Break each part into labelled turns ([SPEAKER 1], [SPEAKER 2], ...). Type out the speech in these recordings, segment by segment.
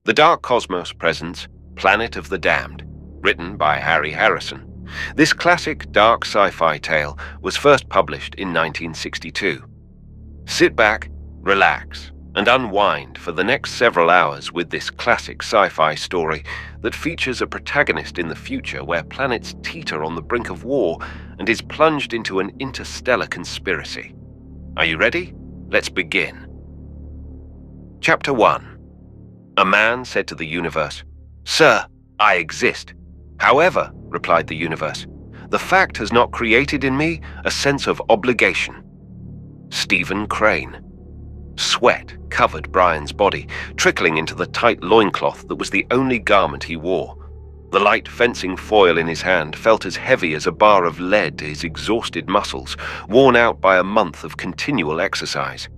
[SPEAKER 1] The Dark Cosmos presents Planet of the Damned, written by Harry Harrison. This classic dark sci-fi tale was first published in 1962. Sit back, relax, and unwind for the next several hours with this classic sci-fi story that features a protagonist in the future where planets teeter on the brink of war and is plunged into an interstellar conspiracy. Are you ready? Let's begin. Chapter 1. A man said to the universe, "Sir, I exist." "However," replied the universe, "the fact has not created in me a sense of obligation." Stephen Crane. Sweat covered Brion's body, trickling into the tight loincloth that was the only garment he wore. The light fencing foil in his hand felt as heavy as a bar of lead to his exhausted muscles, worn out by a month of continual exercise.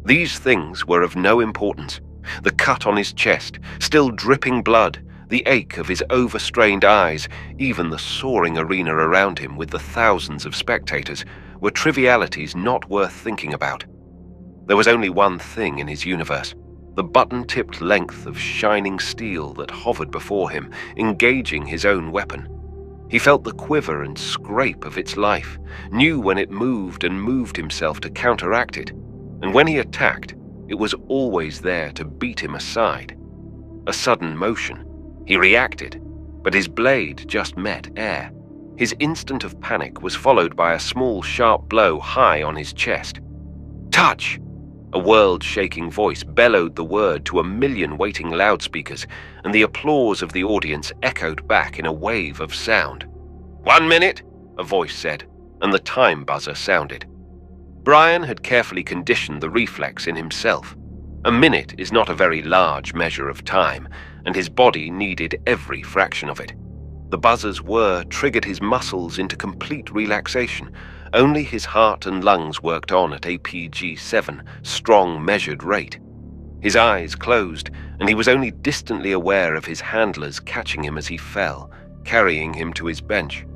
[SPEAKER 1] These things were of no importance. The cut on his chest, still dripping blood, the ache of his overstrained eyes, even the soaring arena around him with the thousands of spectators, were trivialities not worth thinking about. There was only one thing in his universe, the button-tipped length of shining steel that hovered before him, engaging his own weapon. He felt the quiver and scrape of its life, knew when it moved and moved himself to counteract it, and when he attacked, it was always there to beat him aside. A sudden motion. He reacted, but his blade just met air. His instant of panic was followed by a small, sharp blow high on his chest. "Touch!" A world-shaking voice bellowed the word to a million waiting loudspeakers, and the applause of the audience echoed back in a wave of sound. "1 minute," a voice said, and the time buzzer sounded. Brion had carefully conditioned the reflex in himself. A minute is not a very large measure of time, and his body needed every fraction of it. The buzzer's whir triggered his muscles into complete relaxation. Only his heart and lungs worked on at APG-7, strong, measured rate. His eyes closed, and he was only distantly aware of his handlers catching him as he fell, carrying him to his bench.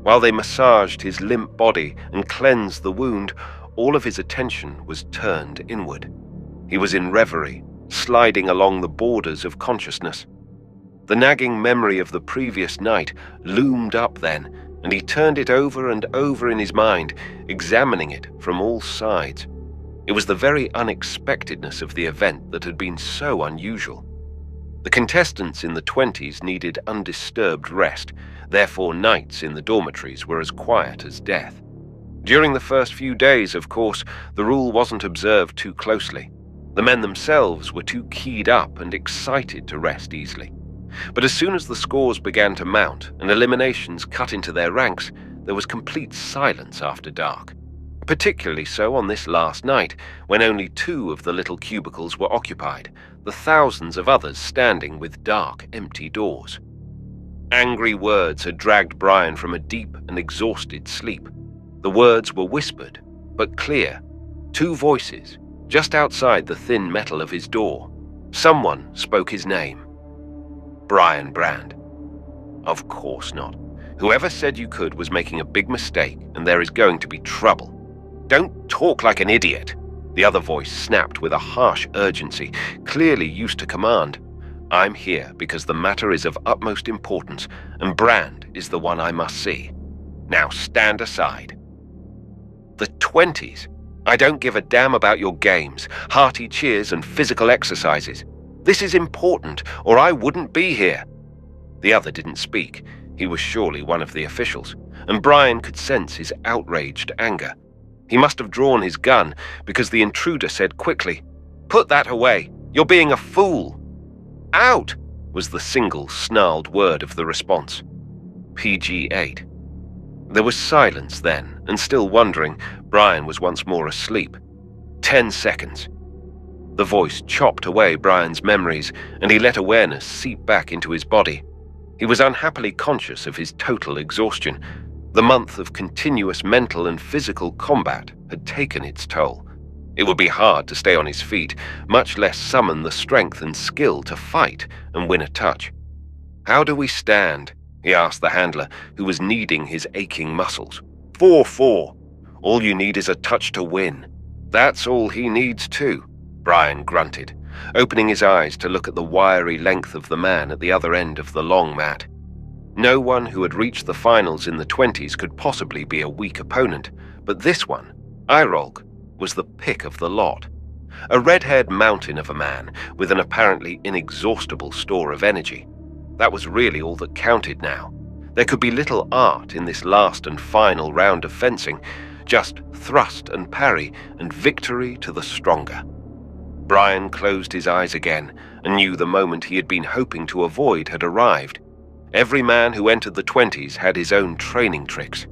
[SPEAKER 1] While they massaged his limp body and cleansed the wound, all of his attention was turned inward. He was in reverie, sliding along the borders of consciousness. The nagging memory of the previous night loomed up then, and he turned it over and over in his mind, examining it from all sides. It was the very unexpectedness of the event that had been so unusual. The contestants in the 20s needed undisturbed rest, therefore nights in the dormitories were as quiet as death. During the first few days, of course, the rule wasn't observed too closely. The men themselves were too keyed up and excited to rest easily. But as soon as the scores began to mount and eliminations cut into their ranks, there was complete silence after dark. Particularly so on this last night, when only 2 of the little cubicles were occupied, the thousands of others standing with dark, empty doors. Angry words had dragged Brion from a deep and exhausted sleep. The words were whispered, but clear. 2 voices, just outside the thin metal of his door. Someone spoke his name. Brion Brandd. Of course not. Whoever said you could was making a big mistake, and there is going to be trouble. "Don't talk like an idiot," the other voice snapped with a harsh urgency, clearly used to command. "I'm here because the matter is of utmost importance, and Brandd is the one I must see. Now stand aside." The 20s? I don't give a damn about your games, hearty cheers and physical exercises. This is important, or I wouldn't be here. The other didn't speak. He was surely one of the officials, and Brion could sense his outraged anger. He must have drawn his gun, because the intruder said quickly, "Put that away. You're being a fool." "Out," was the single snarled word of the response. PG-8. There was silence then, and still wondering, Brion was once more asleep. 10 seconds. The voice chopped away Brion's memories, and he let awareness seep back into his body. He was unhappily conscious of his total exhaustion. The month of continuous mental and physical combat had taken its toll. It would be hard to stay on his feet, much less summon the strength and skill to fight and win a touch. "How do we stand?" he asked the handler, who was kneading his aching muscles. 4-4. All you need is a touch to win. That's all he needs too, Brion grunted. opening his eyes to look at the wiry length of the man at the other end of the long mat. No one who had reached the finals in the 20s could possibly be a weak opponent, but this one, Irolg, was the pick of the lot. A red-haired mountain of a man with an apparently inexhaustible store of energy. That was really all that counted now. There could be little art in this last and final round of fencing, just thrust and parry and victory to the stronger. Brion closed his eyes again and knew the moment he had been hoping to avoid had arrived. Every man who entered the 20s had his own training tricks.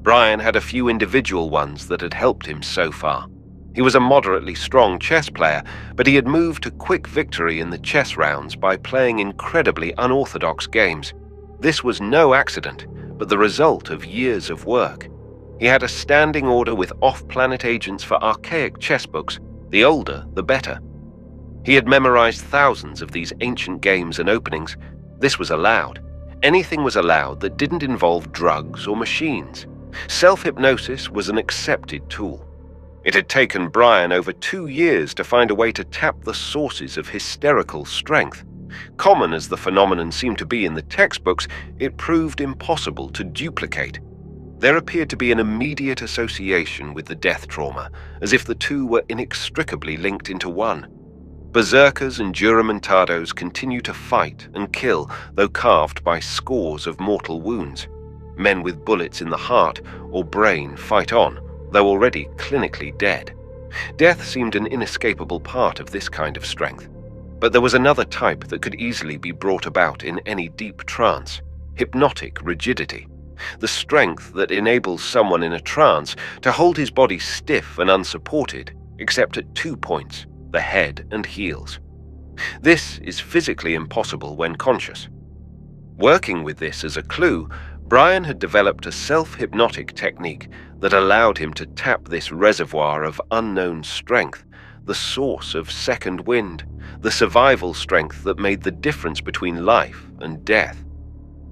[SPEAKER 1] Brion had a few individual ones that had helped him so far. He was a moderately strong chess player, but he had moved to quick victory in the chess rounds by playing incredibly unorthodox games. This was no accident, but the result of years of work. He had a standing order with off-planet agents for archaic chess books, the older the better. He had memorized thousands of these ancient games and openings. This was allowed. Anything was allowed that didn't involve drugs or machines. Self-hypnosis was an accepted tool. It had taken Brion over 2 years to find a way to tap the sources of hysterical strength. Common as the phenomenon seemed to be in the textbooks, it proved impossible to duplicate. There appeared to be an immediate association with the death trauma, as if the two were inextricably linked into one. Berserkers and Juramentados continue to fight and kill, though carved by scores of mortal wounds. Men with bullets in the heart or brain fight on, though already clinically dead. Death seemed an inescapable part of this kind of strength. But there was another type that could easily be brought about in any deep trance: hypnotic rigidity. The strength that enables someone in a trance to hold his body stiff and unsupported, except at 2 points, the head and heels. This is physically impossible when conscious. Working with this as a clue, Brion had developed a self-hypnotic technique that allowed him to tap this reservoir of unknown strength, the source of second wind, the survival strength that made the difference between life and death.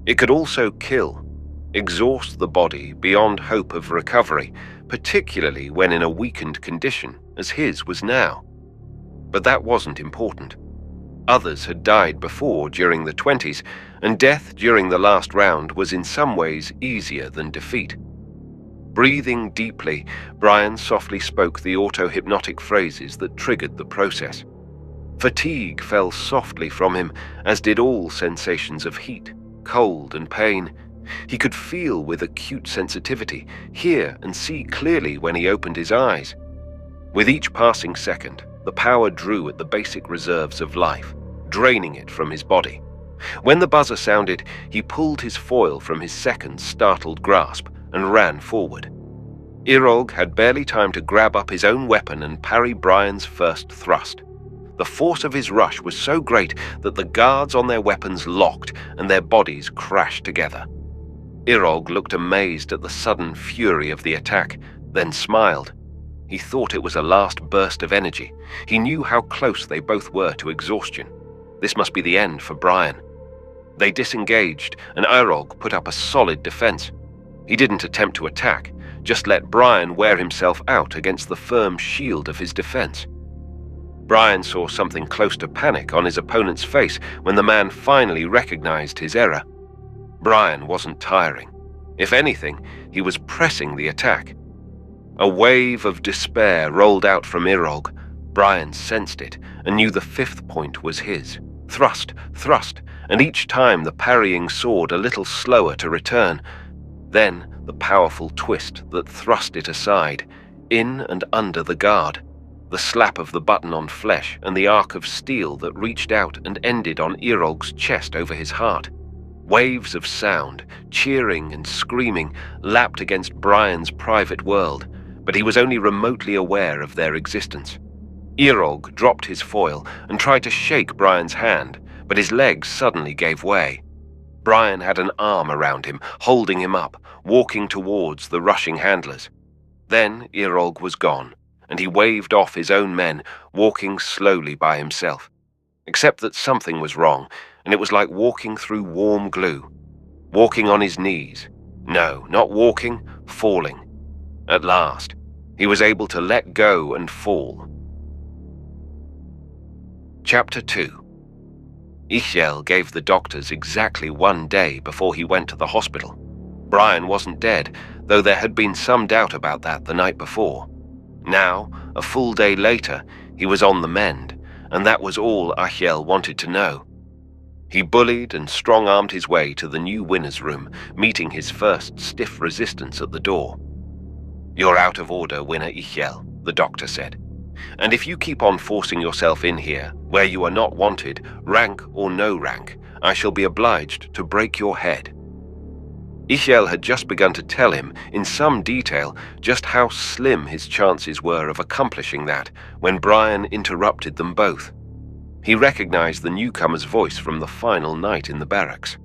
[SPEAKER 1] It could also kill, exhaust the body beyond hope of recovery, particularly when in a weakened condition, as his was now. But that wasn't important. Others had died before during the 20s, and death during the last round was in some ways easier than defeat. Breathing deeply, Brion softly spoke the auto-hypnotic phrases that triggered the process. Fatigue fell softly from him, as did all sensations of heat, cold, and pain. He could feel with acute sensitivity, hear and see clearly when he opened his eyes. With each passing second, the power drew at the basic reserves of life, draining it from his body. When the buzzer sounded, he pulled his foil from his second startled grasp and ran forward. Irolg had barely time to grab up his own weapon and parry Brion's first thrust. The force of his rush was so great that the guards on their weapons locked and their bodies crashed together. Irolg looked amazed at the sudden fury of the attack, then smiled. He thought it was a last burst of energy. He knew how close they both were to exhaustion. This must be the end for Brion. They disengaged, and Irolg put up a solid defense. He didn't attempt to attack, just let Brion wear himself out against the firm shield of his defense. Brion saw something close to panic on his opponent's face when the man finally recognized his error. Brion wasn't tiring. If anything, he was pressing the attack. A wave of despair rolled out from Irolg. Brion sensed it and knew the 5th point was his. Thrust, thrust, and each time the parrying sword a little slower to return. Then the powerful twist that thrust it aside, in and under the guard. The slap of the button on flesh and the arc of steel that reached out and ended on Irolg's chest over his heart. Waves of sound, cheering and screaming, lapped against Brion's private world, but he was only remotely aware of their existence. Irolg dropped his foil and tried to shake Brion's hand, but his legs suddenly gave way. Brion had an arm around him, holding him up, walking towards the rushing handlers. Then Irolg was gone, and he waved off his own men, walking slowly by himself. Except that something was wrong, and it was like walking through warm glue. Walking on his knees. No, not walking, falling. At last, he was able to let go and fall. Chapter 2. Ichiel gave the doctors exactly 1 day before he went to the hospital. Brion wasn't dead, though there had been some doubt about that the night before. Now, a full day later, he was on the mend, and that was all Ichiel wanted to know. He bullied and strong-armed his way to the new winner's room, meeting his first stiff resistance at the door. "You're out of order, Winner Ichiel," the doctor said. "And if you keep on forcing yourself in here, where you are not wanted, rank or no rank, I shall be obliged to break your head." Ichiel had just begun to tell him, in some detail, just how slim his chances were of accomplishing that, when Brion interrupted them both. He recognized the newcomer's voice from the final night in the barracks.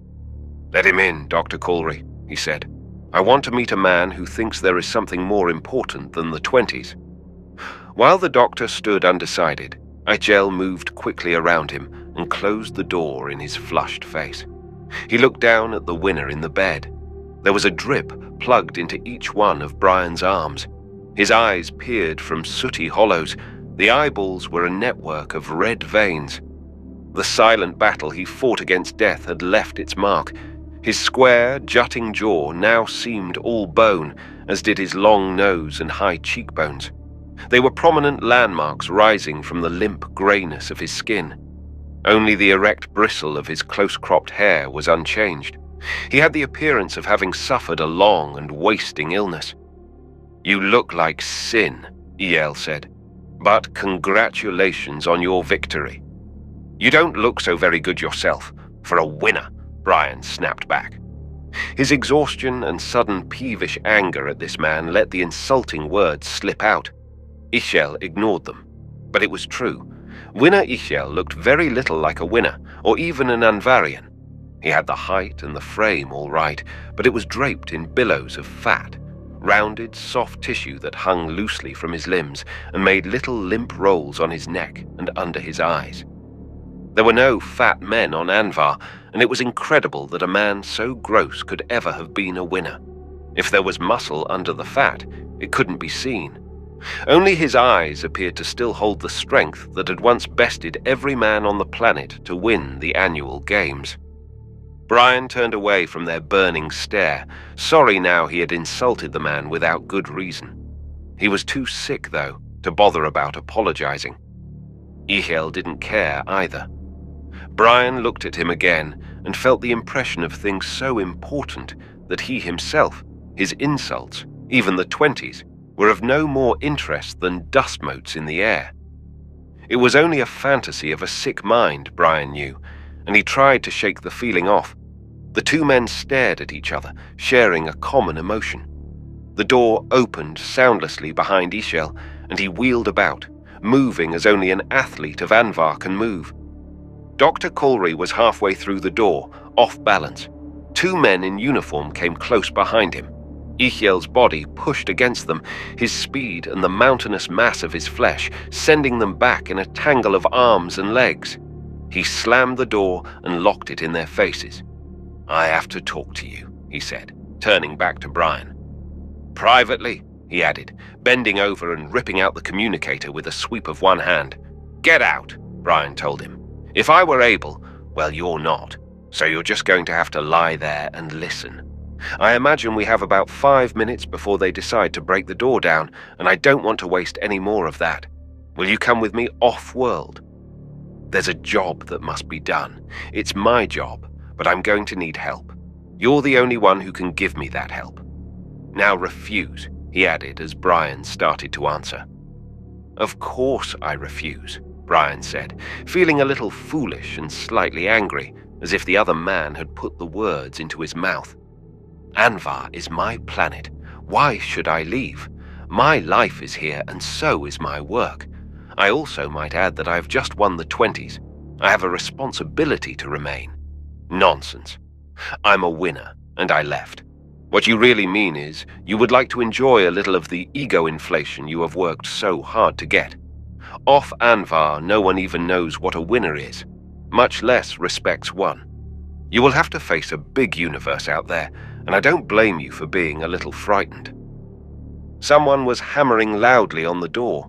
[SPEAKER 1] "Let him in, Dr. Colry," he said. "I want to meet a man who thinks there is something more important than the 20s. While the doctor stood undecided, Ichiel moved quickly around him and closed the door in his flushed face. He looked down at the winner in the bed. There was a drip plugged into each one of Brion's arms. His eyes peered from sooty hollows. The eyeballs were a network of red veins. The silent battle he fought against death had left its mark. His square, jutting jaw now seemed all bone, as did his long nose and high cheekbones. They were prominent landmarks rising from the limp grayness of his skin. Only the erect bristle of his close-cropped hair was unchanged. He had the appearance of having suffered a long and wasting illness. "You look like sin," Ichiel said, "but congratulations on your victory." "You don't look so very good yourself, for a winner," Brion snapped back. His exhaustion and sudden peevish anger at this man let the insulting words slip out. Ichiel ignored them, but it was true. Winner Ichiel looked very little like a winner, or even an Anvarian. He had the height and the frame all right, but it was draped in billows of fat, rounded, soft tissue that hung loosely from his limbs and made little limp rolls on his neck and under his eyes. There were no fat men on Anvar, and it was incredible that a man so gross could ever have been a winner. If there was muscle under the fat, it couldn't be seen. Only his eyes appeared to still hold the strength that had once bested every man on the planet to win the annual games. Brion turned away from their burning stare, sorry now he had insulted the man without good reason. He was too sick, though, to bother about apologizing. Ichiel didn't care either. Brion looked at him again and felt the impression of things so important that he himself, his insults, even the 20s, were of no more interest than dust motes in the air. It was only a fantasy of a sick mind, Brion knew, and he tried to shake the feeling off. The two men stared at each other, sharing a common emotion. The door opened soundlessly behind Ichiel, and he wheeled about, moving as only an athlete of Anvar can move. Dr. Colry was halfway through the door, off balance. Two men in uniform came close behind him. Ichiel's body pushed against them, his speed and the mountainous mass of his flesh sending them back in a tangle of arms and legs. He slammed the door and locked it in their faces. "I have to talk to you," he said, turning back to Brion. "Privately," he added, bending over and ripping out the communicator with a sweep of one hand. "Get out," Brion told him. "If I were able, well, you're not, so you're just going to have to lie there and listen. I imagine we have about 5 minutes before they decide to break the door down, and I don't want to waste any more of that. Will you come with me off-world? There's a job that must be done. It's my job, but I'm going to need help. You're the only one who can give me that help. Now refuse," he added as Brion started to answer. "Of course I refuse," Brion said, feeling a little foolish and slightly angry, as if the other man had put the words into his mouth. "Anvar is my planet. Why should I leave? My life is here, and so is my work. I also might add that I have just won the 20s. I have a responsibility to remain." "Nonsense. I'm a winner, and I left. What you really mean is, you would like to enjoy a little of the ego inflation you have worked so hard to get. Off Anvar, no one even knows what a winner is, much less respects one. You will have to face a big universe out there, and I don't blame you for being a little frightened." Someone was hammering loudly on the door.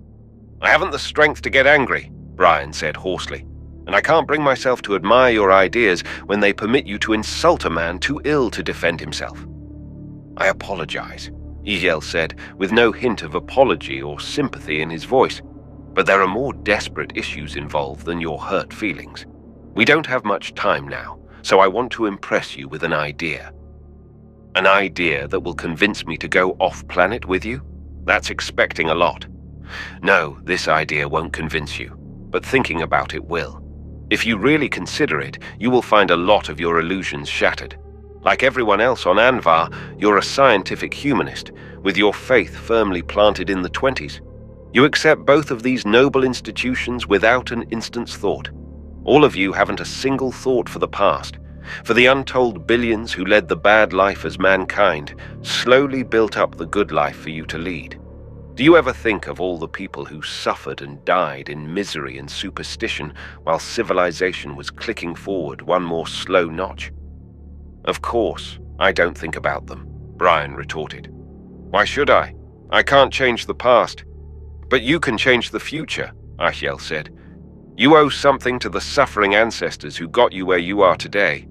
[SPEAKER 1] "I haven't the strength to get angry," Brion said hoarsely. and I can't bring myself to admire your ideas when they permit you to insult a man too ill to defend himself." "I apologize," Iel said, with no hint of apology or sympathy in his voice. "But there are more desperate issues involved than your hurt feelings. We don't have much time now, so I want to impress you with an idea." "An idea that will convince me to go off-planet with you? That's expecting a lot." "No, this idea won't convince you, but thinking about it will. If you really consider it, you will find a lot of your illusions shattered. Like everyone else on Anvar, you're a scientific humanist, with your faith firmly planted in the 20s. You accept both of these noble institutions without an instant's thought. All of you haven't a single thought for the past, for the untold billions who led the bad life as mankind slowly built up the good life for you to lead. Do you ever think of all the people who suffered and died in misery and superstition while civilization was clicking forward one more slow notch?" "Of course, I don't think about them," Brion retorted. "Why should I? I can't change the past." "But you can change the future," Achiel said. "You owe something to the suffering ancestors who got you where you are today.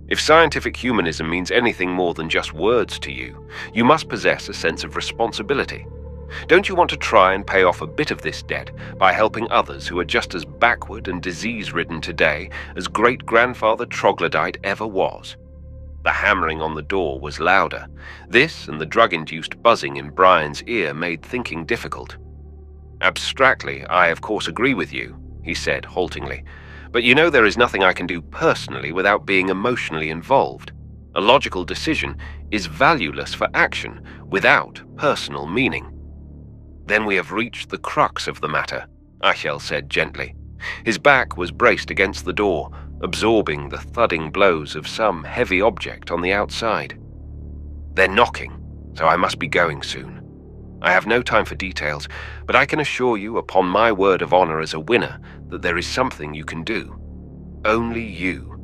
[SPEAKER 1] If scientific humanism means anything more than just words to you, you must possess a sense of responsibility. Don't you want to try and pay off a bit of this debt by helping others who are just as backward and disease-ridden today as great-grandfather Troglodyte ever was?" The hammering on the door was louder. This and the drug-induced buzzing in Brion's ear made thinking difficult. "Abstractly, I of course agree with you," he said haltingly. "But you know there is nothing I can do personally without being emotionally involved. A logical decision is valueless for action without personal meaning." "Then we have reached the crux of the matter," Achiel said gently. His back was braced against the door, absorbing the thudding blows of some heavy object on the outside. "They're knocking, so I must be going soon. I have no time for details, but I can assure you upon my word of honor as a winner that there is something you can do. Only you.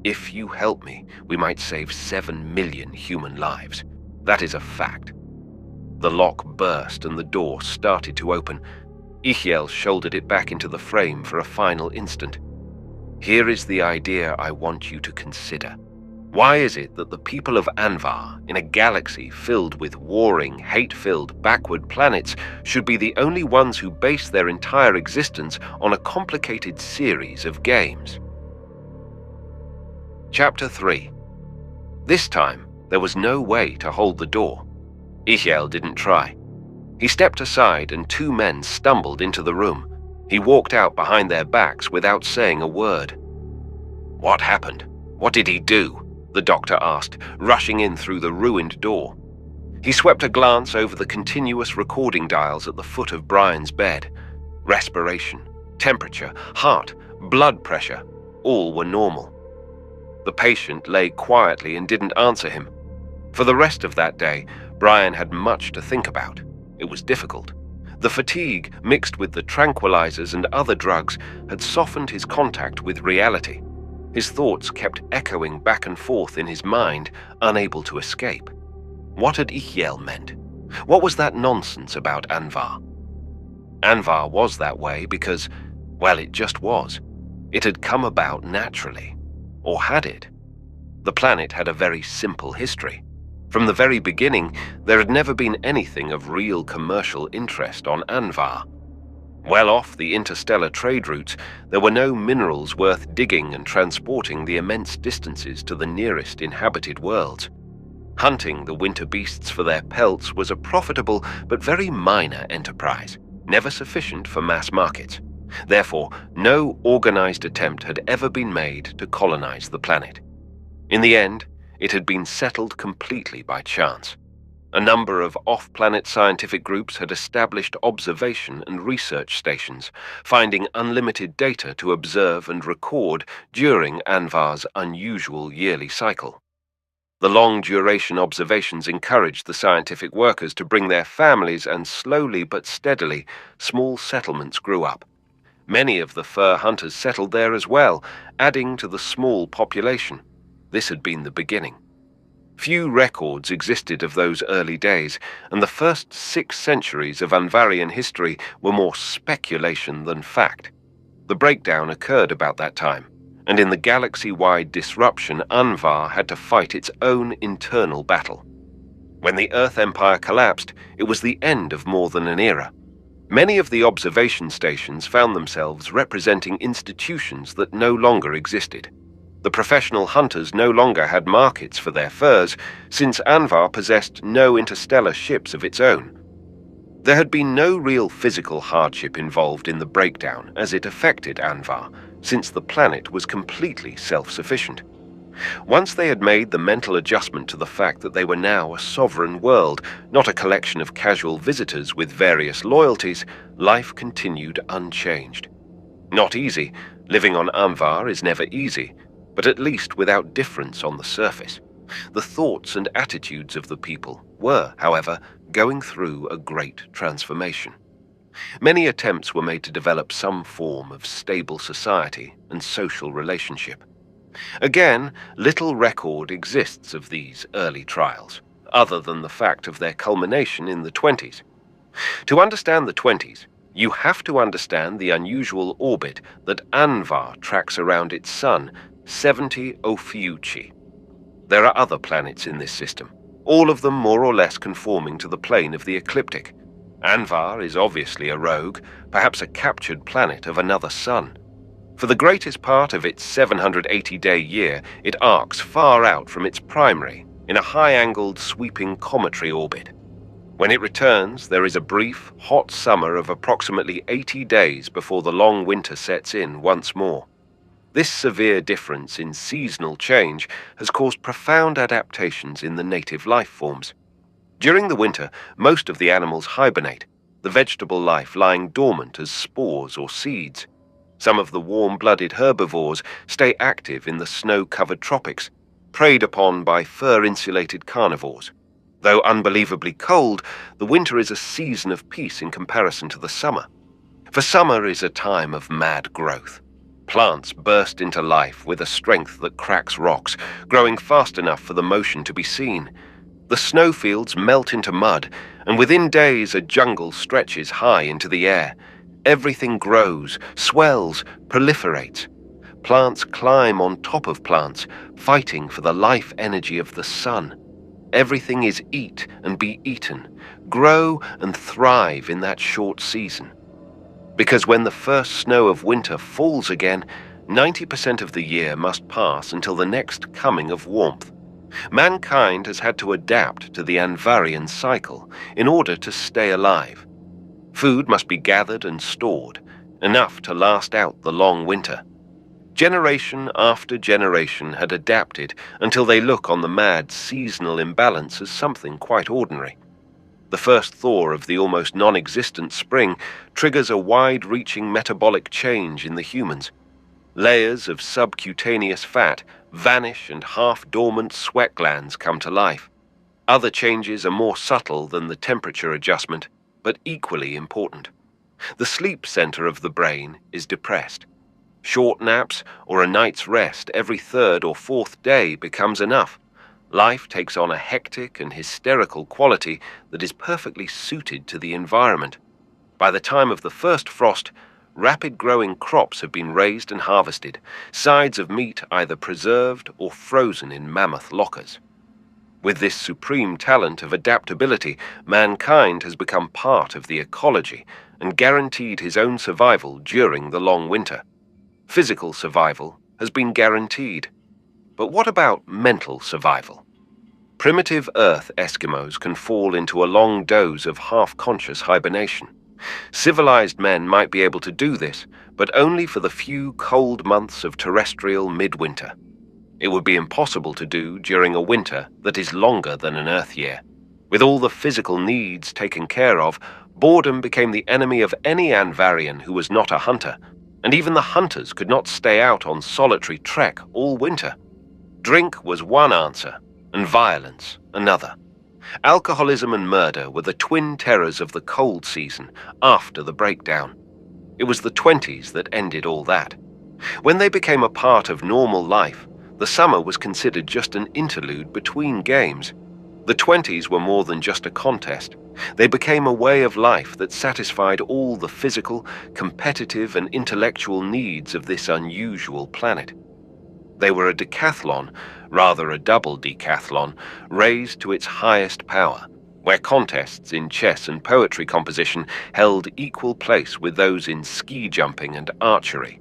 [SPEAKER 1] If you help me, we might save 7 million human lives. That is a fact." The lock burst and the door started to open. Ichiel shouldered it back into the frame for a final instant. "Here is the idea I want you to consider. Why is it that the people of Anvar, in a galaxy filled with warring, hate-filled, backward planets, should be the only ones who base their entire existence on a complicated series of games?" Chapter 3. This time, there was no way to hold the door. Ichiel didn't try. He stepped aside and 2 men stumbled into the room. He walked out behind their backs without saying a word. "What happened? What did he do?" the doctor asked, rushing in through the ruined door. He swept a glance over the continuous recording dials at the foot of Brion's bed. Respiration, temperature, heart, blood pressure, all were normal. The patient lay quietly and didn't answer him. For the rest of that day, Brion had much to think about. It was difficult. The fatigue, mixed with the tranquilizers and other drugs, had softened his contact with reality. His thoughts kept echoing back and forth in his mind, unable to escape. What had Ichiel meant? What was that nonsense about Anvar? Anvar was that way because, well, it just was. It had come about naturally. Or had it? The planet had a very simple history. From the very beginning, there had never been anything of real commercial interest on Anvar. Well off the interstellar trade routes, there were no minerals worth digging and transporting the immense distances to the nearest inhabited worlds. Hunting the winter beasts for their pelts was a profitable but very minor enterprise, never sufficient for mass markets. Therefore, no organized attempt had ever been made to colonize the planet. In the end, it had been settled completely by chance. A number of off-planet scientific groups had established observation and research stations, finding unlimited data to observe and record during Anvar's unusual yearly cycle. The long-duration observations encouraged the scientific workers to bring their families, and slowly but steadily, small settlements grew up. Many of the fur hunters settled there as well, adding to the small population. This had been the beginning. Few records existed of those early days, and the first 6 centuries of Anvarian history were more speculation than fact. The breakdown occurred about that time, and in the galaxy-wide disruption, Anvar had to fight its own internal battle. When the Earth Empire collapsed, it was the end of more than an era. Many of the observation stations found themselves representing institutions that no longer existed. The professional hunters no longer had markets for their furs, since Anvar possessed no interstellar ships of its own. There had been no real physical hardship involved in the breakdown as it affected Anvar, since the planet was completely self-sufficient. Once they had made the mental adjustment to the fact that they were now a sovereign world, not a collection of casual visitors with various loyalties, life continued unchanged. Not easy. Living on Anvar is never easy, but at least without difference on the surface. The thoughts and attitudes of the people were, however, going through a great transformation. Many attempts were made to develop some form of stable society and social relationship. Again, little record exists of these early trials, other than the fact of their culmination in the 20s. To understand the 20s, you have to understand the unusual orbit that Anvar tracks around its sun, 70 Ophiuchi. There are other planets in this system, all of them more or less conforming to the plane of the ecliptic. Anvar is obviously a rogue, perhaps a captured planet of another sun. For the greatest part of its 780-day year, it arcs far out from its primary, in a high-angled, sweeping cometary orbit. When it returns, there is a brief, hot summer of approximately 80 days before the long winter sets in once more. This severe difference in seasonal change has caused profound adaptations in the native life forms. During the winter, most of the animals hibernate, the vegetable life lying dormant as spores or seeds. Some of the warm-blooded herbivores stay active in the snow-covered tropics, preyed upon by fur-insulated carnivores. Though unbelievably cold, the winter is a season of peace in comparison to the summer. For summer is a time of mad growth. Plants burst into life with a strength that cracks rocks, growing fast enough for the motion to be seen. The snowfields melt into mud, and within days a jungle stretches high into the air. Everything grows, swells, proliferates. Plants climb on top of plants, fighting for the life energy of the sun. Everything is eat and be eaten, grow and thrive in that short season. Because when the first snow of winter falls again, 90% of the year must pass until the next coming of warmth. Mankind has had to adapt to the Anvarian cycle in order to stay alive. Food must be gathered and stored, enough to last out the long winter. Generation after generation had adapted until they look on the mad seasonal imbalance as something quite ordinary. The first thaw of the almost non-existent spring triggers a wide-reaching metabolic change in the humans. Layers of subcutaneous fat vanish and half-dormant sweat glands come to life. Other changes are more subtle than the temperature adjustment, but equally important. The sleep center of the brain is depressed. Short naps or a night's rest every third or fourth day becomes enough. Life takes on a hectic and hysterical quality that is perfectly suited to the environment. By the time of the first frost, rapid-growing crops have been raised and harvested, sides of meat either preserved or frozen in mammoth lockers. With this supreme talent of adaptability, mankind has become part of the ecology and guaranteed his own survival during the long winter. Physical survival has been guaranteed. But what about mental survival? Primitive Earth Eskimos can fall into a long doze of half-conscious hibernation. Civilized men might be able to do this, but only for the few cold months of terrestrial midwinter. It would be impossible to do during a winter that is longer than an Earth year. With all the physical needs taken care of, boredom became the enemy of any Anvarian who was not a hunter, and even the hunters could not stay out on solitary trek all winter. Drink was one answer, and violence another. Alcoholism and murder were the twin terrors of the cold season after the breakdown. It was the 20s that ended all that. When they became a part of normal life, the summer was considered just an interlude between games. The 20s were more than just a contest. They became a way of life that satisfied all the physical, competitive, and intellectual needs of this unusual planet. They were a decathlon, rather a double decathlon, raised to its highest power, where contests in chess and poetry composition held equal place with those in ski jumping and archery.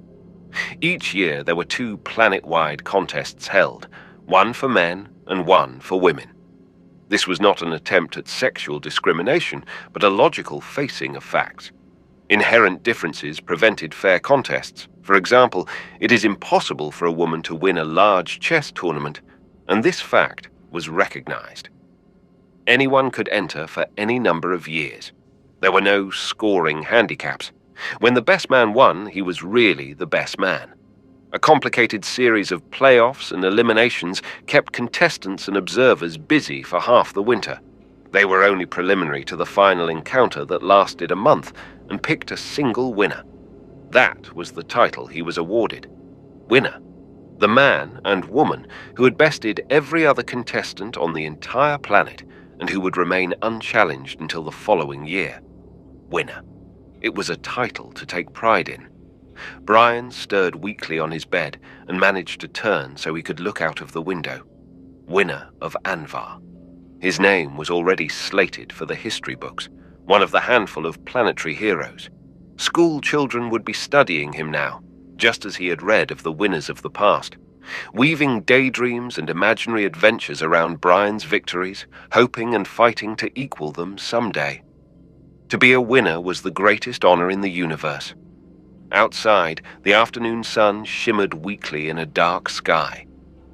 [SPEAKER 1] Each year there were 2 planet-wide contests held, one for men and one for women. This was not an attempt at sexual discrimination, but a logical facing of facts. Inherent differences prevented fair contests. For example, it is impossible for a woman to win a large chess tournament, and this fact was recognized. Anyone could enter for any number of years. There were no scoring handicaps. When the best man won, he was really the best man. A complicated series of playoffs and eliminations kept contestants and observers busy for half the winter. They were only preliminary to the final encounter that lasted a month and picked a single winner. That was the title he was awarded. Winner. The man and woman who had bested every other contestant on the entire planet and who would remain unchallenged until the following year. Winner. It was a title to take pride in. Brion stirred weakly on his bed and managed to turn so he could look out of the window. Winner of Anvar. His name was already slated for the history books, one of the handful of planetary heroes. School children would be studying him now, just as he had read of the winners of the past, weaving daydreams and imaginary adventures around Brion's victories, hoping and fighting to equal them someday. To be a winner was the greatest honor in the universe. Outside, the afternoon sun shimmered weakly in a dark sky.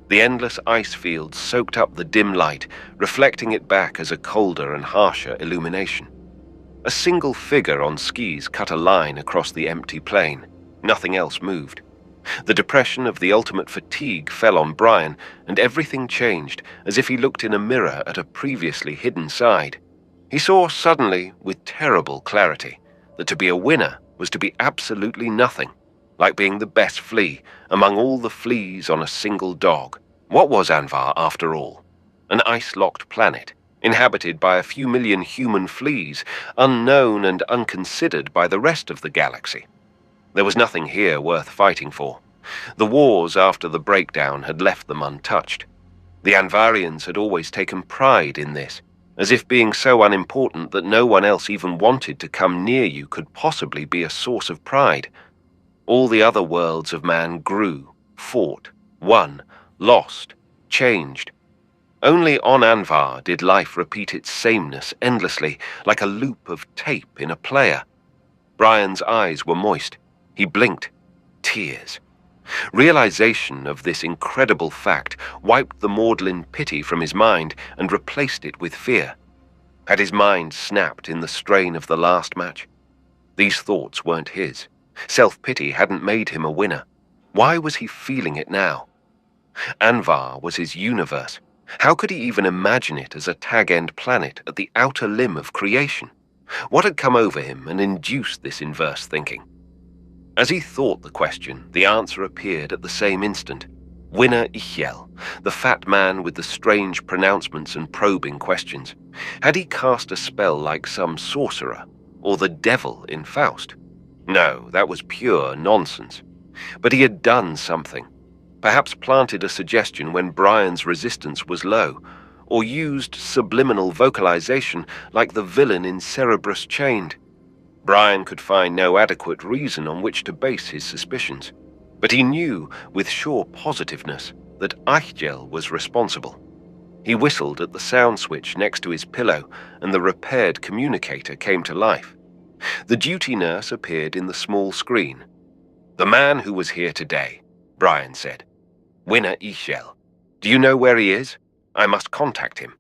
[SPEAKER 1] The endless ice fields soaked up the dim light, reflecting it back as a colder and harsher illumination. A single figure on skis cut a line across the empty plain. Nothing else moved. The depression of the ultimate fatigue fell on Brion, and everything changed, as if he looked in a mirror at a previously hidden side. He saw suddenly, with terrible clarity, that to be a winner was to be absolutely nothing, like being the best flea among all the fleas on a single dog. What was Anvar, after all? An ice-locked planet, inhabited by a few million human fleas, unknown and unconsidered by the rest of the galaxy. There was nothing here worth fighting for. The wars after the breakdown had left them untouched. The Anvarians had always taken pride in this, as if being so unimportant that no one else even wanted to come near you could possibly be a source of pride. All the other worlds of man grew, fought, won, lost, changed. Only on Anvar did life repeat its sameness endlessly, like a loop of tape in a player. Brion's eyes were moist. He blinked. Tears. Realization of this incredible fact wiped the maudlin pity from his mind and replaced it with fear. Had his mind snapped in the strain of the last match? These thoughts weren't his. Self-pity hadn't made him a winner. Why was he feeling it now? Anvar was his universe. How could he even imagine it as a tag-end planet at the outer limb of creation? What had come over him and induced this inverse thinking? As he thought the question, the answer appeared at the same instant. Winner Ichiel, the fat man with the strange pronouncements and probing questions. Had he cast a spell like some sorcerer, or the devil in Faust? No, that was pure nonsense. But he had done something. Perhaps planted a suggestion when Brion's resistance was low, or used subliminal vocalization like the villain in Cerberus Chained. Brion could find no adequate reason on which to base his suspicions, but he knew with sure positiveness that Ichiel was responsible. He whistled at the sound switch next to his pillow, and the repaired communicator came to life. The duty nurse appeared in the small screen. "The man who was here today," Brion said. "Winner Ichiel. Do you know where he is? I must contact him."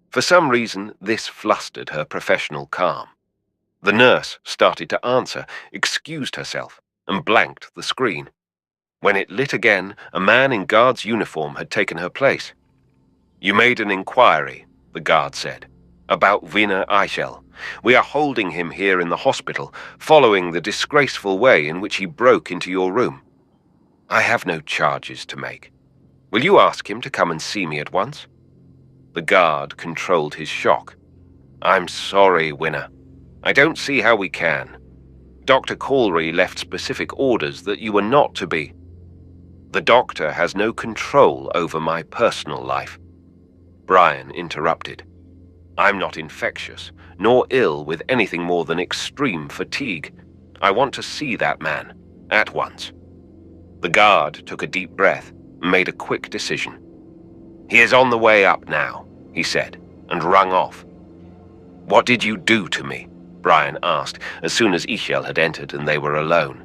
[SPEAKER 1] For some reason, this flustered her professional calm. The nurse started to answer, excused herself, and blanked the screen. When it lit again, a man in guard's uniform had taken her place. "You made an inquiry," the guard said, "about Winner Ichiel. We are holding him here in the hospital, following the disgraceful way in which he broke into your room. I have no charges to make. Will you ask him to come and see me at once?" The guard controlled his shock. "I'm sorry, Winner. I don't see how we can. Dr. Corley left specific orders that you were not to be. The doctor has no control over my personal life." Brion interrupted. "I'm not infectious, nor ill with anything more than extreme fatigue. I want to see that man, at once." The guard took a deep breath and made a quick decision. "He is on the way up now," he said, and rung off. "What did you do to me?" Brion asked as soon as Ishel had entered and they were alone.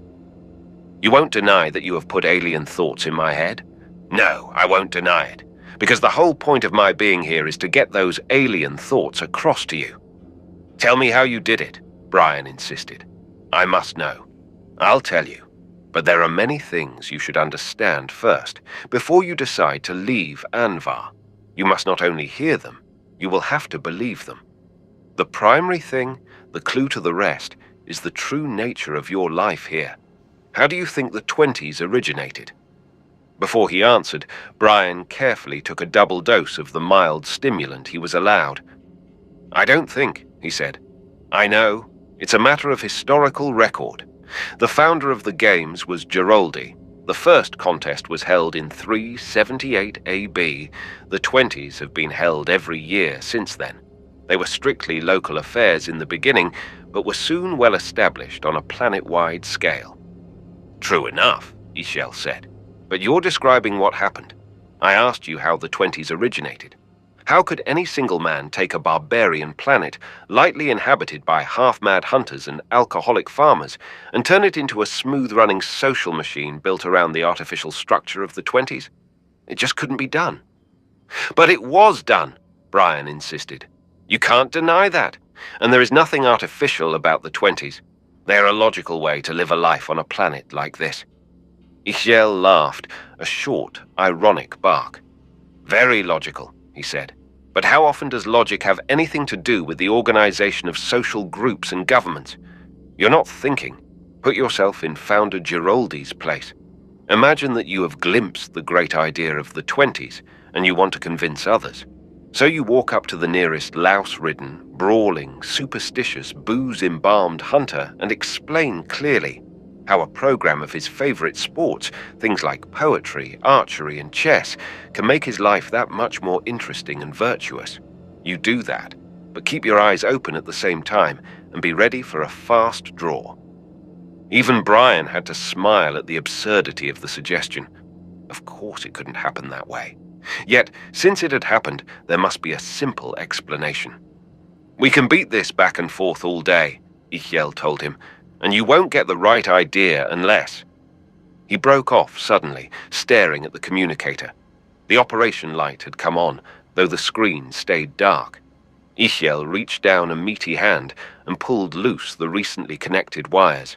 [SPEAKER 1] "You won't deny that you have put alien thoughts in my head?" "No, I won't deny it, because the whole point of my being here is to get those alien thoughts across to you." "Tell me how you did it," Brion insisted. "I must know." "I'll tell you, but there are many things you should understand first, before you decide to leave Anvar. You must not only hear them, you will have to believe them. The primary thing, the clue to the rest, is the true nature of your life here. How do you think the 20s originated?" Before he answered, Brion carefully took a double dose of the mild stimulant he was allowed. "I don't think," he said. "I know. It's a matter of historical record. The founder of the games was Geraldi. The first contest was held in 378 AB. The 20s have been held every year since then. They were strictly local affairs in the beginning, but were soon well established on a planet-wide scale." "True enough," Ishel said. "But you're describing what happened. I asked you how the 20s originated. How could any single man take a barbarian planet, lightly inhabited by half-mad hunters and alcoholic farmers, and turn it into a smooth-running social machine built around the artificial structure of the 20s? It just couldn't be done." "But it was done," Brion insisted. "You can't deny that. And there is nothing artificial about the 20s. They are a logical way to live a life on a planet like this." Ishel laughed, a short, ironic bark. "Very logical," he said. "But how often does logic have anything to do with the organization of social groups and governments? You're not thinking. Put yourself in Founder Geraldi's place. Imagine that you have glimpsed the great idea of the 20s, and you want to convince others. So you walk up to the nearest louse-ridden, brawling, superstitious, booze-embalmed hunter and explain clearly how a program of his favorite sports, things like poetry, archery, and chess, can make his life that much more interesting and virtuous. You do that, but keep your eyes open at the same time and be ready for a fast draw." Even Brion had to smile at the absurdity of the suggestion. Of course it couldn't happen that way. Yet, since it had happened, there must be a simple explanation. "We can beat this back and forth all day," Ishel told him, "and you won't get the right idea unless—" He broke off suddenly, staring at the communicator. The operation light had come on, though the screen stayed dark. Ishel reached down a meaty hand and pulled loose the recently connected wires.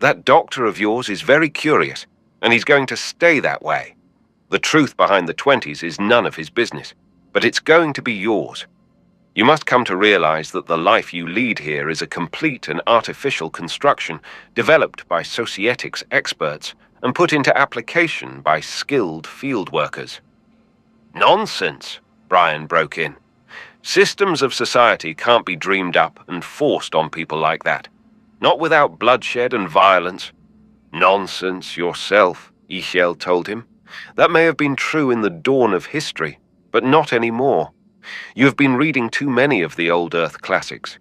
[SPEAKER 1] "That doctor of yours is very curious, and he's going to stay that way. The truth behind the 20s is none of his business, but it's going to be yours. You must come to realize that the life you lead here is a complete and artificial construction developed by societics experts and put into application by skilled field workers." "Nonsense," Brion broke in. "Systems of society can't be dreamed up and forced on people like that. Not without bloodshed and violence." "Nonsense yourself," Ishel told him. "That may have been true in the dawn of history, but not anymore. You have been reading too many of the old Earth classics.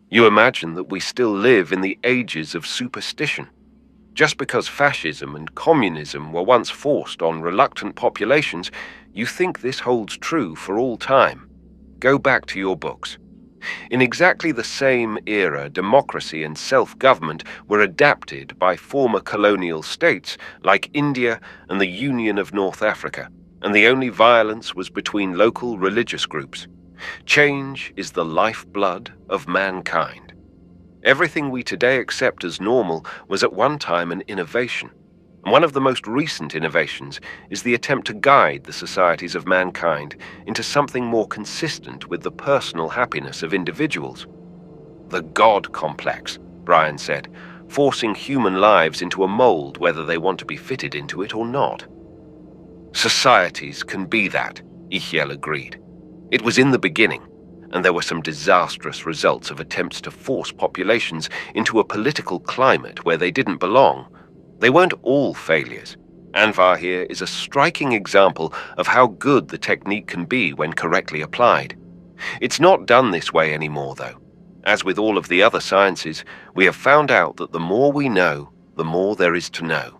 [SPEAKER 1] You imagine that we still live in the ages of superstition. Just because fascism and communism were once forced on reluctant populations, you think this holds true for all time. Go back to your books. In exactly the same era, democracy and self-government were adapted by former colonial states like India and the Union of North Africa, and the only violence was between local religious groups. Change is the lifeblood of mankind. Everything we today accept as normal was at one time an innovation. And one of the most recent innovations is the attempt to guide the societies of mankind into something more consistent with the personal happiness of individuals. The God complex, Brion said, forcing human lives into a mold whether they want to be fitted into it or not. Societies can be that, Ishel agreed. It was in the beginning, and there were some disastrous results of attempts to force populations into a political climate where they didn't belong. They weren't all failures. Anvar here is a striking example of how good the technique can be when correctly applied. It's not done this way anymore, though. As with all of the other sciences, we have found out that the more we know, the more there is to know.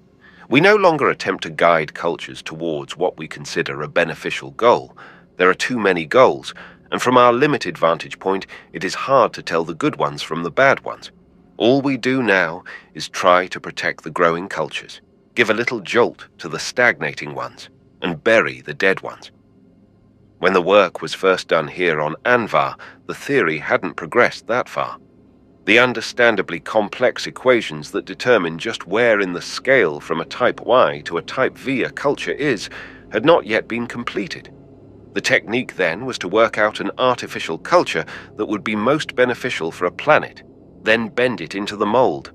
[SPEAKER 1] We no longer attempt to guide cultures towards what we consider a beneficial goal. There are too many goals, and from our limited vantage point, it is hard to tell the good ones from the bad ones. All we do now is try to protect the growing cultures, give a little jolt to the stagnating ones, and bury the dead ones. When the work was first done here on Anvar, the theory hadn't progressed that far. The understandably complex equations that determine just where in the scale from a type Y to a type V a culture is had not yet been completed. The technique then was to work out an artificial culture that would be most beneficial for a planet, then bend it into the mold.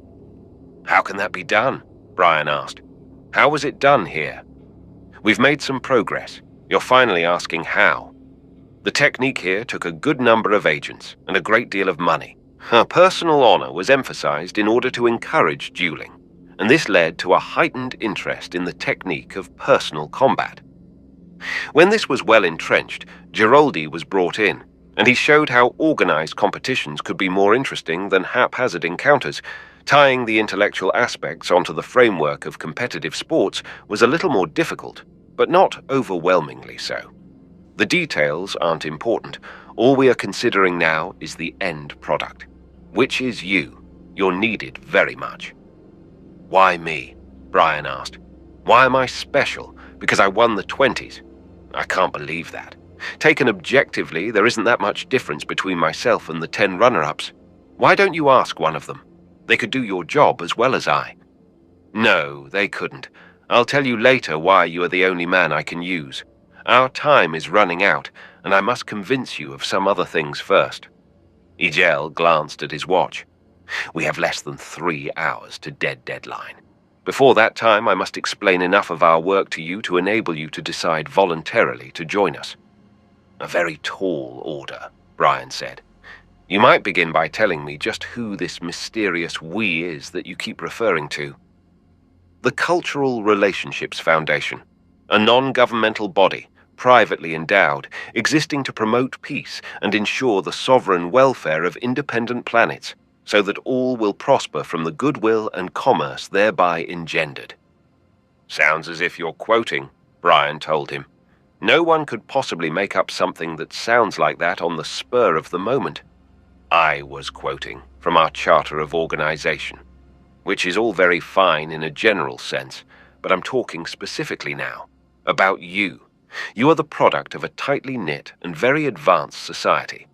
[SPEAKER 1] "How can that be done?" Brion asked. "How was it done here?" "We've made some progress. You're finally asking how. The technique here took a good number of agents and a great deal of money. Personal honor was emphasized in order to encourage dueling, and this led to a heightened interest in the technique of personal combat. When this was well entrenched, Giroldi was brought in, and he showed how organized competitions could be more interesting than haphazard encounters. Tying the intellectual aspects onto the framework of competitive sports was a little more difficult, but not overwhelmingly so. The details aren't important. All we are considering now is the end product, which is you. You're needed very much." "Why me?" Brion asked. "Why am I special? Because I won the 20s? I can't believe that. Taken objectively, there isn't that much difference between myself and the 10 runner-ups. Why don't you ask one of them? They could do your job as well as I." "No, they couldn't. I'll tell you later why you are the only man I can use. Our time is running out, and I must convince you of some other things first." Igel glanced at his watch. "We have less than 3 hours to deadline. Before that time, I must explain enough of our work to you to enable you to decide voluntarily to join us." "A very tall order," Brion said. "You might begin by telling me just who this mysterious we is that you keep referring to." "The Cultural Relationships Foundation, a non-governmental body, privately endowed, existing to promote peace and ensure the sovereign welfare of independent planets, so that all will prosper from the goodwill and commerce thereby engendered." "Sounds as if you're quoting," Brion told him. "No one could possibly make up something that sounds like that on the spur of the moment." "I was quoting from our Charter of Organization, which is all very fine in a general sense, but I'm talking specifically now about you. You are the product of a tightly knit and very advanced society.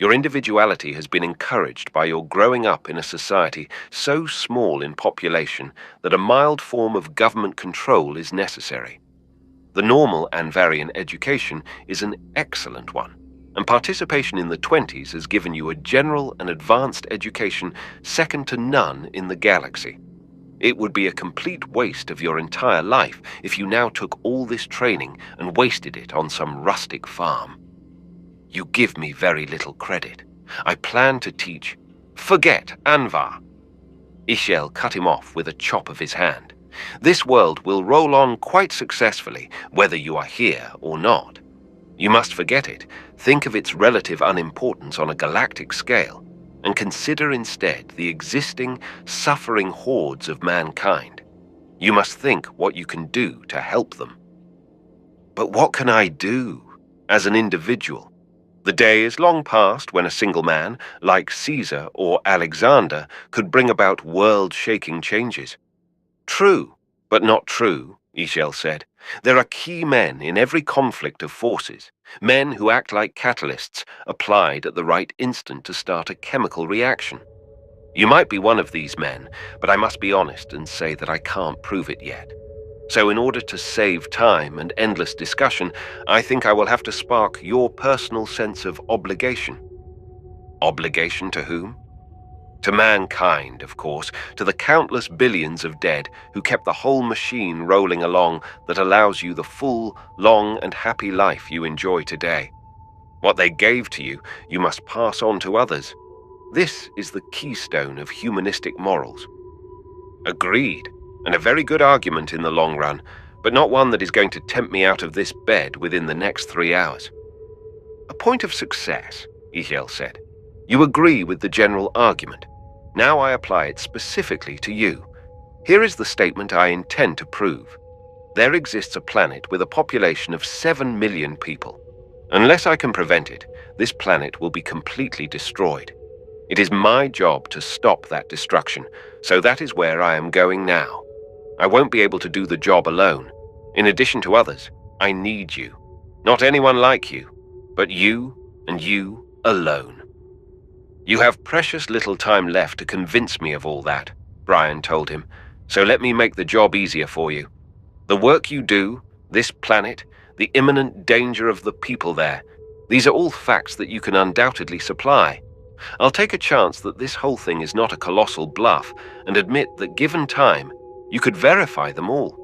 [SPEAKER 1] Your individuality has been encouraged by your growing up in a society so small in population that a mild form of government control is necessary. The normal Anvarian education is an excellent one, and participation in the 20s has given you a general and advanced education second to none in the galaxy. It would be a complete waste of your entire life if you now took all this training and wasted it on some rustic farm. You give me very little credit. I plan to teach—" "Forget Anvar." Ishel cut him off with a chop of his hand. "This world will roll on quite successfully, whether you are here or not. You must forget it, think of its relative unimportance on a galactic scale, and consider instead the existing, suffering hordes of mankind. You must think what you can do to help them." "But what can I do as an individual? The day is long past when a single man, like Caesar or Alexander, could bring about world-shaking changes." "True, but not true," Ishel said. "There are key men in every conflict of forces, men who act like catalysts applied at the right instant to start a chemical reaction. You might be one of these men, but I must be honest and say that I can't prove it yet. So in order to save time and endless discussion, I think I will have to spark your personal sense of obligation." "Obligation to whom?" "To mankind, of course, to the countless billions of dead who kept the whole machine rolling along that allows you the full, long and happy life you enjoy today." What they gave to you, you must pass on to others. This is the keystone of humanistic morals. Agreed, and a very good argument in the long run, but not one that is going to tempt me out of this bed within the next 3 hours. A point of success, Ichel said. You agree with the general argument. Now I apply it specifically to you. Here is the statement I intend to prove. There exists a planet with a population of 7 million people. Unless I can prevent it, this planet will be completely destroyed. It is my job to stop that destruction, so that is where I am going now. I won't be able to do the job alone. In addition to others, I need you. Not anyone like you, but you and you alone. You have precious little time left to convince me of all that, Brion told him, so let me make the job easier for you. The work you do, this planet, the imminent danger of the people there, these are all facts that you can undoubtedly supply. I'll take a chance that this whole thing is not a colossal bluff and admit that given time, you could verify them all.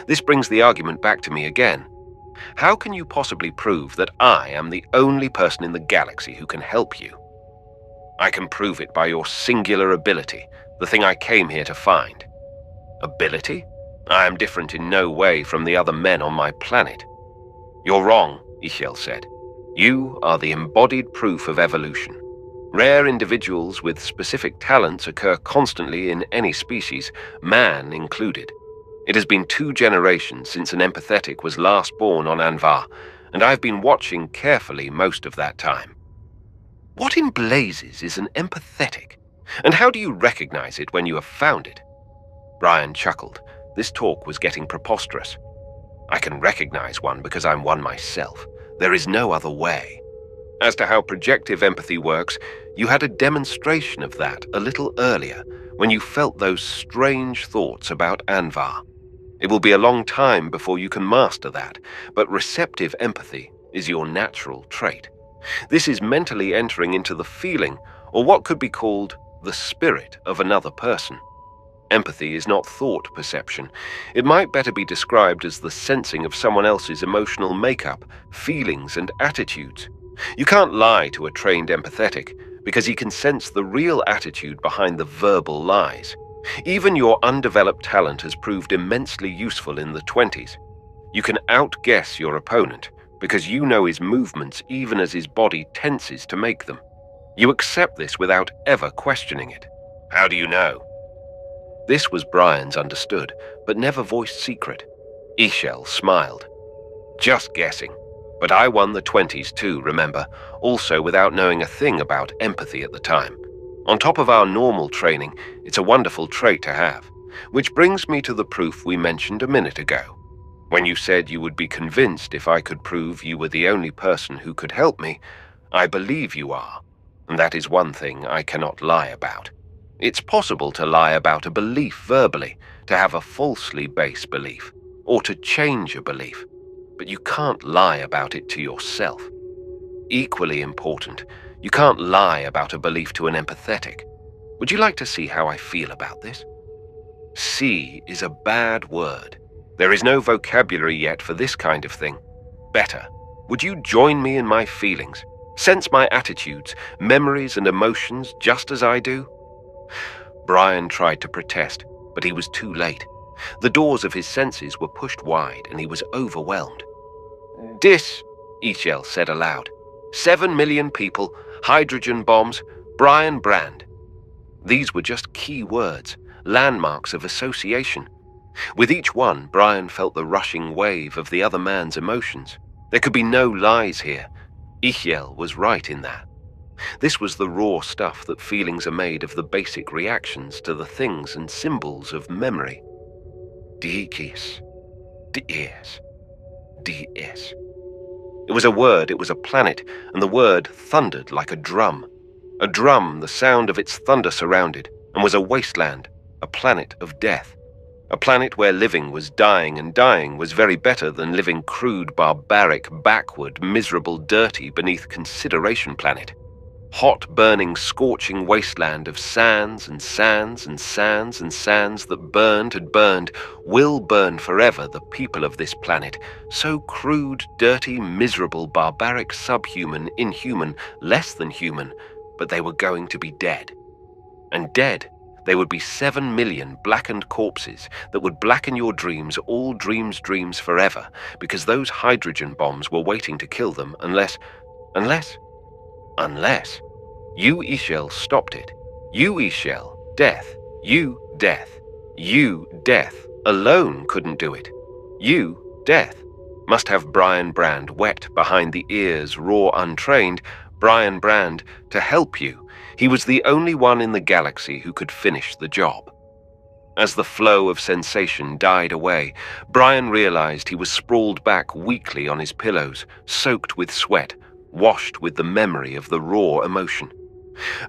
[SPEAKER 1] This brings the argument back to me again. How can you possibly prove that I am the only person in the galaxy who can help you? I can prove it by your singular ability, the thing I came here to find. Ability? I am different in no way from the other men on my planet. You're wrong, Ichel said. You are the embodied proof of evolution. Rare individuals with specific talents occur constantly in any species, man included. It has been 2 generations since an empathetic was last born on Anvar, and I've been watching carefully most of that time. What in blazes is an empathetic? And how do you recognize it when you have found it? Brion chuckled. This talk was getting preposterous. I can recognize one because I'm one myself. There is no other way. As to how projective empathy works, you had a demonstration of that a little earlier when you felt those strange thoughts about Anvar. It will be a long time before you can master that, but receptive empathy is your natural trait. This is mentally entering into the feeling, or what could be called the spirit of another person. Empathy is not thought perception. It might better be described as the sensing of someone else's emotional makeup, feelings, and attitudes. You can't lie to a trained empathetic, because he can sense the real attitude behind the verbal lies. Even your undeveloped talent has proved immensely useful in the 20s. You can outguess your opponent, because you know his movements even as his body tenses to make them. You accept this without ever questioning it. How do you know? This was Brion's understood, but never voiced secret. Ichel smiled. Just guessing. But I won the 20s too, remember, also without knowing a thing about empathy at the time. On top of our normal training, it's a wonderful trait to have. Which brings me to the proof we mentioned a minute ago. When you said you would be convinced if I could prove you were the only person who could help me, I believe you are. And that is one thing I cannot lie about. It's possible to lie about a belief verbally, to have a falsely based belief, or to change a belief. But you can't lie about it to yourself. Equally important, you can't lie about a belief to an empathetic. Would you like to see how I feel about this? See is a bad word. There is no vocabulary yet for this kind of thing. Better, would you join me in my feelings, sense my attitudes, memories, and emotions just as I do? Brion tried to protest, but he was too late. The doors of his senses were pushed wide, and he was overwhelmed. Dis, Ichel said aloud. 7 million people, hydrogen bombs, Brion Brandd. These were just key words, landmarks of association. With each one, Brion felt the rushing wave of the other man's emotions. There could be no lies here. Ichel was right in that. This was the raw stuff that feelings are made of, the basic reactions to the things and symbols of memory. Dies, dies, dies. It was a word, it was a planet, and the word thundered like a drum. A drum, the sound of its thunder surrounded, and was a wasteland, a planet of death. A planet where living was dying, and dying was very better than living crude, barbaric, backward, miserable, dirty beneath consideration planet. hot, burning, scorching wasteland of sands and sands and sands and sands that had burned, will burn forever the people of this planet, so crude, dirty, miserable, barbaric, subhuman, inhuman, less than human, but they were going to be dead. And dead, they would be 7 million blackened corpses that would blacken your dreams, all dreams forever, because those hydrogen bombs were waiting to kill them unless you, Ishel, stopped it. You, Ishel, death. You, death. You, death, alone couldn't do it. You, death, must have Brion Brandd wet behind the ears, raw, untrained, Brion Brandd, to help you. He was the only one in the galaxy who could finish the job. As the flow of sensation died away, Brion realized he was sprawled back weakly on his pillows, soaked with sweat, washed with the memory of the raw emotion.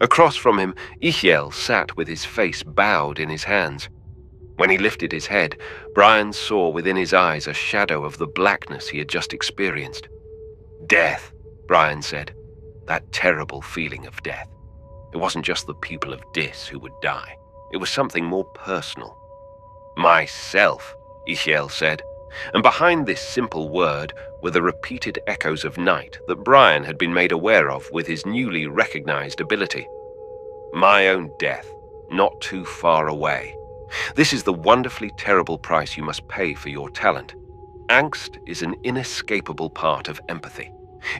[SPEAKER 1] Across from him, Ichiel sat with his face bowed in his hands. When he lifted his head, Brion saw within his eyes a shadow of the blackness he had just experienced. Death, Brion said. That terrible feeling of death. It wasn't just the people of Dis who would die. It was something more personal. Myself, Ichiel said, and behind this simple word were the repeated echoes of night that Brion had been made aware of with his newly recognized ability. My own death, not too far away. This is the wonderfully terrible price you must pay for your talent. Angst is an inescapable part of empathy.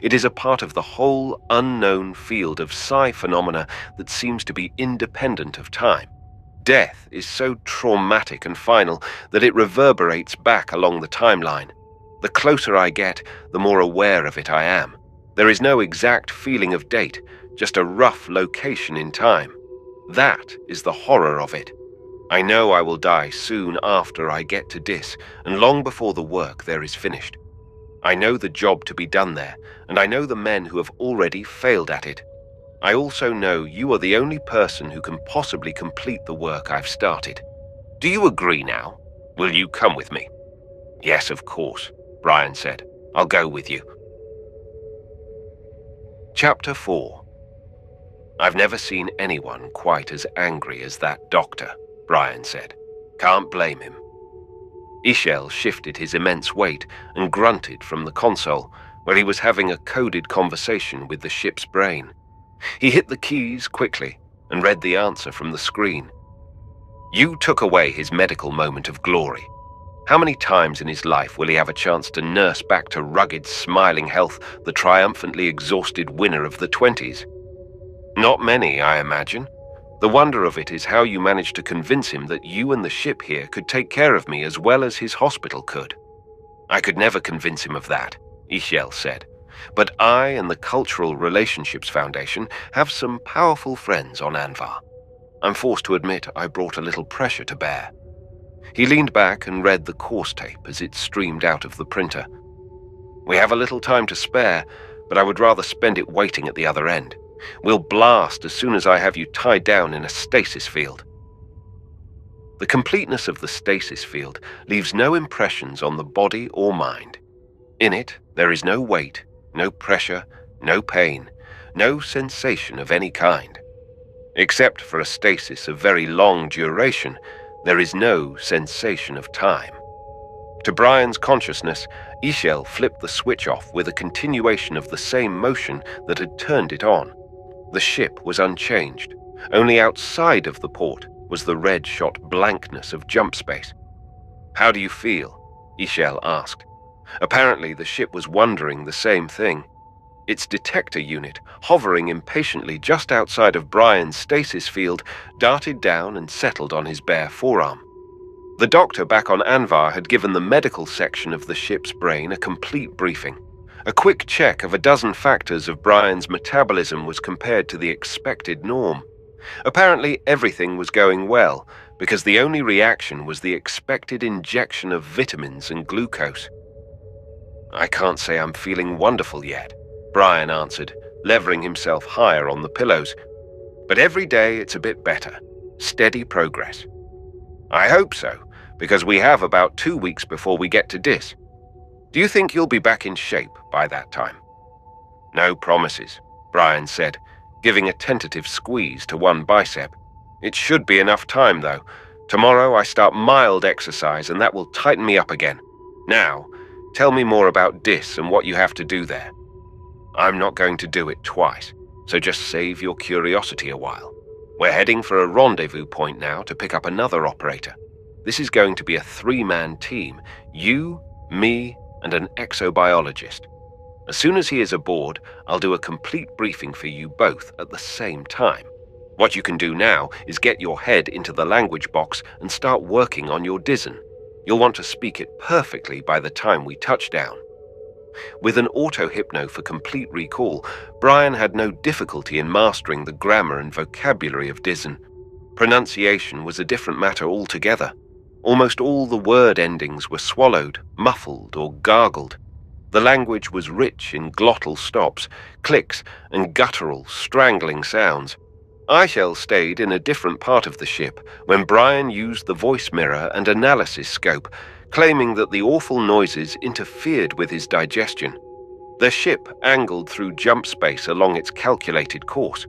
[SPEAKER 1] It is a part of the whole unknown field of psi phenomena that seems to be independent of time. Death is so traumatic and final that it reverberates back along the timeline. The closer I get, the more aware of it I am. There is no exact feeling of date, just a rough location in time. That is the horror of it. I know I will die soon after I get to Dis, and long before the work there is finished. I know the job to be done there, and I know the men who have already failed at it. I also know you are the only person who can possibly complete the work I've started. Do you agree now? Will you come with me? Yes, of course, Brion said. I'll go with you. Chapter 4. I've never seen anyone quite as angry as that doctor, Brion said. Can't blame him. Ishel shifted his immense weight and grunted from the console, where he was having a coded conversation with the ship's brain. He hit the keys quickly and read the answer from the screen. You took away his medical moment of glory. How many times in his life will he have a chance to nurse back to rugged, smiling health the triumphantly exhausted winner of the 20s? Not many, I imagine. The wonder of it is how you managed to convince him that you and the ship here could take care of me as well as his hospital could. I could never convince him of that, Ishel said. But I and the Cultural Relationships Foundation have some powerful friends on Anvar. I'm forced to admit I brought a little pressure to bear. He leaned back and read the course tape as it streamed out of the printer. We have a little time to spare, but I would rather spend it waiting at the other end. We'll blast as soon as I have you tied down in a stasis field. The completeness of the stasis field leaves no impressions on the body or mind. In it, there is no weight, no pressure, no pain, no sensation of any kind. Except for a stasis of very long duration, there is no sensation of time. To Brion's consciousness, Ishel flipped the switch off with a continuation of the same motion that had turned it on. The ship was unchanged. Only outside of the port was the red-shot blankness of jump space. How do you feel? Ishel asked. Apparently the ship was wondering the same thing. Its detector unit, hovering impatiently just outside of Brion's stasis field, darted down and settled on his bare forearm. The doctor back on Anvar had given the medical section of the ship's brain a complete briefing. A quick check of a dozen factors of Brion's metabolism was compared to the expected norm. Apparently everything was going well, because the only reaction was the expected injection of vitamins and glucose. I can't say I'm feeling wonderful yet, Brion answered, levering himself higher on the pillows. But every day it's a bit better. Steady progress. I hope so, because we have about 2 weeks before we get to Dis. Do you think you'll be back in shape by that time? No promises, Brion said, giving a tentative squeeze to one bicep. "It should be enough time, though. Tomorrow I start mild exercise and that will tighten me up again. Now, tell me more about Dis and what you have to do there." "I'm not going to do it twice, so just save your curiosity a while. We're heading for a rendezvous point now to pick up another operator. This is going to be a 3-man team, you, me, and an exobiologist. As soon as he is aboard, I'll do a complete briefing for you both at the same time. What you can do now is get your head into the language box and start working on your Dizen. You'll want to speak it perfectly by the time we touch down." With an auto-hypno for complete recall, Brion had no difficulty in mastering the grammar and vocabulary of Dizen. Pronunciation was a different matter altogether. Almost all the word endings were swallowed, muffled, or gargled. The language was rich in glottal stops, clicks, and guttural, strangling sounds. Eichel stayed in a different part of the ship when Brion used the voice mirror and analysis scope, claiming that the awful noises interfered with his digestion. The ship angled through jump space along its calculated course.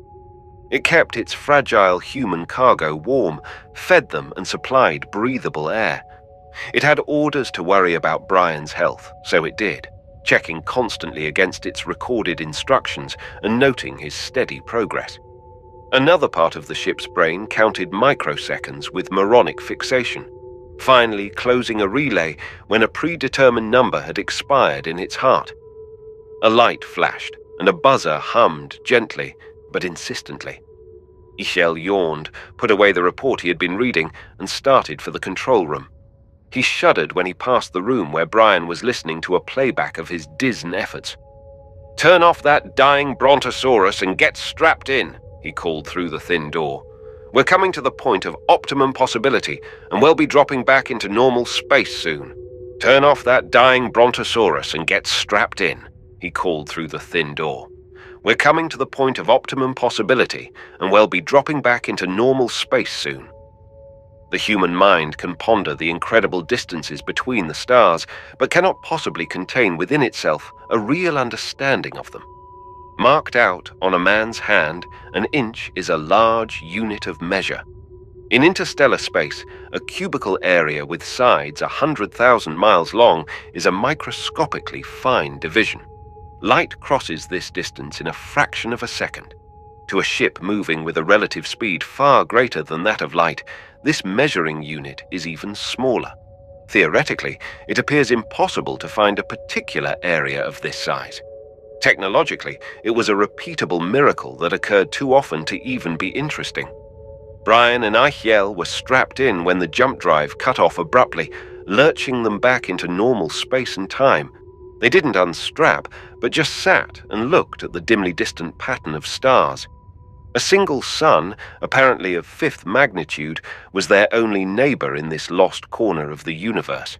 [SPEAKER 1] It kept its fragile human cargo warm, fed them and supplied breathable air. It had orders to worry about Brion's health, so it did, checking constantly against its recorded instructions and noting his steady progress. Another part of the ship's brain counted microseconds with moronic fixation, finally closing a relay when a predetermined number had expired in its heart. A light flashed, and a buzzer hummed gently but insistently. Eichel yawned, put away the report he had been reading, and started for the control room. He shuddered when he passed the room where Brion was listening to a playback of his Dizen efforts. "Turn off that dying brontosaurus and get strapped in," he called through the thin door. "We're coming to the point of optimum possibility, and we'll be dropping back into normal space soon. Turn off that dying brontosaurus and get strapped in," he called through the thin door. "We're coming to the point of optimum possibility, and we'll be dropping back into normal space soon." The human mind can ponder the incredible distances between the stars, but cannot possibly contain within itself a real understanding of them. Marked out on a man's hand, an inch is a large unit of measure. In interstellar space, a cubical area with sides 100,000 miles long is a microscopically fine division. Light crosses this distance in a fraction of a second. To a ship moving with a relative speed far greater than that of light, this measuring unit is even smaller. Theoretically, it appears impossible to find a particular area of this size. Technologically, it was a repeatable miracle that occurred too often to even be interesting. Brion and Eichel were strapped in when the jump drive cut off abruptly, lurching them back into normal space and time. They didn't unstrap, but just sat and looked at the dimly distant pattern of stars. A single sun, apparently of 5th magnitude, was their only neighbor in this lost corner of the universe.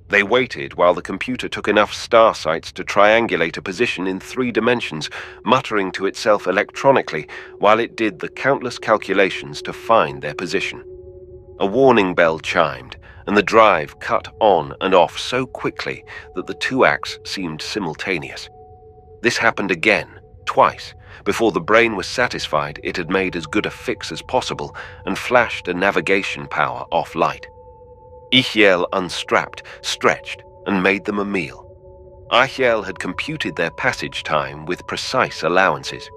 [SPEAKER 1] They waited while the computer took enough star sites to triangulate a position in 3 dimensions, muttering to itself electronically while it did the countless calculations to find their position. A warning bell chimed, and the drive cut on and off so quickly that the 2 acts seemed simultaneous. This happened again, twice, before the brain was satisfied it had made as good a fix as possible and flashed a navigation power off light. Eichel unstrapped, stretched, and made them a meal. Eichel had computed their passage time with precise allowances.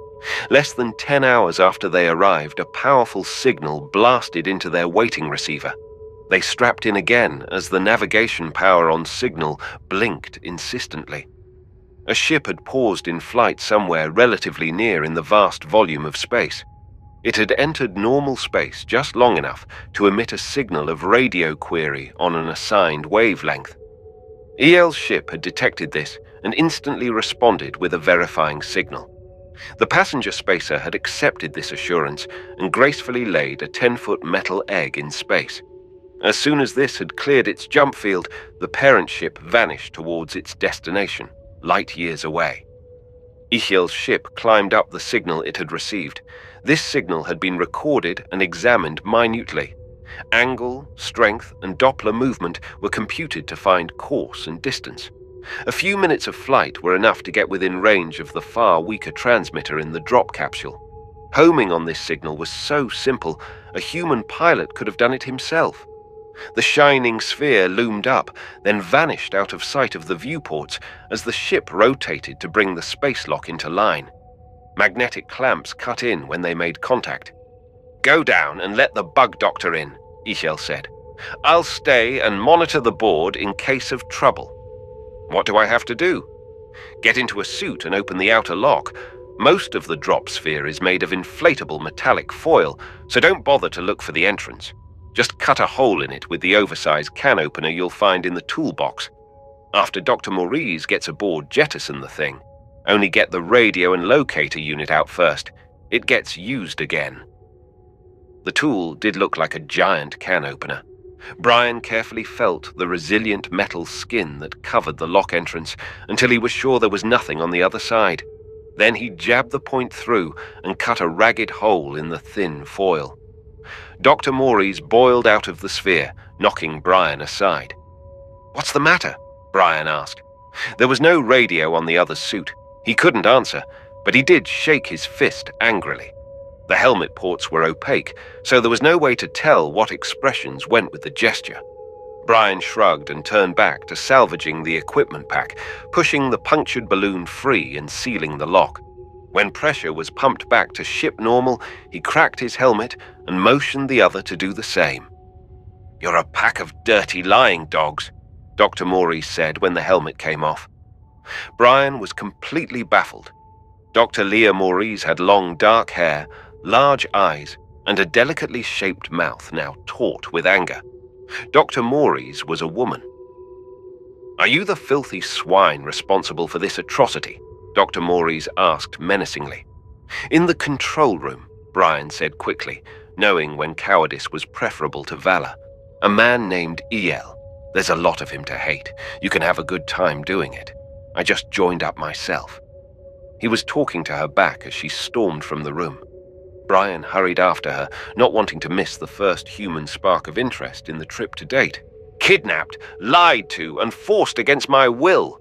[SPEAKER 1] Less than 10 hours after they arrived, a powerful signal blasted into their waiting receiver. They strapped in again as the navigation power on signal blinked insistently. A ship had paused in flight somewhere relatively near in the vast volume of space. It had entered normal space just long enough to emit a signal of radio query on an assigned wavelength. EL's ship had detected this and instantly responded with a verifying signal. The passenger spacer had accepted this assurance and gracefully laid a 10-foot metal egg in space. As soon as this had cleared its jump field, the parent ship vanished towards its destination, light years away. Eichel's ship climbed up the signal it had received. This signal had been recorded and examined minutely. Angle, strength, and Doppler movement were computed to find course and distance. A few minutes of flight were enough to get within range of the far weaker transmitter in the drop capsule. Homing on this signal was so simple, a human pilot could have done it himself. The shining sphere loomed up, then vanished out of sight of the viewports as the ship rotated to bring the space lock into line. Magnetic clamps cut in when they made contact. "Go down and let the bug doctor in," Ishel said. "I'll stay and monitor the board in case of trouble." "What do I have to do?" "Get into a suit and open the outer lock. Most of the drop sphere is made of inflatable metallic foil, so don't bother to look for the entrance. Just cut a hole in it with the oversized can opener you'll find in the toolbox. After Dr. Maurice gets aboard, jettison the thing. Only get the radio and locator unit out first. It gets used again." The tool did look like a giant can opener. Brion carefully felt the resilient metal skin that covered the lock entrance until he was sure there was nothing on the other side. Then he jabbed the point through and cut a ragged hole in the thin foil. Dr. Maurice boiled out of the sphere, knocking Brion aside. "What's the matter?" Brion asked. There was no radio on the other's suit. He couldn't answer, but he did shake his fist angrily. The helmet ports were opaque, so there was no way to tell what expressions went with the gesture. Brion shrugged and turned back to salvaging the equipment pack, pushing the punctured balloon free and sealing the lock. When pressure was pumped back to ship normal, he cracked his helmet and motioned the other to do the same. "You're a pack of dirty lying dogs," Dr. Maurice said when the helmet came off. Brion was completely baffled. Dr. Leah Maurice had long dark hair, large eyes, and a delicately shaped mouth now taut with anger. Dr. Maurice was a woman. "Are you the filthy swine responsible for this atrocity?" Dr. Maurice asked menacingly. "In the control room," Brion said quickly, knowing when cowardice was preferable to valor. "A man named El. There's a lot of him to hate. You can have a good time doing it. I just joined up myself." He was talking to her back as she stormed from the room. Brion hurried after her, not wanting to miss the first human spark of interest in the trip to date. "Kidnapped, lied to, and forced against my will.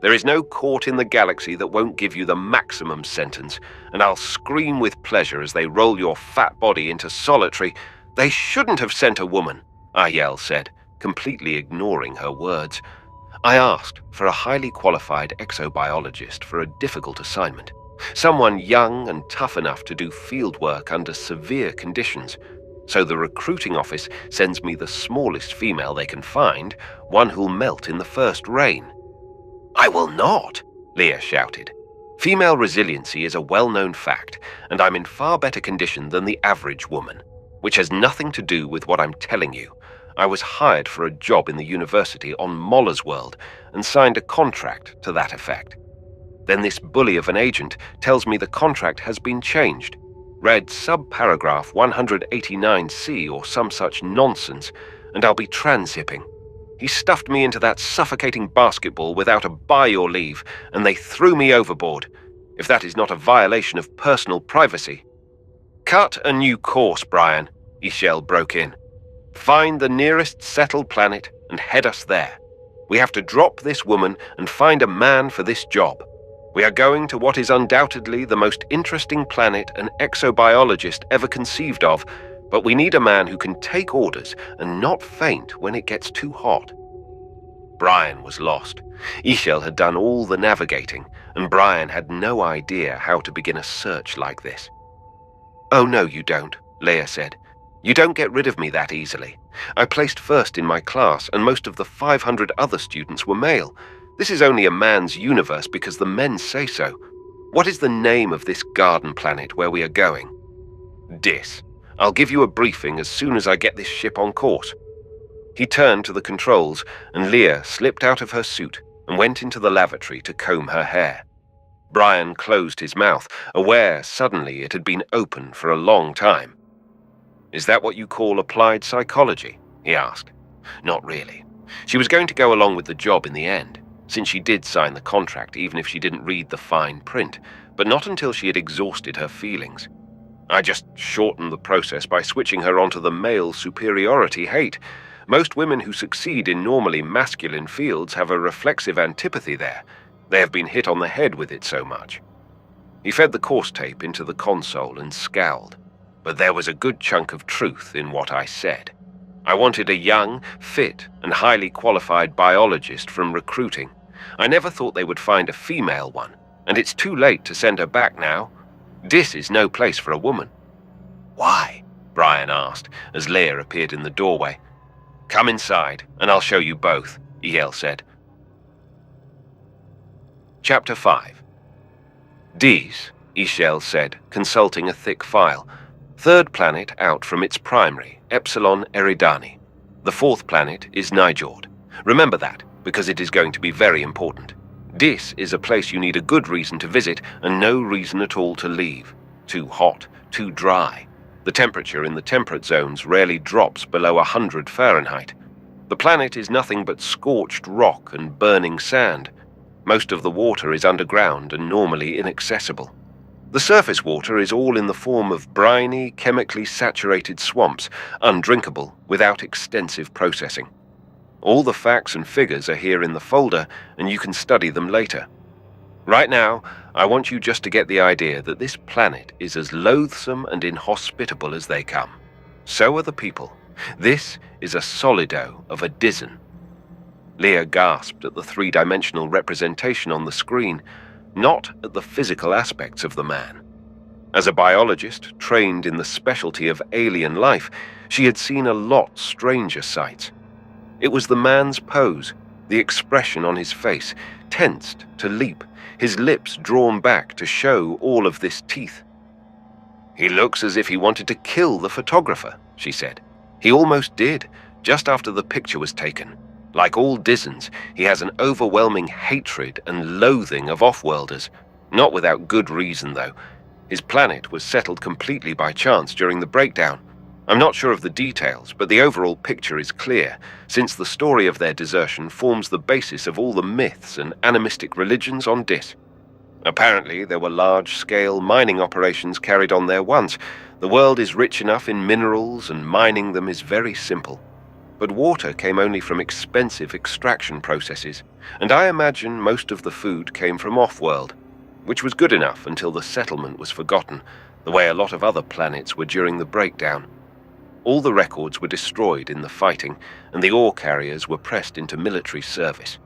[SPEAKER 1] There is no court in the galaxy that won't give you the maximum sentence, and I'll scream with pleasure as they roll your fat body into solitary." "They shouldn't have sent a woman," El said, completely ignoring her words. "I asked for a highly qualified exobiologist for a difficult assignment. Someone young and tough enough to do field work under severe conditions. So the recruiting office sends me the smallest female they can find, one who'll melt in the first rain." "I will not," Leah shouted. "Female resiliency is a well-known fact, and I'm in far better condition than the average woman, which has nothing to do with what I'm telling you. I was hired for a job in the university on Moller's World and signed a contract to that effect. Then this bully of an agent tells me the contract has been changed. Read sub-paragraph 189C or some such nonsense, and I'll be transhipping. He stuffed me into that suffocating basketball without a by your leave, and they threw me overboard. If that is not a violation of personal privacy." "Cut a new course, Brion," Ishel broke in. "Find the nearest settled planet and head us there. We have to drop this woman and find a man for this job. We are going to what is undoubtedly the most interesting planet an exobiologist ever conceived of, but we need a man who can take orders and not faint when it gets too hot." Brion was lost. Ishel had done all the navigating, and Brion had no idea how to begin a search like this. "Oh no, you don't," Leah said. "You don't get rid of me that easily. I placed first in my class, and most of the 500 other students were male. This is only a man's universe because the men say so. What is the name of this garden planet where we are going?" "Dis. I'll give you a briefing as soon as I get this ship on course." He turned to the controls, and Leah slipped out of her suit and went into the lavatory to comb her hair. Brion closed his mouth, aware suddenly it had been open for a long time. "Is that what you call applied psychology?" he asked. Not really. She was going to go along with the job in the end, since she did sign the contract even if she didn't read the fine print, but not until she had exhausted her feelings. "I just shortened the process by switching her onto the male superiority hate. Most women who succeed in normally masculine fields have a reflexive antipathy there. They have been hit on the head with it so much." He fed the course tape into the console and scowled. But there was a good chunk of truth in what I said. I wanted a young, fit, and highly qualified biologist from recruiting. I never thought they would find a female one, and it's too late to send her back now. This is no place for a woman. Why? Brion asked as Leah appeared in the doorway. Come inside, and I'll show you both, El said. Chapter 5. Dis, Ishel said, consulting a thick file. Third planet out from its primary, Epsilon Eridani. The fourth planet is Nijord. Remember that, because it is going to be very important. Dis is a place you need a good reason to visit and no reason at all to leave. Too hot, too dry. The temperature in the temperate zones rarely drops below 100 Fahrenheit. The planet is nothing but scorched rock and burning sand. Most of the water is underground and normally inaccessible. The surface water is all in the form of briny, chemically saturated swamps, undrinkable without extensive processing. All the facts and figures are here in the folder, and you can study them later. Right now, I want you just to get the idea that this planet is as loathsome and inhospitable as they come. So are the people. This is a solido of a Dizen. Leah gasped at the three-dimensional representation on the screen, not at the physical aspects of the man. As a biologist trained in the specialty of alien life, she had seen a lot stranger sights. It was the man's pose, the expression on his face, tensed to leap, his lips drawn back to show all of this teeth. He looks as if he wanted to kill the photographer, she said. He almost did, just after the picture was taken. Like all Dizens, he has an overwhelming hatred and loathing of off-worlders. Not without good reason, though. His planet was settled completely by chance during the breakdown. I'm not sure of the details, but the overall picture is clear, since the story of their desertion forms the basis of all the myths and animistic religions on Dis. Apparently, there were large-scale mining operations carried on there once. The world is rich enough in minerals, and mining them is very simple. But water came only from expensive extraction processes, and I imagine most of the food came from off-world, which was good enough until the settlement was forgotten, the way a lot of other planets were during the breakdown. All the records were destroyed in the fighting, and the ore carriers were pressed into military service.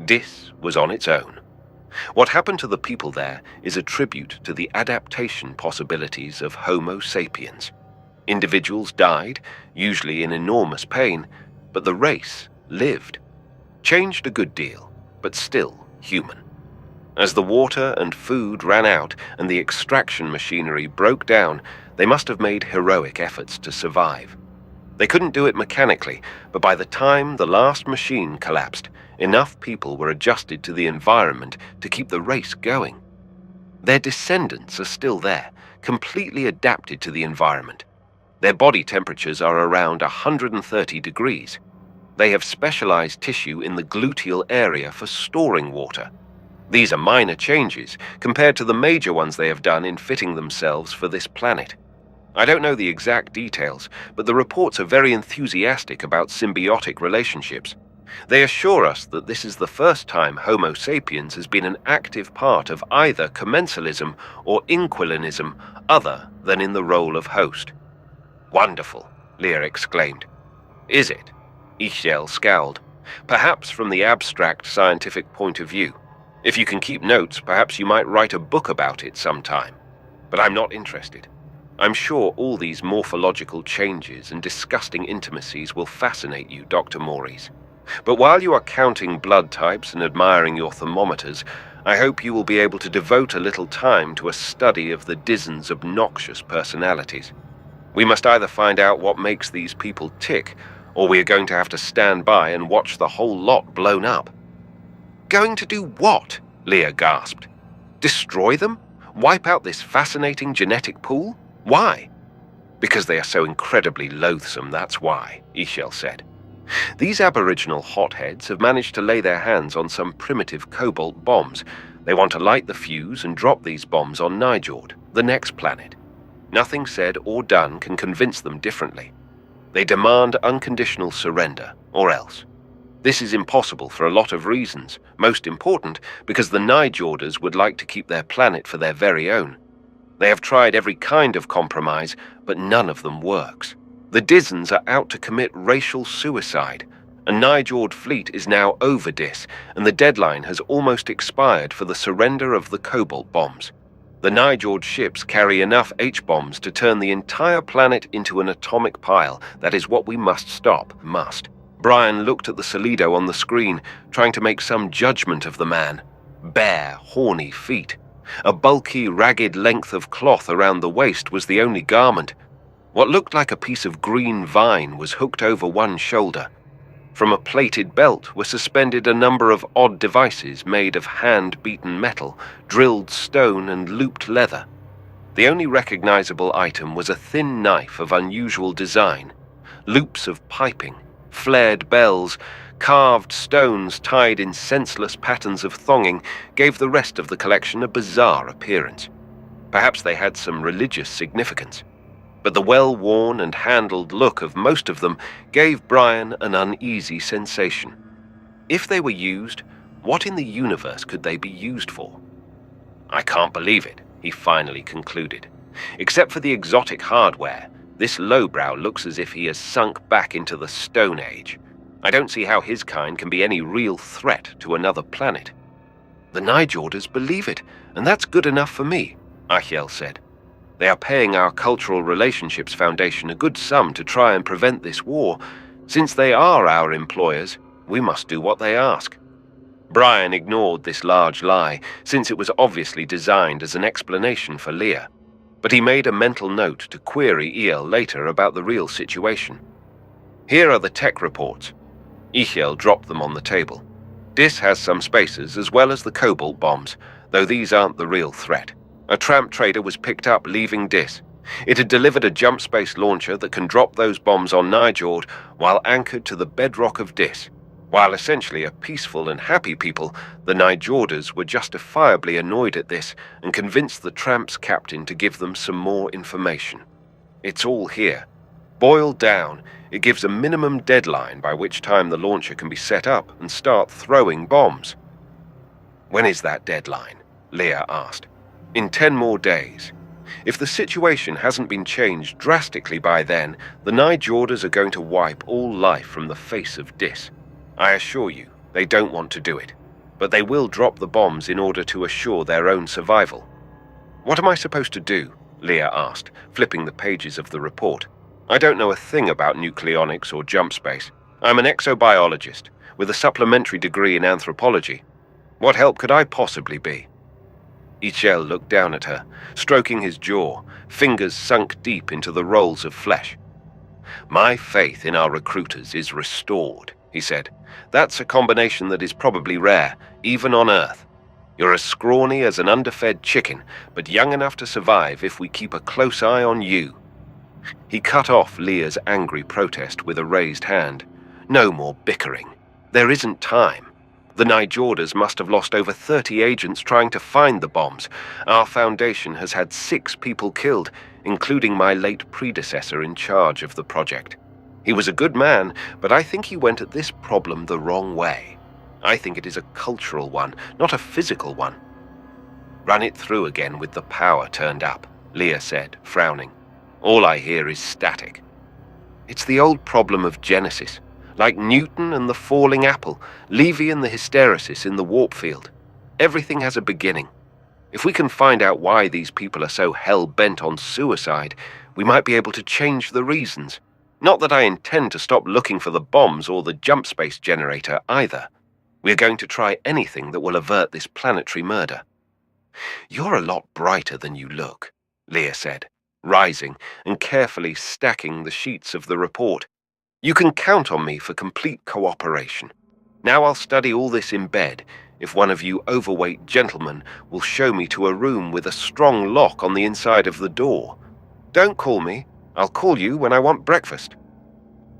[SPEAKER 1] Dis was on its own. What happened to the people there is a tribute to the adaptation possibilities of Homo sapiens. Individuals died, usually in enormous pain, but the race lived. Changed a good deal, but still human. As the water and food ran out and the extraction machinery broke down, they must have made heroic efforts to survive. They couldn't do it mechanically, but by the time the last machine collapsed, enough people were adjusted to the environment to keep the race going. Their descendants are still there, completely adapted to the environment. Their body temperatures are around 130 degrees. They have specialized tissue in the gluteal area for storing water. These are minor changes compared to the major ones they have done in fitting themselves for this planet. I don't know the exact details, but the reports are very enthusiastic about symbiotic relationships. They assure us that this is the first time Homo sapiens has been an active part of either commensalism or inquilinism other than in the role of host. Wonderful, Leah exclaimed. Is it? Ishel scowled. Perhaps from the abstract scientific point of view. If you can keep notes, perhaps you might write a book about it sometime. But I'm not interested. I'm sure all these morphological changes and disgusting intimacies will fascinate you, Dr. Maurice. But while you are counting blood types and admiring your thermometers, I hope you will be able to devote a little time to a study of the Dizen's obnoxious personalities. We must either find out what makes these people tick, or we are going to have to stand by and watch the whole lot blown up. Going to do what? Leah gasped. Destroy them? Wipe out this fascinating genetic pool? Why? Because they are so incredibly loathsome, that's why, Ishel said. These aboriginal hotheads have managed to lay their hands on some primitive cobalt bombs. They want to light the fuse and drop these bombs on Nijord, the next planet. Nothing said or done can convince them differently. They demand unconditional surrender, or else. This is impossible for a lot of reasons, most important because the Nijorders would like to keep their planet for their very own. They have tried every kind of compromise, but none of them works. The Dizens are out to commit racial suicide. A Nijord fleet is now over Dis, and the deadline has almost expired for the surrender of the cobalt bombs. The Nijord ships carry enough H-bombs to turn the entire planet into an atomic pile. That is what we must stop. Must. Brion looked at the Solido on the screen, trying to make some judgment of the man. Bare, horny feet. A bulky, ragged length of cloth around the waist was the only garment. What looked like a piece of green vine was hooked over one shoulder. From a plated belt were suspended a number of odd devices made of hand-beaten metal, drilled stone, and looped leather. The only recognizable item was a thin knife of unusual design. Loops of piping, flared bells, carved stones tied in senseless patterns of thonging gave the rest of the collection a bizarre appearance. Perhaps they had some religious significance. But the well-worn and handled look of most of them gave Brion an uneasy sensation. If they were used, what in the universe could they be used for? I can't believe it, he finally concluded. Except for the exotic hardware, this lowbrow looks as if he has sunk back into the Stone Age. I don't see how his kind can be any real threat to another planet. The Nijorders believe it, and that's good enough for me, Achiel said. They are paying our Cultural Relationships Foundation a good sum to try and prevent this war. Since they are our employers, we must do what they ask. Brion ignored this large lie, since it was obviously designed as an explanation for Leah. But he made a mental note to query El later about the real situation. Here are the tech reports. Achiel dropped them on the table. Dis has some spacers as well as the cobalt bombs, though these aren't the real threat. A tramp trader was picked up leaving Dis. It had delivered a jump space launcher that can drop those bombs on Nijord while anchored to the bedrock of Dis. While essentially a peaceful and happy people, the Nijorders were justifiably annoyed at this and convinced the tramp's captain to give them some more information. It's all here. Boiled down, it gives a minimum deadline by which time the launcher can be set up and start throwing bombs. When is that deadline? Leah asked. In 10 more days. If the situation hasn't been changed drastically by then, the Nijorders are going to wipe all life from the face of Dis. I assure you, they don't want to do it, but they will drop the bombs in order to assure their own survival. What am I supposed to do? Leah asked, flipping the pages of the report. I don't know a thing about nucleonics or jump space. I'm an exobiologist, with a supplementary degree in anthropology. What help could I possibly be? Achiel looked down at her, stroking his jaw, fingers sunk deep into the rolls of flesh. My faith in our recruiters is restored, he said. That's a combination that is probably rare, even on Earth. You're as scrawny as an underfed chicken, but young enough to survive if we keep a close eye on you. He cut off Leah's angry protest with a raised hand. No more bickering. There isn't time. The Nijorders must have lost over 30 agents trying to find the bombs. Our foundation has had 6 people killed, including my late predecessor in charge of the project. He was a good man, but I think he went at this problem the wrong way. I think it is a cultural one, not a physical one. Run it through again with the power turned up, Leah said, frowning. All I hear is static. It's the old problem of Genesis. Like Newton and the falling apple, Levy and the hysteresis in the warp field. Everything has a beginning. If we can find out why these people are so hell-bent on suicide, we might be able to change the reasons. Not that I intend to stop looking for the bombs or the jump space generator either. We're going to try anything that will avert this planetary murder. You're a lot brighter than you look, Leah said, rising and carefully stacking the sheets of the report. You can count on me for complete cooperation. Now I'll study all this in bed, if one of you overweight gentlemen will show me to a room with a strong lock on the inside of the door. Don't call me. I'll call you when I want breakfast.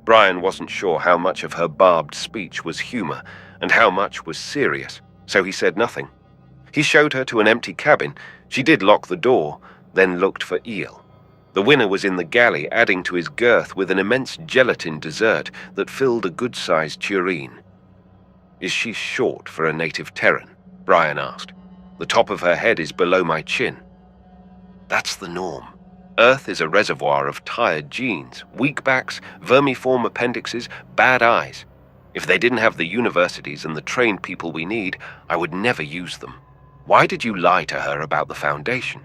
[SPEAKER 1] Brion wasn't sure how much of her barbed speech was humor and how much was serious, so he said nothing. He showed her to an empty cabin. She did lock the door, then looked for El. The winner was in the galley, adding to his girth with an immense gelatin dessert that filled a good-sized tureen. Is she short for a native Terran? Brion asked. The top of her head is below my chin. That's the norm. Earth is a reservoir of tired genes, weak backs, vermiform appendixes, bad eyes. If they didn't have the universities and the trained people we need, I would never use them. Why did you lie to her about the Foundation?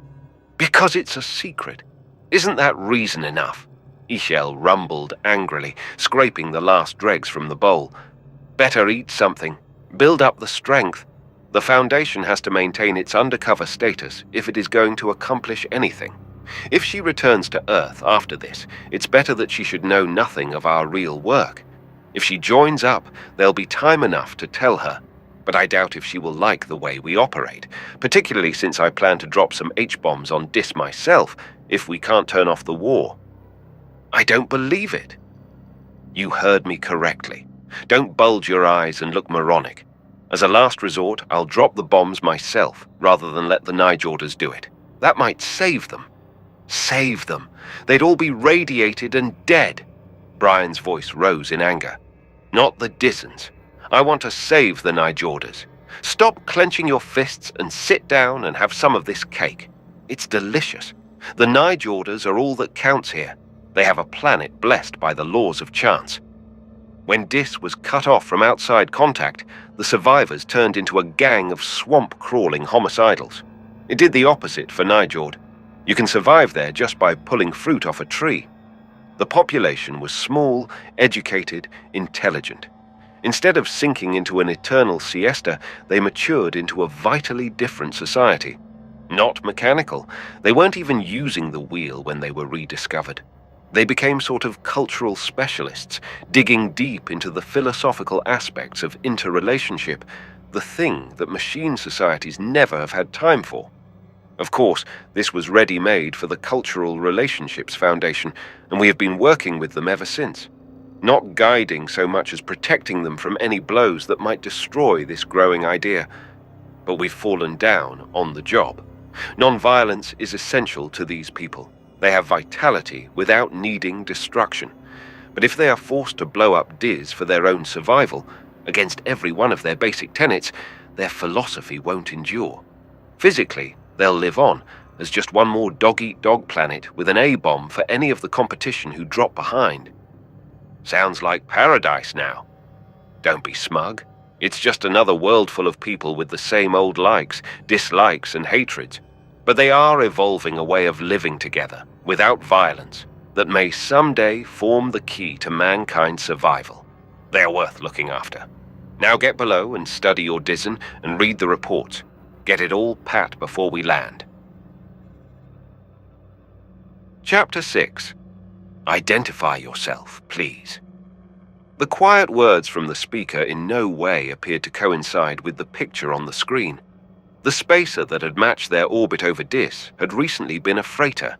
[SPEAKER 1] Because it's a secret. Isn't that reason enough? Ishel rumbled angrily, scraping the last dregs from the bowl. Better eat something. Build up the strength. The Foundation has to maintain its undercover status if it is going to accomplish anything. If she returns to Earth after this, it's better that she should know nothing of our real work. If she joins up, there'll be time enough to tell her, but I doubt if she will like the way we operate, particularly since I plan to drop some H-bombs on Dis myself if we can't turn off the war. I don't believe it. You heard me correctly. Don't bulge your eyes and look moronic. As a last resort, I'll drop the bombs myself rather than let the Nijorders do it. That might save them. Save them. They'd all be radiated and dead. Brion's voice rose in anger. Not the Dissons. I want to save the Nijorders. Stop clenching your fists and sit down and have some of this cake. It's delicious. The Nijorders are all that counts here. They have a planet blessed by the laws of chance. When Dis was cut off from outside contact, the survivors turned into a gang of swamp-crawling homicidals. It did the opposite for Nijord. You can survive there just by pulling fruit off a tree. The population was small, educated, intelligent. Instead of sinking into an eternal siesta, they matured into a vitally different society. Not mechanical. They weren't even using the wheel when they were rediscovered. They became sort of cultural specialists, digging deep into the philosophical aspects of interrelationship, the thing that machine societies never have had time for. Of course, this was ready-made for the Cultural Relationships Foundation, and we have been working with them ever since. Not guiding so much as protecting them from any blows that might destroy this growing idea. But we've fallen down on the job. Non-violence is essential to these people. They have vitality without needing destruction. But if they are forced to blow up Dis for their own survival, against every one of their basic tenets, their philosophy won't endure. Physically, they'll live on as just one more dog-eat-dog planet with an A-bomb for any of the competition who drop behind. Sounds like paradise now. Don't be smug. It's just another world full of people with the same old likes, dislikes, and hatreds. But they are evolving a way of living together, without violence, that may someday form the key to mankind's survival. They are worth looking after. Now get below and study your Dissen and read the reports. Get it all pat before we land. Chapter 6. Identify yourself, please. The quiet words from the speaker in no way appeared to coincide with the picture on the screen. The spacer that had matched their orbit over Dis had recently been a freighter.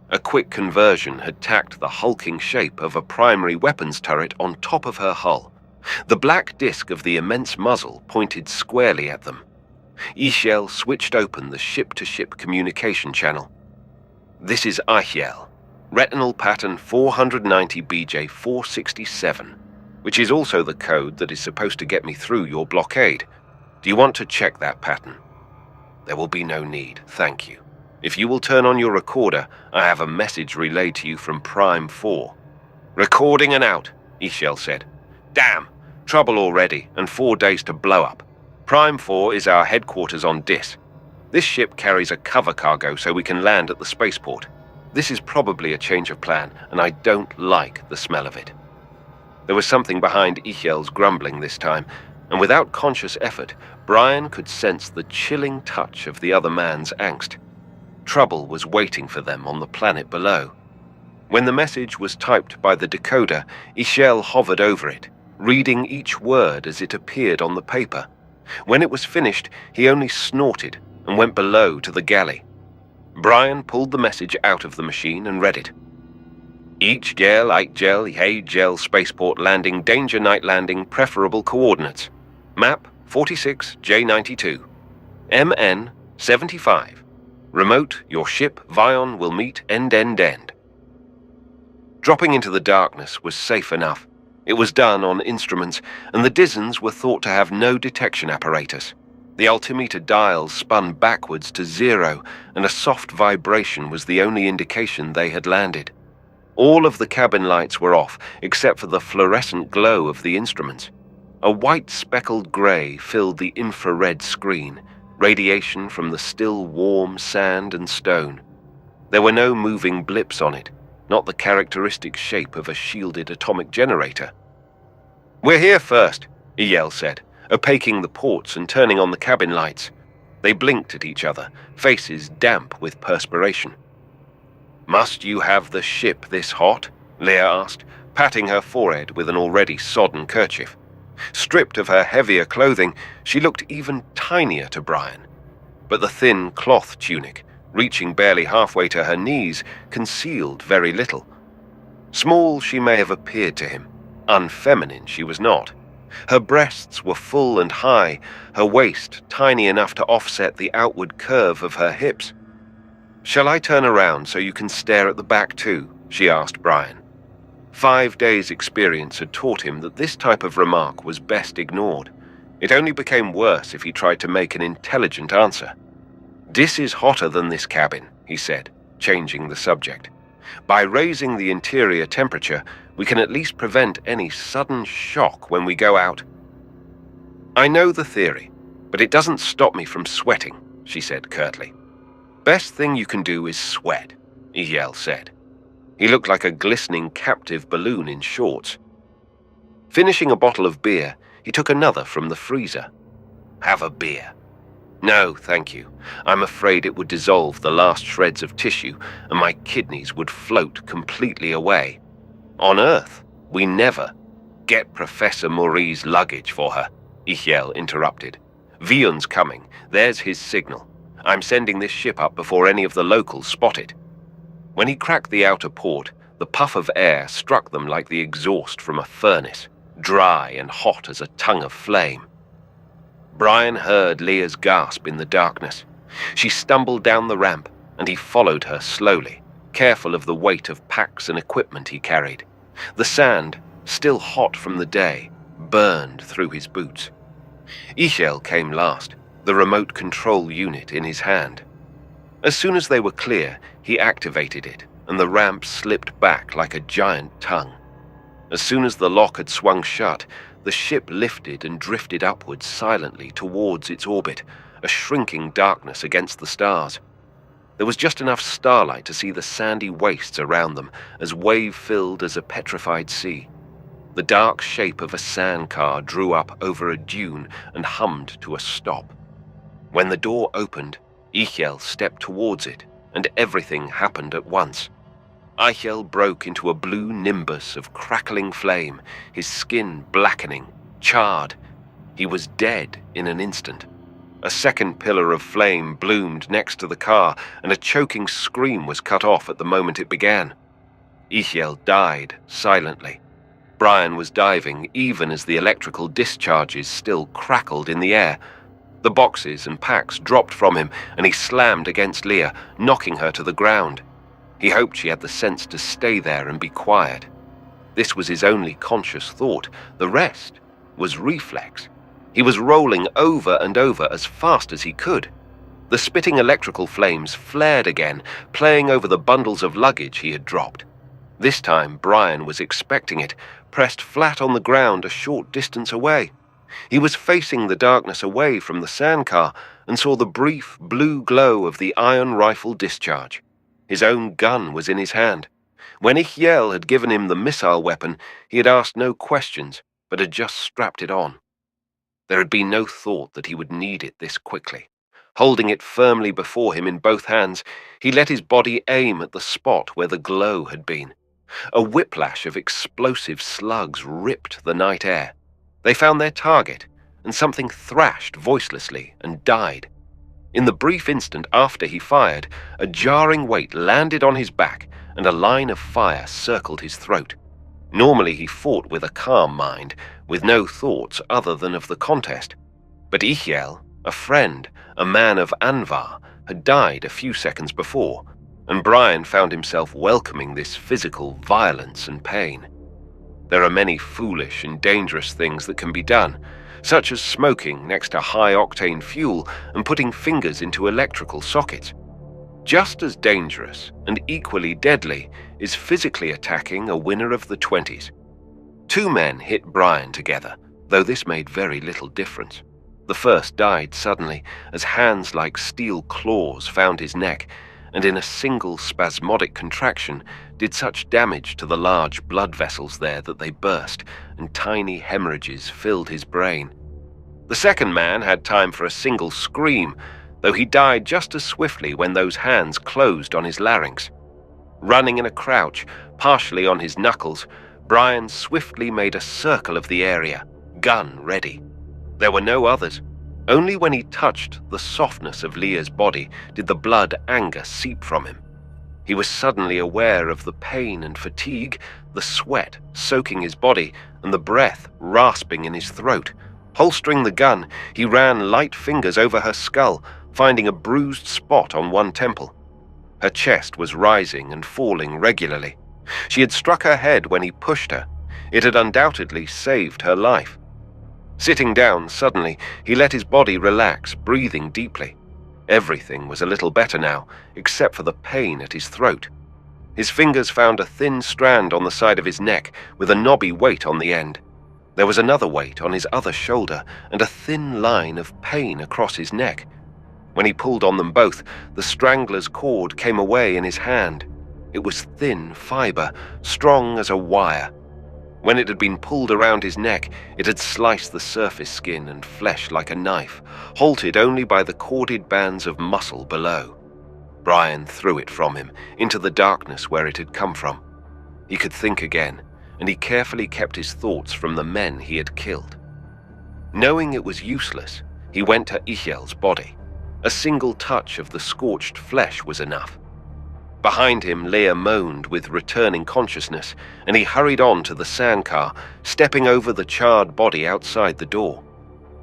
[SPEAKER 1] A quick conversion had tacked the hulking shape of a primary weapons turret on top of her hull. The black disk of the immense muzzle pointed squarely at them. Ishel switched open the ship-to-ship communication channel. This is Ahiel, retinal pattern 490BJ467, which is also the code that is supposed to get me through your blockade. Do you want to check that pattern? There will be no need, thank you. If you will turn on your recorder, I have a message relayed to you from Prime 4. Recording and out, Ishel said. Damn, trouble already, and 4 days to blow up. Prime 4 is our headquarters on Dis. This ship carries a cover cargo so we can land at the spaceport. This is probably a change of plan, and I don't like the smell of it. There was something behind Ichel's grumbling this time, and without conscious effort, Brion could sense the chilling touch of the other man's angst. Trouble was waiting for them on the planet below. When the message was typed by the decoder, Ishel hovered over it, reading each word as it appeared on the paper. When it was finished, he only snorted and went below to the galley. Brion pulled the message out of the machine and read it. Each gel, Ike gel, hey gel, spaceport landing, danger night landing, preferable coordinates. Map 46J92. MN 75. Remote, your ship, Vion, will meet end. Dropping into the darkness was safe enough. It was done on instruments, and the Dizons were thought to have no detection apparatus. The altimeter dials spun backwards to 0, and a soft vibration was the only indication they had landed. All of the cabin lights were off, except for the fluorescent glow of the instruments. A white speckled grey filled the infrared screen, radiation from the still warm sand and stone. There were no moving blips on it, not the characteristic shape of a shielded atomic generator. "We're here first," Eyel said, opaquing the ports and turning on the cabin lights. They blinked at each other, faces damp with perspiration. "Must you have the ship this hot?" Leah asked, patting her forehead with an already sodden kerchief. Stripped of her heavier clothing, she looked even tinier to Brion. But the thin cloth tunic, reaching barely halfway to her knees, concealed very little. Small she may have appeared to him, unfeminine she was not. Her breasts were full and high, her waist tiny enough to offset the outward curve of her hips. "Shall I turn around so you can stare at the back too?" she asked Brion. 5 days' experience had taught him that this type of remark was best ignored. It only became worse if he tried to make an intelligent answer. "This is hotter than this cabin," he said, changing the subject. "By raising the interior temperature, we can at least prevent any sudden shock when we go out." "I know the theory, but it doesn't stop me from sweating," she said curtly. "Best thing you can do is sweat," Eyel said. He looked like a glistening captive balloon in shorts. Finishing a bottle of beer, he took another from the freezer. "Have a beer." "No, thank you. I'm afraid it would dissolve the last shreds of tissue, and my kidneys would float completely away. On Earth, we never—" "Get Professor Maurie's luggage for her," Eyel interrupted. "Vion's coming. There's his signal. I'm sending this ship up before any of the locals spot it." When he cracked the outer port, the puff of air struck them like the exhaust from a furnace, dry and hot as a tongue of flame. Brion heard Leah's gasp in the darkness. She stumbled down the ramp, and he followed her slowly, careful of the weight of packs and equipment he carried. The sand, still hot from the day, burned through his boots. Eyel came last, the remote control unit in his hand. As soon as they were clear, he activated it, and the ramp slipped back like a giant tongue. As soon as the lock had swung shut, the ship lifted and drifted upwards silently towards its orbit, a shrinking darkness against the stars. There was just enough starlight to see the sandy wastes around them, as wave-filled as a petrified sea. The dark shape of a sandcar drew up over a dune and hummed to a stop. When the door opened, Eyel stepped towards it, and everything happened at once. Eyel broke into a blue nimbus of crackling flame, his skin blackening, charred. He was dead in an instant. A second pillar of flame bloomed next to the car, and a choking scream was cut off at the moment it began. Eyel died silently. Brion was diving even as the electrical discharges still crackled in the air. The boxes and packs dropped from him, and he slammed against Leah, knocking her to the ground. He hoped she had the sense to stay there and be quiet. This was his only conscious thought. The rest was reflex. He was rolling over and over as fast as he could. The spitting electrical flames flared again, playing over the bundles of luggage he had dropped. This time Brion was expecting it, pressed flat on the ground a short distance away. He was facing the darkness away from the sandcar and saw the brief blue glow of the iron rifle discharge. His own gun was in his hand. When Eyel had given him the missile weapon, he had asked no questions, but had just strapped it on. There had been no thought that he would need it this quickly. Holding it firmly before him in both hands, he let his body aim at the spot where the glow had been. A whiplash of explosive slugs ripped the night air. They found their target, and something thrashed voicelessly and died. In the brief instant after he fired, a jarring weight landed on his back, and a line of fire circled his throat. Normally he fought with a calm mind, with no thoughts other than of the contest. But Eyel, a friend, a man of Anvar, had died a few seconds before, and Brion found himself welcoming this physical violence and pain. There are many foolish and dangerous things that can be done, such as smoking next to high-octane fuel and putting fingers into electrical sockets. Just as dangerous and equally deadly is physically attacking a winner of the 20s. 2 men hit Brion together, though this made very little difference. The first died suddenly as hands like steel claws found his neck, and in a single spasmodic contraction did such damage to the large blood vessels there that they burst, and tiny hemorrhages filled his brain. The second man had time for a single scream, though he died just as swiftly when those hands closed on his larynx. Running in a crouch, partially on his knuckles, Brion swiftly made a circle of the area, gun ready. There were no others. Only when he touched the softness of Leah's body did the blood anger seep from him. He was suddenly aware of the pain and fatigue, the sweat soaking his body, and the breath rasping in his throat. Holstering the gun, he ran light fingers over her skull, finding a bruised spot on one temple. Her chest was rising and falling regularly. She had struck her head when he pushed her. It had undoubtedly saved her life. Sitting down suddenly, he let his body relax, breathing deeply. Everything was a little better now, except for the pain at his throat. His fingers found a thin strand on the side of his neck with a knobby weight on the end. There was another weight on his other shoulder and a thin line of pain across his neck. When he pulled on them both, the strangler's cord came away in his hand. It was thin fiber, strong as a wire. When it had been pulled around his neck, it had sliced the surface skin and flesh like a knife, halted only by the corded bands of muscle below. Brion threw it from him, into the darkness where it had come from. He could think again, and he carefully kept his thoughts from the men he had killed. Knowing it was useless, he went to Ichel's body. A single touch of the scorched flesh was enough. Behind him, Leah moaned with returning consciousness, and he hurried on to the sandcar, stepping over the charred body outside the door.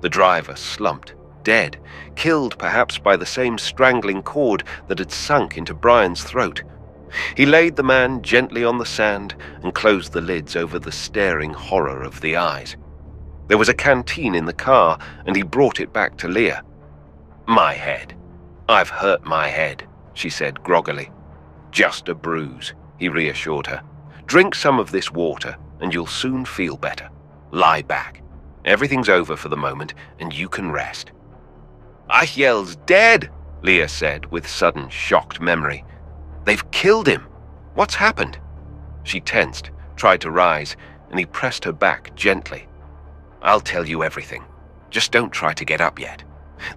[SPEAKER 1] The driver slumped, dead, killed perhaps by the same strangling cord that had sunk into Brion's throat. He laid the man gently on the sand and closed the lids over the staring horror of the eyes. There was a canteen in the car, and he brought it back to Leah. "My head. I've hurt my head," she said groggily. "Just a bruise," he reassured her. "Drink some of this water, and you'll soon feel better. Lie back. Everything's over for the moment, and you can rest." "Ichel's dead," Leah said with sudden shocked memory. "They've killed him. What's happened?" She tensed, tried to rise, and he pressed her back gently. "I'll tell you everything. Just don't try to get up yet.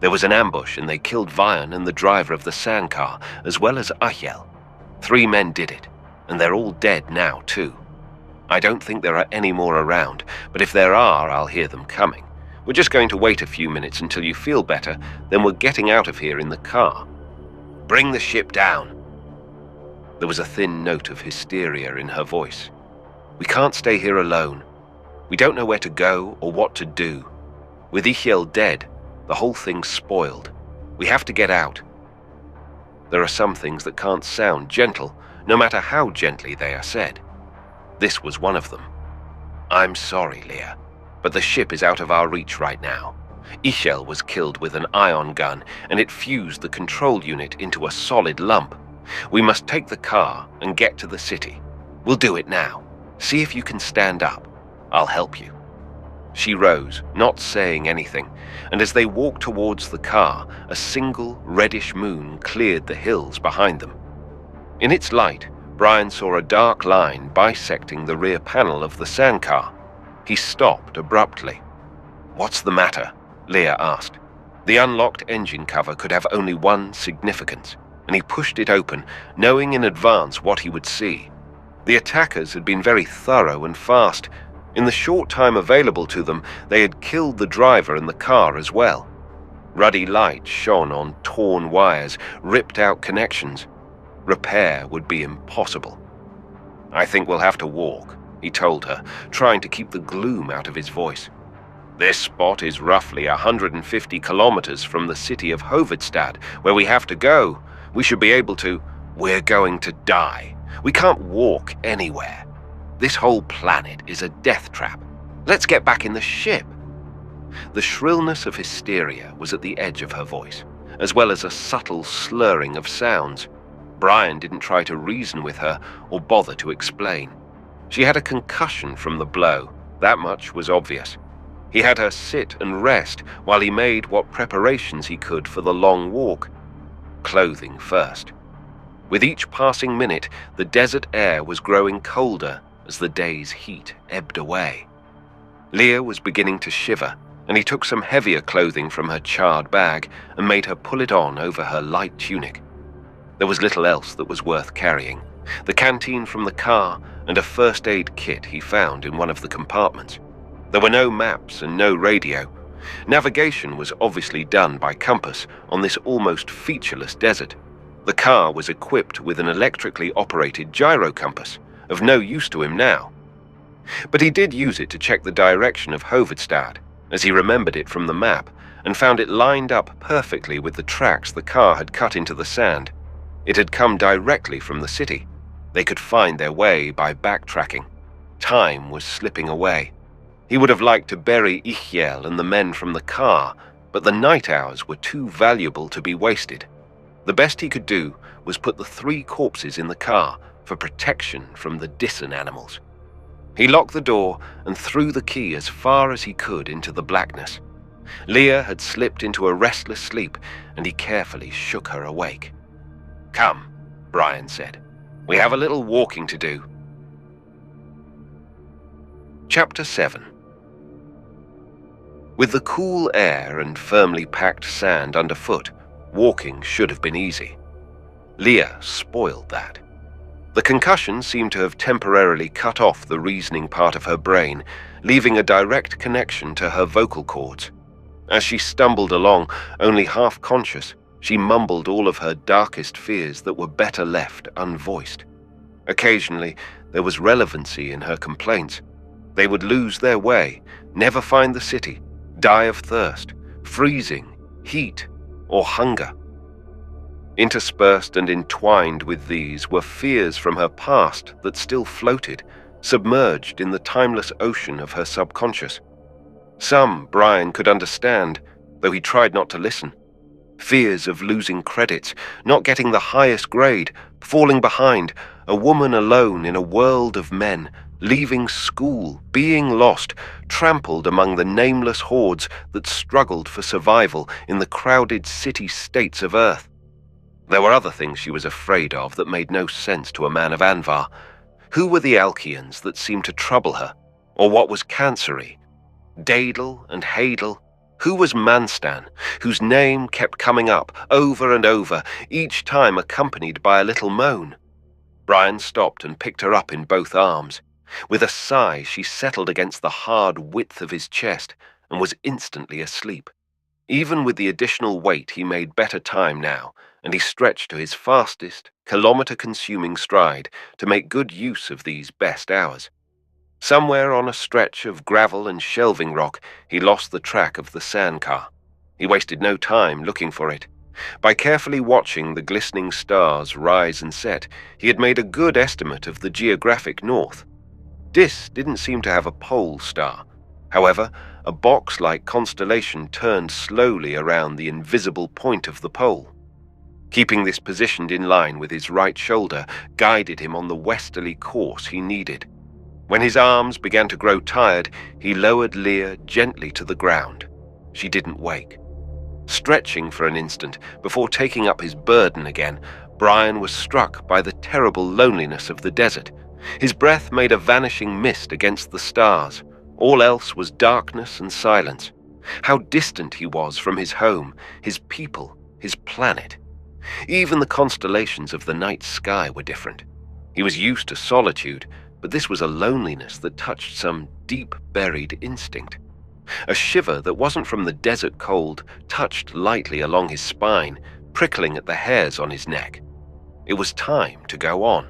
[SPEAKER 1] There was an ambush, and they killed Vion and the driver of the sandcar, as well as Ichel. 3 men did it, and they're all dead now, too. I don't think there are any more around, but if there are, I'll hear them coming. We're just going to wait a few minutes until you feel better, then we're getting out of here in the car. Bring the ship down." There was a thin note of hysteria in her voice. "We can't stay here alone. We don't know where to go or what to do. With Ichel dead, the whole thing's spoiled. We have to get out." There are some things that can't sound gentle, no matter how gently they are said. This was one of them. "I'm sorry, Leah, but the ship is out of our reach right now. Ichel was killed with an ion gun, and it fused the control unit into a solid lump. We must take the car and get to the city. We'll do it now. See if you can stand up. I'll help you." She rose, not saying anything, and as they walked towards the car, a single reddish moon cleared the hills behind them. In its light, Brion saw a dark line bisecting the rear panel of the sandcar. He stopped abruptly. "What's the matter?" Leah asked. The unlocked engine cover could have only one significance, and he pushed it open, knowing in advance what he would see. The attackers had been very thorough and fast. In the short time available to them, they had killed the driver and the car as well. Ruddy light shone on torn wires, ripped out connections. Repair would be impossible. "I think we'll have to walk," he told her, trying to keep the gloom out of his voice. "This spot is roughly 150 kilometers from the city of Hovedstad, where we have to go. We should be able to—" "We're going to die. We can't walk anywhere." This whole planet is a death trap. Let's get back in the ship." The shrillness of hysteria was at the edge of her voice, as well as a subtle slurring of sounds. Brion didn't try to reason with her or bother to explain. She had a concussion from the blow, that much was obvious. He had her sit and rest while he made what preparations he could for the long walk. Clothing first. With each passing minute, the desert air was growing colder as the day's heat ebbed away. Leah was beginning to shiver, and he took some heavier clothing from her charred bag and made her pull it on over her light tunic. There was little else that was worth carrying. The canteen from the car and a first aid kit he found in one of the compartments. There were no maps and no radio. Navigation was obviously done by compass on this almost featureless desert. The car was equipped with an electrically operated gyro compass, of no use to him now. But he did use it to check the direction of Hovedstad, as he remembered it from the map, and found it lined up perfectly with the tracks the car had cut into the sand. It had come directly from the city. They could find their way by backtracking. Time was slipping away. He would have liked to bury Ichiel and the men from the car, but the night hours were too valuable to be wasted. The best he could do was put the 3 corpses in the car for protection from the Dissen animals. He locked the door and threw the key as far as he could into the blackness. Leah had slipped into a restless sleep, and he carefully shook her awake. "Come," Brion said. "We have a little walking to do." Chapter 7. With the cool air and firmly packed sand underfoot, walking should have been easy. Leah spoiled that. The concussion seemed to have temporarily cut off the reasoning part of her brain, leaving a direct connection to her vocal cords. As she stumbled along, only half conscious, she mumbled all of her darkest fears that were better left unvoiced. Occasionally, there was relevancy in her complaints. They would lose their way, never find the city, die of thirst, freezing, heat, or hunger. Interspersed and entwined with these were fears from her past that still floated, submerged in the timeless ocean of her subconscious. Some Brion could understand, though he tried not to listen. Fears of losing credits, not getting the highest grade, falling behind, a woman alone in a world of men, leaving school, being lost, trampled among the nameless hordes that struggled for survival in the crowded city-states of Earth. There were other things she was afraid of that made no sense to a man of Anvar. Who were the Alkeans that seemed to trouble her? Or what was Cancery? Daedal and Hadel? Who was Manstan, whose name kept coming up over and over, each time accompanied by a little moan? Brion stopped and picked her up in both arms. With a sigh, she settled against the hard width of his chest and was instantly asleep. Even with the additional weight, he made better time now, and he stretched to his fastest, kilometer-consuming stride to make good use of these best hours. Somewhere on a stretch of gravel and shelving rock, he lost the track of the sand car. He wasted no time looking for it. By carefully watching the glistening stars rise and set, he had made a good estimate of the geographic north. Dis didn't seem to have a pole star. However, a box-like constellation turned slowly around the invisible point of the pole. Keeping this positioned in line with his right shoulder guided him on the westerly course he needed. When his arms began to grow tired, he lowered Leah gently to the ground. She didn't wake. Stretching for an instant before taking up his burden again, Brion was struck by the terrible loneliness of the desert. His breath made a vanishing mist against the stars. All else was darkness and silence. How distant he was from his home, his people, his planet. Even the constellations of the night sky were different. He was used to solitude, but this was a loneliness that touched some deep-buried instinct. A shiver that wasn't from the desert cold touched lightly along his spine, prickling at the hairs on his neck. It was time to go on.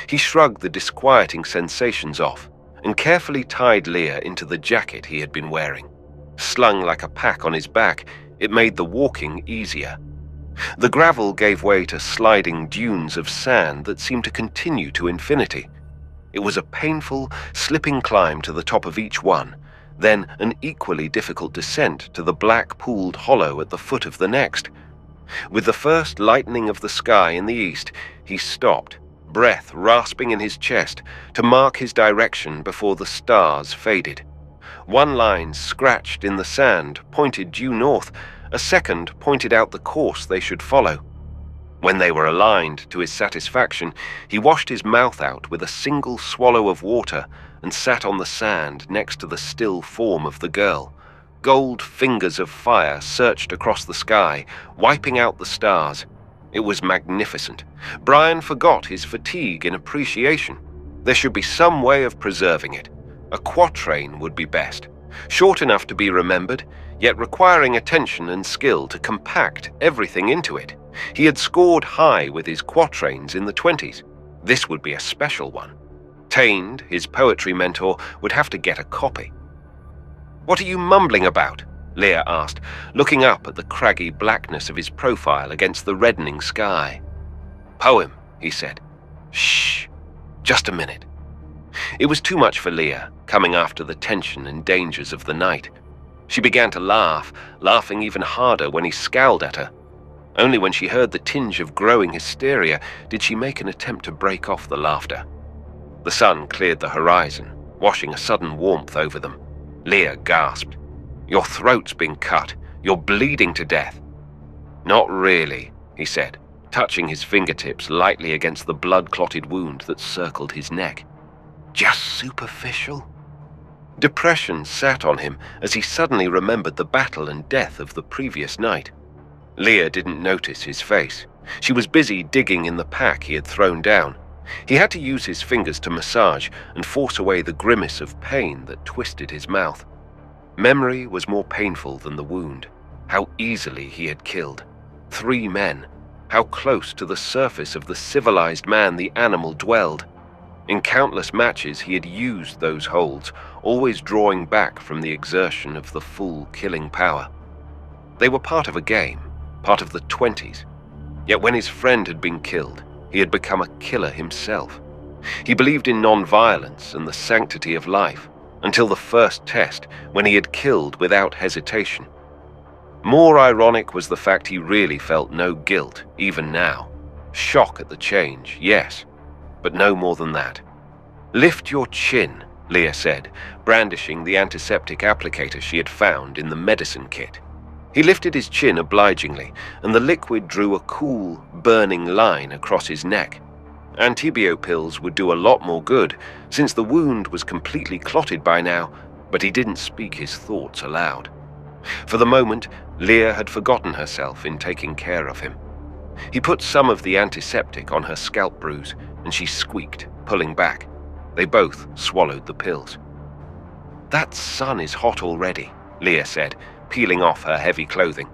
[SPEAKER 1] He shrugged the disquieting sensations off and carefully tied Leah into the jacket he had been wearing. Slung like a pack on his back, it made the walking easier. The gravel gave way to sliding dunes of sand that seemed to continue to infinity. It was a painful, slipping climb to the top of each one, then an equally difficult descent to the black pooled hollow at the foot of the next. With the first lightening of the sky in the east, he stopped, breath rasping in his chest, to mark his direction before the stars faded. One line scratched in the sand pointed due north, a second pointed out the course they should follow. When they were aligned to his satisfaction, he washed his mouth out with a single swallow of water and sat on the sand next to the still form of the girl. Gold fingers of fire searched across the sky, wiping out the stars. It was magnificent. Brion forgot his fatigue in appreciation. There should be some way of preserving it. A quatrain would be best, short enough to be remembered, yet requiring attention and skill to compact everything into it. He had scored high with his quatrains in the 20s. This would be a special one. Tained, his poetry mentor, would have to get a copy. "What are you mumbling about?" Leah asked, looking up at the craggy blackness of his profile against the reddening sky. "Poem," he said. "Shh, just a minute." It was too much for Leah, coming after the tension and dangers of the night. She began to laugh, laughing even harder when he scowled at her. Only when she heard the tinge of growing hysteria did she make an attempt to break off the laughter. The sun cleared the horizon, washing a sudden warmth over them. Leah gasped. "Your throat's been cut. You're bleeding to death." "Not really," he said, touching his fingertips lightly against the blood-clotted wound that circled his neck. "Just superficial?" Depression sat on him as he suddenly remembered the battle and death of the previous night. Leah didn't notice his face. She was busy digging in the pack he had thrown down. He had to use his fingers to massage and force away the grimace of pain that twisted his mouth. Memory was more painful than the wound. How easily he had killed. 3 men. How close to the surface of the civilized man the animal dwelled. In countless matches he had used those holds, always drawing back from the exertion of the full killing power. They were part of a game, part of the 20s. Yet when his friend had been killed, he had become a killer himself. He believed in non-violence and the sanctity of life, until the first test, when he had killed without hesitation. More ironic was the fact he really felt no guilt, even now. Shock at the change, yes, but no more than that. "Lift your chin," Leah said, brandishing the antiseptic applicator she had found in the medicine kit. He lifted his chin obligingly, and the liquid drew a cool, burning line across his neck. Antibio pills would do a lot more good, since the wound was completely clotted by now, but he didn't speak his thoughts aloud. For the moment, Leah had forgotten herself in taking care of him. He put some of the antiseptic on her scalp bruise, and she squeaked, pulling back. They both swallowed the pills. "That sun is hot already," Leah said, peeling off her heavy clothing.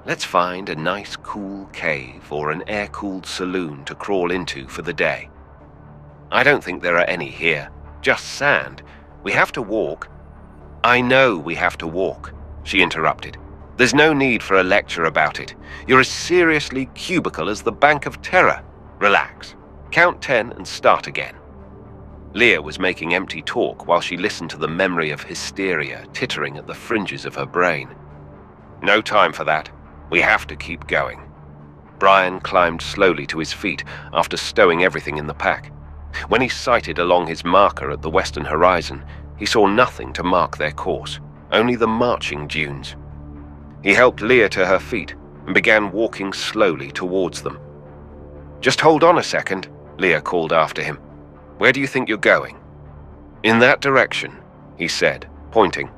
[SPEAKER 1] "Let's find a nice cool cave or an air-cooled saloon to crawl into for the day." "I don't think there are any here. Just sand. We have to walk." "I know we have to walk," she interrupted. "There's no need for a lecture about it. You're as seriously cubical as the Bank of Terror. Relax. Count 10 and start again." Leah was making empty talk while she listened to the memory of hysteria tittering at the fringes of her brain. "No time for that. We have to keep going." Brion climbed slowly to his feet after stowing everything in the pack. When he sighted along his marker at the western horizon, he saw nothing to mark their course, only the marching dunes. He helped Leah to her feet and began walking slowly towards them. "Just hold on a second," Leah called after him. "Where do you think you're going?" "In that direction," he said, pointing.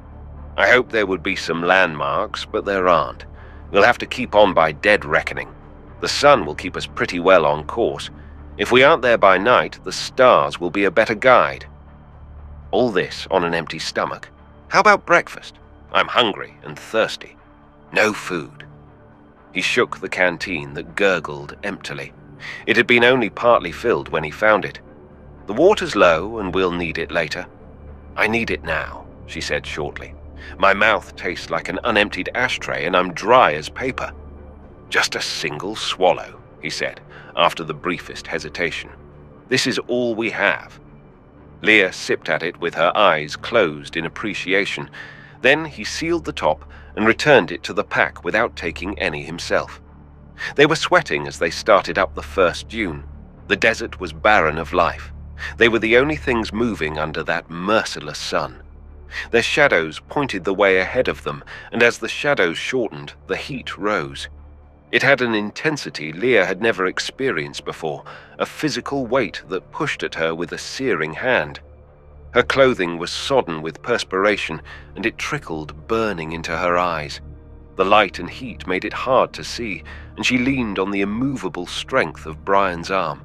[SPEAKER 1] "I hoped there would be some landmarks, but there aren't. We'll have to keep on by dead reckoning. The sun will keep us pretty well on course. If we aren't there by night, the stars will be a better guide." All this on an empty stomach. How about breakfast? I'm hungry and thirsty. No food. He shook the canteen that gurgled emptily. It had been only partly filled when he found it. "The water's low and we'll need it later." "I need it now," she said shortly. "My mouth tastes like an unemptied ashtray and I'm dry as paper." "Just a single swallow," he said, after the briefest hesitation. "This is all we have." Leah sipped at it with her eyes closed in appreciation. Then he sealed the top and returned it to the pack without taking any himself. They were sweating as they started up the first dune. The desert was barren of life. They were the only things moving under that merciless sun. Their shadows pointed the way ahead of them, and as the shadows shortened, the heat rose. It had an intensity Leah had never experienced before, a physical weight that pushed at her with a searing hand. Her clothing was sodden with perspiration, and it trickled burning into her eyes. The light and heat made it hard to see, and she leaned on the immovable strength of Brion's arm.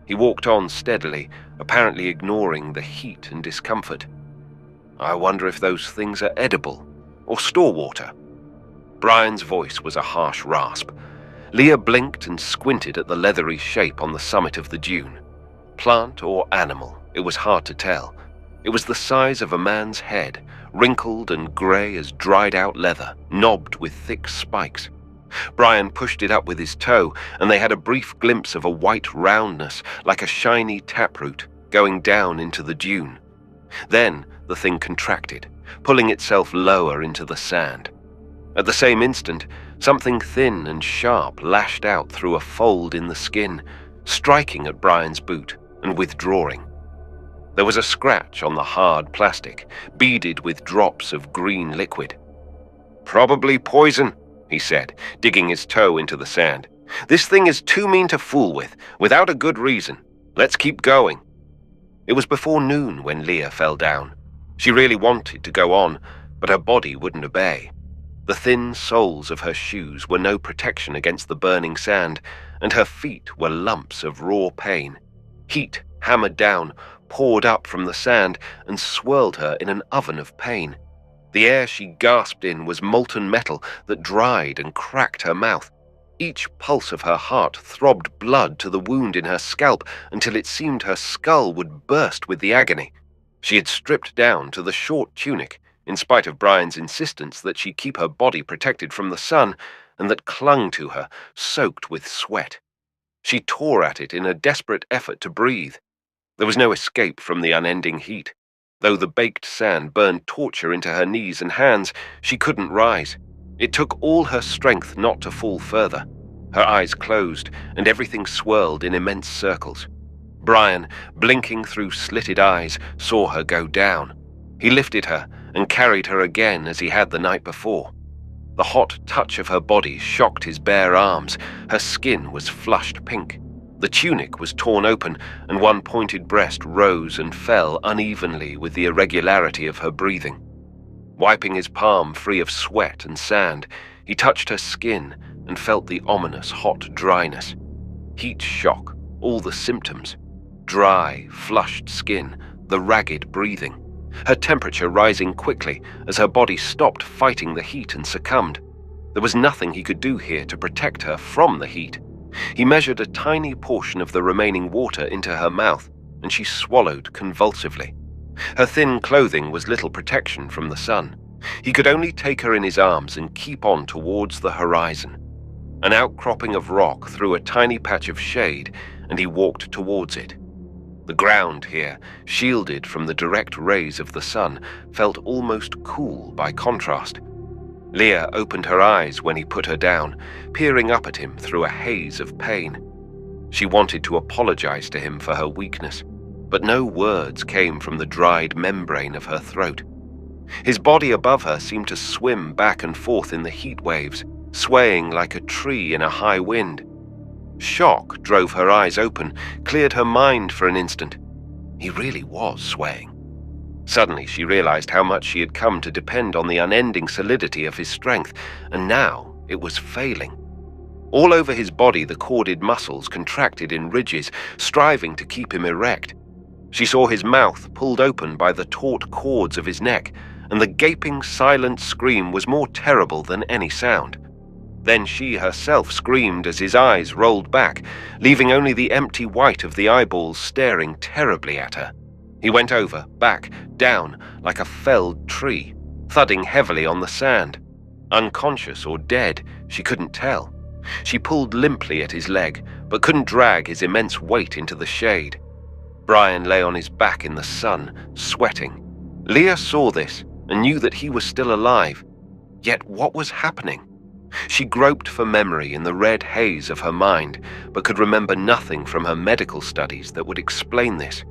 [SPEAKER 1] He walked on steadily, apparently ignoring the heat and discomfort. "I wonder if those things are edible, or store water." Brion's voice was a harsh rasp. Leah blinked and squinted at the leathery shape on the summit of the dune. Plant or animal, it was hard to tell. It was the size of a man's head, wrinkled and grey as dried-out leather, knobbed with thick spikes. Brion pushed it up with his toe, and they had a brief glimpse of a white roundness, like a shiny taproot, going down into the dune. Then the thing contracted, pulling itself lower into the sand. At the same instant, something thin and sharp lashed out through a fold in the skin, striking at Brion's boot and withdrawing. There was a scratch on the hard plastic, beaded with drops of green liquid. "Probably poison," he said, digging his toe into the sand. "This thing is too mean to fool with, without a good reason. Let's keep going." It was before noon when Leah fell down. She really wanted to go on, but her body wouldn't obey. The thin soles of her shoes were no protection against the burning sand, and her feet were lumps of raw pain. Heat, hammered down, poured up from the sand and swirled her in an oven of pain. The air she gasped in was molten metal that dried and cracked her mouth. Each pulse of her heart throbbed blood to the wound in her scalp until it seemed her skull would burst with the agony. She had stripped down to the short tunic, in spite of Brion's insistence that she keep her body protected from the sun, and that clung to her, soaked with sweat. She tore at it in a desperate effort to breathe. There was no escape from the unending heat. Though the baked sand burned torture into her knees and hands, she couldn't rise. It took all her strength not to fall further. Her eyes closed, and everything swirled in immense circles. Brion, blinking through slitted eyes, saw her go down. He lifted her and carried her again as he had the night before. The hot touch of her body shocked his bare arms. Her skin was flushed pink. The tunic was torn open, and one pointed breast rose and fell unevenly with the irregularity of her breathing. Wiping his palm free of sweat and sand, he touched her skin and felt the ominous hot dryness. Heat shock, all the symptoms. Dry, flushed skin, the ragged breathing. Her temperature rising quickly as her body stopped fighting the heat and succumbed. There was nothing he could do here to protect her from the heat. He measured a tiny portion of the remaining water into her mouth, and she swallowed convulsively. Her thin clothing was little protection from the sun. He could only take her in his arms and keep on towards the horizon. An outcropping of rock threw a tiny patch of shade, and he walked towards it. The ground here, shielded from the direct rays of the sun, felt almost cool by contrast. Leah opened her eyes when he put her down, peering up at him through a haze of pain. She wanted to apologize to him for her weakness, but no words came from the dried membrane of her throat. His body above her seemed to swim back and forth in the heat waves, swaying like a tree in a high wind. Shock drove her eyes open, cleared her mind for an instant. He really was swaying. Suddenly she realized how much she had come to depend on the unending solidity of his strength, and now it was failing. All over his body the corded muscles contracted in ridges, striving to keep him erect. She saw his mouth pulled open by the taut cords of his neck, and the gaping, silent scream was more terrible than any sound. Then she herself screamed as his eyes rolled back, leaving only the empty white of the eyeballs staring terribly at her. He went over, back, down, like a felled tree, thudding heavily on the sand. Unconscious or dead, she couldn't tell. She pulled limply at his leg, but couldn't drag his immense weight into the shade. Brion lay on his back in the sun, sweating. Leah saw this and knew that he was still alive. Yet what was happening? She groped for memory in the red haze of her mind, but could remember nothing from her medical studies that would explain this.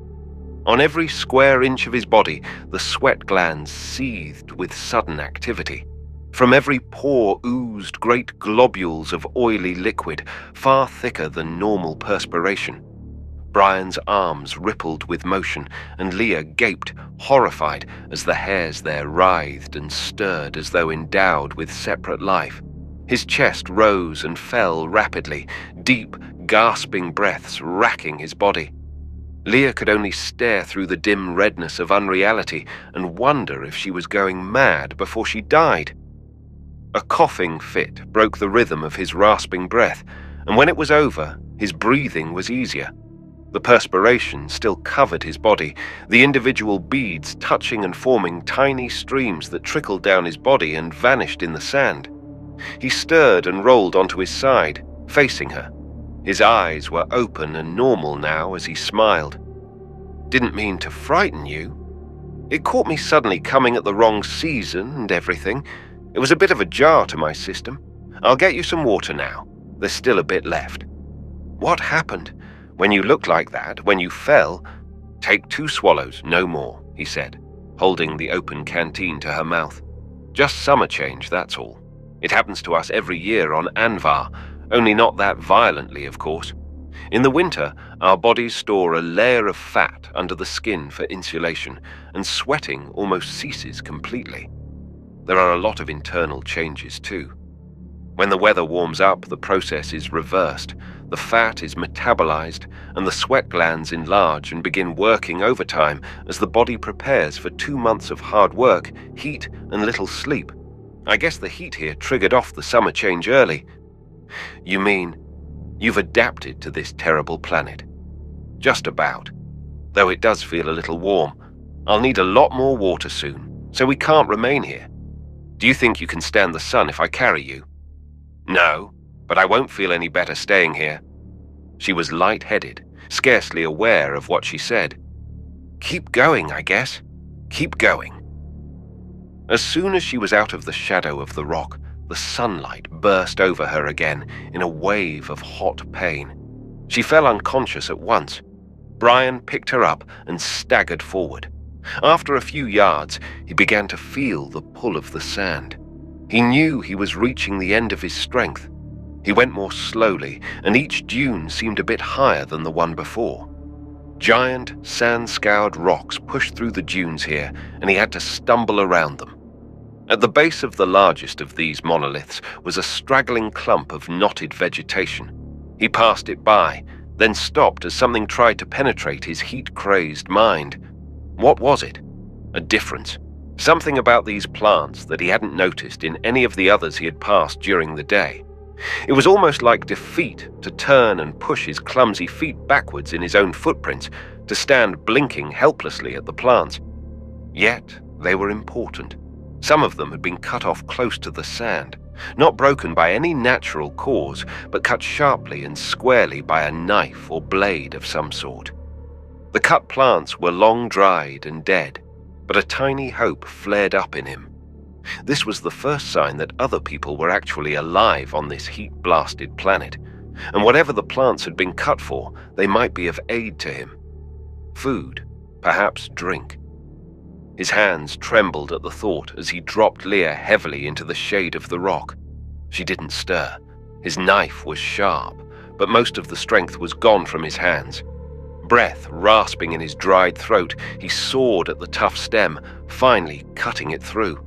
[SPEAKER 1] On every square inch of his body, the sweat glands seethed with sudden activity. From every pore oozed great globules of oily liquid, far thicker than normal perspiration. Brion's arms rippled with motion, and Leah gaped, horrified, as the hairs there writhed and stirred as though endowed with separate life. His chest rose and fell rapidly, deep, gasping breaths racking his body. Leah could only stare through the dim redness of unreality and wonder if she was going mad before she died. A coughing fit broke the rhythm of his rasping breath, and when it was over, his breathing was easier. The perspiration still covered his body, the individual beads touching and forming tiny streams that trickled down his body and vanished in the sand. He stirred and rolled onto his side, facing her. His eyes were open and normal now as he smiled. "Didn't mean to frighten you. It caught me suddenly coming at the wrong season and everything. It was a bit of a jar to my system. I'll get you some water now. There's still a bit left." "What happened? When you looked like that, when you fell—" "Take 2 swallows, no more," he said, holding the open canteen to her mouth. "Just summer change, that's all. It happens to us every year on Anvar, only not that violently, of course. In the winter, our bodies store a layer of fat under the skin for insulation, and sweating almost ceases completely. There are a lot of internal changes too. When the weather warms up, the process is reversed. The fat is metabolized, and the sweat glands enlarge and begin working overtime as the body prepares for 2 months of hard work, heat, and little sleep. I guess the heat here triggered off the summer change early." "You mean you've adapted to this terrible planet?" "Just about. Though it does feel a little warm. I'll need a lot more water soon, so we can't remain here. Do you think you can stand the sun if I carry you?" "No, but I won't feel any better staying here." She was light-headed, scarcely aware of what she said. "Keep going, I guess. Keep going." As soon as she was out of the shadow of the rock, the sunlight burst over her again in a wave of hot pain. She fell unconscious at once. Brion picked her up and staggered forward. After a few yards, he began to feel the pull of the sand. He knew he was reaching the end of his strength. He went more slowly, and each dune seemed a bit higher than the one before. Giant, sand-scoured rocks pushed through the dunes here, and he had to stumble around them. At the base of the largest of these monoliths was a straggling clump of knotted vegetation. He passed it by, then stopped as something tried to penetrate his heat-crazed mind. What was it? A difference. Something about these plants that he hadn't noticed in any of the others he had passed during the day. It was almost like defeat to turn and push his clumsy feet backwards in his own footprints, to stand blinking helplessly at the plants. Yet they were important. Some of them had been cut off close to the sand, not broken by any natural cause, but cut sharply and squarely by a knife or blade of some sort. The cut plants were long dried and dead, but a tiny hope flared up in him. This was the first sign that other people were actually alive on this heat-blasted planet, and whatever the plants had been cut for, they might be of aid to him. Food, perhaps drink. His hands trembled at the thought as he dropped Leah heavily into the shade of the rock. She didn't stir. His knife was sharp, but most of the strength was gone from his hands. Breath rasping in his dried throat, he sawed at the tough stem, finally cutting it through.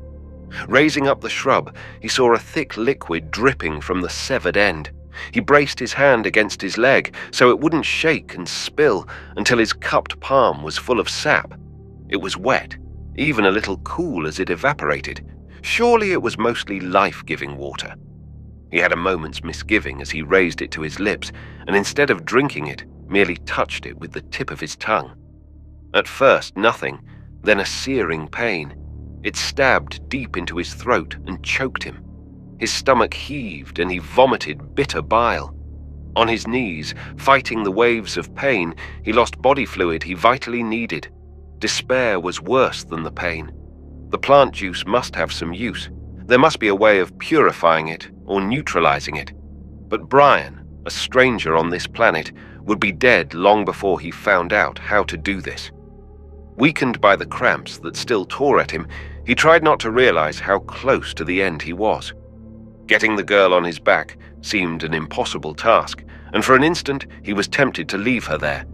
[SPEAKER 1] Raising up the shrub, he saw a thick liquid dripping from the severed end. He braced his hand against his leg so it wouldn't shake and spill until his cupped palm was full of sap. It was wet, even a little cool as it evaporated. Surely it was mostly life-giving water. He had a moment's misgiving as he raised it to his lips, and instead of drinking it, merely touched it with the tip of his tongue. At first, nothing, then a searing pain. It stabbed deep into his throat and choked him. His stomach heaved and he vomited bitter bile. On his knees, fighting the waves of pain, he lost body fluid he vitally needed. Despair was worse than the pain. The plant juice must have some use. There must be a way of purifying it or neutralizing it. But Brion, a stranger on this planet, would be dead long before he found out how to do this. Weakened by the cramps that still tore at him, he tried not to realize how close to the end he was. Getting the girl on his back seemed an impossible task, and for an instant he was tempted to leave her there.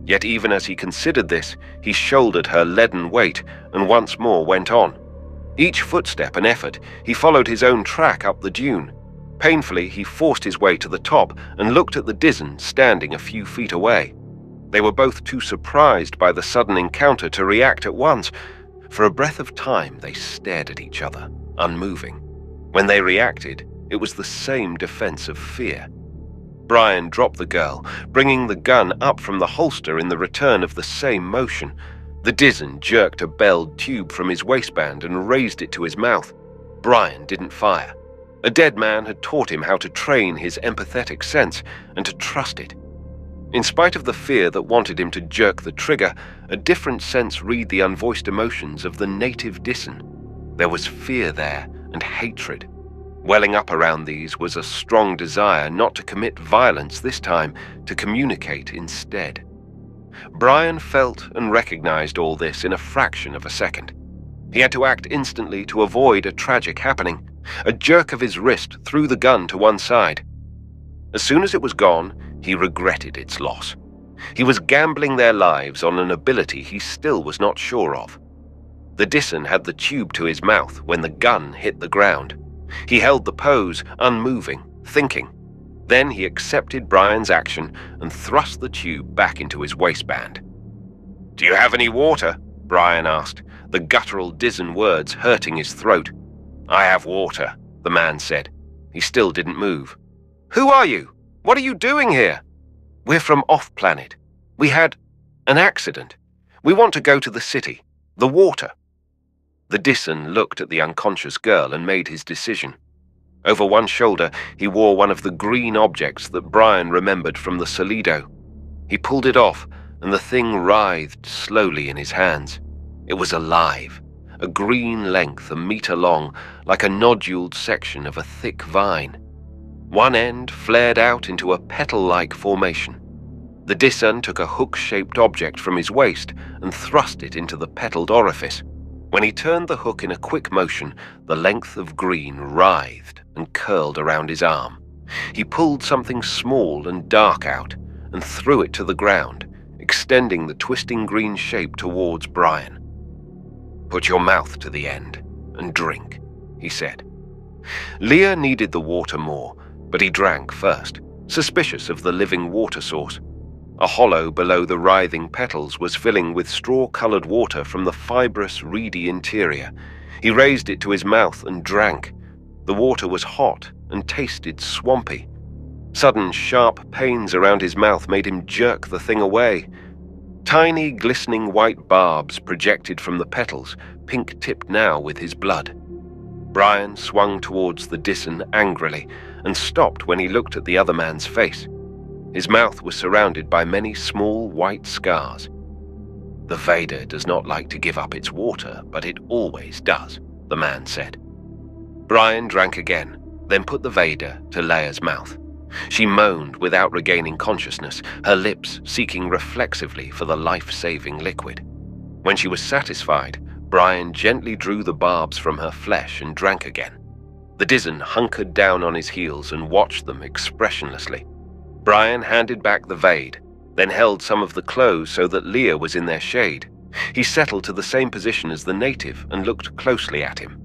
[SPEAKER 1] Yet even as he considered this, he shouldered her leaden weight and once more went on. Each footstep an effort, he followed his own track up the dune. Painfully, he forced his way to the top and looked at the Dizzen standing a few feet away. They were both too surprised by the sudden encounter to react at once. For a breath of time, they stared at each other, unmoving. When they reacted, it was the same defense of fear. Brion dropped the girl, bringing the gun up from the holster in the return of the same motion. The Dizzen jerked a belled tube from his waistband and raised it to his mouth. Brion didn't fire. A dead man had taught him how to train his empathetic sense and to trust it. In spite of the fear that wanted him to jerk the trigger, a different sense read the unvoiced emotions of the native Dizzen. There was fear there and hatred. Welling up around these was a strong desire not to commit violence this time, to communicate instead. Brion felt and recognized all this in a fraction of a second. He had to act instantly to avoid a tragic happening. A jerk of his wrist threw the gun to one side. As soon as it was gone, he regretted its loss. He was gambling their lives on an ability he still was not sure of. The Dizzen had the tube to his mouth when the gun hit the ground. He held the pose, unmoving, thinking. Then he accepted Brion's action and thrust the tube back into his waistband. "Do you have any water?" Brion asked, the guttural Dizzen words hurting his throat. "I have water," the man said. He still didn't move. "Who are you? What are you doing here?" "We're from off-planet. We had an accident. We want to go to the city. The water." The Dizzen looked at the unconscious girl and made his decision. Over one shoulder, he wore one of the green objects that Brion remembered from the Solido. He pulled it off, and the thing writhed slowly in his hands. It was alive, a green length a meter long, like a noduled section of a thick vine. One end flared out into a petal-like formation. The Dizzen took a hook-shaped object from his waist and thrust it into the petaled orifice. When he turned the hook in a quick motion, the length of green writhed and curled around his arm. He pulled something small and dark out and threw it to the ground, extending the twisting green shape towards Brion. "Put your mouth to the end and drink," he said. Leah needed the water more, but he drank first, suspicious of the living water source. A hollow below the writhing petals was filling with straw-colored water from the fibrous, reedy interior. He raised it to his mouth and drank. The water was hot and tasted swampy. Sudden, sharp pains around his mouth made him jerk the thing away. Tiny, glistening white barbs projected from the petals, pink-tipped now with his blood. Brion swung towards the Dizzen angrily and stopped when he looked at the other man's face. His mouth was surrounded by many small white scars. "The Vader does not like to give up its water, but it always does," the man said. Brion drank again, then put the Vader to Leia's mouth. She moaned without regaining consciousness, her lips seeking reflexively for the life-saving liquid. When she was satisfied, Brion gently drew the barbs from her flesh and drank again. The Dizzen hunkered down on his heels and watched them expressionlessly. Brion handed back the Vade, then held some of the clothes so that Leah was in their shade. He settled to the same position as the native and looked closely at him.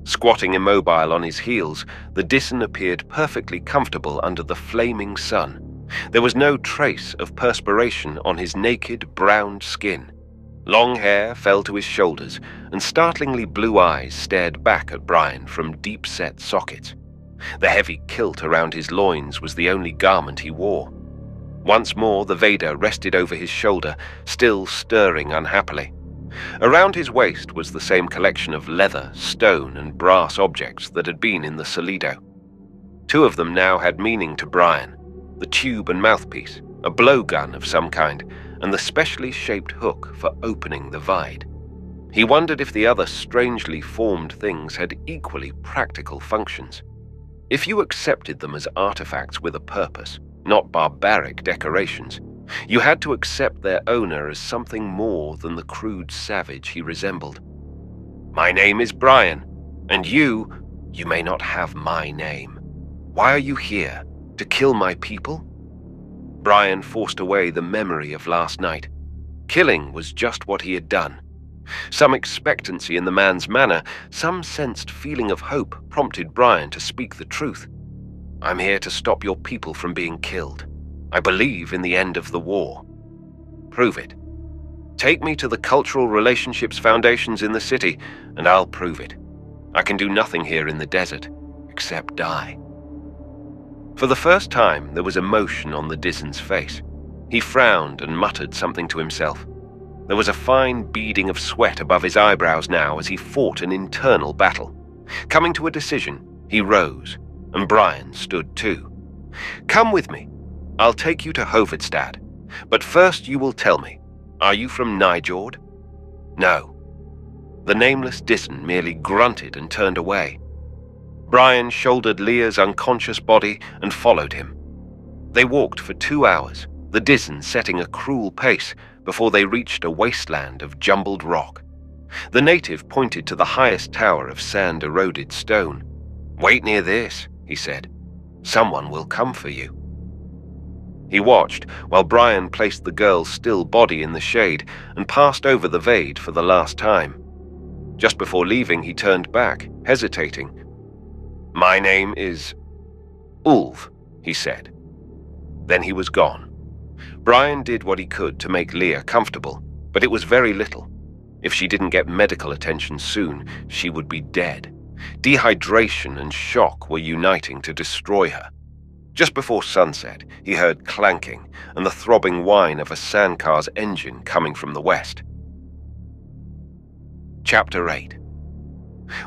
[SPEAKER 1] Squatting immobile on his heels, the Dizzen appeared perfectly comfortable under the flaming sun. There was no trace of perspiration on his naked, browned skin. Long hair fell to his shoulders, and startlingly blue eyes stared back at Brion from deep-set sockets. The heavy kilt around his loins was the only garment he wore. Once more the Vader rested over his shoulder, still stirring unhappily. Around his waist was the same collection of leather, stone, and brass objects that had been in the Solido. Two of them now had meaning to Brion. the tube and mouthpiece, a blowgun of some kind, and the specially shaped hook for opening the vide. He wondered if the other strangely formed things had equally practical functions. If you accepted them as artifacts with a purpose, not barbaric decorations, you had to accept their owner as something more than the crude savage he resembled. "My name is Brion, and you may not have my name. Why are you here? To kill my people?" Brion forced away the memory of last night. Killing was just what he had done. Some expectancy in the man's manner, some sensed feeling of hope prompted Brion to speak the truth. "I'm here to stop your people from being killed. I believe in the end of the war." "Prove it. Take me to the Cultural Relationships Foundations in the city, and I'll prove it. I can do nothing here in the desert, except die." For the first time, there was emotion on the Dizen's face. He frowned and muttered something to himself. There was a fine beading of sweat above his eyebrows now as he fought an internal battle. Coming to a decision, he rose, and Brion stood too. "Come with me. I'll take you to Hovedstad. But first you will tell me, are you from Nijord?" "No." The nameless Dizen merely grunted and turned away. Brion shouldered Leah's unconscious body and followed him. They walked for 2 hours, the Dizen setting a cruel pace before they reached a wasteland of jumbled rock. The native pointed to the highest tower of sand-eroded stone. "Wait near this," he said. "Someone will come for you." He watched while Brion placed the girl's still body in the shade and passed over the Vade for the last time. Just before leaving, he turned back, hesitating. "My name is Ulv," he said. Then he was gone. Brion did what he could to make Leah comfortable, but it was very little. If she didn't get medical attention soon, she would be dead. Dehydration and shock were uniting to destroy her. Just before sunset, he heard clanking and the throbbing whine of a sandcar's engine coming from the west. Chapter 8.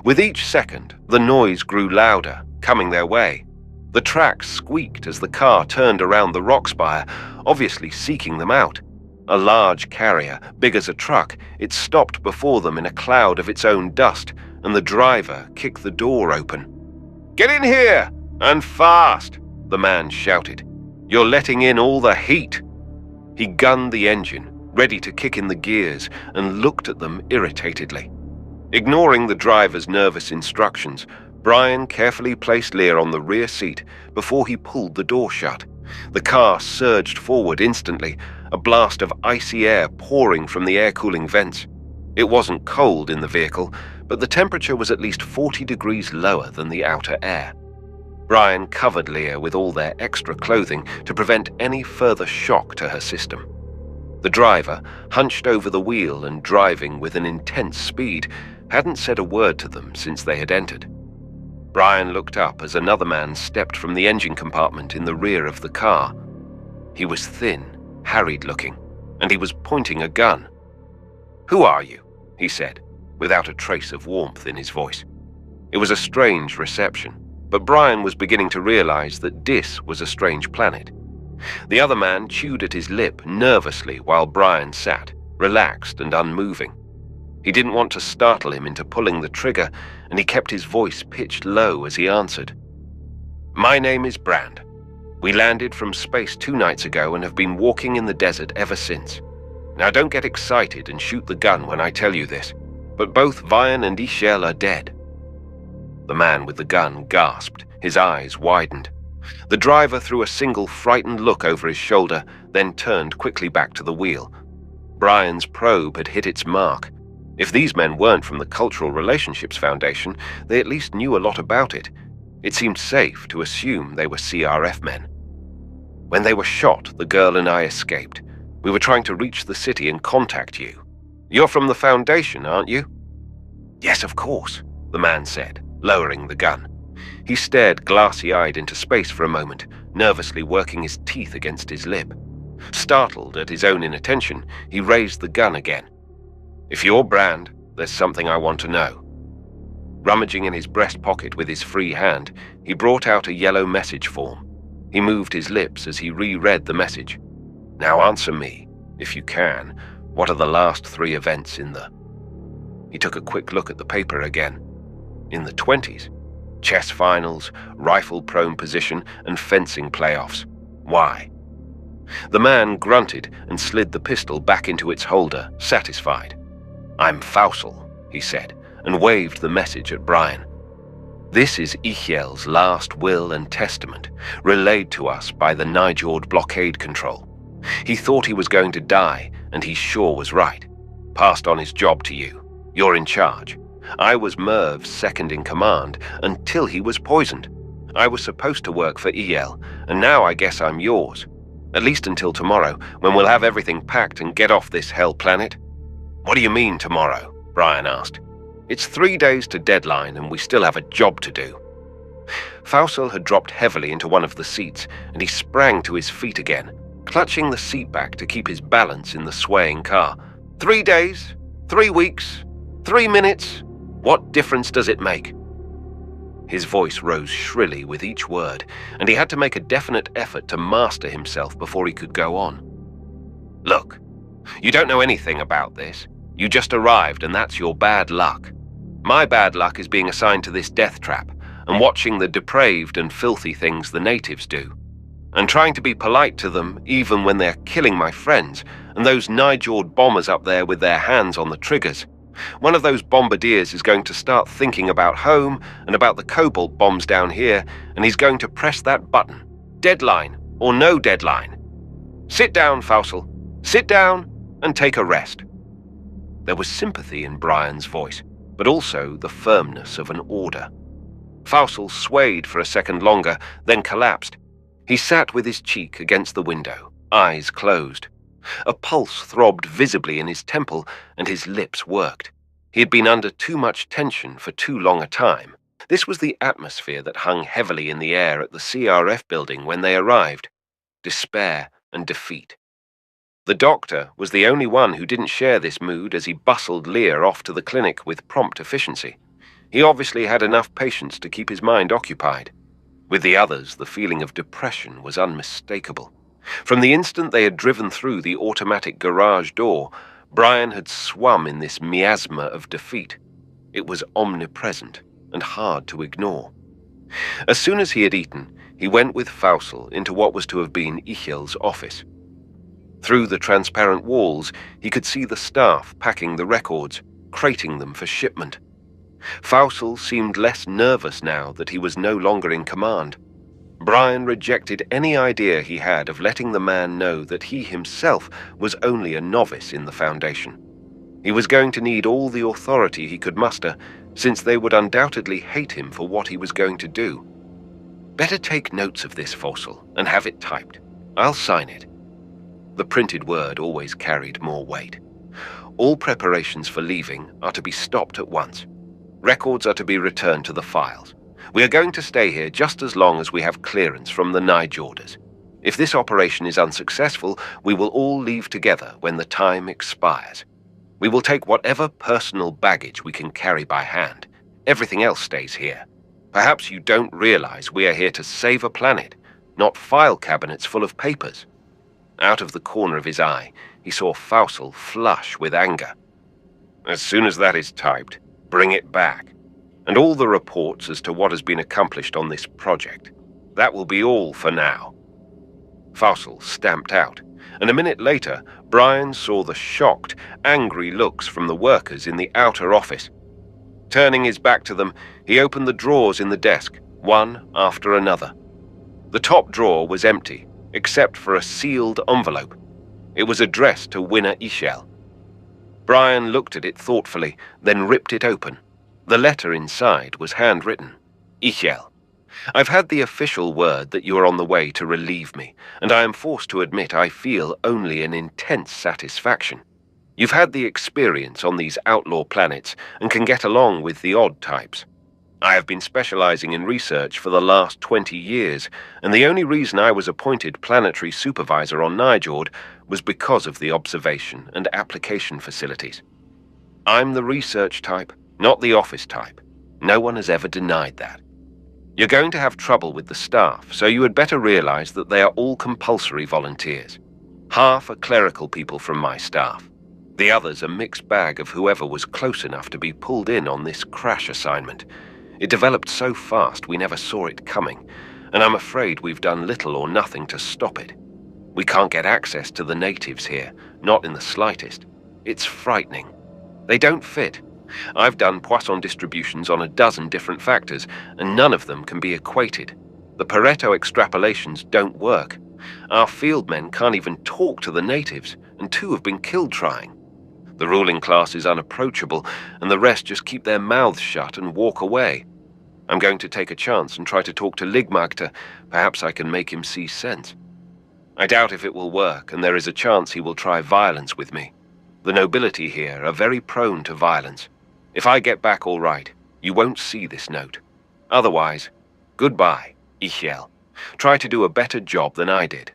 [SPEAKER 1] With each second, the noise grew louder, coming their way. The tracks squeaked as the car turned around the rock spire, obviously seeking them out. A large carrier, big as a truck, it stopped before them in a cloud of its own dust, and the driver kicked the door open. "Get in here, and fast!" the man shouted. "You're letting in all the heat." He gunned the engine, ready to kick in the gears, and looked at them irritatedly. Ignoring the driver's nervous instructions, Brion carefully placed Leah on the rear seat before he pulled the door shut. The car surged forward instantly, a blast of icy air pouring from the air-cooling vents. It wasn't cold in the vehicle, but the temperature was at least 40 degrees lower than the outer air. Brion covered Leah with all their extra clothing to prevent any further shock to her system. The driver, hunched over the wheel and driving with an intense speed, hadn't said a word to them since they had entered. Brion looked up as another man stepped from the engine compartment in the rear of the car. He was thin, harried-looking, and he was pointing a gun. "Who are you?" he said, without a trace of warmth in his voice. It was a strange reception, but Brion was beginning to realize that Dis was a strange planet. The other man chewed at his lip nervously while Brion sat, relaxed and unmoving. He didn't want to startle him into pulling the trigger, and he kept his voice pitched low as he answered. "My name is Brandd. We landed from space 2 nights ago and have been walking in the desert ever since. Now don't get excited and shoot the gun when I tell you this, but both Vian and Ishel are dead." The man with the gun gasped, his eyes widened. The driver threw a single frightened look over his shoulder, then turned quickly back to the wheel. Brion's probe had hit its mark. If these men weren't from the Cultural Relationships Foundation, they at least knew a lot about it. It seemed safe to assume they were CRF men. "When they were shot, the girl and I escaped. We were trying to reach the city and contact you. You're from the Foundation, aren't you?" "Yes, of course," the man said, lowering the gun. He stared glassy-eyed into space for a moment, nervously working his teeth against his lip. Startled at his own inattention, he raised the gun again. "If you're Brandd, there's something I want to know." Rummaging in his breast pocket with his free hand, he brought out a yellow message form. He moved his lips as he reread the message. Now answer me, if you can. What are the last 3 events in the... He took a quick look at the paper again. In the 20s. Chess finals, rifle-prone position, and fencing playoffs. Why? The man grunted and slid the pistol back into its holder, satisfied. I'm Faussel, he said, and waved the message at Brion. This is Ichel's last will and testament, relayed to us by the Nijord blockade control. He thought he was going to die, and he sure was right. Passed on his job to you. You're in charge. I was Merv's second in command until he was poisoned. I was supposed to work for Ichel, and now I guess I'm yours. At least until tomorrow, when we'll have everything packed and get off this hell planet. What do you mean tomorrow? Brion asked. It's 3 days to deadline, and we still have a job to do. Faussel had dropped heavily into one of the seats, and he sprang to his feet again, clutching the seat back to keep his balance in the swaying car. 3 days? 3 weeks? 3 minutes? What difference does it make? His voice rose shrilly with each word, and he had to make a definite effort to master himself before he could go on. Look, you don't know anything about this. You just arrived, and that's your bad luck. My bad luck is being assigned to this death trap and watching the depraved and filthy things the natives do, and trying to be polite to them even when they're killing my friends and those Nijord bombers up there with their hands on the triggers. One of those bombardiers is going to start thinking about home and about the cobalt bombs down here, and he's going to press that button. Deadline or no deadline. Sit down, Faussel. Sit down and take a rest. There was sympathy in Brion's voice, but also the firmness of an order. Faussel swayed for a second longer, then collapsed. He sat with his cheek against the window, eyes closed. A pulse throbbed visibly in his temple, and his lips worked. He had been under too much tension for too long a time. This was the atmosphere that hung heavily in the air at the CRF building when they arrived. Despair and defeat. The doctor was the only one who didn't share this mood as he bustled Lear off to the clinic with prompt efficiency. He obviously had enough patience to keep his mind occupied. With the others, the feeling of depression was unmistakable. From the instant they had driven through the automatic garage door, Brion had swum in this miasma of defeat. It was omnipresent and hard to ignore. As soon as he had eaten, he went with Faussel into what was to have been Ichel's office. Through the transparent walls, he could see the staff packing the records, crating them for shipment. Faussel seemed less nervous now that he was no longer in command. Brion rejected any idea he had of letting the man know that he himself was only a novice in the Foundation. He was going to need all the authority he could muster, since they would undoubtedly hate him for what he was going to do. Better take notes of this, Faussel, and have it typed. I'll sign it. The printed word always carried more weight. All preparations for leaving are to be stopped at once. Records are to be returned to the files. We are going to stay here just as long as we have clearance from the Nijorders. If this operation is unsuccessful, we will all leave together when the time expires. We will take whatever personal baggage we can carry by hand. Everything else stays here. Perhaps you don't realize we are here to save a planet, not file cabinets full of papers. Out of the corner of his eye, he saw Faussel flush with anger. As soon as that is typed, bring it back. And all the reports as to what has been accomplished on this project. That will be all for now. Faussel stamped out, and a minute later, Brion saw the shocked, angry looks from the workers in the outer office. Turning his back to them, he opened the drawers in the desk, one after another. The top drawer was empty, except for a sealed envelope. It was addressed to Winner Ichel. Brion looked at it thoughtfully, then ripped it open. The letter inside was handwritten. Ichel, I've had the official word that you are on the way to relieve me, and I am forced to admit I feel only an intense satisfaction. You've had the experience on these outlaw planets and can get along with the odd types. I have been specializing in research for the last 20 years, and the only reason I was appointed planetary supervisor on Nijord was because of the observation and application facilities. I'm the research type, not the office type. No one has ever denied that. You're going to have trouble with the staff, so you had better realize that they are all compulsory volunteers. Half are clerical people from my staff. The others a mixed bag of whoever was close enough to be pulled in on this crash assignment. It developed so fast we never saw it coming, and I'm afraid we've done little or nothing to stop it. We can't get access to the natives here, not in the slightest. It's frightening. They don't fit. I've done Poisson distributions on a dozen different factors, and none of them can be equated. The Pareto extrapolations don't work. Our field men can't even talk to the natives, and 2 have been killed trying. The ruling class is unapproachable, and the rest just keep their mouths shut and walk away. I'm going to take a chance and try to talk to Ligmagter. Perhaps I can make him see sense. I doubt if it will work, and there is a chance he will try violence with me. The nobility here are very prone to violence. If I get back all right, you won't see this note. Otherwise, goodbye, Ichiel. Try to do a better job than I did.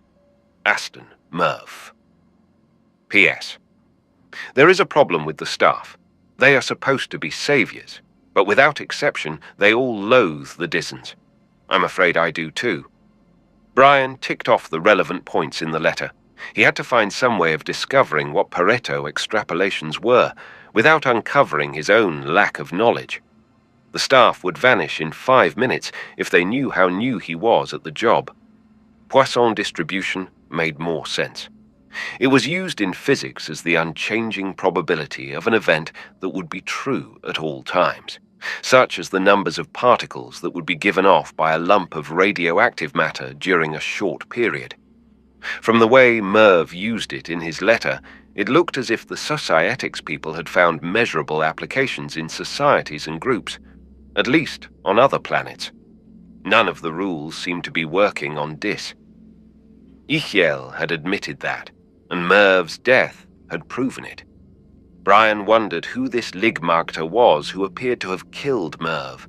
[SPEAKER 1] Aston, Merv. P.S. There is a problem with the staff. They are supposed to be saviors, but without exception, they all loathe the Dissons. I'm afraid I do too. Brion ticked off the relevant points in the letter. He had to find some way of discovering what Pareto extrapolations were, without uncovering his own lack of knowledge. The staff would vanish in 5 minutes if they knew how new he was at the job. Poisson distribution made more sense. It was used in physics as the unchanging probability of an event that would be true at all times, such as the numbers of particles that would be given off by a lump of radioactive matter during a short period. From the way Merv used it in his letter, it looked as if the Societics people had found measurable applications in societies and groups, at least on other planets. None of the rules seemed to be working on Dis. Ichiel had admitted that, and Merv's death had proven it. Brion wondered who this Ligmagter was who appeared to have killed Merv.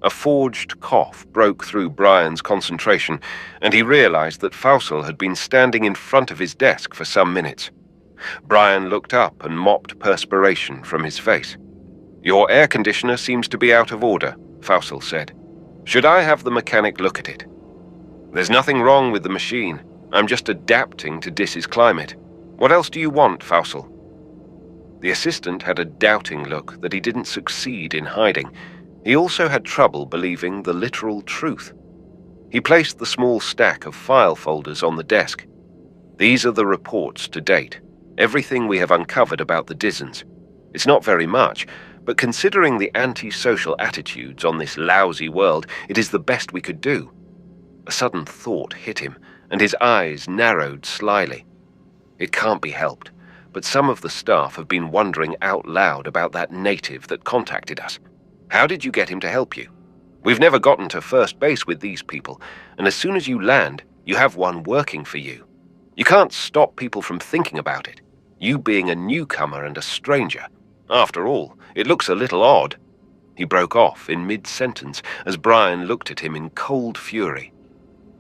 [SPEAKER 1] A forged cough broke through Brion's concentration, and he realized that Faussel had been standing in front of his desk for some minutes. Brion looked up and mopped perspiration from his face. "Your air conditioner seems to be out of order," Faussel said. "Should I have the mechanic look at it?" "There's nothing wrong with the machine. I'm just adapting to Dis's climate. What else do you want, Faussel?" The assistant had a doubting look that he didn't succeed in hiding. He also had trouble believing the literal truth. He placed the small stack of file folders on the desk. "These are the reports to date. Everything we have uncovered about the Dissons. It's not very much, but considering the anti-social attitudes on this lousy world, it is the best we could do." A sudden thought hit him, and his eyes narrowed slyly. "It can't be helped, but some of the staff have been wondering out loud about that native that contacted us. How did you get him to help you? We've never gotten to first base with these people, and as soon as you land, you have one working for you. You can't stop people from thinking about it, you being a newcomer and a stranger. After all, it looks a little odd." He broke off in mid-sentence as Brion looked at him in cold fury.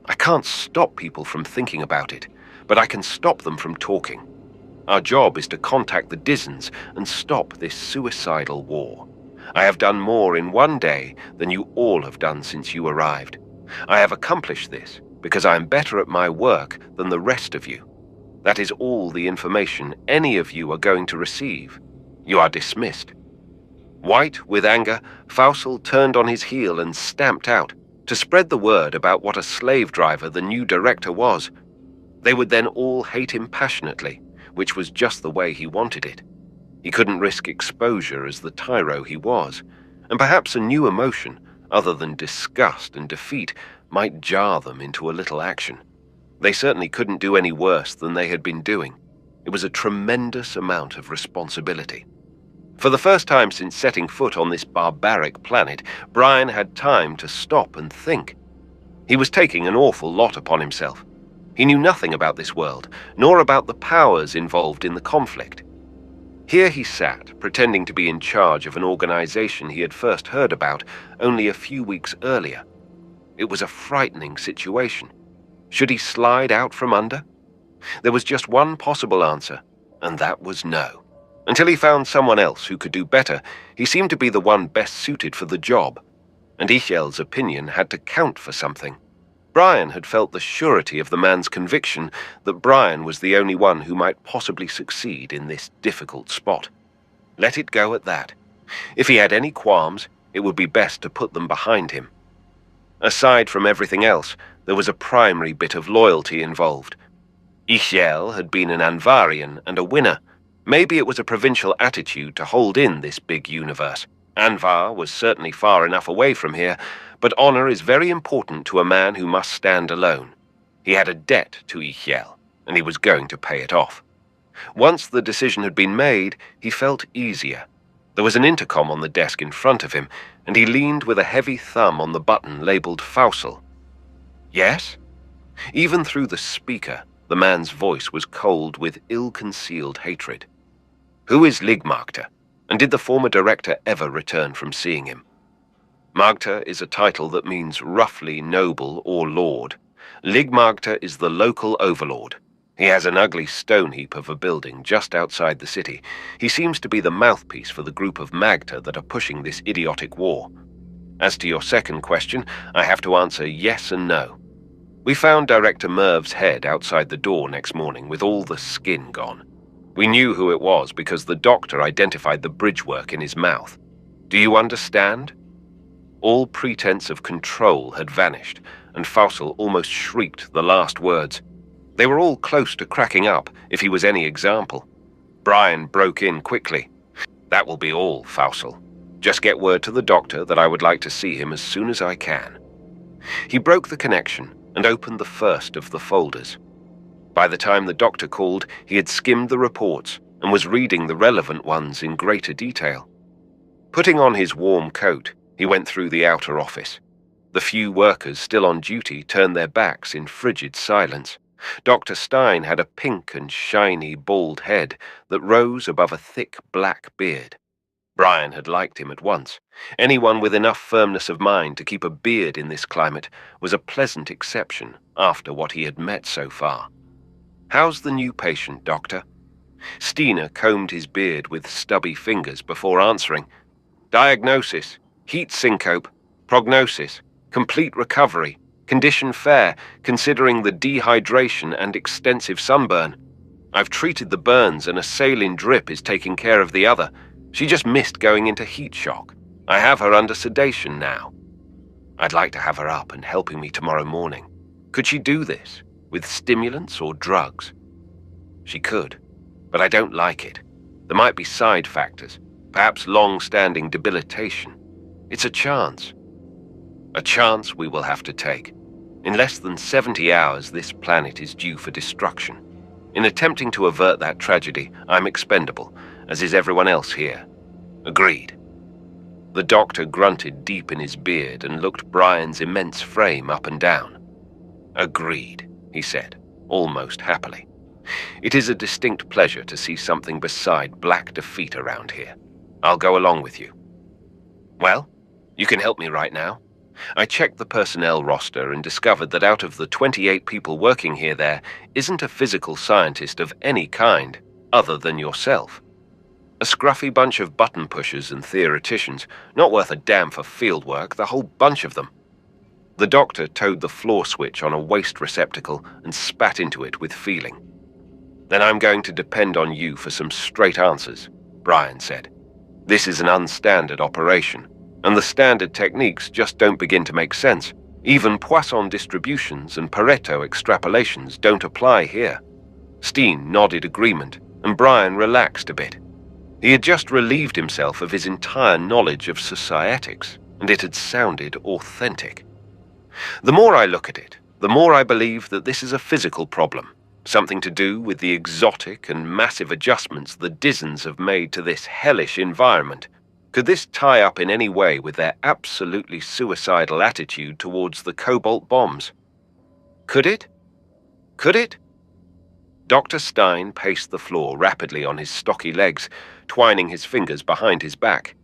[SPEAKER 1] "I can't stop people from thinking about it, but I can stop them from talking. Our job is to contact the Dissons and stop this suicidal war. I have done more in one day than you all have done since you arrived. I have accomplished this because I am better at my work than the rest of you. That is all the information any of you are going to receive. You are dismissed." White with anger, Faussel turned on his heel and stamped out, to spread the word about what a slave driver the new director was. They would then all hate him passionately, which was just the way he wanted it. He couldn't risk exposure as the tyro he was, and perhaps a new emotion, other than disgust and defeat, might jar them into a little action. They certainly couldn't do any worse than they had been doing. It was a tremendous amount of responsibility. For the first time since setting foot on this barbaric planet, Brion had time to stop and think. He was taking an awful lot upon himself. He knew nothing about this world, nor about the powers involved in the conflict. Here he sat, pretending to be in charge of an organization he had first heard about only a few weeks earlier. It was a frightening situation. Should he slide out from under? There was just one possible answer, and that was no. Until he found someone else who could do better, he seemed to be the one best suited for the job. and Ichel's opinion had to count for something. Brion had felt the surety of the man's conviction that Brion was the only one who might possibly succeed in this difficult spot. Let it go at that. If he had any qualms, it would be best to put them behind him. Aside from everything else, there was a primary bit of loyalty involved. Ichel had been an Anvarian and a winner. Maybe it was a provincial attitude to hold in this big universe. Anvar was certainly far enough away from here, but honor is very important to a man who must stand alone. He had a debt to Ichel, and he was going to pay it off. Once the decision had been made, he felt easier. There was an intercom on the desk in front of him, and he leaned with a heavy thumb on the button labeled Fausel. Yes? Even through the speaker, the man's voice was cold with ill-concealed hatred. Who is Ligmagter, and did the former director ever return from seeing him? Magter is a title that means roughly noble or lord. Ligmagter is the local overlord. He has an ugly stone heap of a building just outside the city. He seems to be the mouthpiece for the group of Magter that are pushing this idiotic war. As to your second question, I have to answer yes and no. We found Director Merv's head outside the door next morning with all the skin gone. We knew who it was because the doctor identified the bridgework in his mouth. Do you understand? All pretense of control had vanished, and Fausel almost shrieked the last words. They were all close to cracking up, if he was any example. Brion broke in quickly. That will be all, Fausel. Just get word to the doctor that I would like to see him as soon as I can. He broke the connection and opened the first of the folders. By the time the doctor called, he had skimmed the reports and was reading the relevant ones in greater detail. Putting on his warm coat, he went through the outer office. The few workers still on duty turned their backs in frigid silence. Dr. Stein had a pink and shiny bald head that rose above a thick black beard. Brion had liked him at once. Anyone with enough firmness of mind to keep a beard in this climate was a pleasant exception after what he had met so far. How's the new patient, Doctor? Stina combed his beard with stubby fingers before answering. Diagnosis, heat syncope, prognosis, complete recovery, condition fair, considering the dehydration and extensive sunburn. I've treated the burns and a saline drip is taking care of the other. She just missed going into heat shock. I have her under sedation now. I'd like to have her up and helping me tomorrow morning. Could she do this, with stimulants or drugs? She could, but I don't like it. There might be side factors, perhaps long-standing debilitation. It's a chance. A chance we will have to take. In less than 70 hours, this planet is due for destruction. In attempting to avert that tragedy, I'm expendable, as is everyone else here. Agreed. The doctor grunted deep in his beard and looked Brion's immense frame up and down. Agreed, he said, almost happily. It is a distinct pleasure to see something beside black defeat around here. I'll go along with you. Well, you can help me right now. I checked the personnel roster and discovered that out of the 28 people working here there isn't a physical scientist of any kind other than yourself. A scruffy bunch of button pushers and theoreticians, not worth a damn for field work, the whole bunch of them. The doctor towed the floor switch on a waste receptacle and spat into it with feeling. Then I'm going to depend on you for some straight answers, Brion said. This is an unstandard operation, and the standard techniques just don't begin to make sense. Even Poisson distributions and Pareto extrapolations don't apply here. Steen nodded agreement, and Brion relaxed a bit. He had just relieved himself of his entire knowledge of societics, and it had sounded authentic. The more I look at it, the more I believe that this is a physical problem, something to do with the exotic and massive adjustments the Dizens have made to this hellish environment. Could this tie up in any way with their absolutely suicidal attitude towards the cobalt bombs? Could it? Could it? Dr. Stein paced the floor rapidly on his stocky legs, twining his fingers behind his back.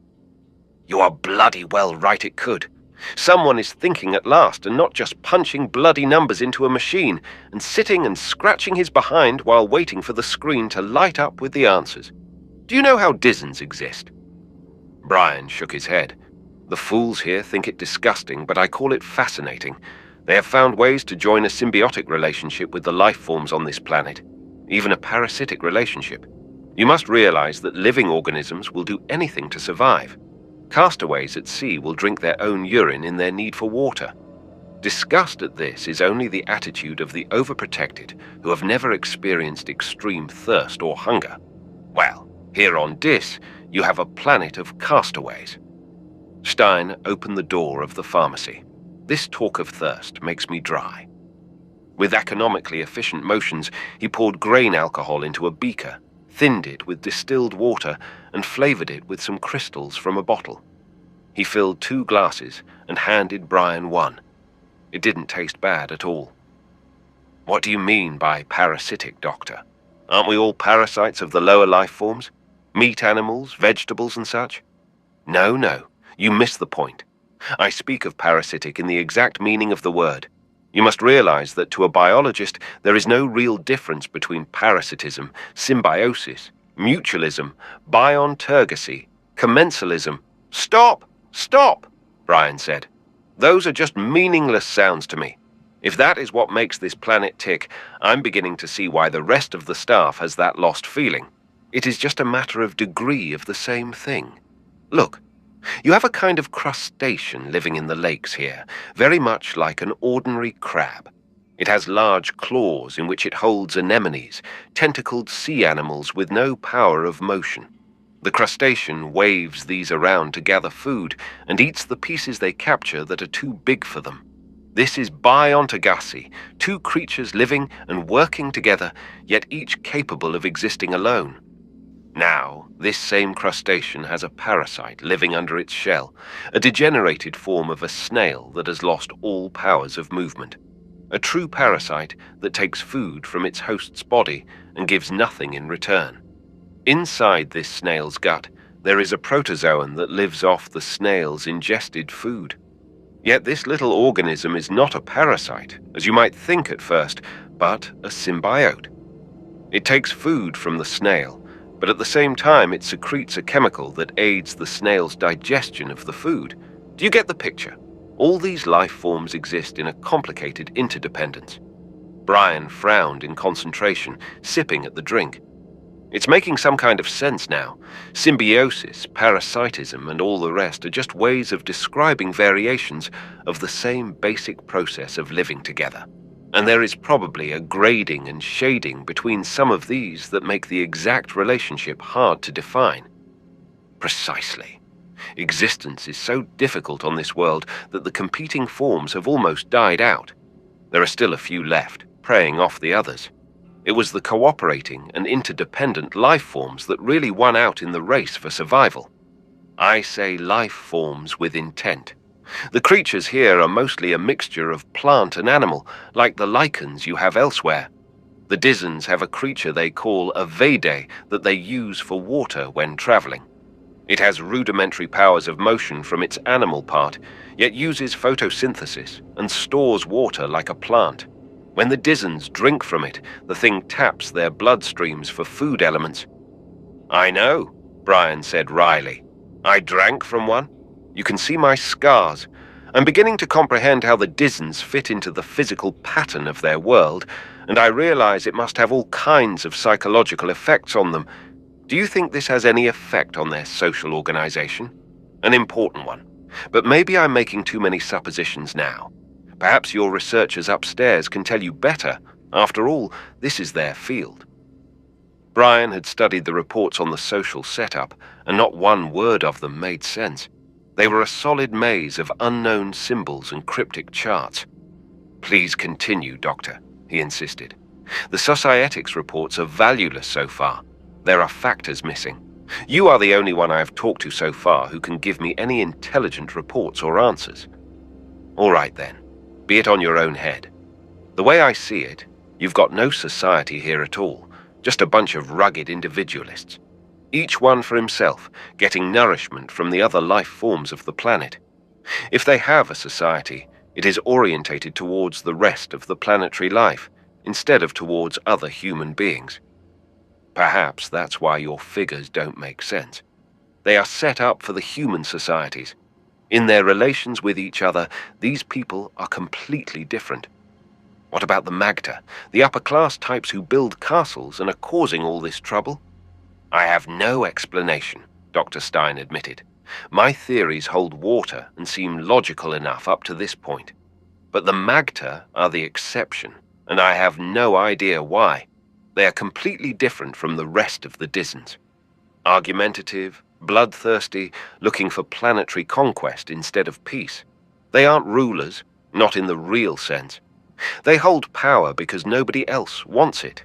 [SPEAKER 1] You are bloody well right it could. Someone is thinking at last and not just punching bloody numbers into a machine and sitting and scratching his behind while waiting for the screen to light up with the answers. Do you know how Dizens exist? Brion shook his head. The fools here think it disgusting, but I call it fascinating. They have found ways to join a symbiotic relationship with the life forms on this planet, even a parasitic relationship. You must realize that living organisms will do anything to survive. Castaways at sea will drink their own urine in their need for water. Disgust at this is only the attitude of the overprotected who have never experienced extreme thirst or hunger. Well, here on Dis, you have a planet of castaways. Stein opened the door of the pharmacy. This talk of thirst makes me dry. With economically efficient motions, he poured grain alcohol into a beaker, thinned it with distilled water, and flavored it with some crystals from a bottle. He filled 2 glasses and handed Brion one. It didn't taste bad at all. What do you mean by parasitic, Doctor? Aren't we all parasites of the lower life forms? Meat animals, vegetables and such? No, you miss the point. I speak of parasitic in the exact meaning of the word. You must realize that to a biologist, there is no real difference between parasitism, symbiosis, mutualism, biontergasy, commensalism. Stop, Brion said. Those are just meaningless sounds to me. If that is what makes this planet tick, I'm beginning to see why the rest of the staff has that lost feeling. It is just a matter of degree of the same thing. Look, you have a kind of crustacean living in the lakes here, very much like an ordinary crab. It has large claws in which it holds anemones, tentacled sea animals with no power of motion. The crustacean waves these around to gather food and eats the pieces they capture that are too big for them. This is biontergasy, 2 creatures living and working together, yet each capable of existing alone. Now, this same crustacean has a parasite living under its shell, a degenerated form of a snail that has lost all powers of movement. A true parasite that takes food from its host's body and gives nothing in return. Inside this snail's gut, there is a protozoan that lives off the snail's ingested food. Yet this little organism is not a parasite, as you might think at first, but a symbiote. It takes food from the snail, but at the same time it secretes a chemical that aids the snail's digestion of the food. Do you get the picture? All these life forms exist in a complicated interdependence. Brion frowned in concentration, sipping at the drink. It's making some kind of sense now. Symbiosis, parasitism, and all the rest are just ways of describing variations of the same basic process of living together. And there is probably a grading and shading between some of these that make the exact relationship hard to define. Precisely. Existence is so difficult on this world that the competing forms have almost died out. There are still a few left, preying off the others. It was the cooperating and interdependent life forms that really won out in the race for survival. I say life forms with intent. The creatures here are mostly a mixture of plant and animal, like the lichens you have elsewhere. The Dizens have a creature they call a Vede that they use for water when traveling. It has rudimentary powers of motion from its animal part, yet uses photosynthesis and stores water like a plant. When the Dizens drink from it, the thing taps their bloodstreams for food elements. I know, Brion said wryly. I drank from one. You can see my scars. I'm beginning to comprehend how the Dizens fit into the physical pattern of their world, and I realize it must have all kinds of psychological effects on them. Do you think this has any effect on their social organization? An important one. But maybe I'm making too many suppositions now. Perhaps your researchers upstairs can tell you better. After all, this is their field. Brion had studied the reports on the social setup, and not one word of them made sense. They were a solid maze of unknown symbols and cryptic charts. Please continue, Doctor, he insisted. The societics reports are valueless so far. There are factors missing. You are the only one I have talked to so far who can give me any intelligent reports or answers. All right then. Be it on your own head. The way I see it, you've got no society here at all, just a bunch of rugged individualists. Each one for himself, getting nourishment from the other life forms of the planet. If they have a society, it is orientated towards the rest of the planetary life, instead of towards other human beings. Perhaps that's why your figures don't make sense. They are set up for the human societies. In their relations with each other, these people are completely different. What about the Magda, the upper-class types who build castles and are causing all this trouble? I have no explanation, Dr. Stein admitted. My theories hold water and seem logical enough up to this point. But the Magda are the exception, and I have no idea why. They are completely different from the rest of the Dissens. Argumentative, bloodthirsty, looking for planetary conquest instead of peace. They aren't rulers, not in the real sense. They hold power because nobody else wants it.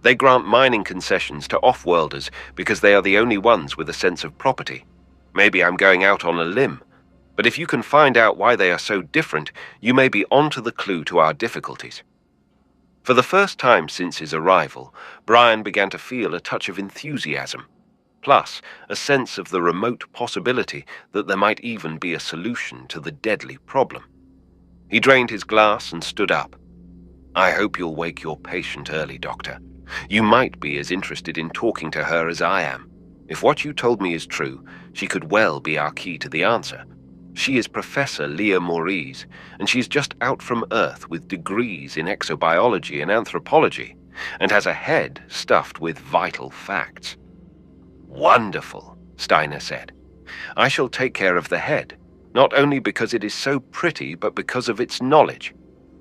[SPEAKER 1] They grant mining concessions to off-worlders because they are the only ones with a sense of property. Maybe I'm going out on a limb, but if you can find out why they are so different, you may be onto the clue to our difficulties. For the first time since his arrival, Brion began to feel a touch of enthusiasm, plus a sense of the remote possibility that there might even be a solution to the deadly problem. He drained his glass and stood up. I hope you'll wake your patient early, Doctor. You might be as interested in talking to her as I am. If what you told me is true, she could well be our key to the answer. She is Professor Leah Maurice, and she's just out from Earth with degrees in exobiology and anthropology, and has a head stuffed with vital facts. Wonderful, Steiner said. I shall take care of the head, not only because it is so pretty, but because of its knowledge.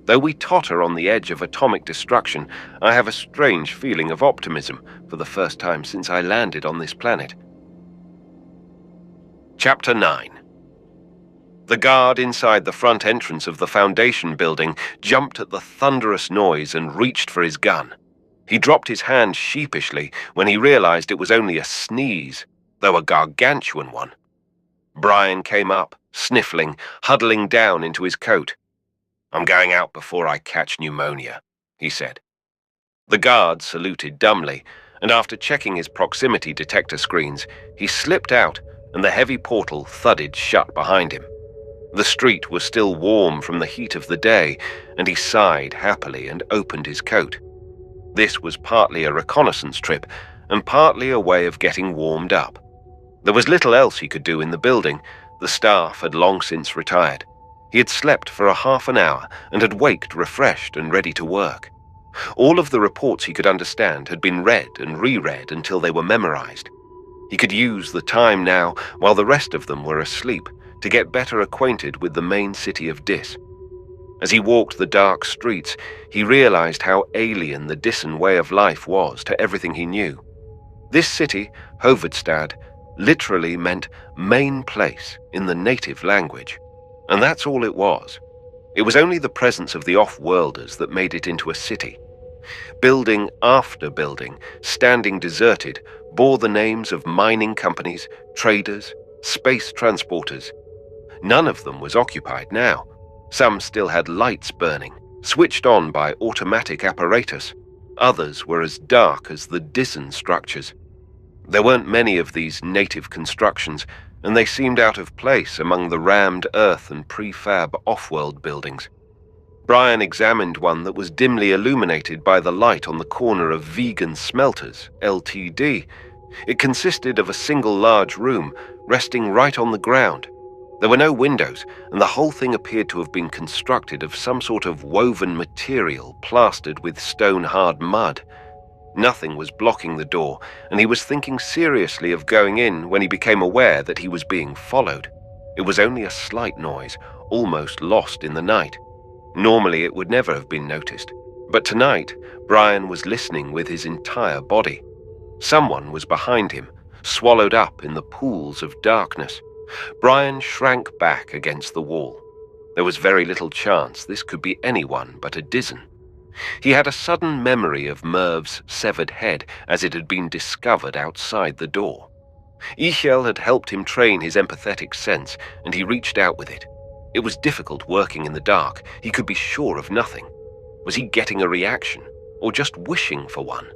[SPEAKER 1] Though we totter on the edge of atomic destruction, I have a strange feeling of optimism for the first time since I landed on this planet. Chapter 9. The guard inside the front entrance of the Foundation building jumped at the thunderous noise and reached for his gun. He dropped his hand sheepishly when he realized it was only a sneeze, though a gargantuan one. Brion came up, sniffling, huddling down into his coat. I'm going out before I catch pneumonia, he said. The guard saluted dumbly, and after checking his proximity detector screens, he slipped out and the heavy portal thudded shut behind him. The street was still warm from the heat of the day, and he sighed happily and opened his coat. This was partly a reconnaissance trip, and partly a way of getting warmed up. There was little else he could do in the building. The staff had long since retired. He had slept for a half an hour and had waked refreshed and ready to work. All of the reports he could understand had been read and reread until they were memorized. He could use the time now, while the rest of them were asleep, to get better acquainted with the main city of Dis. As he walked the dark streets, he realized how alien the Dissen way of life was to everything he knew. This city, Hovedstad, literally meant main place in the native language. And that's all it was. It was only the presence of the off-worlders that made it into a city. Building after building, standing deserted, bore the names of mining companies, traders, space transporters. None of them was occupied now. Some still had lights burning, switched on by automatic apparatus. Others were as dark as the Dissen structures. There weren't many of these native constructions, and they seemed out of place among the rammed earth and prefab off-world buildings. Brion examined one that was dimly illuminated by the light on the corner of Vegan Smelters, Ltd. It consisted of a single large room, resting right on the ground. There were no windows, and the whole thing appeared to have been constructed of some sort of woven material plastered with stone-hard mud. Nothing was blocking the door, and he was thinking seriously of going in when he became aware that he was being followed. It was only a slight noise, almost lost in the night. Normally it would never have been noticed, but tonight Brion was listening with his entire body. Someone was behind him, swallowed up in the pools of darkness. Brion shrank back against the wall. There was very little chance this could be anyone but a Dissen. He had a sudden memory of Merv's severed head as it had been discovered outside the door. Ichel had helped him train his empathetic sense, and he reached out with it. It was difficult working in the dark. He could be sure of nothing. Was he getting a reaction, or just wishing for one?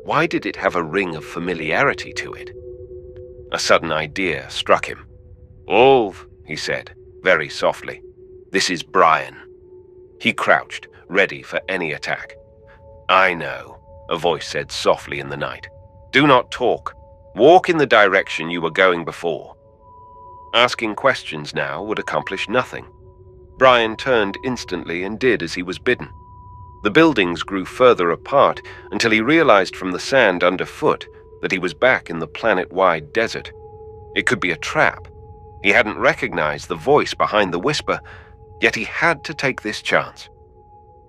[SPEAKER 1] Why did it have a ring of familiarity to it? A sudden idea struck him. "Ulv," he said, very softly. "This is Brion." He crouched, ready for any attack. "I know," a voice said softly in the night. "Do not talk. Walk in the direction you were going before." Asking questions now would accomplish nothing. Brion turned instantly and did as he was bidden. The buildings grew further apart until he realized from the sand underfoot that he was back in the planet-wide desert. It could be a trap. He hadn't recognized the voice behind the whisper, yet he had to take this chance.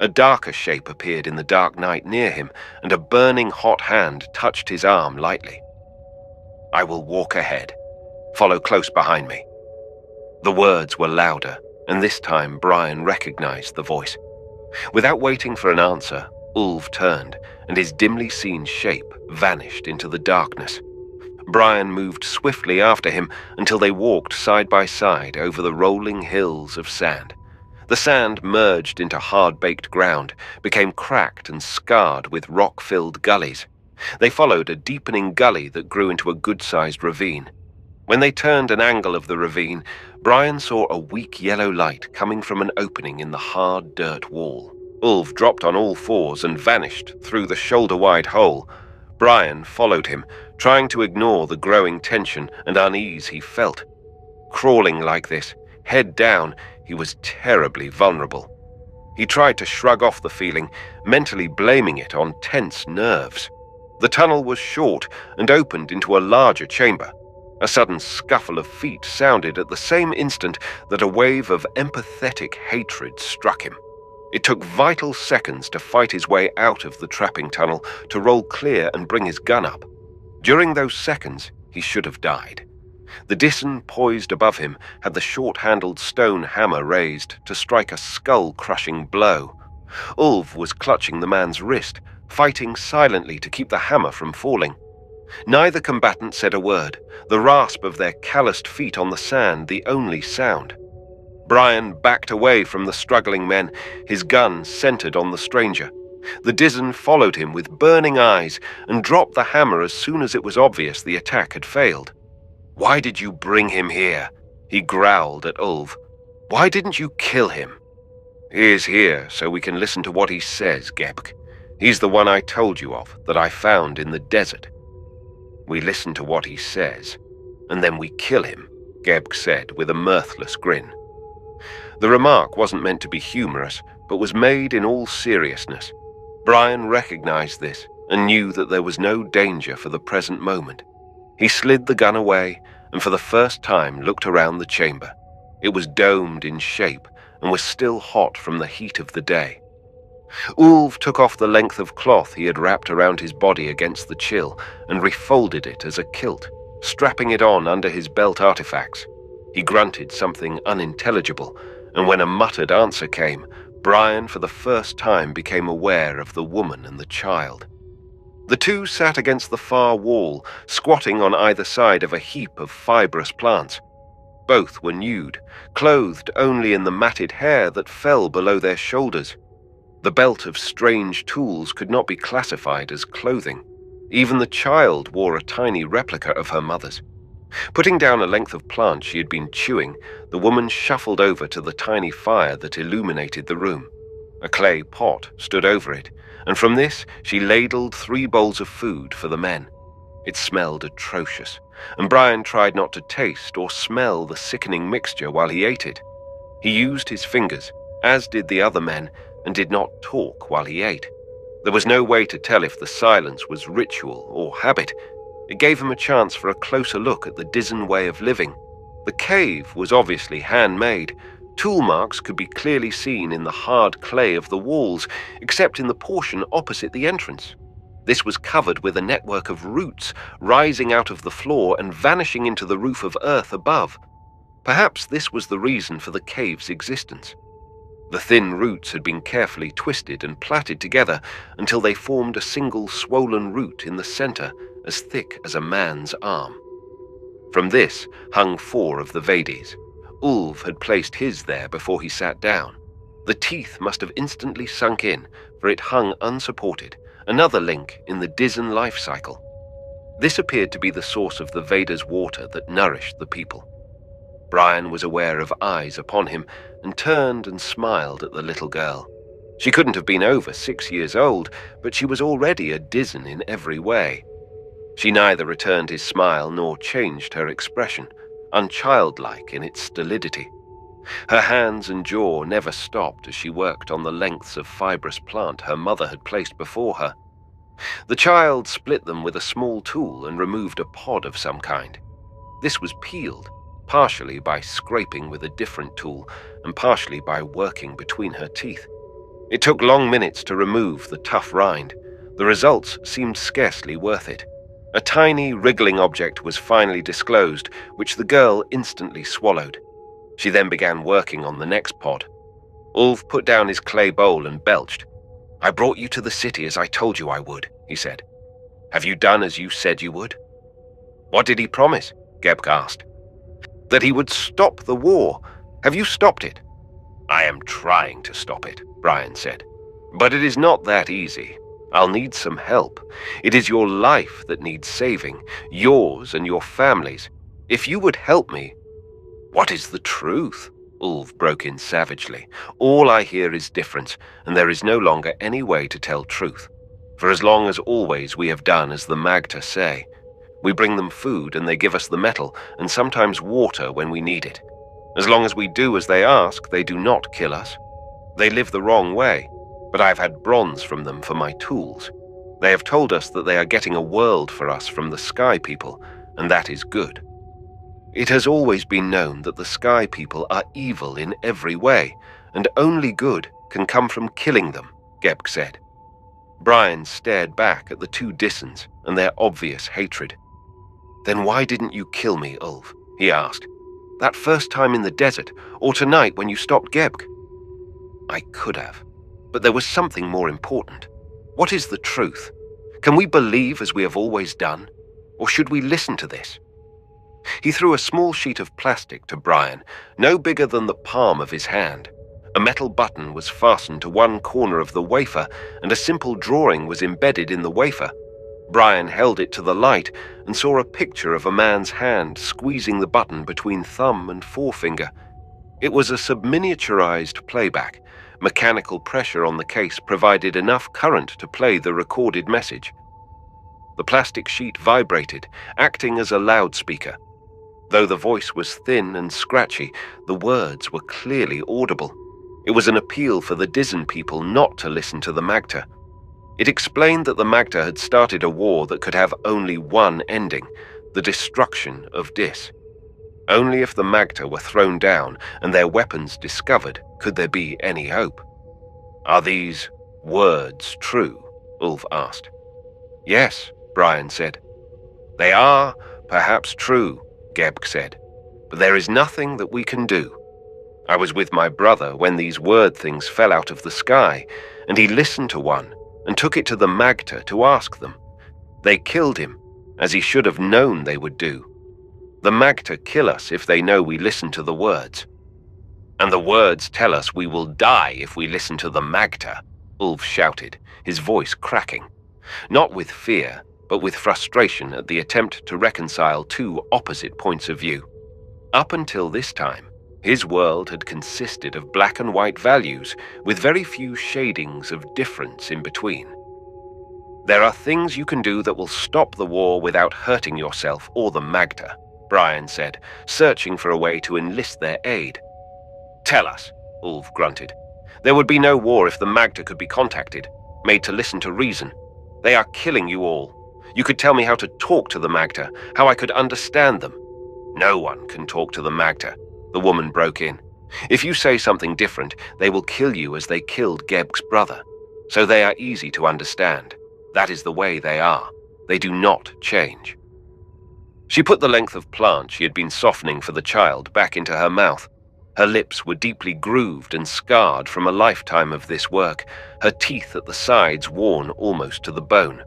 [SPEAKER 1] A darker shape appeared in the dark night near him, and a burning hot hand touched his arm lightly. "I will walk ahead. Follow close behind me." The words were louder, and this time Brion recognized the voice. Without waiting for an answer, Ulv turned, and his dimly seen shape vanished into the darkness. Brion moved swiftly after him until they walked side by side over the rolling hills of sand. The sand merged into hard-baked ground, became cracked and scarred with rock-filled gullies. They followed a deepening gully that grew into a good-sized ravine. When they turned an angle of the ravine, Brion saw a weak yellow light coming from an opening in the hard dirt wall. Ulv dropped on all fours and vanished through the shoulder-wide hole. Brion followed him, trying to ignore the growing tension and unease he felt. Crawling like this, head down, he was terribly vulnerable. He tried to shrug off the feeling, mentally blaming it on tense nerves. The tunnel was short and opened into a larger chamber. A sudden scuffle of feet sounded at the same instant that a wave of empathetic hatred struck him. It took vital seconds to fight his way out of the trapping tunnel, to roll clear and bring his gun up. During those seconds, he should have died. The Dissen poised above him had the short-handled stone hammer raised to strike a skull-crushing blow. Ulv was clutching the man's wrist, fighting silently to keep the hammer from falling. Neither combatant said a word, the rasp of their calloused feet on the sand the only sound. Brion backed away from the struggling men, his gun centered on the stranger. The Dissen followed him with burning eyes and dropped the hammer as soon as it was obvious the attack had failed. "Why did you bring him here?" he growled at Ulv. "Why didn't you kill him?" "He is here so we can listen to what he says, Gebk. He's the one I told you of, that I found in the desert." "We listen to what he says, and then we kill him," Gebk said with a mirthless grin. The remark wasn't meant to be humorous, but was made in all seriousness. Brion recognized this and knew that there was no danger for the present moment. He slid the gun away and for the first time looked around the chamber. It was domed in shape and was still hot from the heat of the day. Ulv took off the length of cloth he had wrapped around his body against the chill and refolded it as a kilt, strapping it on under his belt artifacts. He grunted something unintelligible, and when a muttered answer came, Brion for the first time became aware of the woman and the child. The two sat against the far wall, squatting on either side of a heap of fibrous plants. Both were nude, clothed only in the matted hair that fell below their shoulders. The belt of strange tools could not be classified as clothing. Even the child wore a tiny replica of her mother's. Putting down a length of plant she had been chewing, the woman shuffled over to the tiny fire that illuminated the room. A clay pot stood over it, and from this she ladled 3 bowls of food for the men. It smelled atrocious, and Brion tried not to taste or smell the sickening mixture while he ate it. He used his fingers, as did the other men, and did not talk while he ate. There was no way to tell if the silence was ritual or habit. It gave him a chance for a closer look at the Dissen way of living. The cave was obviously handmade. Tool marks could be clearly seen in the hard clay of the walls, except in the portion opposite the entrance. This was covered with a network of roots rising out of the floor and vanishing into the roof of earth above. Perhaps this was the reason for the cave's existence. The thin roots had been carefully twisted and plaited together until they formed a single swollen root in the center, as thick as a man's arm. From this hung 4 of the Vedis. Ulv had placed his there before he sat down. The teeth must have instantly sunk in, for it hung unsupported, another link in the Dissen life cycle. This appeared to be the source of the Veda's water that nourished the people. Brion was aware of eyes upon him and turned and smiled at the little girl. She couldn't have been over 6 years old, but she was already a Dissen in every way. She neither returned his smile nor changed her expression. unchildlike in its stolidity. Her hands and jaw never stopped as she worked on the lengths of fibrous plant her mother had placed before her. The child split them with a small tool and removed a pod of some kind. This was peeled, partially by scraping with a different tool and partially by working between her teeth. It took long minutes to remove the tough rind. The results seemed scarcely worth it. A tiny, wriggling object was finally disclosed, which the girl instantly swallowed. She then began working on the next pod. Ulf put down his clay bowl and belched. "I brought you to the city as I told you I would," he said. "Have you done as you said you would?" "What did he promise?" Gebk asked. "That he would stop the war. Have you stopped it?" "I am trying to stop it," Brion said. "But it is not that easy. I'll need some help. It is your life that needs saving, yours and your family's. If you would help me—" "What is the truth?" Ulf broke in savagely. "All I hear is difference, and there is no longer any way to tell truth. For as long as always we have done as the Magter say. We bring them food and they give us the metal, and sometimes water when we need it. As long as we do as they ask, they do not kill us. They live the wrong way, but I've had bronze from them for my tools. They have told us that they are getting a world for us from the Sky People, and that is good. It has always been known that the Sky People are evil in every way, and only good can come from killing them," Gebk said. Brion stared back at the two Dissons and their obvious hatred. "Then why didn't you kill me, Ulf?" he asked. "That first time in the desert, or tonight when you stopped Gebk?" "I could have, but there was something more important. What is the truth? Can we believe as we have always done, or should we listen to this?" He threw a small sheet of plastic to Brion, no bigger than the palm of his hand. A metal button was fastened to one corner of the wafer, and a simple drawing was embedded in the wafer. Brion held it to the light and saw a picture of a man's hand squeezing the button between thumb and forefinger. It was a subminiaturized playback. Mechanical pressure on the case provided enough current to play the recorded message. The plastic sheet vibrated, acting as a loudspeaker. Though the voice was thin and scratchy, the words were clearly audible. It was an appeal for the Dizen people not to listen to the Magter. It explained that the Magter had started a war that could have only one ending, the destruction of Dis. Only if the Magter were thrown down and their weapons discovered could there be any hope. "Are these words true?" Ulf asked. "Yes," Brion said. "They are perhaps true," Gebk said, "but there is nothing that we can do. I was with my brother when these word things fell out of the sky, and he listened to one and took it to the Magter to ask them. They killed him, as he should have known they would do. The Magter kill us if they know we listen to the words. And the words tell us we will die if we listen to the Magter," Ulf shouted, his voice cracking. Not with fear, but with frustration at the attempt to reconcile two opposite points of view. Up until this time, his world had consisted of black and white values, with very few shadings of difference in between. "There are things you can do that will stop the war without hurting yourself or the Magter," Brion said, searching for a way to enlist their aid. "Tell us," Ulf grunted. "There would be no war if the Magter could be contacted, made to listen to reason. They are killing you all. You could tell me how to talk to the Magter, how I could understand them." "No one can talk to the Magter," the woman broke in. "If you say something different, they will kill you as they killed Gebk's brother. So they are easy to understand. That is the way they are. They do not change." She put the length of plant she had been softening for the child back into her mouth. Her lips were deeply grooved and scarred from a lifetime of this work, her teeth at the sides worn almost to the bone.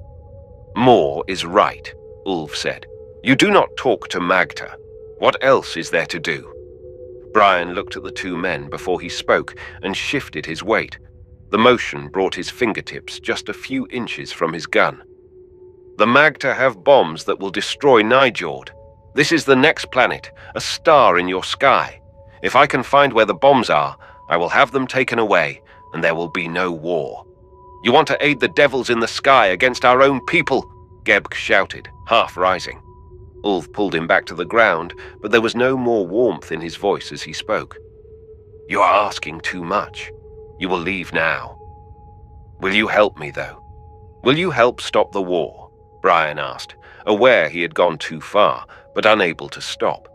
[SPEAKER 1] "More is right," Ulf said. "You do not talk to Magter. What else is there to do?" Brion looked at the two men before he spoke and shifted his weight. The motion brought his fingertips just a few inches from his gun. "The Magter have bombs that will destroy Nijord. This is the next planet, a star in your sky. If I can find where the bombs are, I will have them taken away, and there will be no war. You want to aid the devils in the sky against our own people?" Gebk shouted, half rising. Ulf pulled him back to the ground, but there was no more warmth in his voice as he spoke. "You are asking too much. You will leave now." "Will you help me, though? Will you help stop the war?" Brion asked, aware he had gone too far, but unable to stop.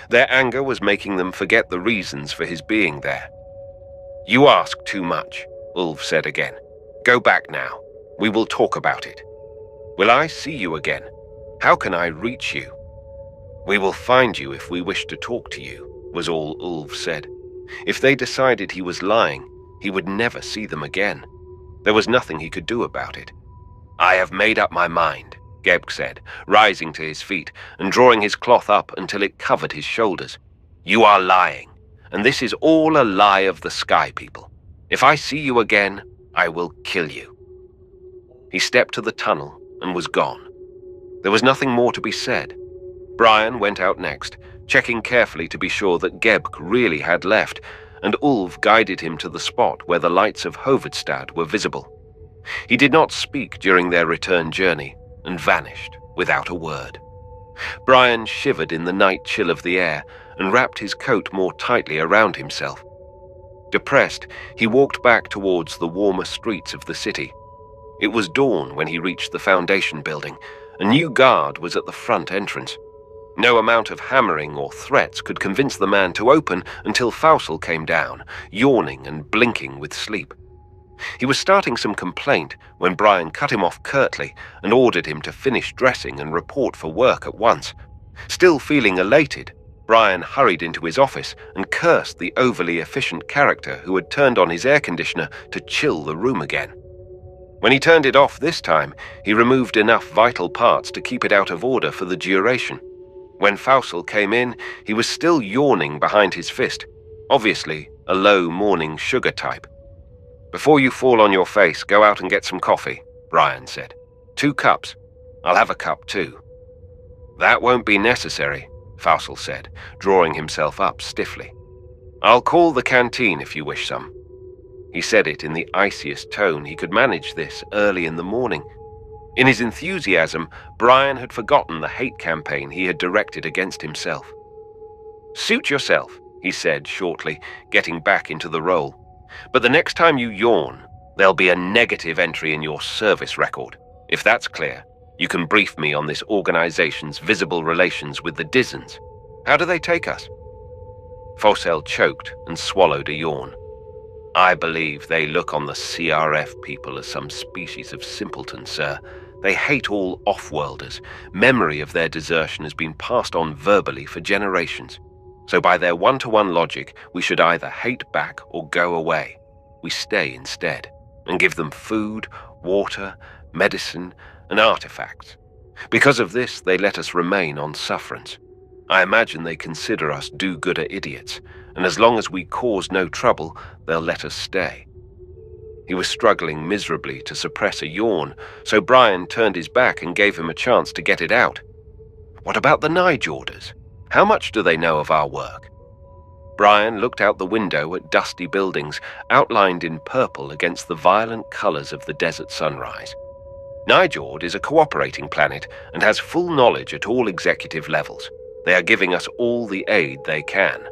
[SPEAKER 1] Their anger was making them forget the reasons for his being there. "You ask too much," Ulf said again. "Go back now. We will talk about it." "Will I see you again? How can I reach you?" "We will find you if we wish to talk to you," was all Ulf said. If they decided he was lying, he would never see them again. There was nothing he could do about it. "I have made up my mind," Gebk said, rising to his feet and drawing his cloth up until it covered his shoulders. "You are lying, and this is all a lie of the Sky People. If I see you again, I will kill you." He stepped to the tunnel and was gone. There was nothing more to be said. Brion went out next, checking carefully to be sure that Gebk really had left, and Ulf guided him to the spot where the lights of Hovedstad were visible. He did not speak during their return journey, and vanished without a word. Brion shivered in the night chill of the air and wrapped his coat more tightly around himself. Depressed, he walked back towards the warmer streets of the city. It was dawn when he reached the Foundation building. A new guard was at the front entrance. No amount of hammering or threats could convince the man to open until Fausel came down, yawning and blinking with sleep. He was starting some complaint when Brion cut him off curtly and ordered him to finish dressing and report for work at once. Still feeling elated, Brion hurried into his office and cursed the overly efficient character who had turned on his air conditioner to chill the room again. When he turned it off this time, he removed enough vital parts to keep it out of order for the duration. When Fausel came in, he was still yawning behind his fist, obviously a low morning sugar type. "Before you fall on your face, go out and get some coffee," Brion said. "2 cups. I'll have a cup too." "That won't be necessary," Fausel said, drawing himself up stiffly. "I'll call the canteen if you wish some." He said it in the iciest tone he could manage this early in the morning. In his enthusiasm, Brion had forgotten the hate campaign he had directed against himself. "Suit yourself," he said shortly, getting back into the role. "But the next time you yawn, there'll be a negative entry in your service record. If that's clear, you can brief me on this organization's visible relations with the Dizens. How do they take us?" Fausel choked and swallowed a yawn. "I believe they look on the CRF people as some species of simpletons, sir. They hate all off-worlders. Memory of their desertion has been passed on verbally for generations. So by their one-to-one logic, we should either hate back or go away. We stay instead, and give them food, water, medicine, and artifacts. Because of this, they let us remain on sufferance. I imagine they consider us do-gooder idiots, and as long as we cause no trouble, they'll let us stay." He was struggling miserably to suppress a yawn, so Brion turned his back and gave him a chance to get it out. "What about the Nijorders? How much do they know of our work?" Brion looked out the window at dusty buildings outlined in purple against the violent colors of the desert sunrise. "Nijord is a cooperating planet and has full knowledge at all executive levels. They are giving us all the aid they can."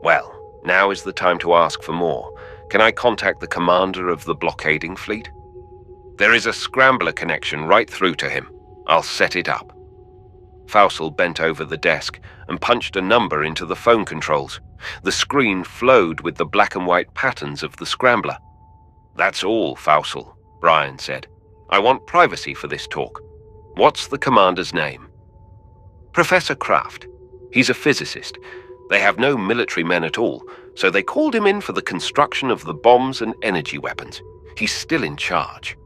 [SPEAKER 1] "Well, now is the time to ask for more. Can I contact the commander of the blockading fleet?" "There is a scrambler connection right through to him. I'll set it up." Fausel bent over the desk and punched a number into the phone controls. The screen flowed with the black and white patterns of the scrambler. "That's all, Fausel," Brion said. "I want privacy for this talk. What's the commander's name?" "Professor Kraft. He's a physicist. They have no military men at all, so they called him in for the construction of the bombs and energy weapons. He's still in charge."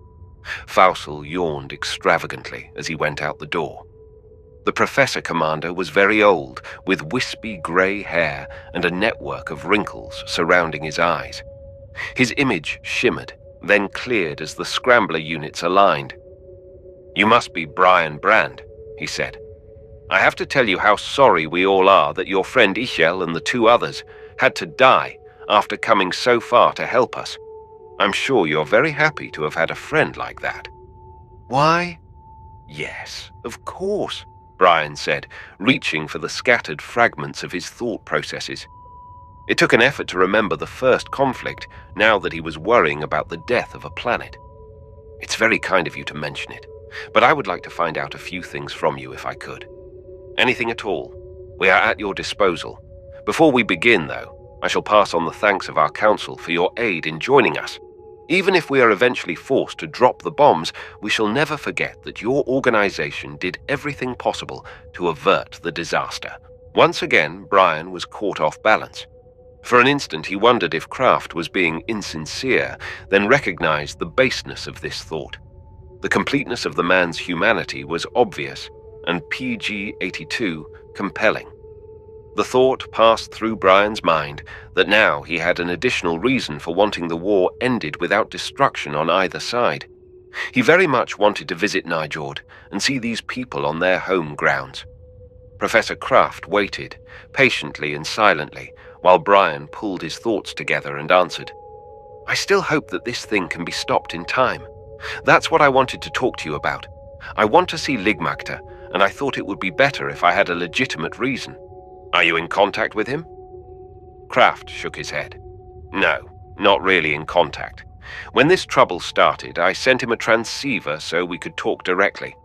[SPEAKER 1] Fausel yawned extravagantly as he went out the door. The professor commander was very old, with wispy grey hair and a network of wrinkles surrounding his eyes. His image shimmered, then cleared as the scrambler units aligned. "You must be Brion Brandd," he said. "I have to tell you how sorry we all are that your friend Ishel and the 2 others had to die after coming so far to help us. I'm sure you're very happy to have had a friend like that." "Why? Yes, of course. Brion said, reaching for the scattered fragments of his thought processes. It took an effort to remember the first conflict, now that he was worrying about the death of a planet. It's very kind of you to mention it, but I would like to find out a few things from you if I could. Anything at all. We are at your disposal. Before we begin, though, I shall pass on the thanks of our council for your aid in joining us. Even if we are eventually forced to drop the bombs, we shall never forget that your organization did everything possible to avert the disaster. Once again, Brion was caught off balance. For an instant, he wondered if Kraft was being insincere, then recognized the baseness of this thought. The completeness of the man's humanity was obvious, and PG-82 compelling. The thought passed through Brion's mind that now he had an additional reason for wanting the war ended without destruction on either side. He very much wanted to visit Nijord and see these people on their home grounds. Professor Kraft waited, patiently and silently, while Brion pulled his thoughts together and answered, "I still hope that this thing can be stopped in time. That's what I wanted to talk to you about. I want to see Ligmactor, and I thought it would be better if I had a legitimate reason." "Are you in contact with him?" Kraft shook his head. "No, not really in contact. When this trouble started, I sent him a transceiver so we could talk directly.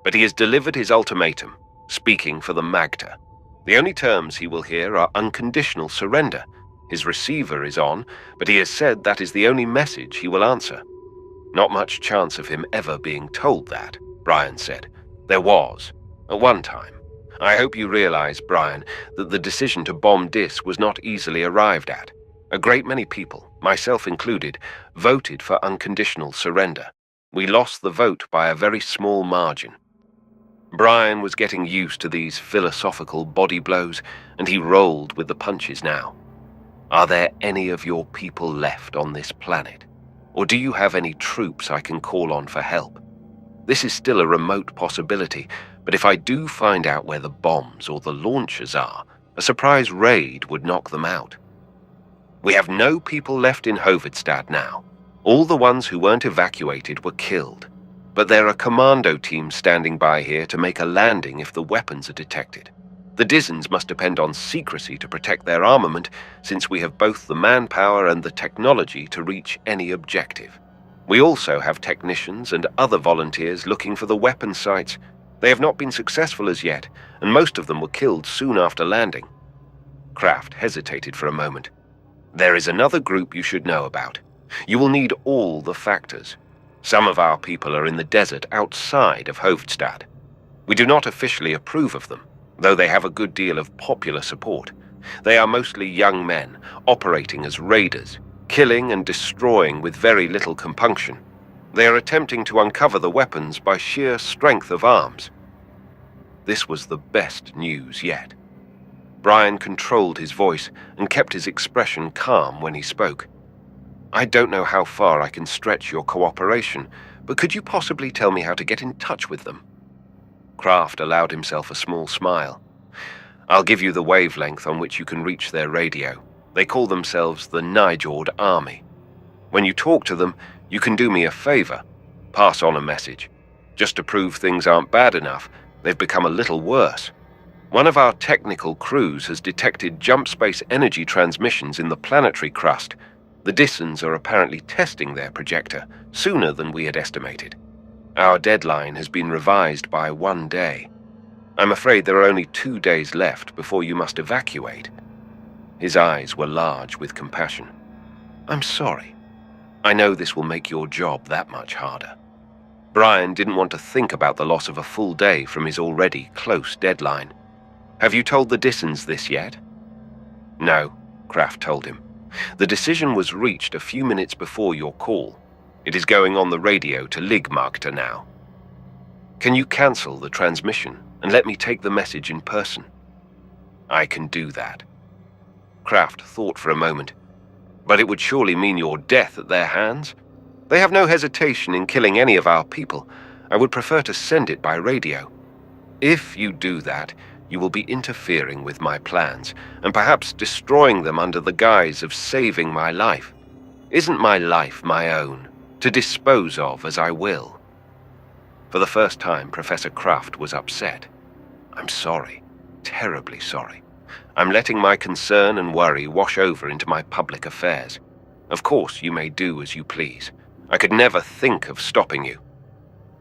[SPEAKER 1] But he has delivered his ultimatum, speaking for the Magda. The only terms he will hear are unconditional surrender. His receiver is on, but he has said that is the only message he will answer." "Not much chance of him ever being told that," Brion said. "There was, at one time. I hope you realize, Brion, that the decision to bomb Dis was not easily arrived at. A great many people, myself included, voted for unconditional surrender. We lost the vote by a very small margin." Brion was getting used to these philosophical body blows, and he rolled with the punches now. "Are there any of your people left on this planet? Or do you have any troops I can call on for help? This is still a remote possibility, but if I do find out where the bombs or the launchers are, a surprise raid would knock them out. We have no people left in Hovedstad now. All the ones who weren't evacuated were killed. But there are commando teams standing by here to make a landing if the weapons are detected. The Dizens must depend on secrecy to protect their armament, since we have both the manpower and the technology to reach any objective. We also have technicians and other volunteers looking for the weapon sites. They have not been successful as yet, and most of them were killed soon after landing." Kraft hesitated for a moment. "There is another group you should know about. You will need all the factors. Some of our people are in the desert outside of Hovedstad. We do not officially approve of them, though they have a good deal of popular support. They are mostly young men, operating as raiders, killing and destroying with very little compunction. They are attempting to uncover the weapons by sheer strength of arms." This was the best news yet. Brion controlled his voice and kept his expression calm when he spoke. "I don't know how far I can stretch your cooperation, but could you possibly tell me how to get in touch with them?" Kraft allowed himself a small smile. "I'll give you the wavelength on which you can reach their radio. They call themselves the Nijord Army. When you talk to them, you can do me a favor. Pass on a message. Just to prove things aren't bad enough, they've become a little worse. One of our technical crews has detected jump space energy transmissions in the planetary crust. The Dissons are apparently testing their projector sooner than we had estimated. Our deadline has been revised by 1 day. I'm afraid there are only 2 days left before you must evacuate." His eyes were large with compassion. "I'm sorry. I know this will make your job that much harder." Brion didn't want to think about the loss of a full day from his already close deadline. "Have you told the Dissons this yet?" "No," Kraft told him. "The decision was reached a few minutes before your call. It is going on the radio to Ligmactor now. Can you cancel the transmission and let me take the message in person?" "I can do that." Kraft thought for a moment. "But it would surely mean your death at their hands? They have no hesitation in killing any of our people. I would prefer to send it by radio. If you do that, you will be interfering with my plans, and perhaps destroying them under the guise of saving my life. Isn't my life my own, to dispose of as I will?" For the first time, Professor Kraft was upset. I'm sorry, terribly sorry. I'm letting my concern and worry wash over into my public affairs. Of course, you may do as you please. I could never think of stopping you."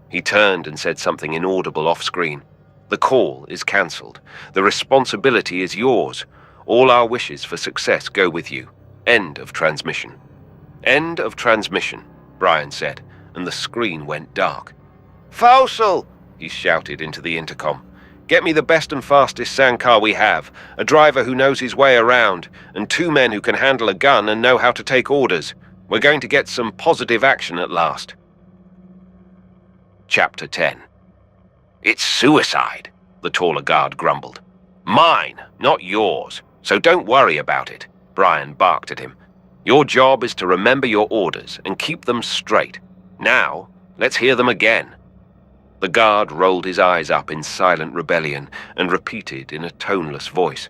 [SPEAKER 1] He turned and said something inaudible off-screen. "The call is cancelled. The responsibility is yours. All our wishes for success go with you. End of transmission." "End of transmission," Brion said, and the screen went dark. "Fossil!" he shouted into the intercom. "Get me the best and fastest sandcar we have, a driver who knows his way around, and 2 men who can handle a gun and know how to take orders. We're going to get some positive action at last." Chapter 10. "It's suicide," the taller guard grumbled. "Mine, not yours, so don't worry about it," Brion barked at him. "Your job is to remember your orders and keep them straight. Now, let's hear them again." The guard rolled his eyes up in silent rebellion and repeated in a toneless voice.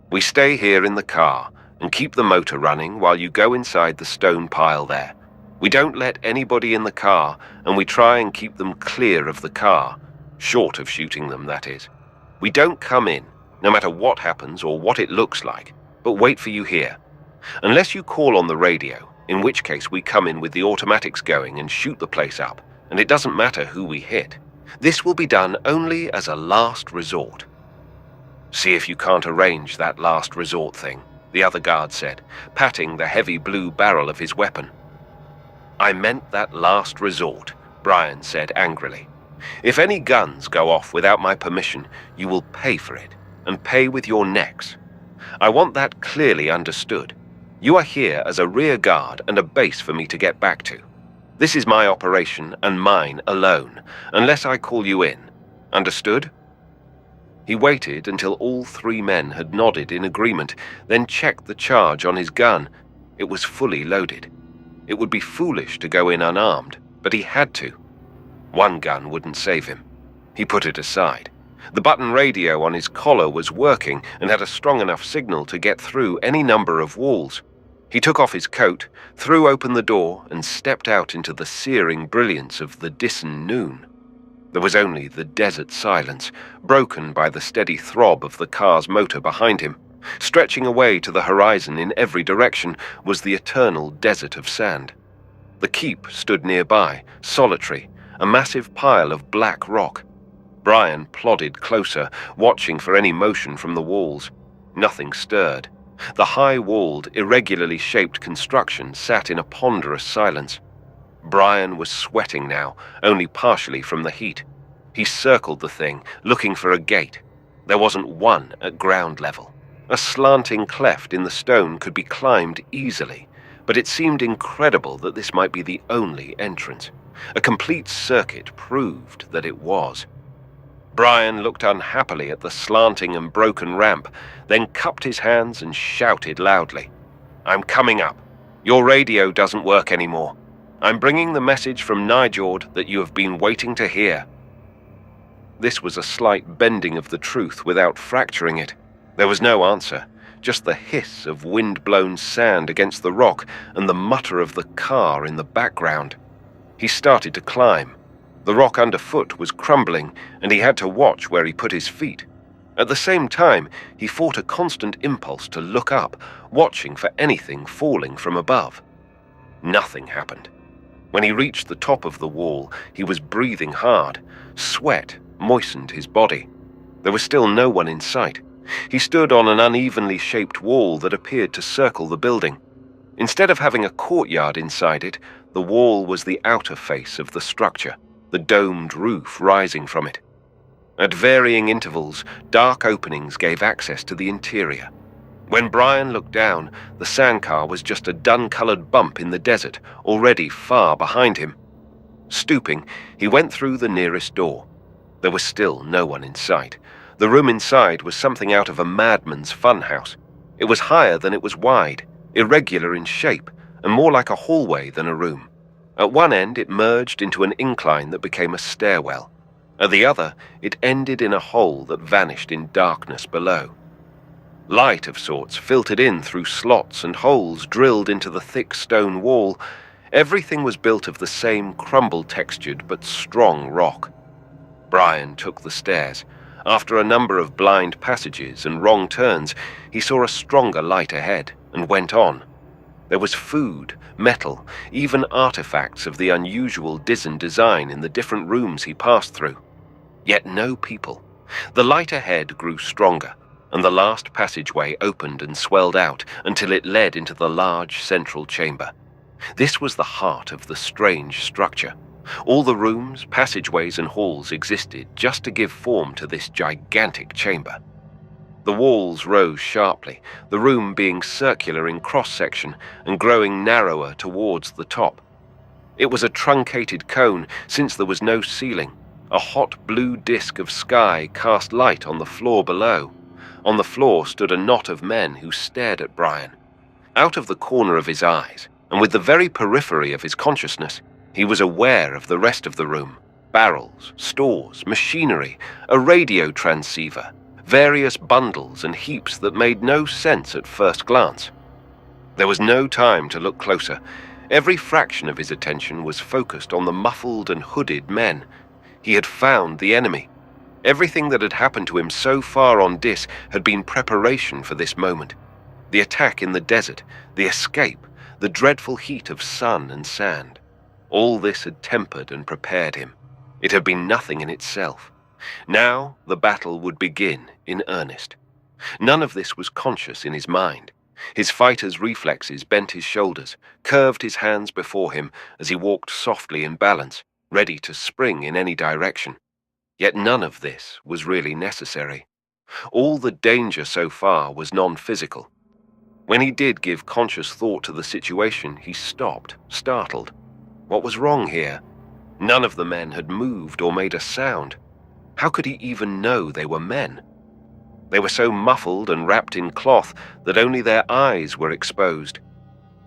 [SPEAKER 1] "We stay here in the car and keep the motor running while you go inside the stone pile there. We don't let anybody in the car, and we try and keep them clear of the car, short of shooting them, that is. We don't come in, no matter what happens or what it looks like, but wait for you here. Unless you call on the radio, in which case we come in with the automatics going and shoot the place up, and it doesn't matter who we hit. This will be done only as a last resort." "See if you can't arrange that last resort thing," the other guard said, patting the heavy blue barrel of his weapon. "I meant that last resort," Brion said angrily. "If any guns go off without my permission, you will pay for it, and pay with your necks. I want that clearly understood. You are here as a rear guard and a base for me to get back to. This is my operation and mine alone, unless I call you in. Understood?" He waited until all 3 men had nodded in agreement, then checked the charge on his gun. It was fully loaded. It would be foolish to go in unarmed, but he had to. One gun wouldn't save him. He put it aside. The button radio on his collar was working and had a strong enough signal to get through any number of walls. He took off his coat, threw open the door, and stepped out into the searing brilliance of the Dissen noon. There was only the desert silence, broken by the steady throb of the car's motor behind him. Stretching away to the horizon in every direction was the eternal desert of sand. The keep stood nearby, solitary, a massive pile of black rock. Brion plodded closer, watching for any motion from the walls. Nothing stirred. The high-walled, irregularly shaped construction sat in a ponderous silence. Brion was sweating now, only partially from the heat. He circled the thing, looking for a gate. There wasn't one at ground level. A slanting cleft in the stone could be climbed easily, but it seemed incredible that this might be the only entrance. A complete circuit proved that it was. Brion looked unhappily at the slanting and broken ramp, then cupped his hands and shouted loudly. "I'm coming up. Your radio doesn't work anymore. I'm bringing the message from Nijord that you have been waiting to hear." This was a slight bending of the truth without fracturing it. There was no answer, just the hiss of wind-blown sand against the rock and the mutter of the car in the background. He started to climb. The rock underfoot was crumbling, and he had to watch where he put his feet. At the same time, he fought a constant impulse to look up, watching for anything falling from above. Nothing happened. When he reached the top of the wall, he was breathing hard. Sweat moistened his body. There was still no one in sight. He stood on an unevenly shaped wall that appeared to circle the building. Instead of having a courtyard inside it, the wall was the outer face of the structure, the domed roof rising from it. At varying intervals, dark openings gave access to the interior. When Brion looked down, the sandcar was just a dun-colored bump in the desert, already far behind him. Stooping, he went through the nearest door. There was still no one in sight. The room inside was something out of a madman's funhouse. It was higher than it was wide, irregular in shape, and more like a hallway than a room. At one end, it merged into an incline that became a stairwell. At the other, it ended in a hole that vanished in darkness below. Light of sorts filtered in through slots and holes drilled into the thick stone wall. Everything was built of the same crumble-textured but strong rock. Brion took the stairs. After a number of blind passages and wrong turns, he saw a stronger light ahead and went on. There was food, metal, even artifacts of the unusual Dizen design in the different rooms he passed through. Yet no people. The light ahead grew stronger, and the last passageway opened and swelled out until it led into the large central chamber. This was the heart of the strange structure. All the rooms, passageways, and halls existed just to give form to this gigantic chamber. The walls rose sharply, the room being circular in cross-section and growing narrower towards the top. It was a truncated cone since there was no ceiling. A hot blue disk of sky cast light on the floor below. On the floor stood a knot of men who stared at Brion. Out of the corner of his eyes, and with the very periphery of his consciousness, he was aware of the rest of the room. Barrels, stores, machinery, a radio transceiver, various bundles and heaps that made no sense at first glance. There was no time to look closer. Every fraction of his attention was focused on the muffled and hooded men. He had found the enemy. Everything that had happened to him so far on Dis had been preparation for this moment. The attack in the desert, the escape, the dreadful heat of sun and sand. All this had tempered and prepared him. It had been nothing in itself. Now the battle would begin in earnest. None of this was conscious in his mind. His fighter's reflexes bent his shoulders, curved his hands before him as he walked softly in balance, ready to spring in any direction. Yet none of this was really necessary. All the danger so far was non-physical. When he did give conscious thought to the situation, he stopped, startled. What was wrong here? None of the men had moved or made a sound. How could he even know they were men? They were so muffled and wrapped in cloth that only their eyes were exposed.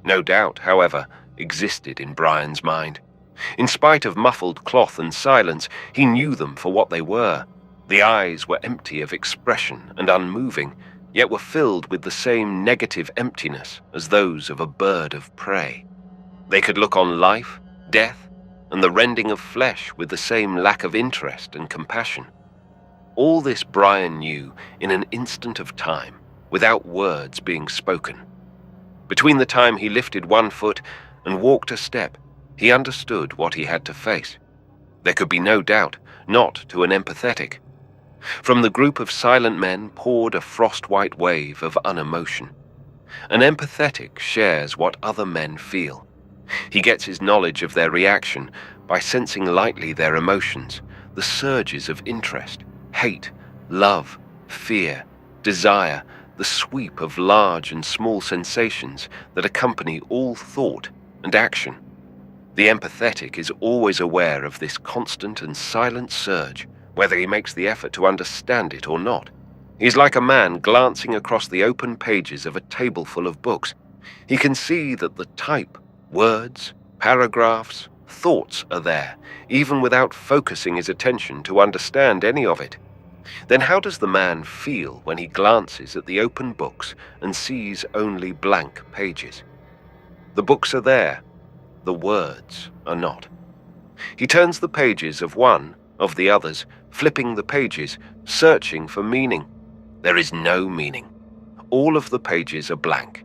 [SPEAKER 1] No doubt, however, existed in Brion's mind. In spite of muffled cloth and silence, he knew them for what they were. The eyes were empty of expression and unmoving, yet were filled with the same negative emptiness as those of a bird of prey. They could look on life, death, and the rending of flesh with the same lack of interest and compassion. All this Brion knew in an instant of time, without words being spoken. Between the time he lifted one foot and walked a step, he understood what he had to face. There could be no doubt, not to an empathetic. From the group of silent men poured a frost-white wave of unemotion. An empathetic shares what other men feel. He gets his knowledge of their reaction by sensing lightly their emotions, the surges of interest, hate, love, fear, desire, the sweep of large and small sensations that accompany all thought and action. The empathetic is always aware of this constant and silent surge, whether he makes the effort to understand it or not. He's like a man glancing across the open pages of a table full of books. He can see that the type, words, paragraphs, thoughts are there, even without focusing his attention to understand any of it. Then how does the man feel when he glances at the open books and sees only blank pages? The books are there, the words are not. He turns the pages of one, of the others, flipping the pages, searching for meaning. There is no meaning. All of the pages are blank.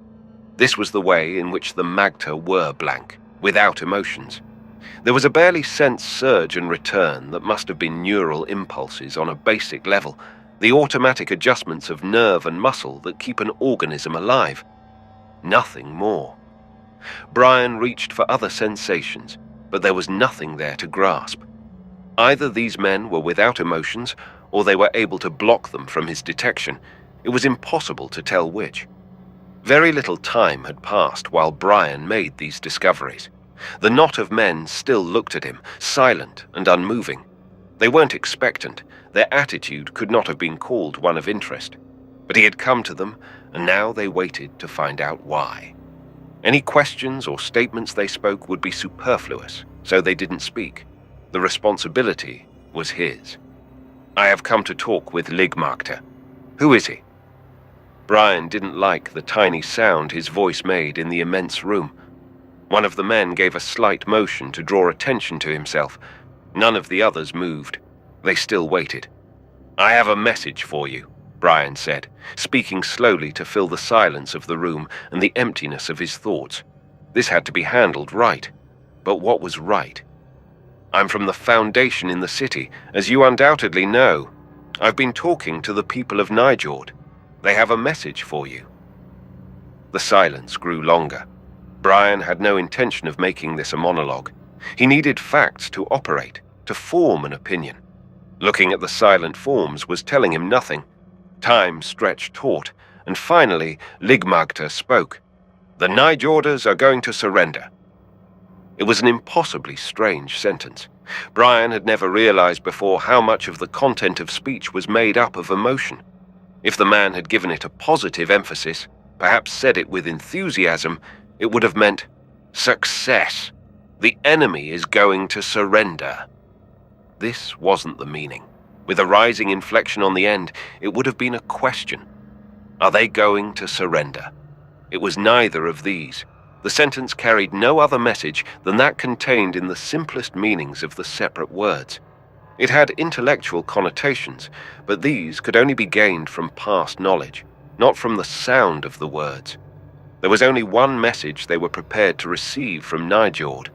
[SPEAKER 1] This was the way in which the Magta were blank, without emotions. There was a barely sensed surge and return that must have been neural impulses on a basic level, the automatic adjustments of nerve and muscle that keep an organism alive. Nothing more. Brion reached for other sensations, but there was nothing there to grasp. Either these men were without emotions, or they were able to block them from his detection. It was impossible to tell which. Very little time had passed while Brion made these discoveries. The knot of men still looked at him, silent and unmoving. They weren't expectant. Their attitude could not have been called one of interest. But he had come to them, and now they waited to find out why. Any questions or statements they spoke would be superfluous, so they didn't speak. The responsibility was his. "I have come to talk with Ligmarkta. Who is he?" Brion didn't like the tiny sound his voice made in the immense room. One of the men gave a slight motion to draw attention to himself. None of the others moved. They still waited. "I have a message for you," Brion said, speaking slowly to fill the silence of the room and the emptiness of his thoughts. This had to be handled right. But what was right? "I'm from the Foundation in the city, as you undoubtedly know. I've been talking to the people of Nijord. They have a message for you." The silence grew longer. Brion had no intention of making this a monologue. He needed facts to operate, to form an opinion. Looking at the silent forms was telling him nothing. Time stretched taut, and finally Ligmagta spoke. "The Nijorders are going to surrender." It was an impossibly strange sentence. Brion had never realized before how much of the content of speech was made up of emotion. If the man had given it a positive emphasis, perhaps said it with enthusiasm, it would have meant success. The enemy is going to surrender. This wasn't the meaning. With a rising inflection on the end, it would have been a question. Are they going to surrender? It was neither of these. The sentence carried no other message than that contained in the simplest meanings of the separate words. It had intellectual connotations, but these could only be gained from past knowledge, not from the sound of the words. There was only one message they were prepared to receive from Nijord.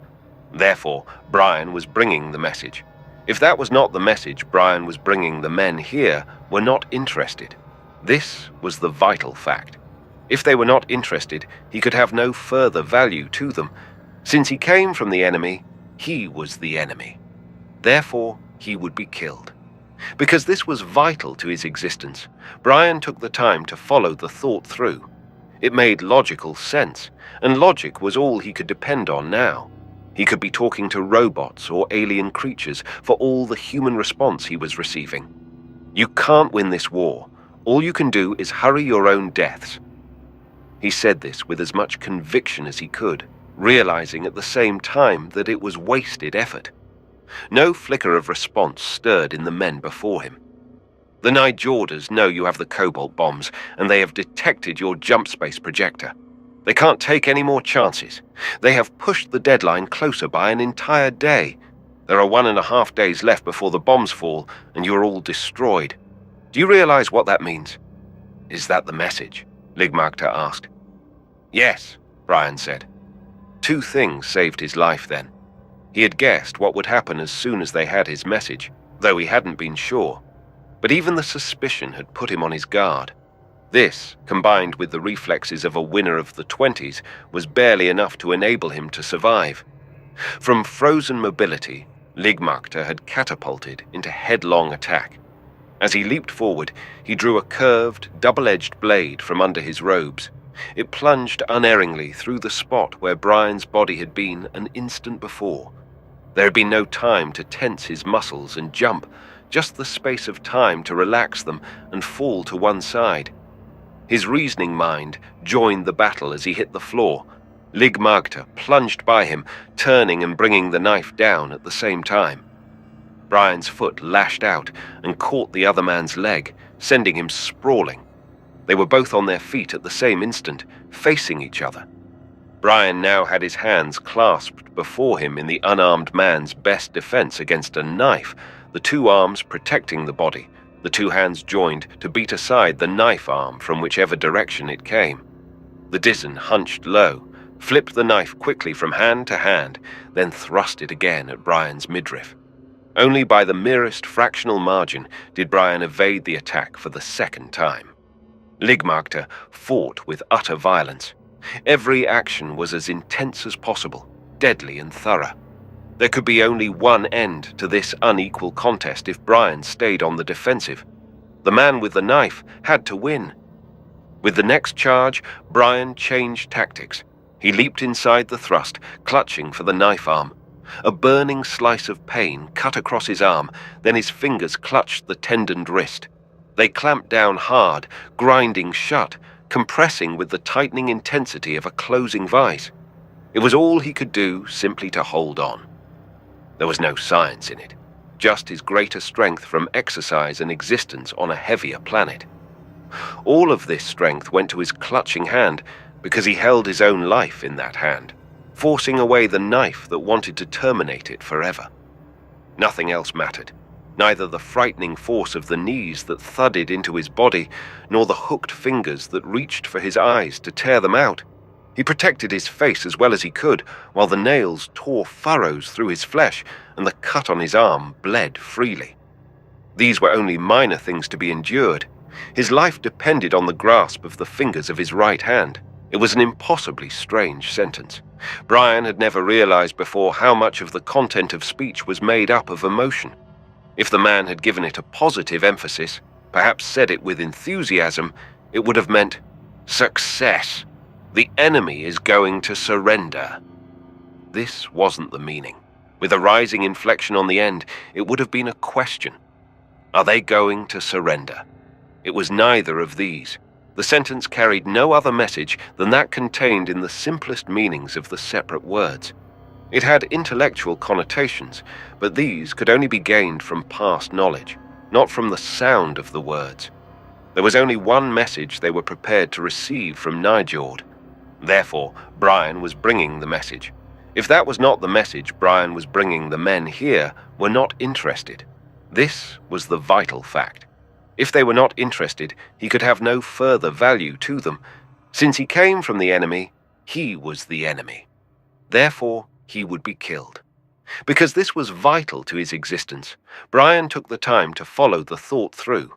[SPEAKER 1] Therefore, Brion was bringing the message. If that was not the message Brion was bringing, the men here were not interested. This was the vital fact. If they were not interested, he could have no further value to them. Since he came from the enemy, he was the enemy. Therefore, he would be killed. Because this was vital to his existence, Brion took the time to follow the thought through. It made logical sense, and logic was all he could depend on now. He could be talking to robots or alien creatures for all the human response he was receiving. You can't win this war. All you can do is hurry your own deaths. He said this with as much conviction as he could, realizing at the same time that it was wasted effort. No flicker of response stirred in the men before him. "The Nijorders know you have the cobalt bombs, and they have detected your jump space projector. They can't take any more chances. They have pushed the deadline closer by an entire day. There are 1.5 days left before the bombs fall, and you're all destroyed. Do you realize what that means?" "Is that the message?" Ligmagta asked. "Yes," Brion said. Two things saved his life then. He had guessed what would happen as soon as they had his message, though he hadn't been sure. But even the suspicion had put him on his guard. This, combined with the reflexes of a winner of the 20s, was barely enough to enable him to survive. From frozen mobility, Ligmagta had catapulted into headlong attack. As he leaped forward, he drew a curved, double-edged blade from under his robes. It plunged unerringly through the spot where Brion's body had been an instant before. There had been no time to tense his muscles and jump, just the space of time to relax them and fall to one side. His reasoning mind joined the battle as he hit the floor. Ligmagta plunged by him, turning and bringing the knife down at the same time. Brion's foot lashed out and caught the other man's leg, sending him sprawling. They were both on their feet at the same instant, facing each other. Brion now had his hands clasped before him in the unarmed man's best defense against a knife, the two arms protecting the body, the two hands joined to beat aside the knife arm from whichever direction it came. The Dizen hunched low, flipped the knife quickly from hand to hand, then thrust it again at Brion's midriff. Only by the merest fractional margin did Brion evade the attack for the second time. Ligmagta fought with utter violence. Every action was as intense as possible, deadly and thorough. There could be only one end to this unequal contest if Brion stayed on the defensive. The man with the knife had to win. With the next charge, Brion changed tactics. He leaped inside the thrust, clutching for the knife arm. A burning slice of pain cut across his arm, then his fingers clutched the tendoned wrist. They clamped down hard, grinding shut, compressing with the tightening intensity of a closing vise. It was all he could do simply to hold on. There was no science in it, just his greater strength from exercise and existence on a heavier planet. All of this strength went to his clutching hand because he held his own life in that hand, forcing away the knife that wanted to terminate it forever. Nothing else mattered. neither the frightening force of the knees that thudded into his body, nor the hooked fingers that reached for his eyes to tear them out. He protected his face as well as he could, while the nails tore furrows through his flesh and the cut on his arm bled freely. These were only minor things to be endured. His life depended on the grasp of the fingers of his right hand. It was an impossibly strange sentence. Brion had never realized before how much of the content of speech was made up of emotion. If the man had given it a positive emphasis, perhaps said it with enthusiasm, it would have meant, "Success! The enemy is going to surrender." This wasn't the meaning. With a rising inflection on the end, it would have been a question. Are they going to surrender? It was neither of these. The sentence carried no other message than that contained in the simplest meanings of the separate words. It had intellectual connotations, but these could only be gained from past knowledge, not from the sound of the words. There was only one message they were prepared to receive from Nijord. Therefore, Brion was bringing the message. If that was not the message Brion was bringing, the men here were not interested. This was the vital fact. If they were not interested, he could have no further value to them. Since he came from the enemy, he was the enemy. Therefore, he would be killed. Because this was vital to his existence, Brion took the time to follow the thought through.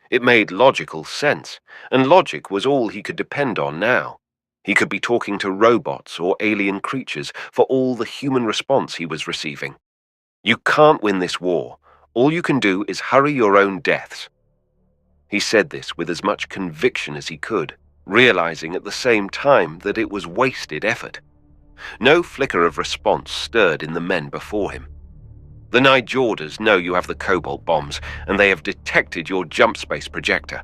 [SPEAKER 1] It made logical sense, and logic was all he could depend on now. He could be talking to robots or alien creatures for all the human response he was receiving. You can't win this war. All you can do is hurry your own deaths. He said this with as much conviction as he could, realizing at the same time that it was wasted effort. No flicker of response stirred in the men before him. The Nijorders know you have the cobalt bombs, and they have detected your jump space projector.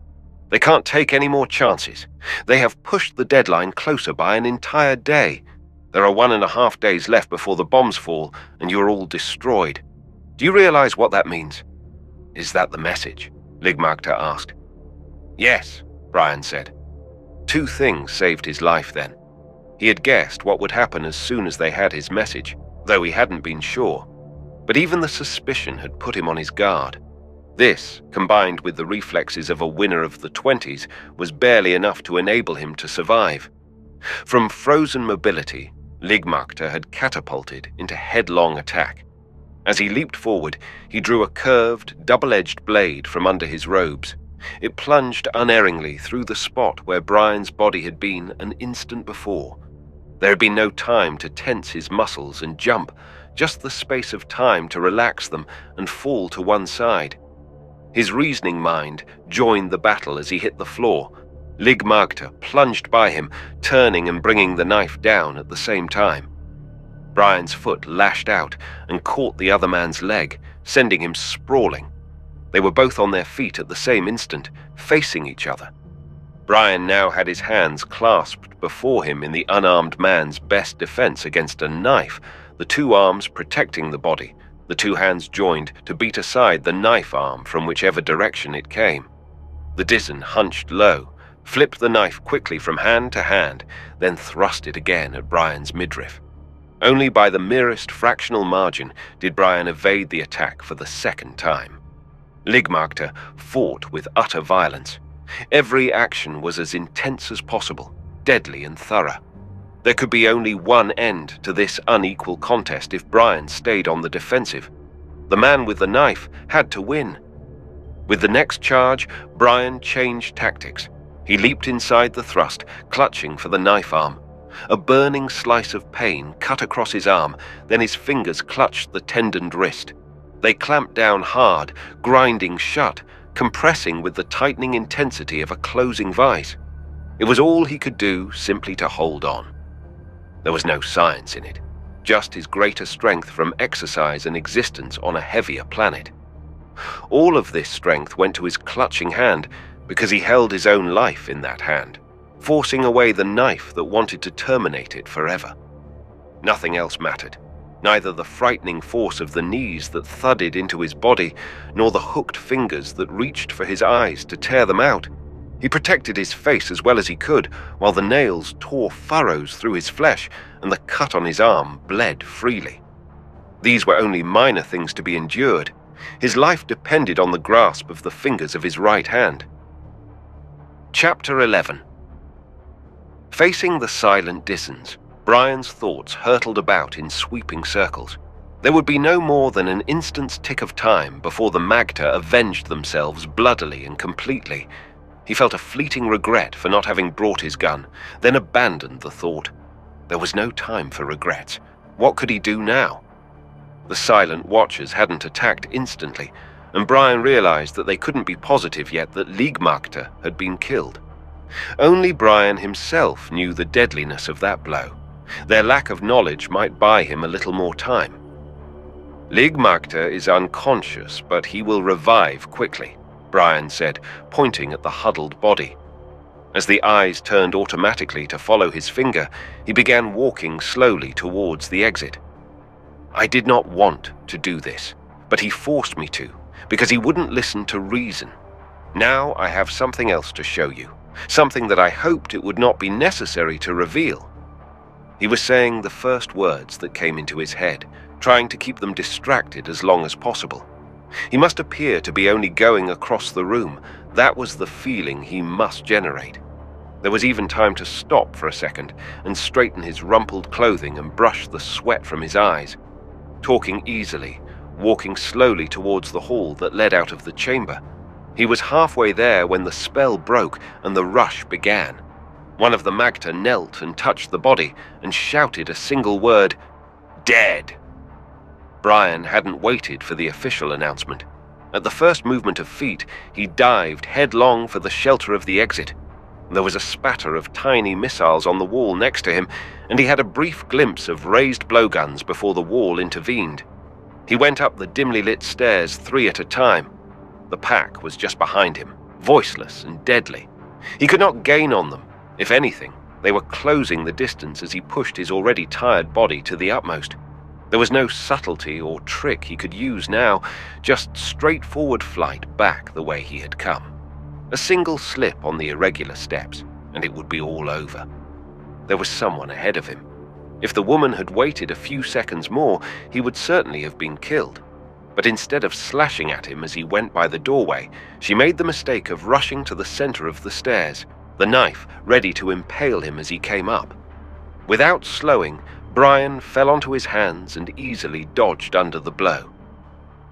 [SPEAKER 1] They can't take any more chances. They have pushed the deadline closer by an entire day. There are 1.5 days left before the bombs fall, and you're all destroyed. Do you realize what that means? Is that the message? Ligmagter asked. Yes, Brion said. 2 things saved his life then. He had guessed what would happen as soon as they had his message, though he hadn't been sure. But even the suspicion had put him on his guard. This, combined with the reflexes of a winner of the 20s, was barely enough to enable him to survive. From frozen mobility, Ligmagter had catapulted into headlong attack. As he leaped forward, he drew a curved, double-edged blade from under his robes. It plunged unerringly through the spot where Brion's body had been an instant before. There had been no time to tense his muscles and jump, just the space of time to relax them and fall to one side. His reasoning mind joined the battle as he hit the floor. Ligmagter plunged by him, turning and bringing the knife down at the same time. Brion's foot lashed out and caught the other man's leg, sending him sprawling. They were both on their feet at the same instant, facing each other. Brion now had his hands clasped before him in the unarmed man's best defense against a knife, the 2 arms protecting the body, the 2 hands joined to beat aside the knife arm from whichever direction it came. The Dizen hunched low, flipped the knife quickly from hand to hand, then thrust it again at Brion's midriff. Only by the merest fractional margin did Brion evade the attack for the 2nd time. Ligmagter fought with utter violence. Every action was as intense as possible, deadly and thorough. There could be only one end to this unequal contest if Brion stayed on the defensive. The man with the knife had to win. With the next charge, Brion changed tactics. He leaped inside the thrust, clutching for the knife arm. A burning slice of pain cut across his arm, then his fingers clutched the tendoned wrist. They clamped down hard, grinding shut, compressing with the tightening intensity of a closing vise. It was all he could do simply to hold on. There was no science in it, just his greater strength from exercise and existence on a heavier planet. All of this strength went to his clutching hand because he held his own life in that hand, forcing away the knife that wanted to terminate it forever. Nothing else mattered. Neither the frightening force of the knees that thudded into his body, nor the hooked fingers that reached for his eyes to tear them out. He protected his face as well as he could, while the nails tore furrows through his flesh and the cut on his arm bled freely. These were only minor things to be endured. His life depended on the grasp of the fingers of his right hand. Chapter 11. Facing the silent distance, Brion's thoughts hurtled about in sweeping circles. There would be no more than an instant's tick of time before the Magter avenged themselves bloodily and completely. He felt a fleeting regret for not having brought his gun, then abandoned the thought. There was no time for regrets. What could he do now? The silent watchers hadn't attacked instantly, and Brion realized that they couldn't be positive yet that Magter had been killed. Only Brion himself knew the deadliness of that blow. Their lack of knowledge might buy him a little more time. Magter is unconscious, but he will revive quickly, Brion said, pointing at the huddled body. As the eyes turned automatically to follow his finger, he began walking slowly towards the exit. I did not want to do this, but he forced me to, because he wouldn't listen to reason. Now I have something else to show you, something that I hoped it would not be necessary to reveal. He was saying the first words that came into his head, trying to keep them distracted as long as possible. He must appear to be only going across the room. That was the feeling he must generate. There was even time to stop for a second and straighten his rumpled clothing and brush the sweat from his eyes. Talking easily, walking slowly towards the hall that led out of the chamber. He was halfway there when the spell broke and the rush began. One of the Magter knelt and touched the body and shouted a single word, "Dead!" Brion hadn't waited for the official announcement. At the first movement of feet, he dived headlong for the shelter of the exit. There was a spatter of tiny missiles on the wall next to him, and he had a brief glimpse of raised blowguns before the wall intervened. He went up the dimly lit stairs 3 at a time. The pack was just behind him, voiceless and deadly. He could not gain on them. If anything, they were closing the distance as he pushed his already tired body to the utmost. There was no subtlety or trick he could use now, just straightforward flight back the way he had come. A single slip on the irregular steps, and it would be all over. There was someone ahead of him. If the woman had waited a few seconds more, he would certainly have been killed. But instead of slashing at him as he went by the doorway, she made the mistake of rushing to the center of the stairs, the knife ready to impale him as he came up. Without slowing, Brion fell onto his hands and easily dodged under the blow.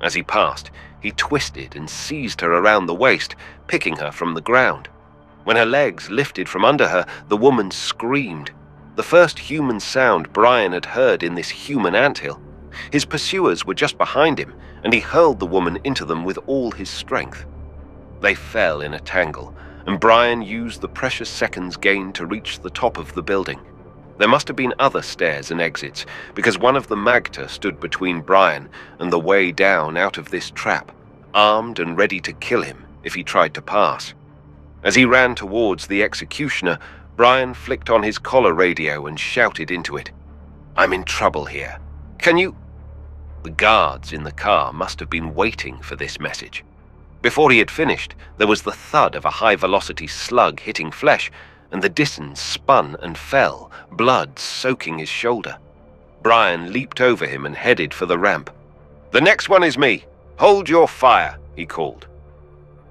[SPEAKER 1] As he passed, he twisted and seized her around the waist, picking her from the ground. When her legs lifted from under her, the woman screamed. The first human sound Brion had heard in this human anthill. His pursuers were just behind him, and he hurled the woman into them with all his strength. They fell in a tangle, and Brion used the precious seconds gained to reach the top of the building. There must have been other stairs and exits, because one of the Magter stood between Brion and the way down out of this trap, armed and ready to kill him if he tried to pass. As he ran towards the executioner, Brion flicked on his collar radio and shouted into it, "I'm in trouble here. Can you—" The guards in the car must have been waiting for this message. Before he had finished, there was the thud of a high-velocity slug hitting flesh, and the Dissons spun and fell, blood soaking his shoulder. Brion leaped over him and headed for the ramp. "The next one is me. Hold your fire," he called.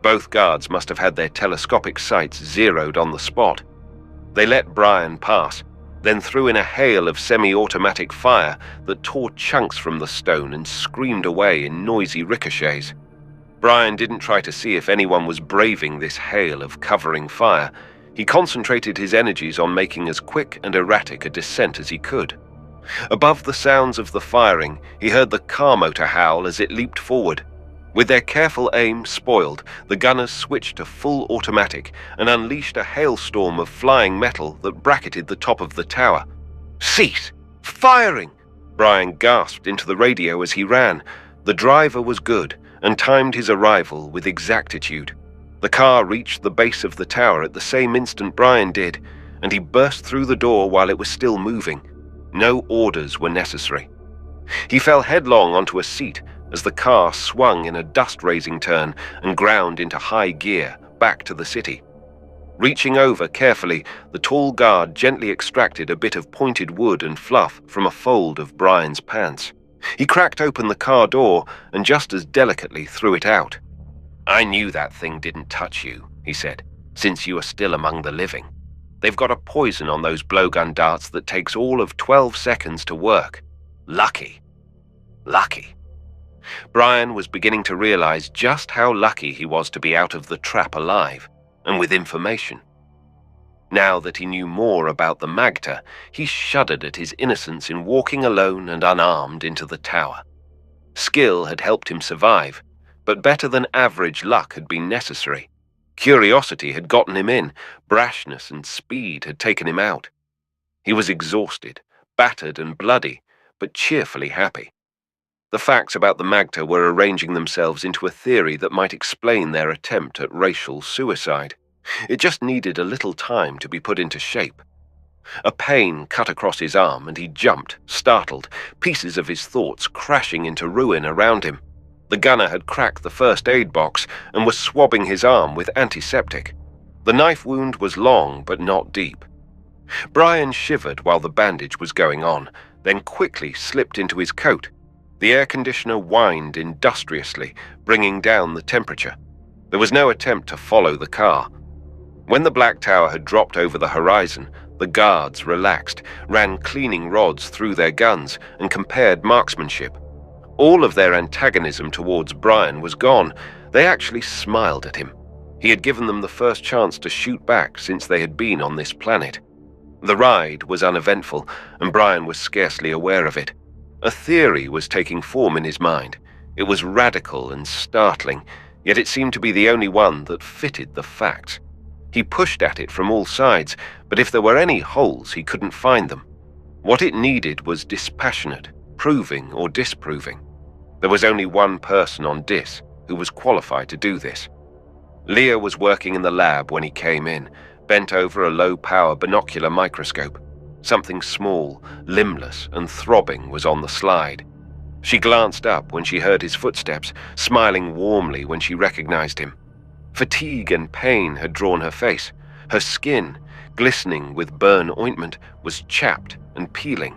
[SPEAKER 1] Both guards must have had their telescopic sights zeroed on the spot. They let Brion pass, then threw in a hail of semi-automatic fire that tore chunks from the stone and screamed away in noisy ricochets. Brion didn't try to see if anyone was braving this hail of covering fire. He concentrated his energies on making as quick and erratic a descent as he could. Above the sounds of the firing, he heard the car motor howl as it leaped forward. With their careful aim spoiled, the gunners switched to full automatic and unleashed a hailstorm of flying metal that bracketed the top of the tower. "Cease firing!" Brion gasped into the radio as he ran. The driver was good and timed his arrival with exactitude. The car reached the base of the tower at the same instant Brion did, and he burst through the door while it was still moving. No orders were necessary. He fell headlong onto a seat as the car swung in a dust-raising turn and ground into high gear, back to the city. Reaching over carefully, the tall guard gently extracted a bit of pointed wood and fluff from a fold of Brion's pants. He cracked open the car door and just as delicately threw it out. "I knew that thing didn't touch you," he said, "since you are still among the living. They've got a poison on those blowgun darts that takes all of 12 seconds to work. Lucky. Lucky." Brion was beginning to realize just how lucky he was to be out of the trap alive, and with information. Now that he knew more about the Magter, he shuddered at his innocence in walking alone and unarmed into the tower. Skill had helped him survive, but better than average luck had been necessary. Curiosity had gotten him in, brashness and speed had taken him out. He was exhausted, battered and bloody, but cheerfully happy. The facts about the Magter were arranging themselves into a theory that might explain their attempt at racial suicide. It just needed a little time to be put into shape. A pain cut across his arm and he jumped, startled, pieces of his thoughts crashing into ruin around him. The gunner had cracked the first aid box and was swabbing his arm with antiseptic. The knife wound was long but not deep. Brion shivered while the bandage was going on, then quickly slipped into his coat. The air conditioner whined industriously, bringing down the temperature. There was no attempt to follow the car. When the black tower had dropped over the horizon, the guards relaxed, ran cleaning rods through their guns, and compared marksmanship. All of their antagonism towards Brion was gone. They actually smiled at him. He had given them the first chance to shoot back since they had been on this planet. The ride was uneventful, and Brion was scarcely aware of it. A theory was taking form in his mind. It was radical and startling, yet it seemed to be the only one that fitted the facts. He pushed at it from all sides, but if there were any holes, he couldn't find them. What it needed was dispassionate, proving or disproving. There was only one person on Dis who was qualified to do this. Leah was working in the lab when he came in, bent over a low-power binocular microscope. Something small, limbless, and throbbing was on the slide. She glanced up when she heard his footsteps, smiling warmly when she recognized him. Fatigue and pain had drawn her face. Her skin, glistening with burn ointment, was chapped and peeling.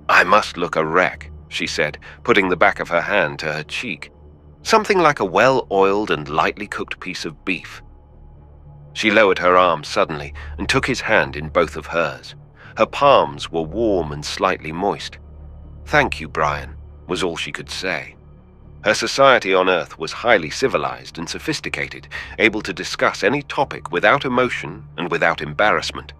[SPEAKER 1] "I must look a wreck," she said, putting the back of her hand to her cheek. "Something like a well-oiled and lightly cooked piece of beef." She lowered her arm suddenly and took his hand in both of hers. Her palms were warm and slightly moist. "Thank you, Brion," was all she could say. Her society on Earth was highly civilized and sophisticated, able to discuss any topic without emotion and without embarrassment.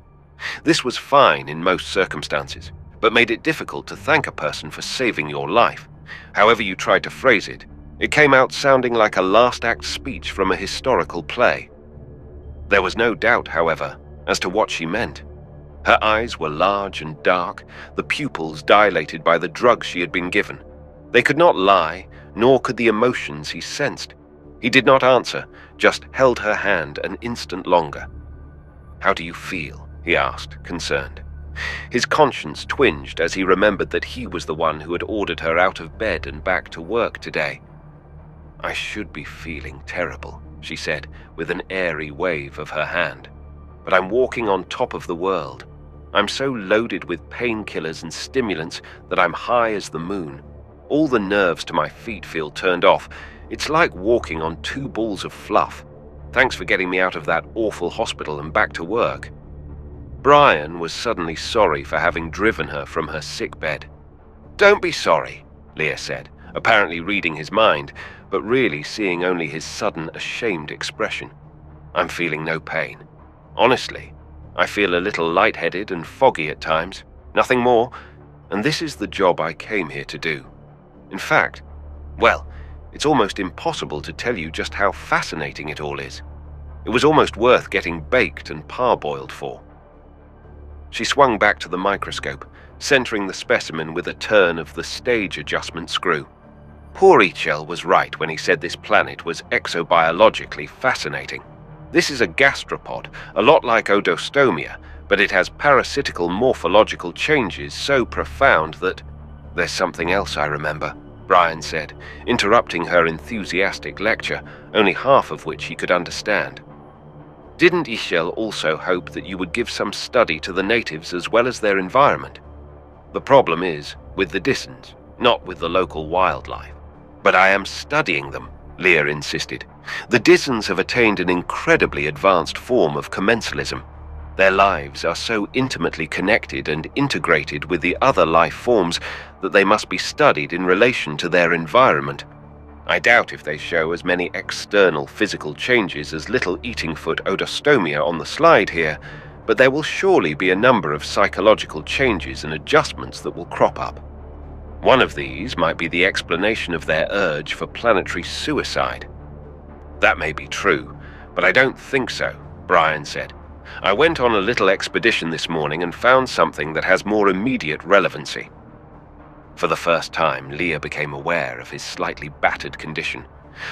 [SPEAKER 1] This was fine in most circumstances, but made it difficult to thank a person for saving your life. However you tried to phrase it, it came out sounding like a last-act speech from a historical play. There was no doubt, however, as to what she meant. Her eyes were large and dark, the pupils dilated by the drugs she had been given. They could not lie, nor could the emotions he sensed. He did not answer, just held her hand an instant longer. "How do you feel?" he asked, concerned. His conscience twinged as he remembered that he was the one who had ordered her out of bed and back to work today. "I should be feeling terrible," she said, with an airy wave of her hand. "But I'm walking on top of the world. I'm so loaded with painkillers and stimulants that I'm high as the moon. All the nerves to my feet feel turned off. It's like walking on 2 balls of fluff. Thanks for getting me out of that awful hospital and back to work." Brion was suddenly sorry for having driven her from her sickbed. "Don't be sorry," Leah said, apparently reading his mind, but really seeing only his sudden, ashamed expression. "I'm feeling no pain. Honestly, I feel a little lightheaded and foggy at times, nothing more, and this is the job I came here to do. In fact, well, it's almost impossible to tell you just how fascinating it all is. It was almost worth getting baked and parboiled for." She swung back to the microscope, centering the specimen with a turn of the stage adjustment screw. Poor Ichel was right when he said this planet was exobiologically fascinating. This is a gastropod, a lot like Odostomia, but it has parasitical morphological changes so profound that— "There's something else I remember," Brion said, interrupting her enthusiastic lecture, only half of which he could understand. "Didn't Ichel also hope that you would give some study to the natives as well as their environment? The problem is, with the Dissons, not with the local wildlife. But I am studying them, Lear insisted. The Dizens have attained an incredibly advanced form of commensalism. Their lives are so intimately connected and integrated with the other life forms that they must be studied in relation to their environment. I doubt if they show as many external physical changes as little eating-foot odostomia on the slide here, but there will surely be a number of psychological changes and adjustments that will crop up. One of these might be the explanation of their urge for planetary suicide. That may be true, but I don't think so, Brion said. I went on a little expedition this morning and found something that has more immediate relevancy. For the first time, Leah became aware of his slightly battered condition.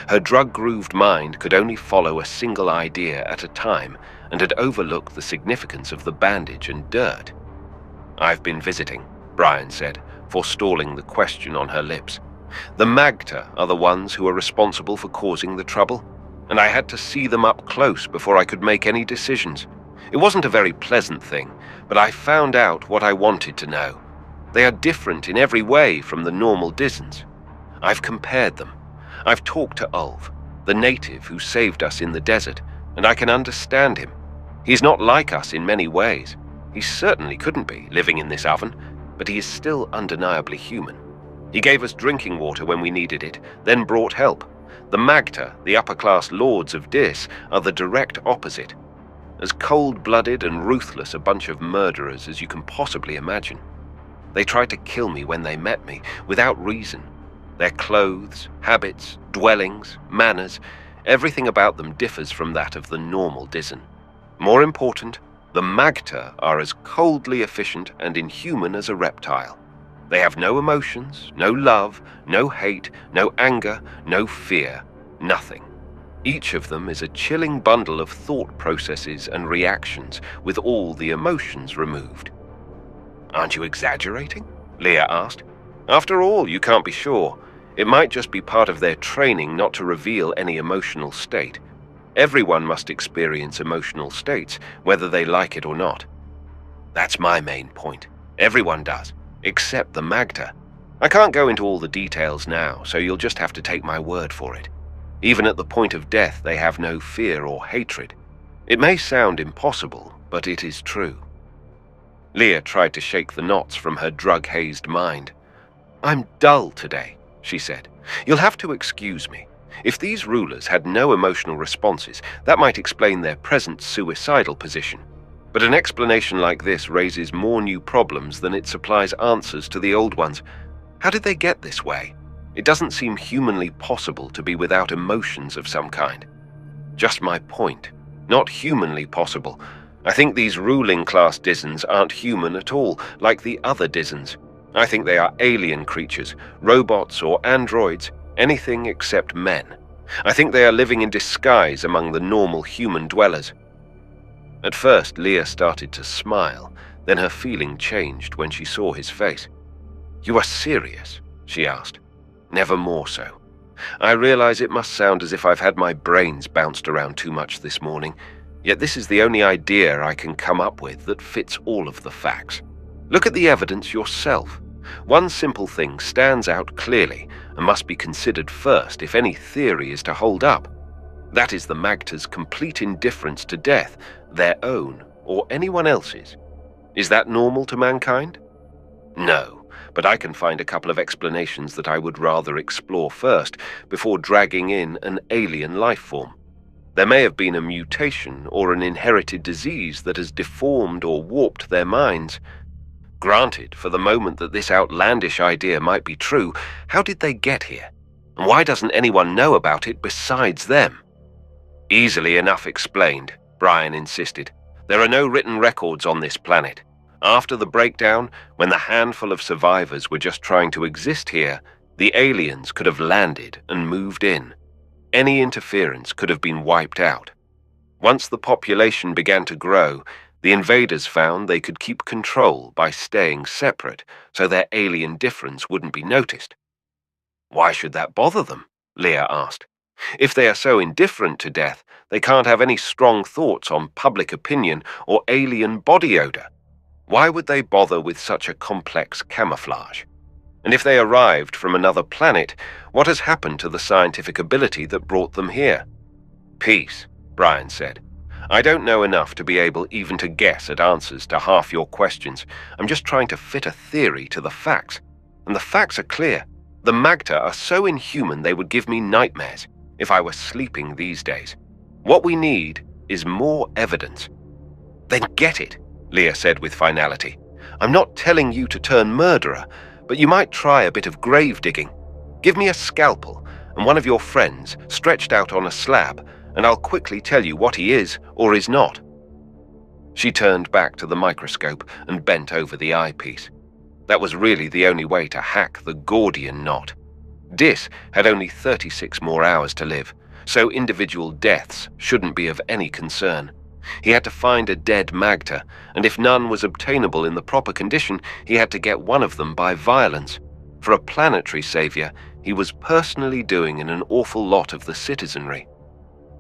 [SPEAKER 1] Her drug-grooved mind could only follow a single idea at a time and had overlooked the significance of the bandage and dirt. I've been visiting, Brion said, forestalling the question on her lips. The Magter are the ones who are responsible for causing the trouble, and I had to see them up close before I could make any decisions. It wasn't a very pleasant thing, but I found out what I wanted to know. They are different in every way from the normal Dizens. I've compared them. I've talked to Ulv, the native who saved us in the desert, and I can understand him. He's not like us in many ways. He certainly couldn't be, living in this oven, but he is still undeniably human. He gave us drinking water when we needed it, then brought help. The Magter, the upper-class lords of Dis, are the direct opposite. As cold-blooded and ruthless a bunch of murderers as you can possibly imagine. They tried to kill me when they met me, without reason. Their clothes, habits, dwellings, manners, everything about them differs from that of the normal Dizen. More important, the Magter are as coldly efficient and inhuman as a reptile. They have no emotions, no love, no hate, no anger, no fear, nothing. Each of them is a chilling bundle of thought processes and reactions, with all the emotions removed. Aren't you exaggerating? Leah asked. After all, you can't be sure. It might just be part of their training not to reveal any emotional state. Everyone must experience emotional states, whether they like it or not. That's my main point. Everyone does, except the Magter. I can't go into all the details now, so you'll just have to take my word for it. Even at the point of death, they have no fear or hatred. It may sound impossible, but it is true. Leah tried to shake the knots from her drug-hazed mind. I'm dull today, she said. You'll have to excuse me. If these rulers had no emotional responses, that might explain their present suicidal position. But an explanation like this raises more new problems than it supplies answers to the old ones. How did they get this way? It doesn't seem humanly possible to be without emotions of some kind. Just my point. Not humanly possible. I think these ruling class Dizens aren't human at all, like the other Dizens. I think they are alien creatures, robots or androids, anything except men. I think they are living in disguise among the normal human dwellers. At first, Leah started to smile, then her feeling changed when she saw his face. You are serious? She asked. Never more so. I realize it must sound as if I've had my brains bounced around too much this morning, yet this is the only idea I can come up with that fits all of the facts. Look at the evidence yourself. One simple thing stands out clearly and must be considered first if any theory is to hold up. That is the Magter's complete indifference to death, their own or anyone else's. Is that normal to mankind? No, but I can find a couple of explanations that I would rather explore first before dragging in an alien life form. There may have been a mutation or an inherited disease that has deformed or warped their minds. Granted, for the moment that this outlandish idea might be true, how did they get here? And why doesn't anyone know about it besides them? Easily enough explained, Brion insisted. There are no written records on this planet. After the breakdown, when the handful of survivors were just trying to exist here, the aliens could have landed and moved in. Any interference could have been wiped out. Once the population began to grow, the invaders found they could keep control by staying separate, so their alien difference wouldn't be noticed. Why should that bother them? Leah asked. If they are so indifferent to death, they can't have any strong thoughts on public opinion or alien body odor. Why would they bother with such a complex camouflage? And if they arrived from another planet, what has happened to the scientific ability that brought them here? Peace, Brion said. I don't know enough to be able even to guess at answers to half your questions. I'm just trying to fit a theory to the facts. And the facts are clear. The Magda are so inhuman they would give me nightmares if I were sleeping these days. What we need is more evidence. Then get it, Leah said with finality. I'm not telling you to turn murderer, but you might try a bit of grave digging. Give me a scalpel and one of your friends stretched out on a slab, and I'll quickly tell you what he is or is not. She turned back to the microscope and bent over the eyepiece. That was really the only way to hack the Gordian knot. Dis had only 36 more hours to live, so individual deaths shouldn't be of any concern. He had to find a dead Magda, and if none was obtainable in the proper condition, he had to get one of them by violence. For a planetary savior, he was personally doing an awful lot of the citizenry.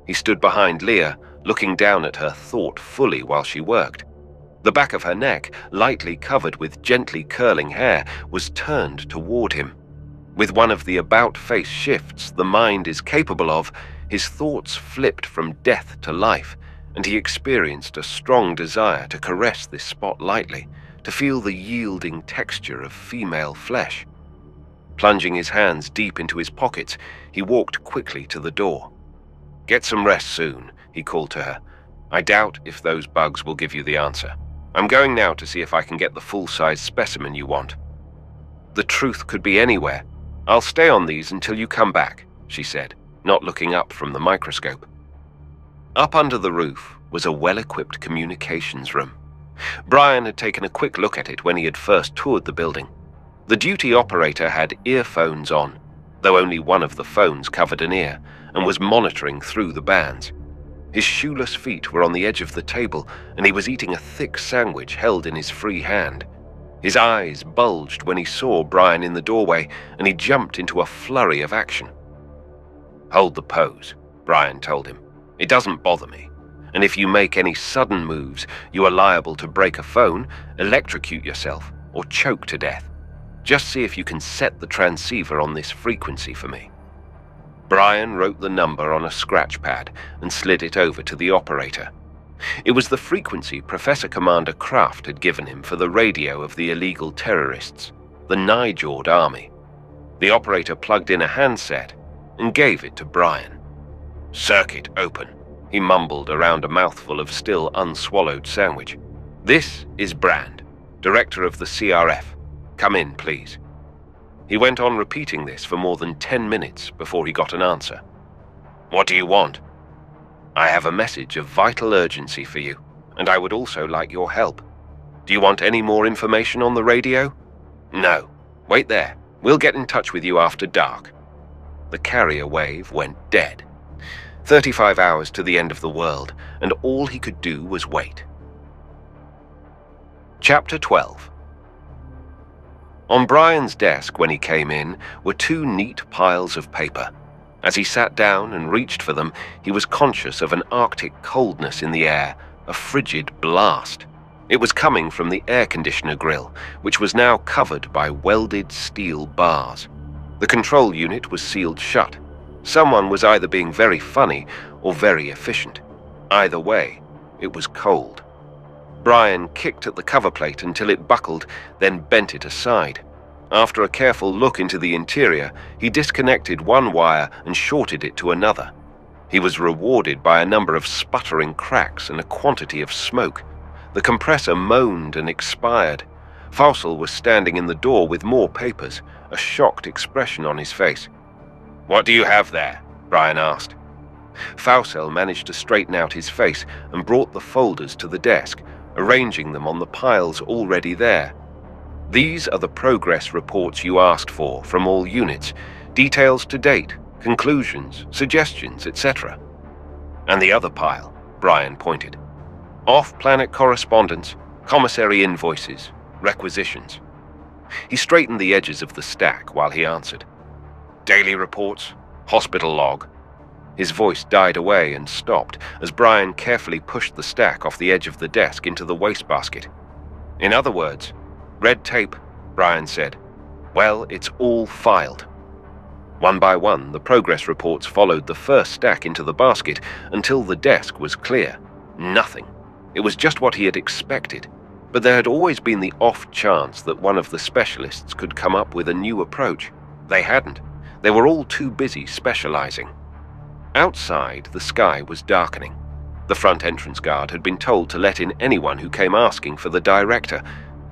[SPEAKER 1] He stood behind Leah, looking down at her thoughtfully while she worked. The back of her neck, lightly covered with gently curling hair, was turned toward him. With one of the about-face shifts the mind is capable of, his thoughts flipped from death to life, and he experienced a strong desire to caress this spot lightly, to feel the yielding texture of female flesh. Plunging his hands deep into his pockets, he walked quickly to the door. Get some rest soon, he called to her. I doubt if those bugs will give you the answer. I'm going now to see if I can get the full-size specimen you want. The truth could be anywhere. I'll stay on these until you come back, she said, not looking up from the microscope. Up under the roof was a well-equipped communications room. Brion had taken a quick look at it when he had first toured the building. The duty operator had earphones on, though only one of the phones covered an ear, and was monitoring through the bands. His shoeless feet were on the edge of the table, and he was eating a thick sandwich held in his free hand. His eyes bulged when he saw Brion in the doorway, and he jumped into a flurry of action. Hold the pose, Brion told him. It doesn't bother me, and if you make any sudden moves, you are liable to break a phone, electrocute yourself, or choke to death. Just see if you can set the transceiver on this frequency for me. Brion wrote the number on a scratch pad and slid it over to the operator. It was the frequency Professor Commander Kraft had given him for the radio of the illegal terrorists, the Nijord army. The operator plugged in a handset and gave it to Brion. Circuit open, he mumbled around a mouthful of still unswallowed sandwich. This is Brandd, director of the CRF. Come in, please. He went on repeating this for more than 10 minutes before he got an answer. What do you want? I have a message of vital urgency for you, and I would also like your help. Do you want any more information on the radio? No. Wait there. We'll get in touch with you after dark. The carrier wave went dead. 35 hours to the end of the world, and all he could do was wait. Chapter 12. On Brion's desk when he came in were 2 neat piles of paper. As he sat down and reached for them, he was conscious of an Arctic coldness in the air, a frigid blast. It was coming from the air conditioner grill, which was now covered by welded steel bars. The control unit was sealed shut. Someone was either being very funny or very efficient. Either way, it was cold. Brion kicked at the cover plate until it buckled, then bent it aside. After a careful look into the interior, he disconnected one wire and shorted it to another. He was rewarded by a number of sputtering cracks and a quantity of smoke. The compressor moaned and expired. Fausel was standing in the door with more papers, a shocked expression on his face. What do you have there? Brion asked. Fausel managed to straighten out his face and brought the folders to the desk, arranging them on the piles already there. These are the progress reports you asked for from all units, details to date, conclusions, suggestions, etc. And the other pile, Brion pointed. Off-planet correspondence, commissary invoices, requisitions. He straightened the edges of the stack while he answered. Daily reports, hospital log. His voice died away and stopped as Brion carefully pushed the stack off the edge of the desk into the wastebasket. In other words, red tape, Brion said. Well, it's all filed. One by one, the progress reports followed the first stack into the basket until the desk was clear. Nothing. It was just what he had expected. But there had always been the off chance that one of the specialists could come up with a new approach. They hadn't. They were all too busy specializing. Outside, the sky was darkening. The front entrance guard had been told to let in anyone who came asking for the director.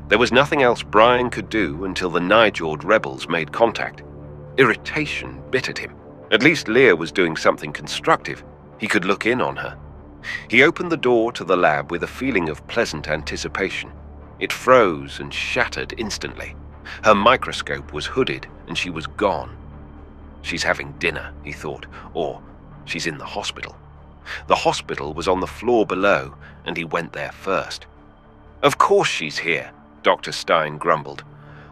[SPEAKER 1] There was nothing else Brion could do until the nigh-jawed rebels made contact. Irritation bit at him. At least Leah was doing something constructive. He could look in on her. He opened the door to the lab with a feeling of pleasant anticipation. It froze and shattered instantly. Her microscope was hooded and she was gone. She's having dinner, he thought, or she's in the hospital. The hospital was on the floor below, and he went there first. Of course she's here, Dr. Stein grumbled.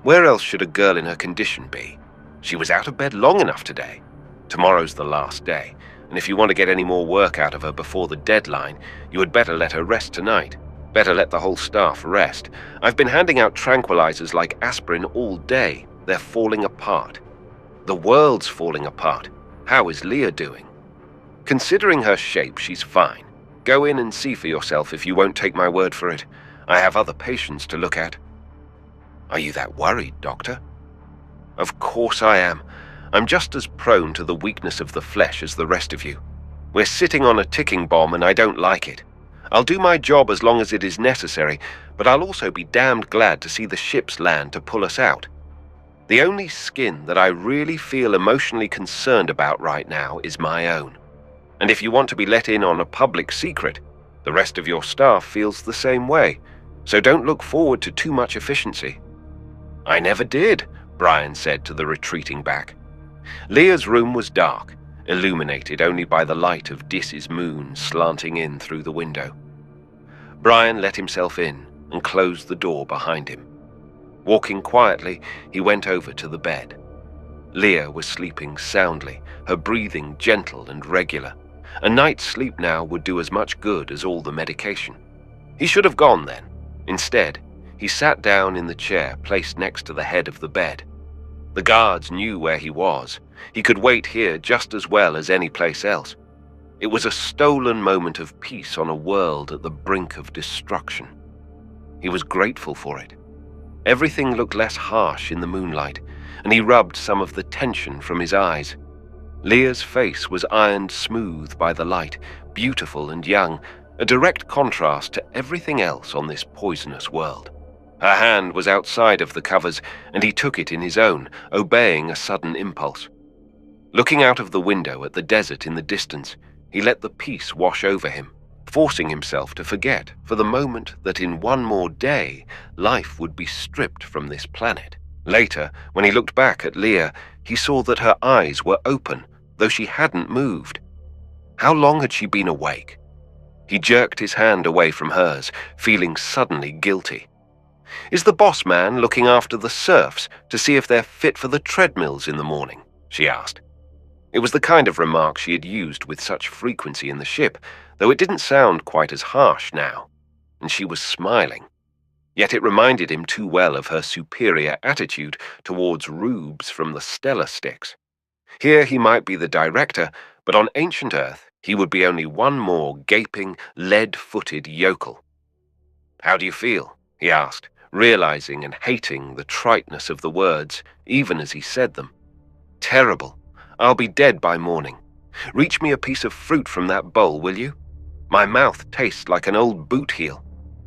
[SPEAKER 1] Where else should a girl in her condition be? She was out of bed long enough today. Tomorrow's the last day, and if you want to get any more work out of her before the deadline, you had better let her rest tonight. Better let the whole staff rest. I've been handing out tranquilizers like aspirin all day. They're falling apart. The world's falling apart. How is Leah doing? Considering her shape, she's fine. Go in and see for yourself if you won't take my word for it. I have other patients to look at. Are you that worried, Doctor? Of course I am. I'm just as prone to the weakness of the flesh as the rest of you. We're sitting on a ticking bomb and I don't like it. I'll do my job as long as it is necessary, but I'll also be damned glad to see the ships land to pull us out. The only skin that I really feel emotionally concerned about right now is my own. And if you want to be let in on a public secret, the rest of your staff feels the same way, so don't look forward to too much efficiency. I never did, Brion said to the retreating back. Leah's room was dark, illuminated only by the light of Dis's moon slanting in through the window. Brion let himself in and closed the door behind him. Walking quietly, he went over to the bed. Leah was sleeping soundly, her breathing gentle and regular. A night's sleep now would do as much good as all the medication. He should have gone then. Instead, he sat down in the chair placed next to the head of the bed. The guards knew where he was. He could wait here just as well as any place else. It was a stolen moment of peace on a world at the brink of destruction. He was grateful for it. Everything looked less harsh in the moonlight, and he rubbed some of the tension from his eyes. Leah's face was ironed smooth by the light, beautiful and young, a direct contrast to everything else on this poisonous world. Her hand was outside of the covers, and he took it in his own, obeying a sudden impulse. Looking out of the window at the desert in the distance, he let the peace wash over him, forcing himself to forget for the moment that in one more day, life would be stripped from this planet. Later, when he looked back at Leah, he saw that her eyes were open, though she hadn't moved. How long had she been awake? He jerked his hand away from hers, feeling suddenly guilty. "Is the boss man looking after the serfs to see if they're fit for the treadmills in the morning?" she asked. It was the kind of remark she had used with such frequency in the ship, though it didn't sound quite as harsh now, and she was smiling. Yet it reminded him too well of her superior attitude towards rubes from the stellar sticks. Here he might be the director, but on ancient Earth he would be only one more gaping, lead-footed yokel. "How do you feel?" he asked, realizing and hating the triteness of the words, even as he said them. "Terrible. I'll be dead by morning. Reach me a piece of fruit from that bowl, will you? My mouth tastes like an old boot heel.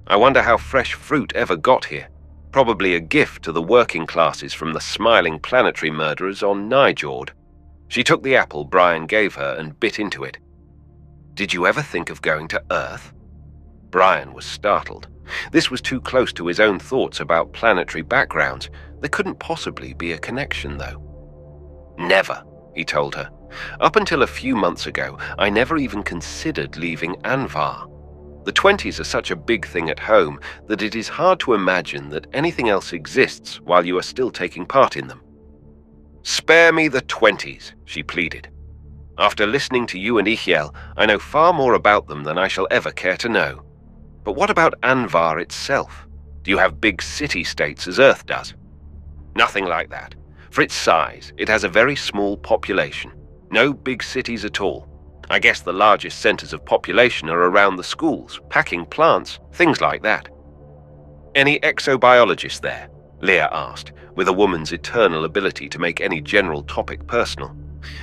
[SPEAKER 1] I wonder how fresh fruit ever got here. Probably a gift to the working classes from the smiling planetary murderers on Nigord." She took the apple Brion gave her and bit into it. "Did you ever think of going to Earth?" Brion was startled. This was too close to his own thoughts about planetary backgrounds. There couldn't possibly be a connection, though. "Never," he told her. "Up until a few months ago, I never even considered leaving Anvar. The 20s are such a big thing at home that it is hard to imagine that anything else exists while you are still taking part in them." "Spare me the 20s, she pleaded. "After listening to you and Ichiel, I know far more about them than I shall ever care to know. But what about Anvar itself? Do you have big city-states as Earth does?" Nothing like that. For its size, it has a very small population. No big cities at all. I guess the largest centers of population are around the schools, packing plants, things like that. Any exobiologists there? Leah asked, with a woman's eternal ability to make any general topic personal.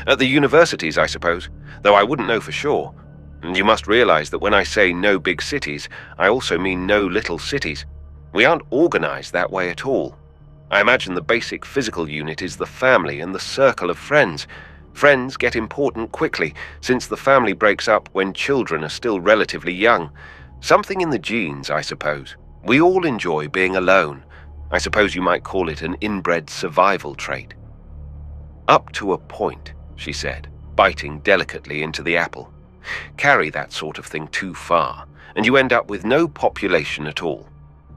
[SPEAKER 1] At the universities, I suppose, though I wouldn't know for sure. And you must realize that when I say no big cities, I also mean no little cities. We aren't organized that way at all. I imagine the basic physical unit is the family and the circle of friends. Friends get important quickly, since the family breaks up when children are still relatively young. Something in the genes, I suppose. We all enjoy being alone. I suppose you might call it an inbred survival trait. Up to a point, she said, biting delicately into the apple. Carry that sort of thing too far, and you end up with no population at all.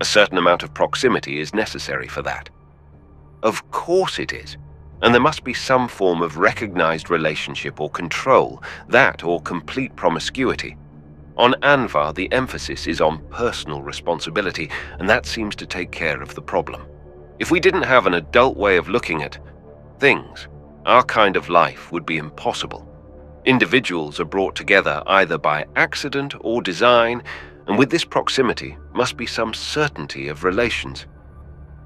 [SPEAKER 1] A certain amount of proximity is necessary for that. Of course it is. And there must be some form of recognized relationship or control, that or complete promiscuity. On Anvar, the emphasis is on personal responsibility, and that seems to take care of the problem. If we didn't have an adult way of looking at things, our kind of life would be impossible. Individuals are brought together either by accident or design, and with this proximity must be some certainty of relations.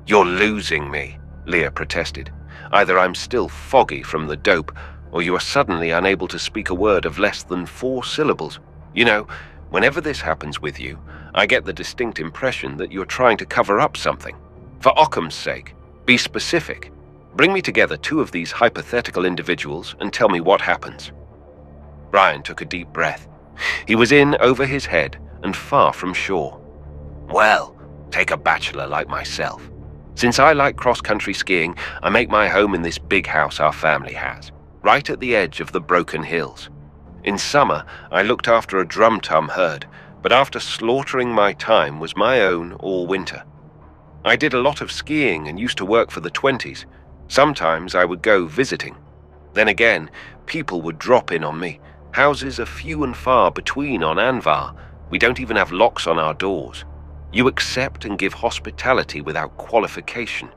[SPEAKER 1] "You're losing me," Leah protested. "Either I'm still foggy from the dope, or you are suddenly unable to speak a word of less than 4 syllables. You know, whenever this happens with you, I get the distinct impression that you're trying to cover up something. For Occam's sake, be specific. Bring me together 2 of these hypothetical individuals and tell me what happens." Brion took a deep breath. He was in over his head and far from shore. "Well, take a bachelor like myself. Since I like cross-country skiing, I make my home in this big house our family has, right at the edge of the Broken Hills. In summer, I looked after a drum-tum herd, but after slaughtering my time was my own all winter. I did a lot of skiing and used to work for the 20s. Sometimes I would go visiting. Then again, people would drop in on me. Houses are few and far between on Anvar. We don't even have locks on our doors. You accept and give hospitality without qualification.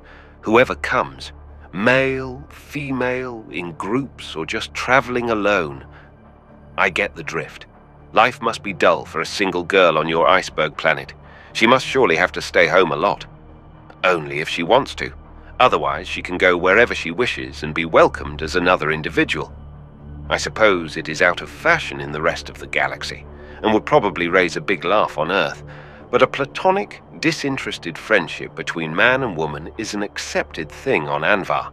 [SPEAKER 1] Whoever comes, male, female, in groups, or just traveling alone. I get the drift. Life must be dull for a single girl on your iceberg planet. She must surely have to stay home a lot. Only if she wants to. Otherwise, she can go wherever she wishes and be welcomed as another individual. I suppose it is out of fashion in the rest of the galaxy, and would probably raise a big laugh on Earth. But a platonic, disinterested friendship between man and woman is an accepted thing on Anvar.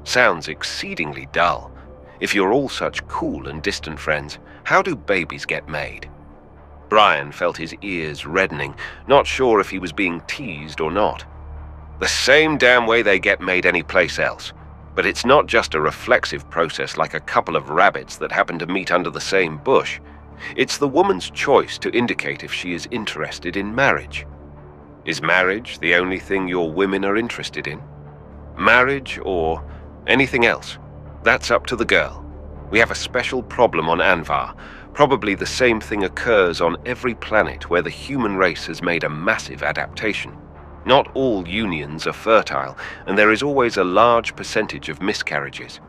[SPEAKER 1] Sounds exceedingly dull. If you're all such cool and distant friends, how do babies get made? Brion felt his ears reddening, not sure if he was being teased or not. The same damn way they get made anyplace else. But it's not just a reflexive process like a couple of rabbits that happen to meet under the same bush. It's the woman's choice to indicate if she is interested in marriage. Is marriage the only thing your women are interested in? Marriage or anything else? That's up to the girl. We have a special problem on Anvar. Probably the same thing occurs on every planet where the human race has made a massive adaptation. Not all unions are fertile, and there is always a large percentage of miscarriages.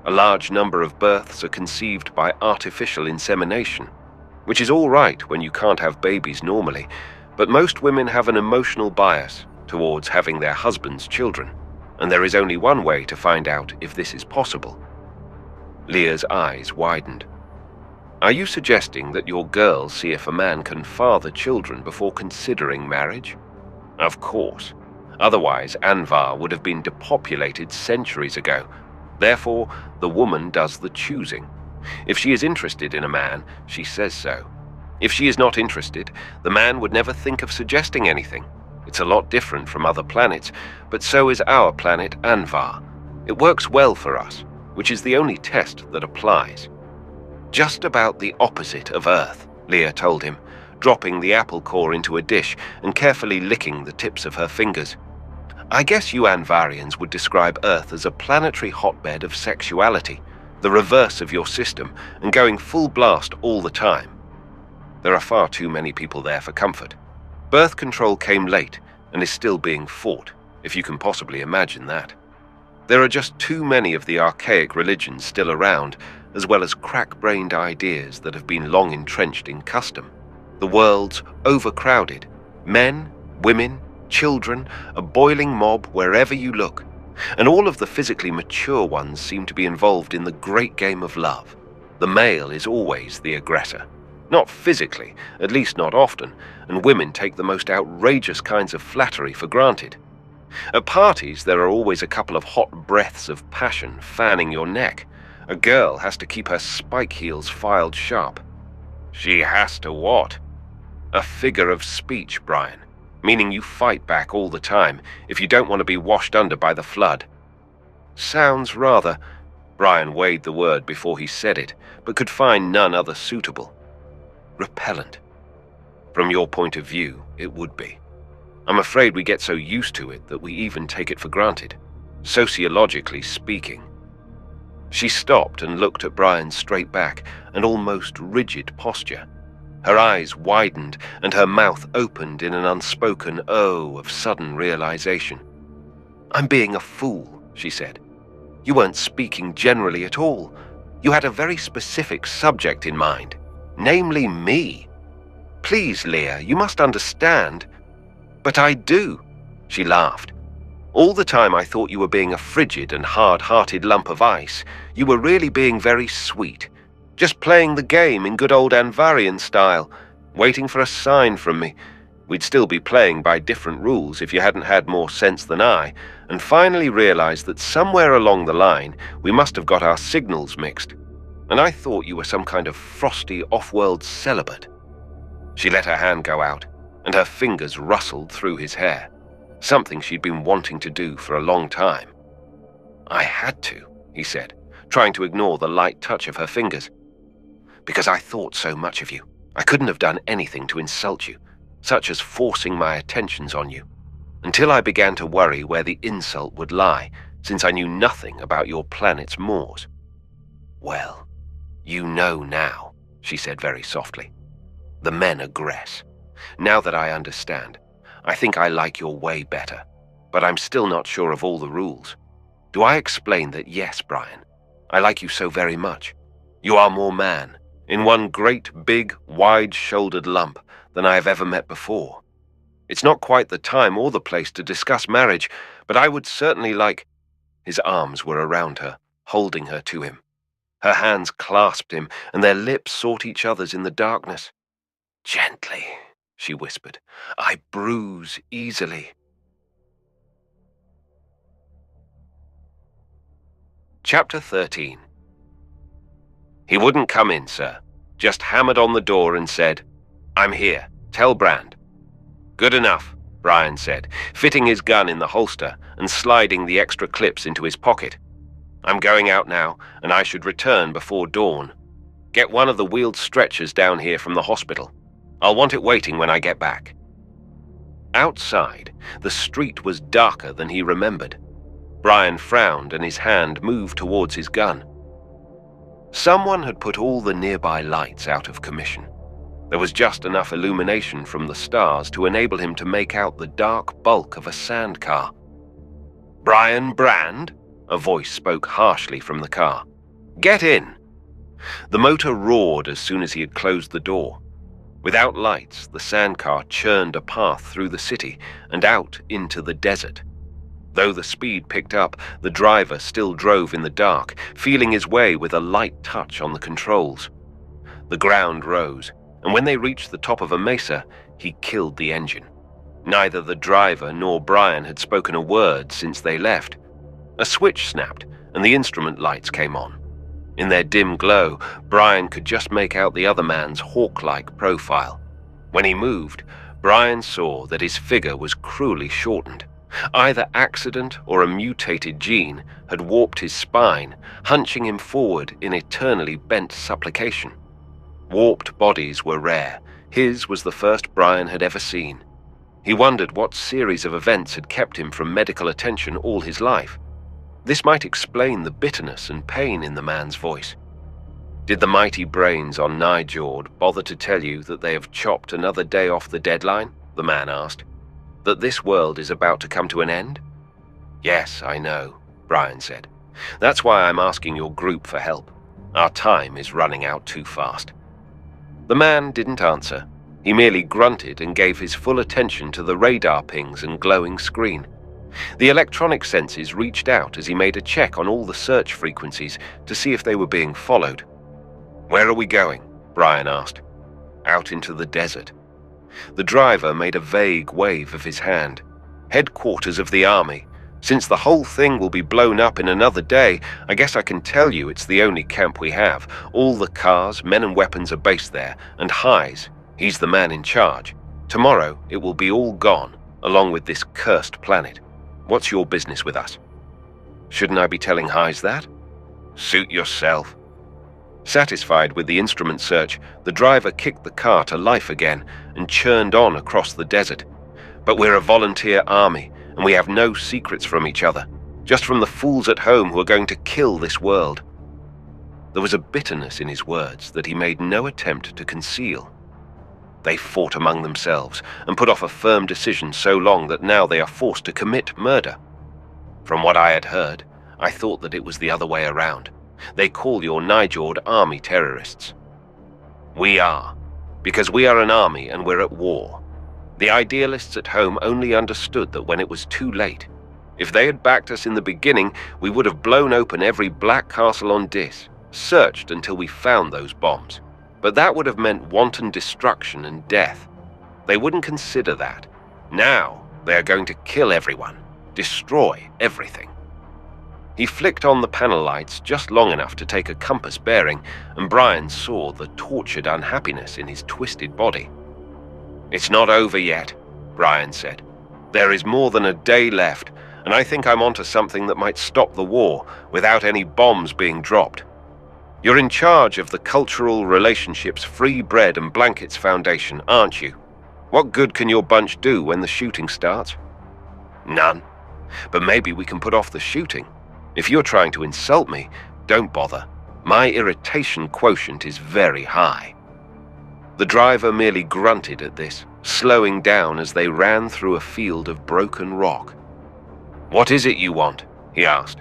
[SPEAKER 1] A large number of births are conceived by artificial insemination, which is all right when you can't have babies normally, but most women have an emotional bias towards having their husband's children, and there is only one way to find out if this is possible. Leah's eyes widened. Are you suggesting that your girls see if a man can father children before considering marriage? Of course. Otherwise, Anvar would have been depopulated centuries ago. Therefore, the woman does the choosing. If she is interested in a man, she says so. If she is not interested, the man would never think of suggesting anything. It's a lot different from other planets, but so is our planet Anvar. It works well for us, which is the only test that applies. Just about the opposite of Earth, Leah told him, dropping the apple core into a dish and carefully licking the tips of her fingers. I guess you Anvarians would describe Earth as a planetary hotbed of sexuality, the reverse of your system, and going full blast all the time. There are far too many people there for comfort. Birth control came late and is still being fought. if you can possibly imagine that. There are just too many of the archaic religions still around, as well as crack-brained ideas that have been long entrenched in custom. The world's overcrowded. Men, women, children, a boiling mob wherever you look. And all of the physically mature ones seem to be involved in the great game of love. The male is always the aggressor. Not physically, at least not often, and women take the most outrageous kinds of flattery for granted. At parties, there are always a couple of hot breaths of passion fanning your neck. A girl has to keep her spike heels filed sharp. She has to what? A figure of speech, Brion, meaning you fight back all the time if you don't want to be washed under by the flood. Sounds rather... Brion weighed the word before he said it, but could find none other suitable. Repellent. From your point of view, it would be. I'm afraid we get so used to it that we even take it for granted, sociologically speaking. She stopped and looked at Brion's straight back and almost rigid posture. Her eyes widened and her mouth opened in an unspoken oh of sudden realization. "I'm being a fool," she said. "You weren't speaking generally at all. You had a very specific subject in mind, namely me. Please, Leah, you must understand." "But I do," she laughed. "All the time I thought you were being a frigid and hard-hearted lump of ice. You were really being very sweet. Just playing the game in good old Anvarian style, waiting for a sign from me. We'd still be playing by different rules if you hadn't had more sense than I, and finally realized that somewhere along the line we must have got our signals mixed. And I thought you were some kind of frosty off-world celibate." She let her hand go out, and her fingers rustled through his hair, something she'd been wanting to do for a long time. "I had to," he said, trying to ignore the light touch of her fingers. "Because I thought so much of you. I couldn't have done anything to insult you, such as forcing my attentions on you, until I began to worry where the insult would lie, since I knew nothing about your planet's mores." "Well, you know now," she said very softly. "The men aggress. Now that I understand, I think I like your way better, but I'm still not sure of all the rules. Do I explain that yes, Brion, I like you so very much? You are more man, in one great, big, wide-shouldered lump than I have ever met before. It's not quite the time or the place to discuss marriage, but I would certainly like—" His arms were around her, holding her to him. Her hands clasped him, and their lips sought each other's in the darkness. "Gently," she whispered. "I bruise easily." Chapter 13. He wouldn't come in, sir. Just hammered on the door and said, "I'm here. Tell Brandd." "Good enough," Brion said, fitting his gun in the holster and sliding the extra clips into his pocket. "I'm going out now, and I should return before dawn. Get one of the wheeled stretchers down here from the hospital. I'll want it waiting when I get back." Outside, the street was darker than he remembered. Brion frowned and his hand moved towards his gun. Someone had put all the nearby lights out of commission. There was just enough illumination from the stars to enable him to make out the dark bulk of a sandcar. "Brion Brandd?" a voice spoke harshly from the car. "Get in." The motor roared as soon as he had closed the door. Without lights, the sandcar churned a path through the city and out into the desert. Though the speed picked up, the driver still drove in the dark, feeling his way with a light touch on the controls. The ground rose, and when they reached the top of a mesa, he killed the engine. Neither the driver nor Brion had spoken a word since they left. A switch snapped, and the instrument lights came on. In their dim glow, Brion could just make out the other man's hawk-like profile. When he moved, Brion saw that his figure was cruelly shortened. Either accident or a mutated gene had warped his spine, hunching him forward in eternally bent supplication. Warped bodies were rare. His was the first Brion had ever seen. He wondered what series of events had kept him from medical attention all his life. This might explain the bitterness and pain in the man's voice. "Did the mighty brains on Nijord bother to tell you that they have chopped another day off the deadline?" the man asked. "That this world is about to come to an end? Yes, I know, Brion said. That's why I'm asking your group for help. Our time is running out too fast. The man didn't answer. He merely grunted and gave his full attention to the radar pings and glowing screen. The electronic senses reached out as he made a check on all the search frequencies to see if they were being followed. Where are we going? Brion asked. Out into the desert. The driver made a vague wave of his hand. Headquarters of the army. Since the whole thing will be blown up in another day, I guess I can tell you it's the only camp we have. All the cars, men and weapons are based there, and Hayes, he's the man in charge. Tomorrow it will be all gone, along with this cursed planet. What's your business with us? Shouldn't I be telling Hayes that? Suit yourself. Satisfied with the instrument search, the driver kicked the car to life again and churned on across the desert. But we're a volunteer army, and we have no secrets from each other, just from the fools at home who are going to kill this world. There was a bitterness in his words that he made no attempt to conceal. They fought among themselves and put off a firm decision so long that now they are forced to commit murder. From what I had heard, I thought that it was the other way around. They call your Nijord army terrorists. We are, because we are an army and we're at war. The idealists at home only understood that when it was too late. If they had backed us in the beginning, we would have blown open every black castle on Dis, searched until we found those bombs. But that would have meant wanton destruction and death. They wouldn't consider that. Now they are going to kill everyone, destroy everything. He flicked on the panel lights just long enough to take a compass bearing, and Brion saw the tortured unhappiness in his twisted body. It's not over yet, Brion said. There is more than a day left, and I think I'm onto something that might stop the war without any bombs being dropped. You're in charge of the Cultural Relationships Free Bread and Blankets Foundation, aren't you? What good can your bunch do when the shooting starts? None. But maybe we can put off the shooting. If you're trying to insult me, don't bother. My irritation quotient is very high. The driver merely grunted at this, slowing down as they ran through a field of broken rock. What is it you want? He asked.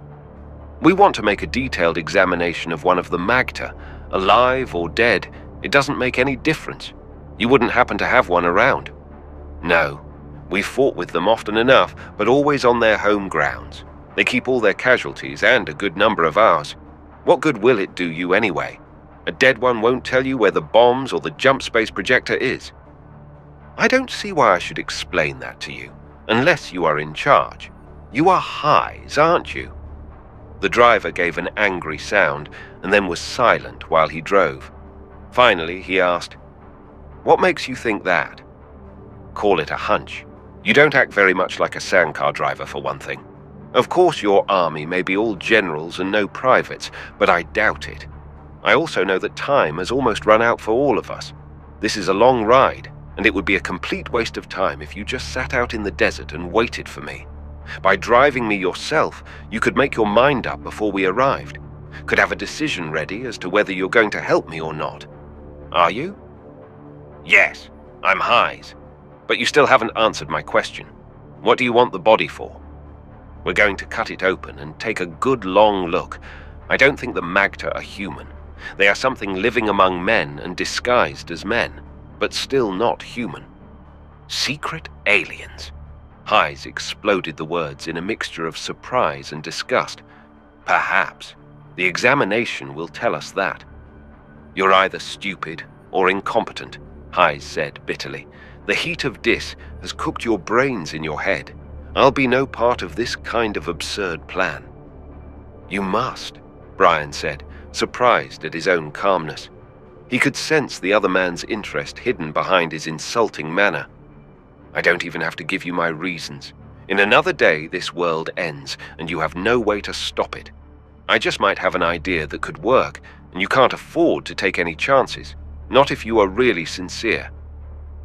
[SPEAKER 1] We want to make a detailed examination of one of the Magter. Alive or dead, it doesn't make any difference. You wouldn't happen to have one around. No, we've fought with them often enough, but always on their home grounds. They keep all their casualties and a good number of ours. What good will it do you anyway? A dead one won't tell you where the bombs or the jump space projector is. I don't see why I should explain that to you, unless you are in charge. You are Hayes, aren't you? The driver gave an angry sound and then was silent while he drove. Finally, he asked, "What makes you think that?" Call it a hunch. You don't act very much like a sandcar driver, for one thing. Of course your army may be all generals and no privates, but I doubt it. I also know that time has almost run out for all of us. This is a long ride, and it would be a complete waste of time if you just sat out in the desert and waited for me. By driving me yourself, you could make your mind up before we arrived. Could have a decision ready as to whether you're going to help me or not. Are you? Yes, I'm Hayes. But you still haven't answered my question. What do you want the body for? We're going to cut it open and take a good long look. I don't think the Magter are human. They are something living among men and disguised as men, but still not human. Secret aliens. Hayes exploded the words in a mixture of surprise and disgust. Perhaps. The examination will tell us that. You're either stupid or incompetent, Hayes said bitterly. The heat of Dis has cooked your brains in your head. I'll be no part of this kind of absurd plan. You must, Brion said, surprised at his own calmness. He could sense the other man's interest hidden behind his insulting manner. I don't even have to give you my reasons. In another day, this world ends, and you have no way to stop it. I just might have an idea that could work, and you can't afford to take any chances, not if you are really sincere.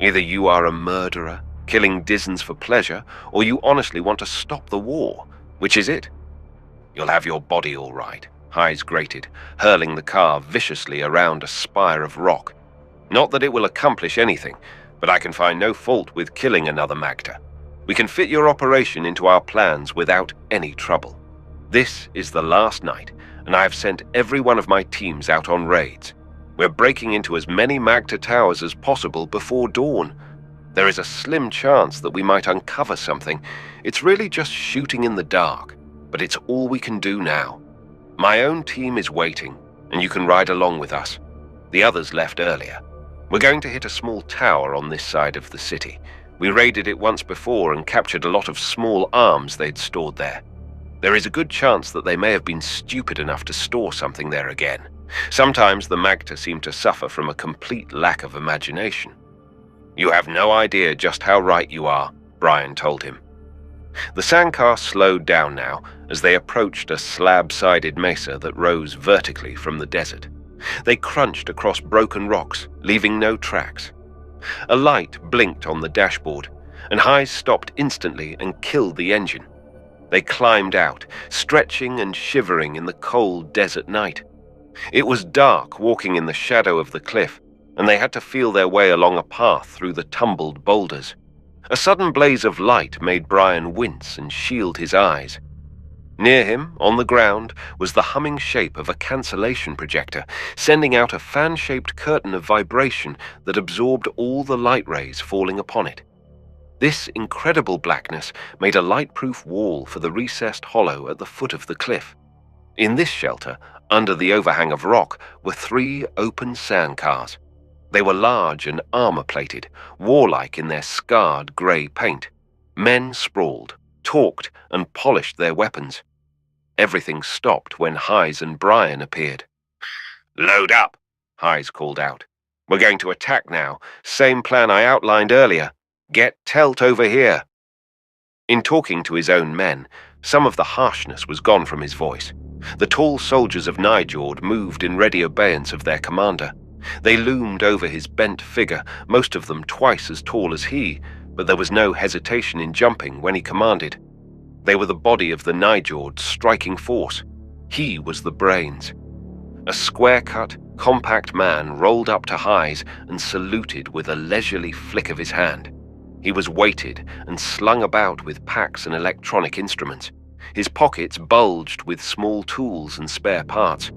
[SPEAKER 1] Either you are a murderer, killing Dizens for pleasure, or you honestly want to stop the war. Which is it? You'll have your body all right, Hayes grated, hurling the car viciously around a spire of rock. Not that it will accomplish anything, but I can find no fault with killing another Magter. We can fit your operation into our plans without any trouble. This is the last night, and I have sent every one of my teams out on raids. We're breaking into as many Magda towers as possible before dawn. There is a slim chance that we might uncover something. It's really just shooting in the dark, but it's all we can do now. My own team is waiting, and you can ride along with us. The others left earlier. We're going to hit a small tower on this side of the city. We raided it once before and captured a lot of small arms they'd stored there. There is a good chance that they may have been stupid enough to store something there again. Sometimes the Magda seem to suffer from a complete lack of imagination. You have no idea just how right you are, Brion told him. The sandcar slowed down now as they approached a slab-sided mesa that rose vertically from the desert. They crunched across broken rocks, leaving no tracks. A light blinked on the dashboard, and Hayes stopped instantly and killed the engine. They climbed out, stretching and shivering in the cold desert night. It was dark walking in the shadow of the cliff, and they had to feel their way along a path through the tumbled boulders. A sudden blaze of light made Brion wince and shield his eyes. Near him, on the ground, was the humming shape of a cancellation projector, sending out a fan-shaped curtain of vibration that absorbed all the light rays falling upon it. This incredible blackness made a light-proof wall for the recessed hollow at the foot of the cliff. In this shelter, under the overhang of rock, were 3 open sandcars. They were large and armor-plated, warlike in their scarred grey paint. Men sprawled, talked, and polished their weapons. Everything stopped when Hayes and Brion appeared. "Load up," Hayes called out. "We're going to attack now. Same plan I outlined earlier. Get Telt over here." In talking to his own men, some of the harshness was gone from his voice. The tall soldiers of Nijord moved in ready obeyance of their commander. They loomed over his bent figure, most of them twice as tall as he, but there was no hesitation in jumping when he commanded. They were the body of the Nijord striking force. He was the brains. A square-cut, compact man rolled up to Hayes and saluted with a leisurely flick of his hand. He was weighted and slung about with packs and electronic instruments. His pockets bulged with small tools and spare parts.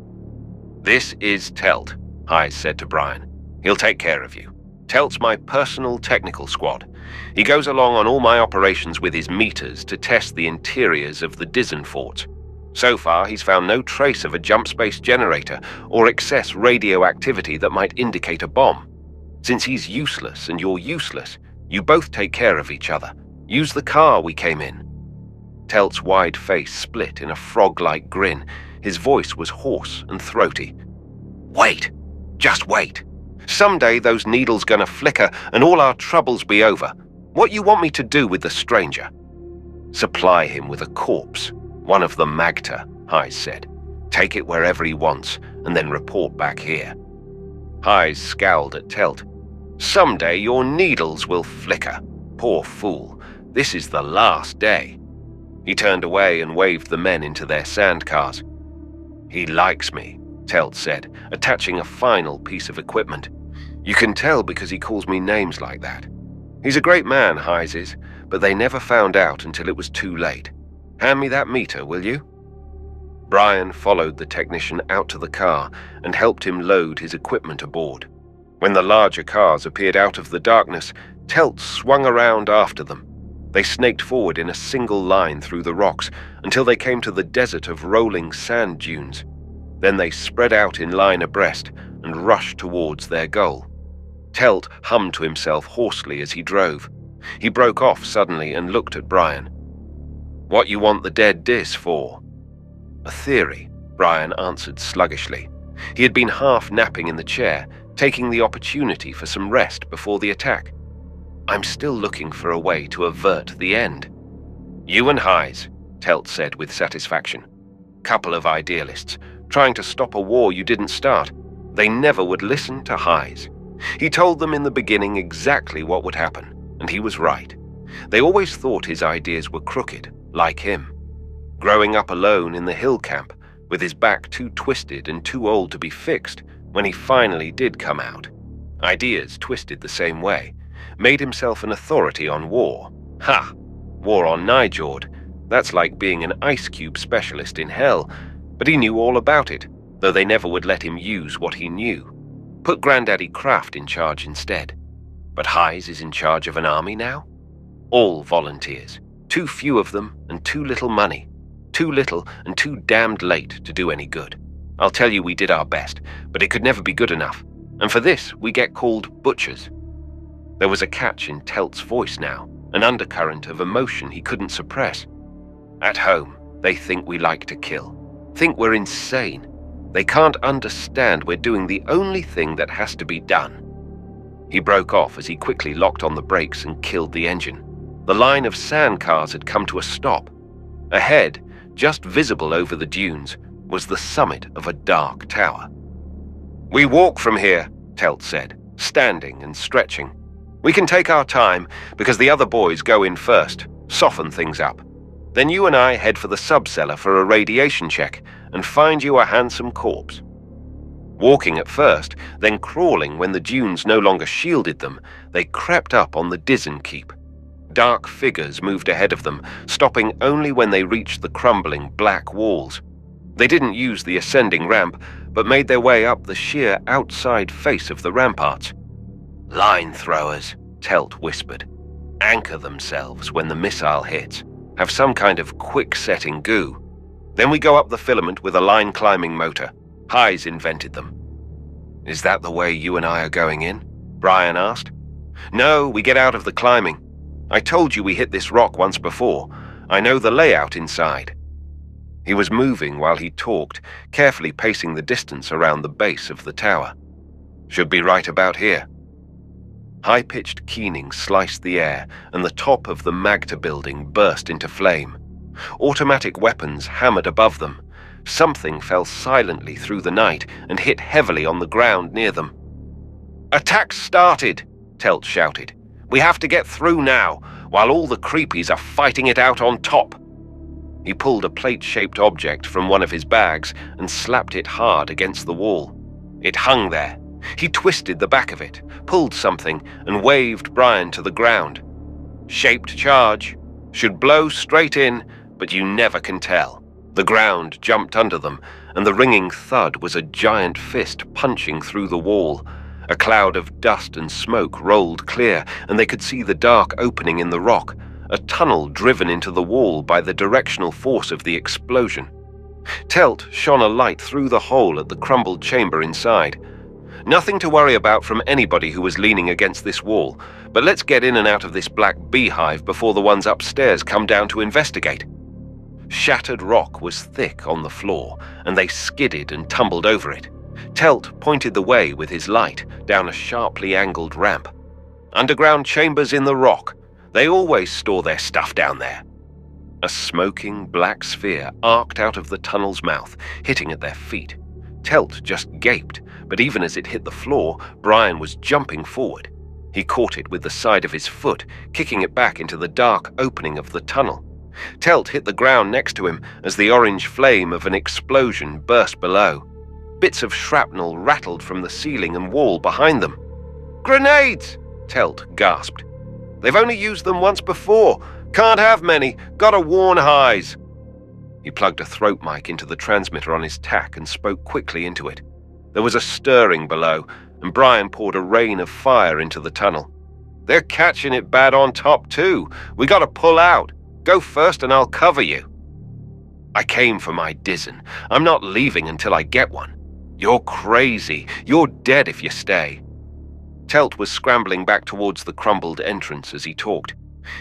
[SPEAKER 1] "This is Telt," Hayes said to Brion. "He'll take care of you. Telt's my personal technical squad. He goes along on all my operations with his meters to test the interiors of the Dizen forts. So far, he's found no trace of a jump space generator or excess radioactivity that might indicate a bomb. Since he's useless and you're useless, you both take care of each other. Use the car we came in." Telt's wide face split in a frog-like grin. His voice was hoarse and throaty. "Wait! Just wait! Someday those needles gonna flicker and all our troubles be over. What you want me to do with the stranger?" "Supply him with a corpse, one of the Magda," Hayes said. "Take it wherever he wants, and then report back here." Hayes scowled at Telt. "Someday your needles will flicker. Poor fool. This is the last day." He turned away and waved the men into their sandcars. "He likes me," Telt said, attaching a final piece of equipment. "You can tell because he calls me names like that. He's a great man, Hayes is, but they never found out until it was too late. Hand me that meter, will you?" Brion followed the technician out to the car and helped him load his equipment aboard. When the larger cars appeared out of the darkness, Telt swung around after them. They snaked forward in a single line through the rocks until they came to the desert of rolling sand dunes. Then they spread out in line abreast and rushed towards their goal. Telt hummed to himself hoarsely as he drove. He broke off suddenly and looked at Brion. "What you want the dead dis for?" "A theory," Brion answered sluggishly. He had been half napping in the chair, taking the opportunity for some rest before the attack. "I'm still looking for a way to avert the end." "You and Hayes," Telt said with satisfaction. "Couple of idealists, trying to stop a war you didn't start. They never would listen to Hayes. He told them in the beginning exactly what would happen, and he was right. They always thought his ideas were crooked, like him. Growing up alone in the hill camp, with his back too twisted and too old to be fixed, when he finally did come out. Ideas twisted the same way. Made himself an authority on war. Ha! War on Nijord. That's like being an ice cube specialist in hell. But he knew all about it, though they never would let him use what he knew. Put Granddaddy Kraft in charge instead. But Hayes is in charge of an army now? All volunteers. Too few of them and too little money. Too little and too damned late to do any good. I'll tell you we did our best, but it could never be good enough. And for this, we get called butchers. There was a catch in Telt's voice now, an undercurrent of emotion he couldn't suppress. At home, they think we like to kill. Think we're insane. They can't understand we're doing the only thing that has to be done. He broke off as he quickly locked on the brakes and killed the engine. The line of sand cars had come to a stop. Ahead, just visible over the dunes, was the summit of a dark tower. "We walk from here," Telt said, standing and stretching. "We can take our time, because the other boys go in first, soften things up. Then you and I head for the sub-cellar for a radiation check and find you a handsome corpse." Walking at first, then crawling when the dunes no longer shielded them, they crept up on the Dizen Keep. Dark figures moved ahead of them, stopping only when they reached the crumbling black walls. They didn't use the ascending ramp, but made their way up the sheer outside face of the ramparts. "Line throwers," Telt whispered. "Anchor themselves when the missile hits. Have some kind of quick-setting goo. Then we go up the filament with a line-climbing motor. Hayes invented them." "Is that the way you and I are going in?" Brion asked. "No, we get out of the climbing. I told you we hit this rock once before. I know the layout inside." He was moving while he talked, carefully pacing the distance around the base of the tower. "Should be right about here." High-pitched keening sliced the air, and the top of the Magda building burst into flame. Automatic weapons hammered above them. Something fell silently through the night and hit heavily on the ground near them. "Attack started!" Telt shouted. "We have to get through now, while all the creepies are fighting it out on top." He pulled a plate-shaped object from one of his bags and slapped it hard against the wall. It hung there. He twisted the back of it, pulled something, and waved Brion to the ground. "Shaped charge. Should blow straight in, but you never can tell." The ground jumped under them, and the ringing thud was a giant fist punching through the wall. A cloud of dust and smoke rolled clear, and they could see the dark opening in the rock, a tunnel driven into the wall by the directional force of the explosion. Telt shone a light through the hole at the crumbled chamber inside. "Nothing to worry about from anybody who was leaning against this wall, but let's get in and out of this black beehive before the ones upstairs come down to investigate." Shattered rock was thick on the floor, and they skidded and tumbled over it. Telt pointed the way with his light down a sharply angled ramp. "Underground chambers in the rock. They always store their stuff down there." A smoking black sphere arced out of the tunnel's mouth, hitting at their feet. Telt just gaped, but even as it hit the floor, Brion was jumping forward. He caught it with the side of his foot, kicking it back into the dark opening of the tunnel. Telt hit the ground next to him as the orange flame of an explosion burst below. Bits of shrapnel rattled from the ceiling and wall behind them. "Grenades!" Telt gasped. "They've only used them once before. Can't have many. Gotta warn Hayes." He plugged a throat mic into the transmitter on his tack and spoke quickly into it. There was a stirring below, and Brion poured a rain of fire into the tunnel. "They're catching it bad on top too. We gotta pull out. Go first and I'll cover you." "I came for my Dizen. I'm not leaving until I get one." "You're crazy. You're dead if you stay." Telt was scrambling back towards the crumbled entrance as he talked.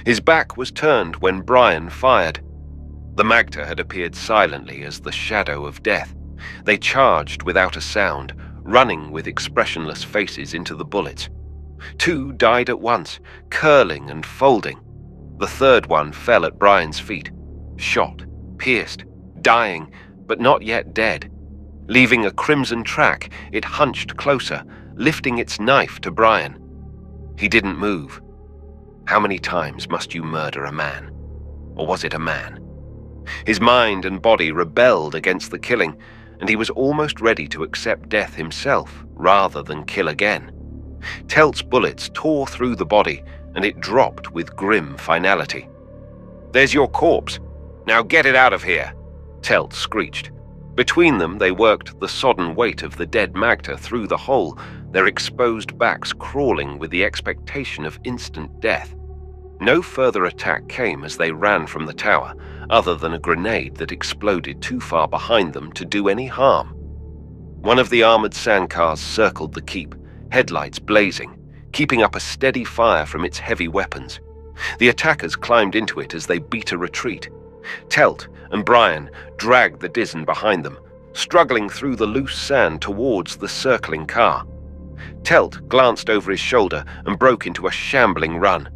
[SPEAKER 1] His back was turned when Brion fired. The Magda had appeared silently as the shadow of death. They charged without a sound, running with expressionless faces into the bullets. Two died at once, curling and folding. The third one fell at Brion's feet, shot, pierced, dying, but not yet dead. Leaving a crimson track, it hunched closer, lifting its knife to Brion. He didn't move. How many times must you murder a man? Or was it a man? His mind and body rebelled against the killing, and he was almost ready to accept death himself rather than kill again. Telt's bullets tore through the body, and it dropped with grim finality. "There's your corpse. Now get it out of here," Telt screeched. Between them, they worked the sodden weight of the dead Magda through the hole, their exposed backs crawling with the expectation of instant death. No further attack came as they ran from the tower, other than a grenade that exploded too far behind them to do any harm. One of the armored sandcars circled the keep, headlights blazing, keeping up a steady fire from its heavy weapons. The attackers climbed into it as they beat a retreat. Telt and Brion dragged the Dizen behind them, struggling through the loose sand towards the circling car. Telt glanced over his shoulder and broke into a shambling run.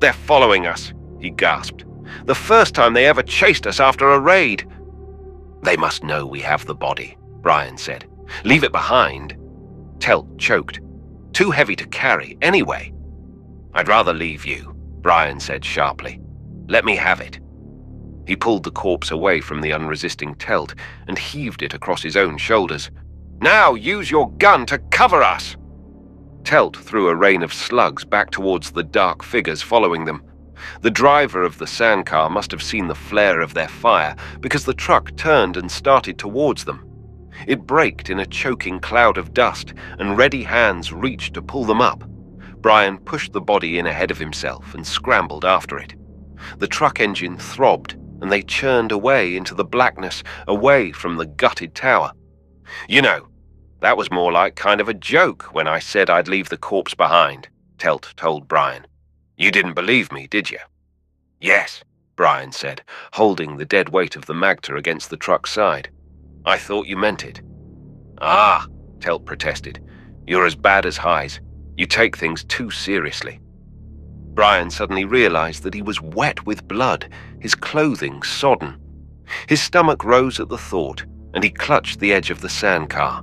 [SPEAKER 1] "They're following us," he gasped. "The first time they ever chased us after a raid." "They must know we have the body," Brion said. "Leave it behind." Telt choked. "Too heavy to carry, anyway." "I'd rather leave you," Brion said sharply. "Let me have it." He pulled the corpse away from the unresisting Telt and heaved it across his own shoulders. "Now use your gun to cover us!" Telt threw a rain of slugs back towards the dark figures following them. The driver of the sandcar must have seen the flare of their fire because the truck turned and started towards them. It braked in a choking cloud of dust, and ready hands reached to pull them up. Brion pushed the body in ahead of himself and scrambled after it. The truck engine throbbed, and they churned away into the blackness, away from the gutted tower. "You know, that was more like kind of a joke when I said I'd leave the corpse behind," Telt told Brion. "You didn't believe me, did you?" "Yes," Brion said, holding the dead weight of the Magda against the truck's side. "I thought you meant it." "Ah," Telt protested. "You're as bad as Heise. You take things too seriously." Brion suddenly realized that he was wet with blood, his clothing sodden. His stomach rose at the thought, and he clutched the edge of the sandcar.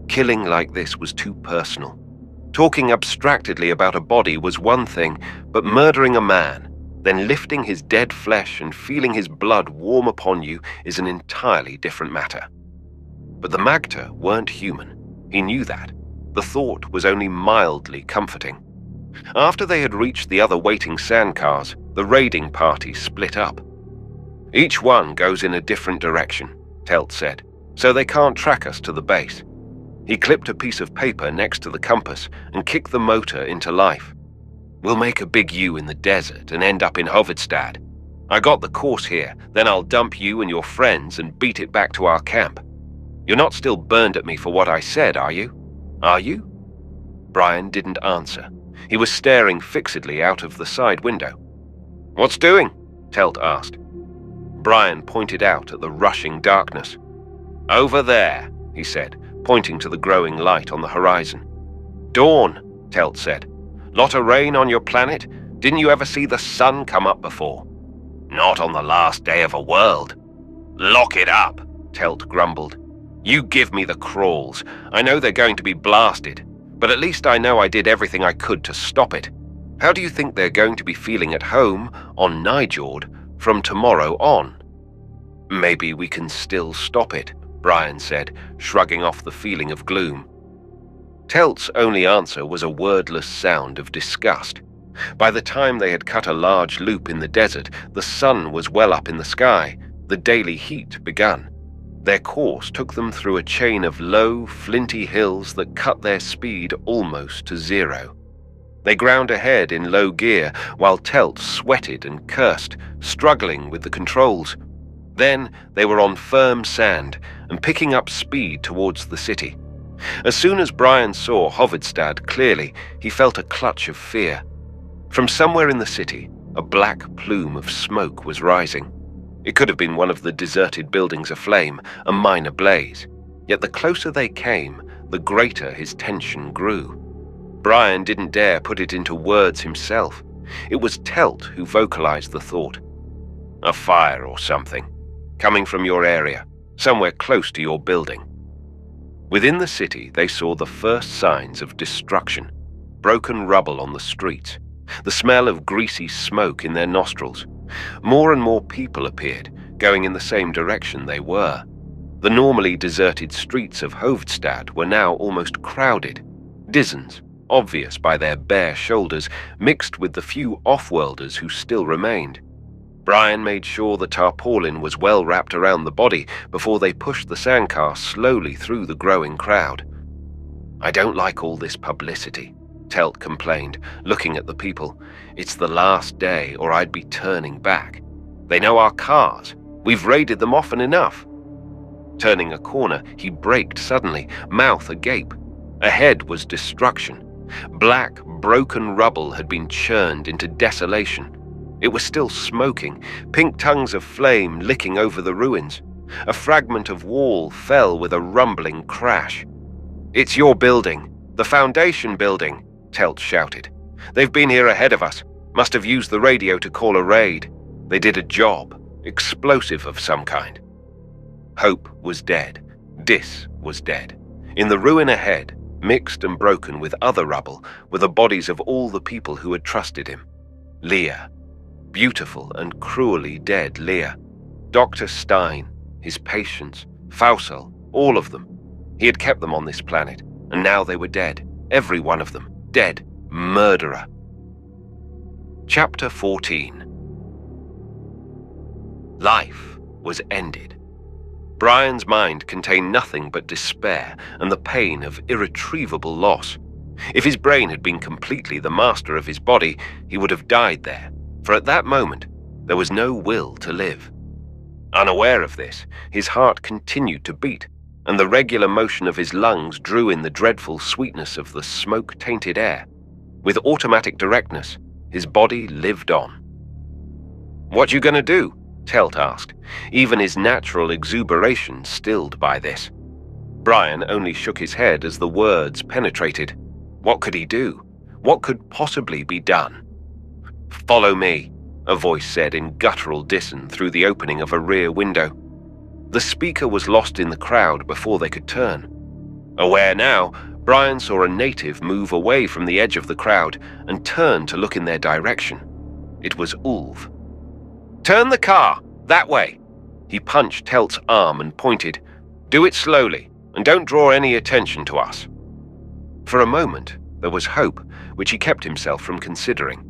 [SPEAKER 1] Killing like this was too personal. Talking abstractedly about a body was one thing, but murdering a man, then lifting his dead flesh and feeling his blood warm upon you is an entirely different matter. But the Magda weren't human. He knew that. The thought was only mildly comforting. After they had reached the other waiting sandcars, the raiding party split up. "Each one goes in a different direction," Telt said, "so they can't track us to the base." He clipped a piece of paper next to the compass and kicked the motor into life. "We'll make a big U in the desert and end up in Hovedstad. I got the course here, then I'll dump you and your friends and beat it back to our camp. You're not still burned at me for what I said, are you? Are you?" Brion didn't answer. He was staring fixedly out of the side window. "What's doing?" Telt asked. Brion pointed out at the rushing darkness. "Over there," he said, pointing to the growing light on the horizon. "Dawn," Telt said. "Lot of rain on your planet? Didn't you ever see the sun come up before?" "Not on the last day of a world." "Lock it up," Telt grumbled. "You give me the crawls. I know they're going to be blasted, but at least I know I did everything I could to stop it. How do you think they're going to be feeling at home on Nijord from tomorrow on?" "Maybe we can still stop it," Brion said, shrugging off the feeling of gloom. Telt's only answer was a wordless sound of disgust. By the time they had cut a large loop in the desert, the sun was well up in the sky. The daily heat begun. Their course took them through a chain of low, flinty hills that cut their speed almost to zero. They ground ahead in low gear, while Telt sweated and cursed, struggling with the controls. Then they were on firm sand and picking up speed towards the city. As soon as Brion saw Hovedstad clearly, he felt a clutch of fear. From somewhere in the city, a black plume of smoke was rising. It could have been one of the deserted buildings aflame, a minor blaze. Yet the closer they came, the greater his tension grew. Brion didn't dare put it into words himself. It was Telt who vocalized the thought. "A fire or something, coming from your area, somewhere close to your building." Within the city, they saw the first signs of destruction. Broken rubble on the streets, the smell of greasy smoke in their nostrils. More and more people appeared, going in the same direction they were. The normally deserted streets of Hovedstad were now almost crowded. Dizens, obvious by their bare shoulders, mixed with the few off-worlders who still remained. Brion made sure the tarpaulin was well wrapped around the body before they pushed the sandcar slowly through the growing crowd. "I don't like all this publicity," Telt complained, looking at the people. "It's the last day, or I'd be turning back. They know our cars. We've raided them often enough." Turning a corner, he braked suddenly, mouth agape. Ahead was destruction. Black, broken rubble had been churned into desolation. It was still smoking, pink tongues of flame licking over the ruins. A fragment of wall fell with a rumbling crash. "It's your building, the Foundation building," Telt shouted. "They've been here ahead of us. Must have used the radio to call a raid. They did a job, explosive of some kind." Hope was dead. Dis was dead. In the ruin ahead, mixed and broken with other rubble, were the bodies of all the people who had trusted him. Leah. Beautiful and cruelly dead Leah. Dr. Stein, his patients, Fausel, all of them. He had kept them on this planet, and now they were dead. Every one of them. Dead. Murderer. Chapter 14. Life was ended. Brion's mind contained nothing but despair and the pain of irretrievable loss. If his brain had been completely the master of his body, he would have died there, for at that moment there was no will to live. Unaware of this, his heart continued to beat, and the regular motion of his lungs drew in the dreadful sweetness of the smoke-tainted air. With automatic directness, his body lived on. "What you gonna do?" Telt asked, even his natural exuberation stilled by this. Brion only shook his head as the words penetrated. What could he do? What could possibly be done? "Follow me," a voice said in guttural dissonance through the opening of a rear window. The speaker was lost in the crowd before they could turn. Aware now, Brion saw a native move away from the edge of the crowd and turn to look in their direction. It was Ulf. "Turn the car! That way!" He punched Telt's arm and pointed. "Do it slowly, and don't draw any attention to us." For a moment, there was hope, which he kept himself from considering.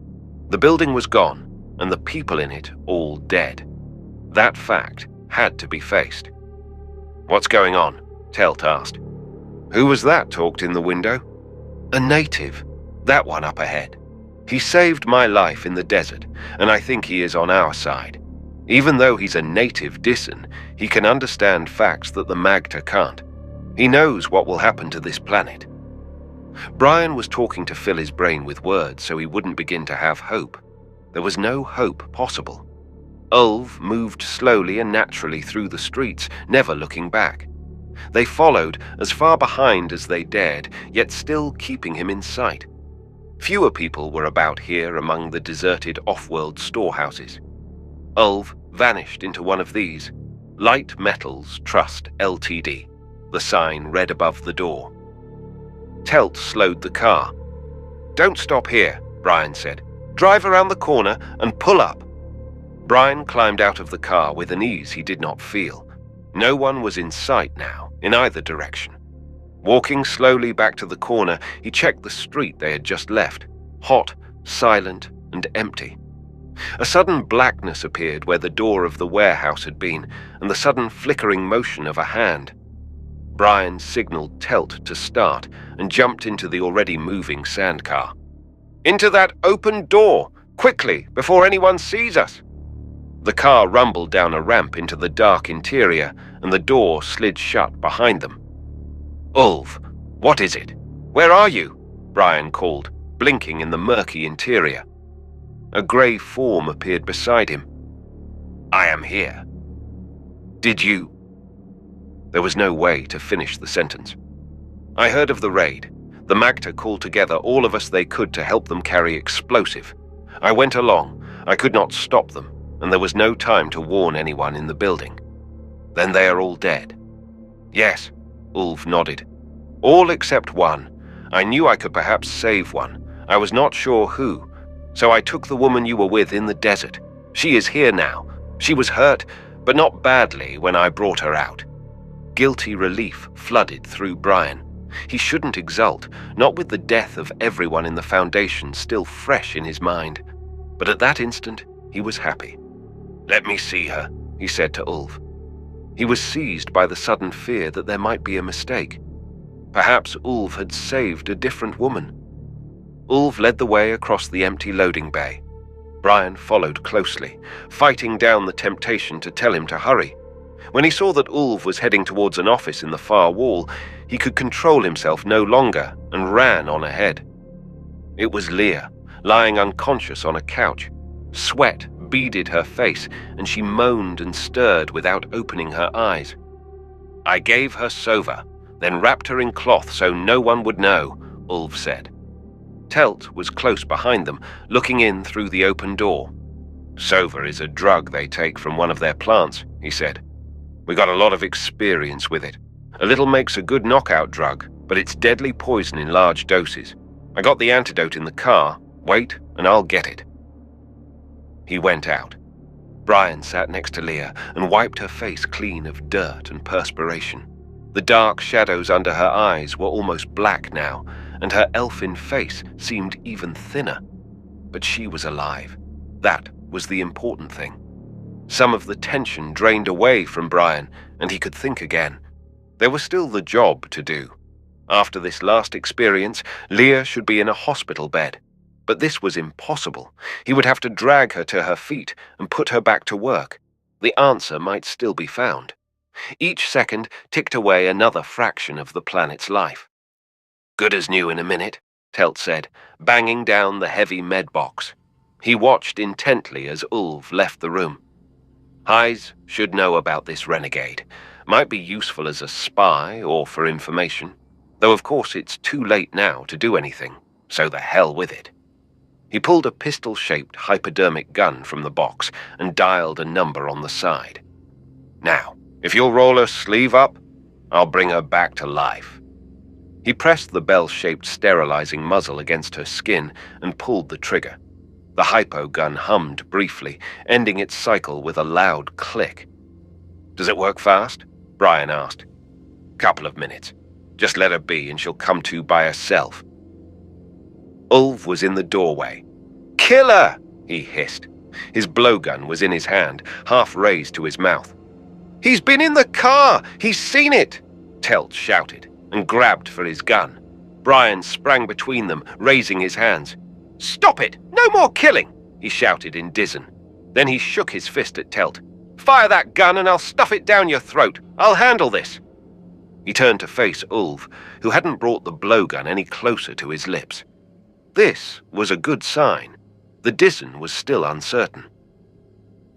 [SPEAKER 1] The building was gone, and the people in it all dead. That fact had to be faced. "What's going on?" Telt asked. "Who was that talked in the window?" "A native. That one up ahead. He saved my life in the desert, and I think he is on our side. Even though he's a native Dissan, he can understand facts that the Magter can't. He knows what will happen to this planet." Brion was talking to fill his brain with words so he wouldn't begin to have hope. There was no hope possible. Ulf moved slowly and naturally through the streets, never looking back. They followed as far behind as they dared, yet still keeping him in sight. Fewer people were about here among the deserted off-world storehouses. Ulf vanished into one of these. Light Metals Trust Ltd. The sign read above the door. Telt slowed the car. "Don't stop here," Brion said. "Drive around the corner and pull up." Brion climbed out of the car with an ease he did not feel. No one was in sight now, in either direction. Walking slowly back to the corner, he checked the street they had just left. Hot, silent, and empty. A sudden blackness appeared where the door of the warehouse had been, and the sudden flickering motion of a hand. Brion signaled Telt to start and jumped into the already moving sandcar. "Into that open door! Quickly, before anyone sees us!" The car rumbled down a ramp into the dark interior, and the door slid shut behind them. "Ulf, what is it? Where are you?" Brion called, blinking in the murky interior. A grey form appeared beside him. "I am here." "Did you—" There was no way to finish the sentence. "I heard of the raid. The Magter called together all of us they could to help them carry explosive. I went along. I could not stop them, and there was no time to warn anyone in the building. Then they are all dead." "Yes," Ulf nodded. "All except one. I knew I could perhaps save one. I was not sure who. So I took the woman you were with in the desert. She is here now. She was hurt, but not badly when I brought her out." Guilty relief flooded through Brion. He shouldn't exult, not with the death of everyone in the Foundation still fresh in his mind. But at that instant, he was happy. "Let me see her," he said to Ulf. He was seized by the sudden fear that there might be a mistake. Perhaps Ulf had saved a different woman. Ulf led the way across the empty loading bay. Brion followed closely, fighting down the temptation to tell him to hurry. When he saw that Ulf was heading towards an office in the far wall, he could control himself no longer and ran on ahead. It was Leah, lying unconscious on a couch. Sweat beaded her face, and she moaned and stirred without opening her eyes. "I gave her Sova, then wrapped her in cloth so no one would know," Ulf said. Telt was close behind them, looking in through the open door. "Sova is a drug they take from one of their plants," he said. "We got a lot of experience with it. A little makes a good knockout drug, but it's deadly poison in large doses. I got the antidote in the car. Wait, and I'll get it." He went out. Brion sat next to Leah and wiped her face clean of dirt and perspiration. The dark shadows under her eyes were almost black now, and her elfin face seemed even thinner. But she was alive. That was the important thing. Some of the tension drained away from Brion, and he could think again. There was still the job to do. After this last experience, Leah should be in a hospital bed. But this was impossible. He would have to drag her to her feet and put her back to work. The answer might still be found. Each second ticked away another fraction of the planet's life. "Good as new in a minute," Telt said, banging down the heavy med box. He watched intently as Ulf left the room. Heise should know about this renegade. Might be useful as a spy or for information. Though of course it's too late now to do anything, so the hell with it. He pulled a pistol-shaped hypodermic gun from the box and dialed a number on the side. "Now, if you'll roll her sleeve up, I'll bring her back to life." He pressed the bell-shaped sterilizing muzzle against her skin and pulled the trigger. The hypo gun hummed briefly, ending its cycle with a loud click. "Does it work fast?" Brion asked. "Couple of minutes. Just let her be and she'll come to by herself." Ulf was in the doorway. "Kill her!" he hissed. His blowgun was in his hand, half raised to his mouth. "He's been in the car! He's seen it!" Telt shouted and grabbed for his gun. Brion sprang between them, raising his hands. "Stop it! No more killing!" he shouted in Dizen. Then he shook his fist at Telt. "Fire that gun and I'll stuff it down your throat. I'll handle this." He turned to face Ulf, who hadn't brought the blowgun any closer to his lips. This was a good sign. The Dizen was still uncertain.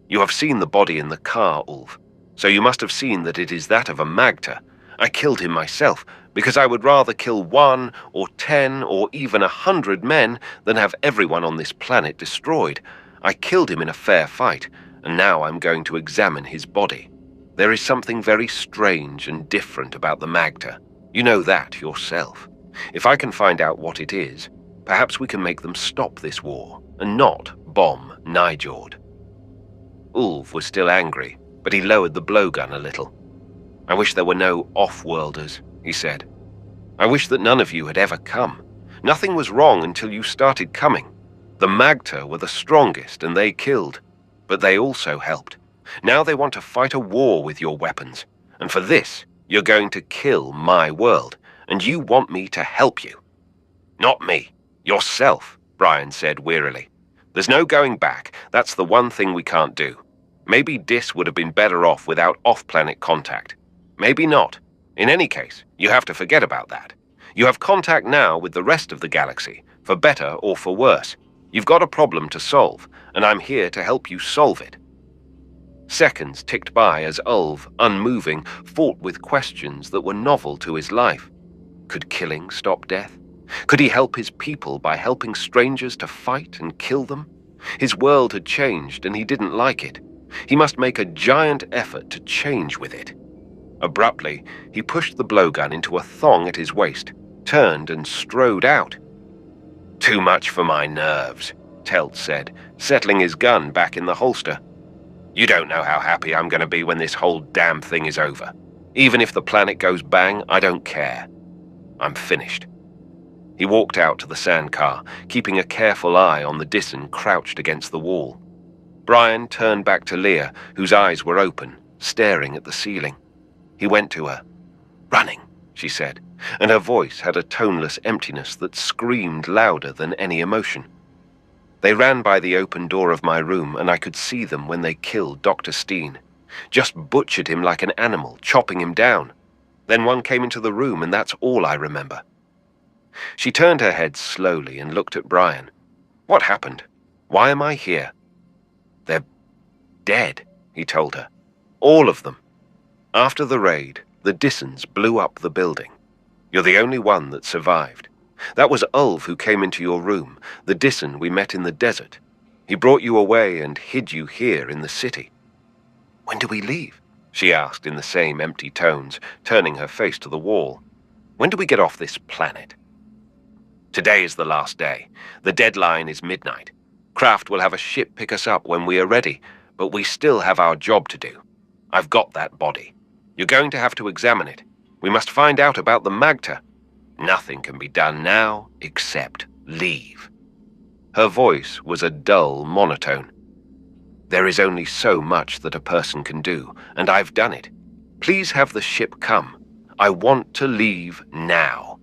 [SPEAKER 1] "You have seen the body in the car, Ulf, so you must have seen that it is that of a Magter. I killed him myself, because I would rather kill 1 or 10 or even 100 men than have everyone on this planet destroyed. I killed him in a fair fight, and now I'm going to examine his body. There is something very strange and different about the Magter. You know that yourself. If I can find out what it is, perhaps we can make them stop this war and not bomb Nijord." Ulf was still angry, but he lowered the blowgun a little. "I wish there were no off-worlders," he said. "I wish that none of you had ever come. Nothing was wrong until you started coming. The Magter were the strongest and they killed, but they also helped. Now they want to fight a war with your weapons, and for this, you're going to kill my world, and you want me to help you." "Not me, yourself," Brion said wearily. "There's no going back. That's the one thing we can't do. Maybe Dis would have been better off without off-planet contact. Maybe not. In any case, you have to forget about that. You have contact now with the rest of the galaxy, for better or for worse. You've got a problem to solve, and I'm here to help you solve it." Seconds ticked by as Ulf, unmoving, fought with questions that were novel to his life. Could killing stop death? Could he help his people by helping strangers to fight and kill them? His world had changed and he didn't like it. He must make a giant effort to change with it. Abruptly, he pushed the blowgun into a thong at his waist, turned and strode out. "Too much for my nerves," Telt said, settling his gun back in the holster. "You don't know how happy I'm going to be when this whole damn thing is over. Even if the planet goes bang, I don't care. I'm finished." He walked out to the sandcar, keeping a careful eye on the Dissen crouched against the wall. Brion turned back to Leah, whose eyes were open, staring at the ceiling. He went to her. "Running," she said, and her voice had a toneless emptiness that screamed louder than any emotion. "They ran by the open door of my room, and I could see them when they killed Dr. Steen. Just butchered him like an animal, chopping him down. Then one came into the room, and that's all I remember." She turned her head slowly and looked at Brion. "What happened? Why am I here?" "They're dead," he told her. "All of them. After the raid, the Dissons blew up the building. You're the only one that survived. That was Ulv who came into your room, the Disson we met in the desert. He brought you away and hid you here in the city." "When do we leave?" she asked in the same empty tones, turning her face to the wall. "When do we get off this planet?" "Today is the last day. The deadline is midnight. Kraft will have a ship pick us up when we are ready, but we still have our job to do. I've got that body. You're going to have to examine it. We must find out about the Magter. Nothing can be done now except leave." Her voice was a dull monotone. "There is only so much that a person can do, and I've done it. Please have the ship come. I want to leave now."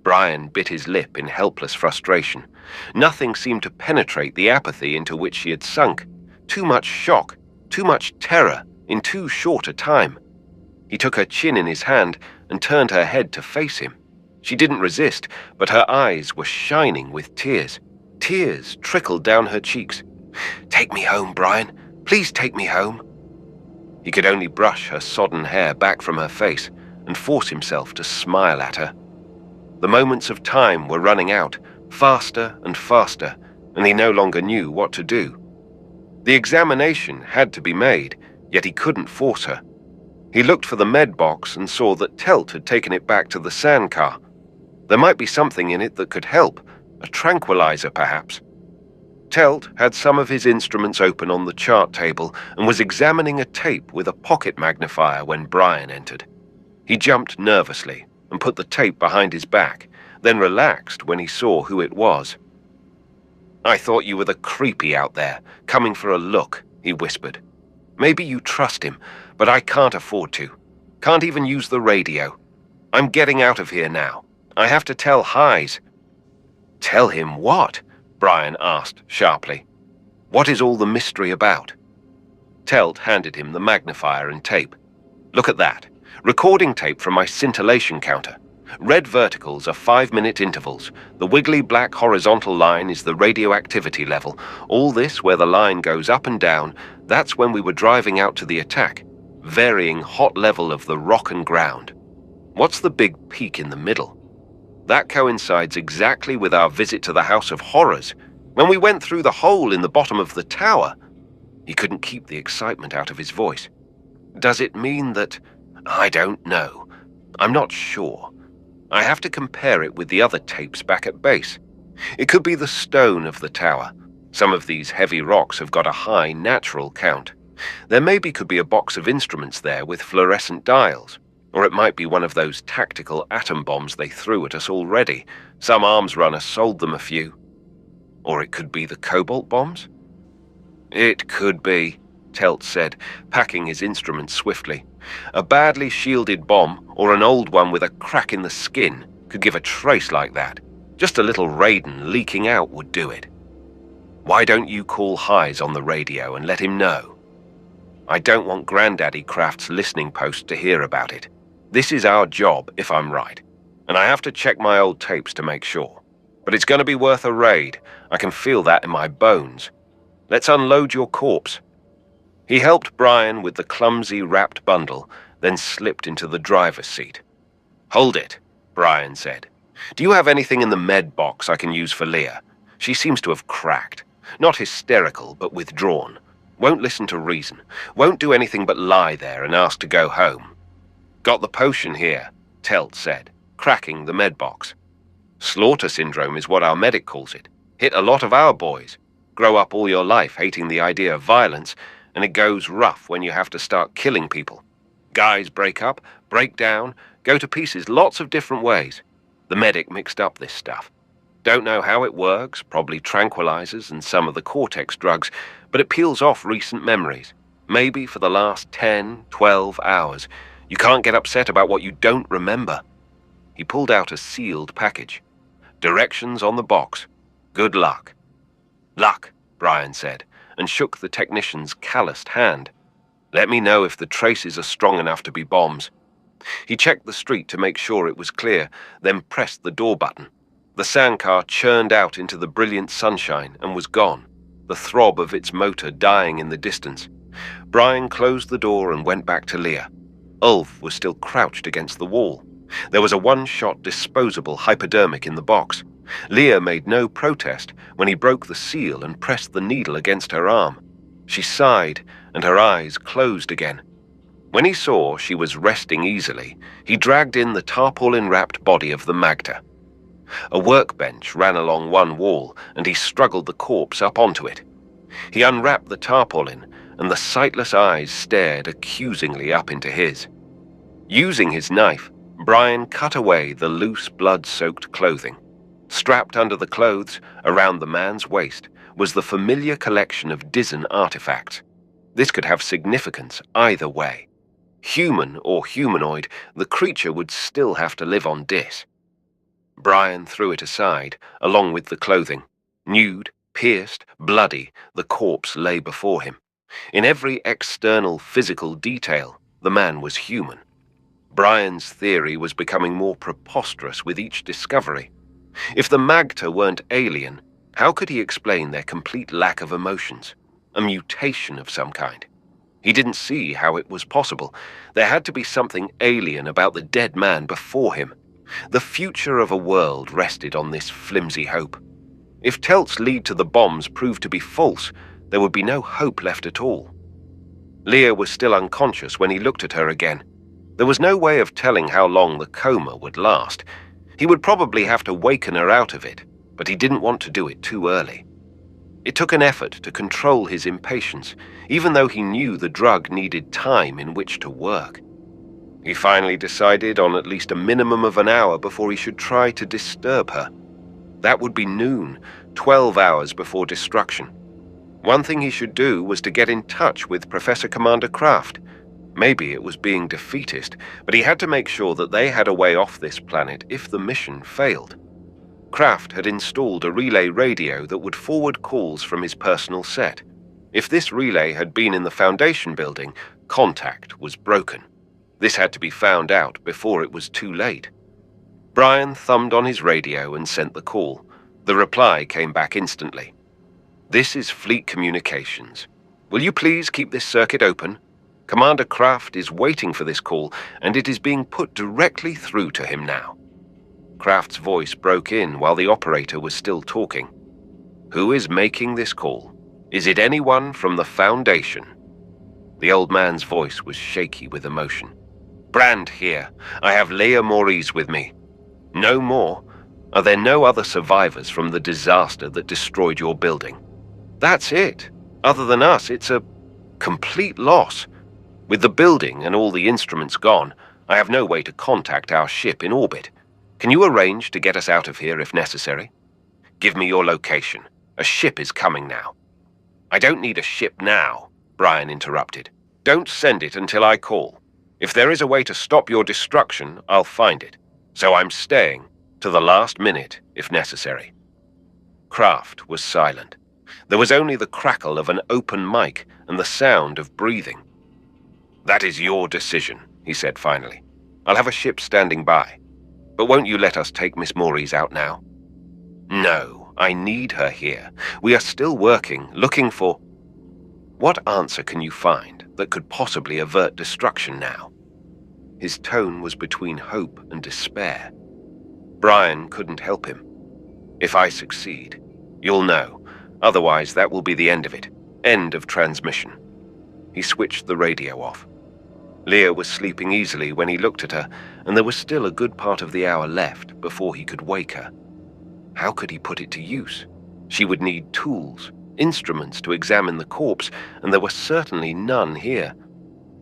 [SPEAKER 1] Brion bit his lip in helpless frustration. Nothing seemed to penetrate the apathy into which she had sunk. Too much shock, too much terror, in too short a time. He took her chin in his hand and turned her head to face him. She didn't resist, but her eyes were shining with tears. Tears trickled down her cheeks. "Take me home, Brion. Please take me home." He could only brush her sodden hair back from her face and force himself to smile at her. The moments of time were running out, faster and faster, and he no longer knew what to do. The examination had to be made, yet he couldn't force her. He looked for the med box and saw that Telt had taken it back to the sandcar. There might be something in it that could help, a tranquilizer perhaps. Telt had some of his instruments open on the chart table and was examining a tape with a pocket magnifier when Brion entered. He jumped nervously and put the tape behind his back, then relaxed when he saw who it was. "I thought you were the creepy out there, coming for a look," he whispered. "Maybe you trust him, but I can't afford to. Can't even use the radio. I'm getting out of here now. I have to tell Hayes." "Tell him what?" Brion asked sharply. "What is all the mystery about?" Telt handed him the magnifier and tape. "Look at that. Recording tape from my scintillation counter. Red verticals are 5-minute intervals. The wiggly black horizontal line is the radioactivity level. All this where the line goes up and down, that's when we were driving out to the attack. Varying hot level of the rock and ground. What's the big peak in the middle? That coincides exactly with our visit to the House of Horrors, when we went through the hole in the bottom of the tower." He couldn't keep the excitement out of his voice. "Does it mean that—" "I don't know. I'm not sure. I have to compare it with the other tapes back at base. It could be the stone of the tower. Some of these heavy rocks have got a high natural count. There maybe could be a box of instruments there with fluorescent dials. Or it might be one of those tactical atom bombs they threw at us already. Some arms runner sold them a few. Or it could be the cobalt bombs?" "It could be," Telt said, packing his instruments swiftly. "A badly shielded bomb, or an old one with a crack in the skin, could give a trace like that. Just a little radon leaking out would do it. Why don't you call Hayes on the radio and let him know? I don't want Granddaddy Kraft's listening post to hear about it. This is our job, if I'm right, and I have to check my old tapes to make sure. But it's going to be worth a raid. I can feel that in my bones. Let's unload your corpse." He helped Brion with the clumsy wrapped bundle, then slipped into the driver's seat. "Hold it," Brion said. "Do you have anything in the med box I can use for Leah? She seems to have cracked. Not hysterical, but withdrawn. Won't listen to reason. Won't do anything but lie there and ask to go home." "Got the potion here," Telt said, cracking the med box. "Slaughter syndrome is what our medic calls it. Hit a lot of our boys. Grow up all your life hating the idea of violence, and it goes rough when you have to start killing people. Guys break up, break down, go to pieces lots of different ways. The medic mixed up this stuff. Don't know how it works, probably tranquilizers and some of the cortex drugs, but it peels off recent memories. Maybe for the last 10, 12 hours. You can't get upset about what you don't remember. He pulled out a sealed package. Directions on the box. Good luck. Luck, Brion said, and shook the technician's calloused hand. Let me know if the traces are strong enough to be bombs. He checked the street to make sure it was clear, then pressed the door button. The sandcar churned out into the brilliant sunshine and was gone, the throb of its motor dying in the distance. Brion closed the door and went back to Leah. Ulf was still crouched against the wall. There was a one-shot disposable hypodermic in the box. Leah made no protest when he broke the seal and pressed the needle against her arm. She sighed, and her eyes closed again. When he saw she was resting easily, he dragged in the tarpaulin-wrapped body of the Magda. A workbench ran along one wall, and he struggled the corpse up onto it. He unwrapped the tarpaulin, and the sightless eyes stared accusingly up into his. Using his knife, Brion cut away the loose, blood-soaked clothing. Strapped under the clothes, around the man's waist, was the familiar collection of Dizzen artifacts. This could have significance either way. Human or humanoid, the creature would still have to live on Dis. Brion threw it aside, along with the clothing. Nude, pierced, bloody, the corpse lay before him. In every external physical detail, the man was human. Brion's theory was becoming more preposterous with each discovery. If the Magda weren't alien, how could he explain their complete lack of emotions? A mutation of some kind. He didn't see how it was possible. There had to be something alien about the dead man before him. The future of a world rested on this flimsy hope. If Telt's lead to the bombs proved to be false, there would be no hope left at all. Leah was still unconscious when he looked at her again. There was no way of telling how long the coma would last. He would probably have to waken her out of it, but he didn't want to do it too early. It took an effort to control his impatience, even though he knew the drug needed time in which to work. He finally decided on at least a minimum of an hour before he should try to disturb her. That would be noon, 12 hours before destruction. One thing he should do was to get in touch with Professor Commander Kraft. Maybe it was being defeatist, but he had to make sure that they had a way off this planet if the mission failed. Kraft had installed a relay radio that would forward calls from his personal set. If this relay had been in the Foundation building, contact was broken. This had to be found out before it was too late. Brion thumbed on his radio and sent the call. The reply came back instantly. "This is Fleet Communications. Will you please keep this circuit open? Commander Kraft is waiting for this call, and it is being put directly through to him now." Kraft's voice broke in while the operator was still talking. "Who is making this call? Is it anyone from the Foundation?" The old man's voice was shaky with emotion. "Brandd here. I have Leah Maurice with me." "No more? Are there no other survivors from the disaster that destroyed your building?" "That's it. Other than us, it's a complete loss. With the building and all the instruments gone, I have no way to contact our ship in orbit. Can you arrange to get us out of here if necessary? Give me your location. A ship is coming now." "I don't need a ship now," Brion interrupted. "Don't send it until I call. If there is a way to stop your destruction, I'll find it. So I'm staying to the last minute if necessary." Kraft was silent. There was only the crackle of an open mic and the sound of breathing. "That is your decision," he said finally. "I'll have a ship standing by. But won't you let us take Miss Maurice out now?" "No, I need her here. We are still working, looking for—" "What answer can you find that could possibly avert destruction now?" His tone was between hope and despair. Brion couldn't help him. "If I succeed, you'll know. Otherwise, that will be the end of it. End of transmission." He switched the radio off. Leah was sleeping easily when he looked at her, and there was still a good part of the hour left before he could wake her. How could he put it to use? She would need tools, instruments to examine the corpse, and there were certainly none here.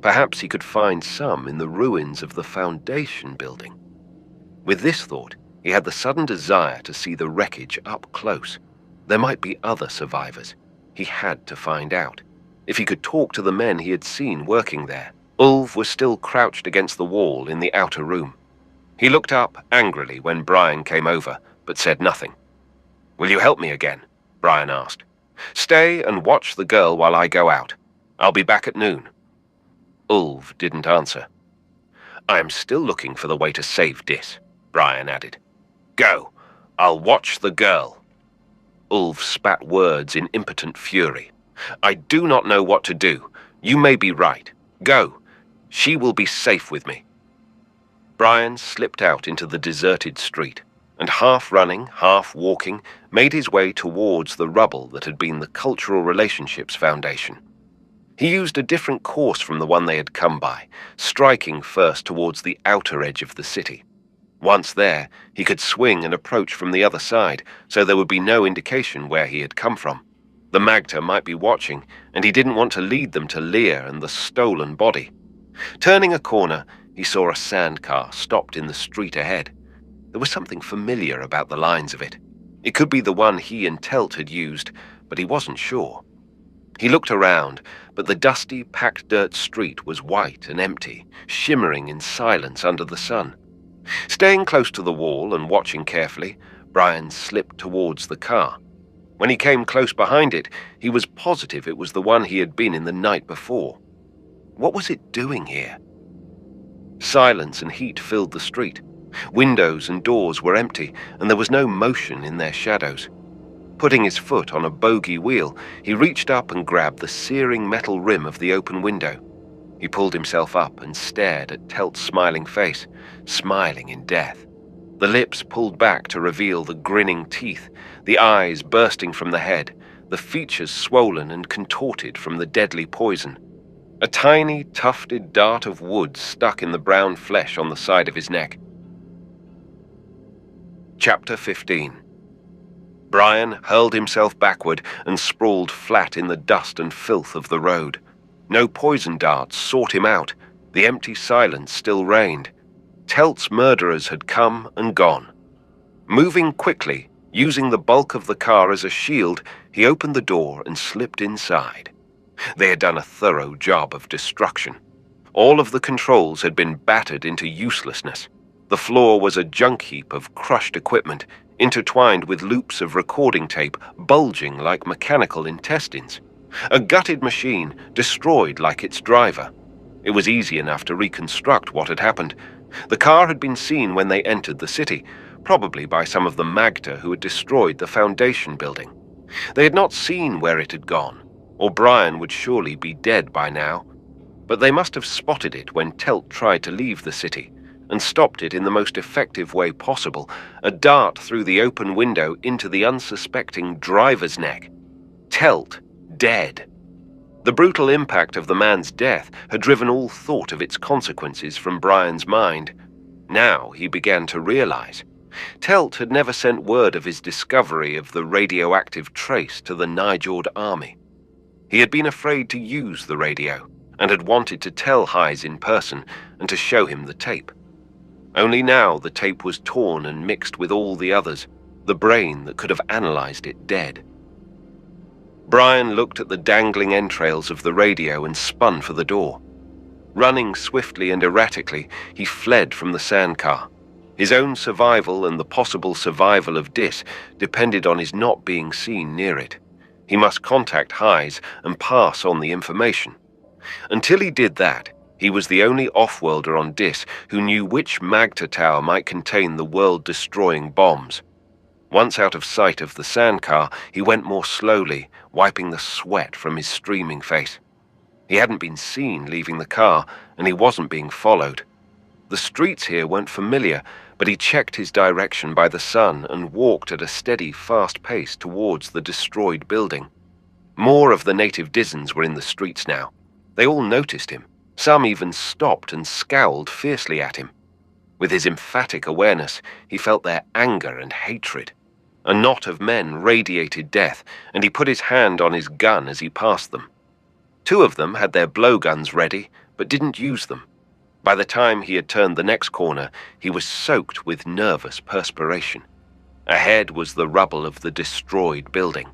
[SPEAKER 1] Perhaps he could find some in the ruins of the Foundation building. With this thought, He had the sudden desire to see the wreckage up close. There might be other survivors. He had to find out. If he could talk to the men he had seen working there. Ulv was still crouched against the wall in the outer room. He looked up angrily when Brion came over, but said nothing. "Will you help me again?" Brion asked. "Stay and watch the girl while I go out. I'll be back at noon." Ulv didn't answer. "I am still looking for the way to save Dis," Brion added. "Go. I'll watch the girl." Ulv spat words in impotent fury. "I do not know what to do. You may be right. Go. She will be safe with me." Brion slipped out into the deserted street, and half running, half walking, made his way towards the rubble that had been the Cultural Relationships Foundation. He used a different course from the one they had come by, striking first towards the outer edge of the city. Once there, he could swing and approach from the other side, so there would be no indication where he had come from. The Magter might be watching, and he didn't want to lead them to Lear and the stolen body. Turning a corner, he saw a sandcar stopped in the street ahead. There was something familiar about the lines of it. It could be the one he and Telt had used, but he wasn't sure. He looked around, but the dusty, packed dirt street was white and empty, shimmering in silence under the sun. Staying close to the wall and watching carefully, Brion slipped towards the car. When he came close behind it, he was positive it was the one he had been in the night before. What was it doing here? Silence and heat filled the street. Windows and doors were empty, and there was no motion in their shadows. Putting his foot on a bogey wheel, he reached up and grabbed the searing metal rim of the open window. He pulled himself up and stared at Telt's smiling face, smiling in death. The lips pulled back to reveal the grinning teeth, the eyes bursting from the head, the features swollen and contorted from the deadly poison. A tiny, tufted dart of wood stuck in the brown flesh on the side of his neck. Chapter 15. Brion hurled himself backward and sprawled flat in the dust and filth of the road. No poison darts sought him out. The empty silence still reigned. Telt's murderers had come and gone. Moving quickly, using the bulk of the car as a shield, he opened the door and slipped inside. They had done a thorough job of destruction. All of the controls had been battered into uselessness. The floor was a junk heap of crushed equipment, intertwined with loops of recording tape bulging like mechanical intestines. A gutted machine, destroyed like its driver. It was easy enough to reconstruct what had happened. The car had been seen when they entered the city, probably by some of the Magter who had destroyed the Foundation building. They had not seen where it had gone, or Brion would surely be dead by now. But they must have spotted it when Telt tried to leave the city, and stopped it in the most effective way possible, a dart through the open window into the unsuspecting driver's neck. Telt dead. The brutal impact of the man's death had driven all thought of its consequences from Brion's mind. Now he began to realize. Telt had never sent word of his discovery of the radioactive trace to the Nijord army. He had been afraid to use the radio, and had wanted to tell Heise in person and to show him the tape. Only now the tape was torn and mixed with all the others, the brain that could have analyzed it dead. Brion looked at the dangling entrails of the radio and spun for the door. Running swiftly and erratically, he fled from the sandcar. His own survival and the possible survival of Dis depended on his not being seen near it. He must contact Heise and pass on the information. Until he did that, he was the only off-worlder on Dis who knew which Magter tower might contain the world-destroying bombs. Once out of sight of the sandcar, he went more slowly, wiping the sweat from his streaming face. He hadn't been seen leaving the car, and he wasn't being followed. The streets here weren't familiar, but he checked his direction by the sun and walked at a steady, fast pace towards the destroyed building. More of the native Dizens were in the streets now. They all noticed him. Some even stopped and scowled fiercely at him. With his emphatic awareness, he felt their anger and hatred. A knot of men radiated death, and he put his hand on his gun as he passed them. Two of them had their blowguns ready, but didn't use them. By the time he had turned the next corner, he was soaked with nervous perspiration. Ahead was the rubble of the destroyed building.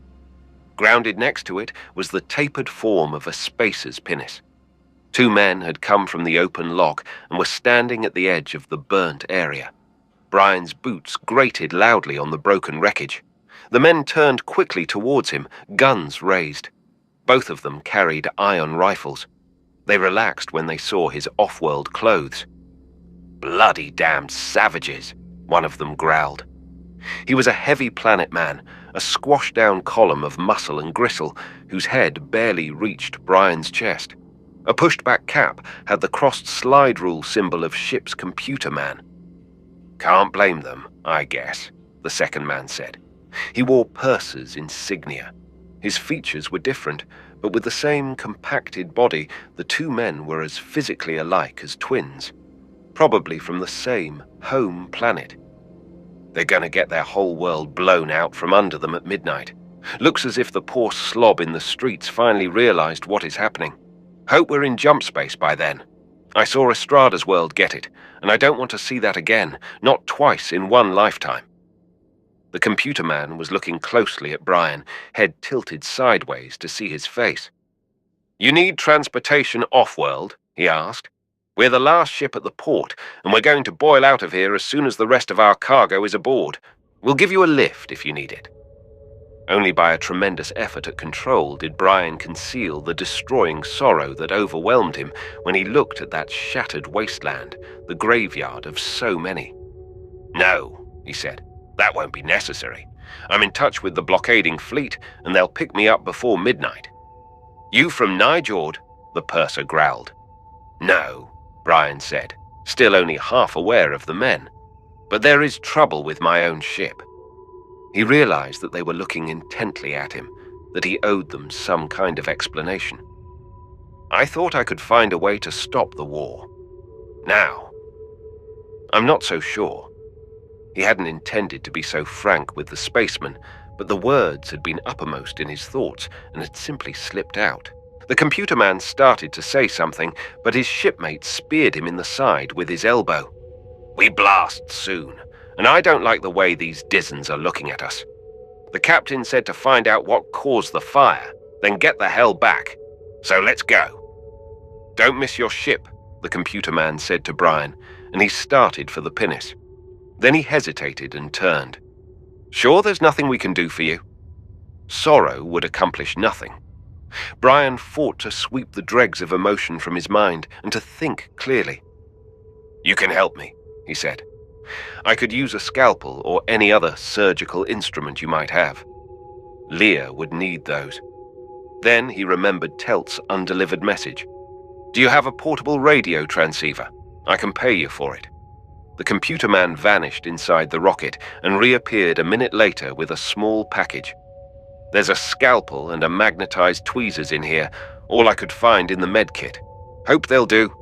[SPEAKER 1] Grounded next to it was the tapered form of a spacer's pinnace. Two men had come from the open lock and were standing at the edge of the burnt area. Brion's boots grated loudly on the broken wreckage. The men turned quickly towards him, guns raised. Both of them carried iron rifles. They relaxed when they saw his off-world clothes. "Bloody damned savages," one of them growled. He was a heavy planet man, a squashed-down column of muscle and gristle whose head barely reached Brion's chest. A pushed-back cap had the crossed slide rule symbol of ship's computer man. "Can't blame them, I guess," the second man said. He wore Purser's insignia. His features were different, but with the same compacted body, the two men were as physically alike as twins, probably from the same home planet. "They're gonna get their whole world blown out from under them at midnight. Looks as if the poor slob in the streets finally realized what is happening. Hope we're in jump space by then. I saw Estrada's world get it, and I don't want to see that again, not twice in one lifetime." The computer man was looking closely at Brion, head tilted sideways to see his face. "You need transportation off-world?" he asked. "We're the last ship at the port, and we're going to boil out of here as soon as the rest of our cargo is aboard. We'll give you a lift if you need it." Only by a tremendous effort at control did Brion conceal the destroying sorrow that overwhelmed him when he looked at that shattered wasteland, the graveyard of so many. "No," he said. "That won't be necessary. I'm in touch with the blockading fleet, and they'll pick me up before midnight." "You from Nijord?" the purser growled. "No," Brion said, still only half aware of the men. "But there is trouble with my own ship." He realized that they were looking intently at him, that he owed them some kind of explanation. "I thought I could find a way to stop the war. Now, I'm not so sure." He hadn't intended to be so frank with the spaceman, but the words had been uppermost in his thoughts and had simply slipped out. The computer man started to say something, but his shipmate speared him in the side with his elbow. "We blast soon, and I don't like the way these dizzens are looking at us. The captain said to find out what caused the fire, then get the hell back. So let's go." "Don't miss your ship," the computer man said to Brion, and he started for the pinnace. Then he hesitated and turned. "Sure there's nothing we can do for you?" Sorrow would accomplish nothing. Brion fought to sweep the dregs of emotion from his mind and to think clearly. "You can help me," he said. "I could use a scalpel or any other surgical instrument you might have. Leah would need those." Then he remembered Telt's undelivered message. "Do you have a portable radio transceiver? I can pay you for it." The computer man vanished inside the rocket and reappeared a minute later with a small package. "There's a scalpel and a magnetized tweezers in here, all I could find in the med kit. Hope they'll do."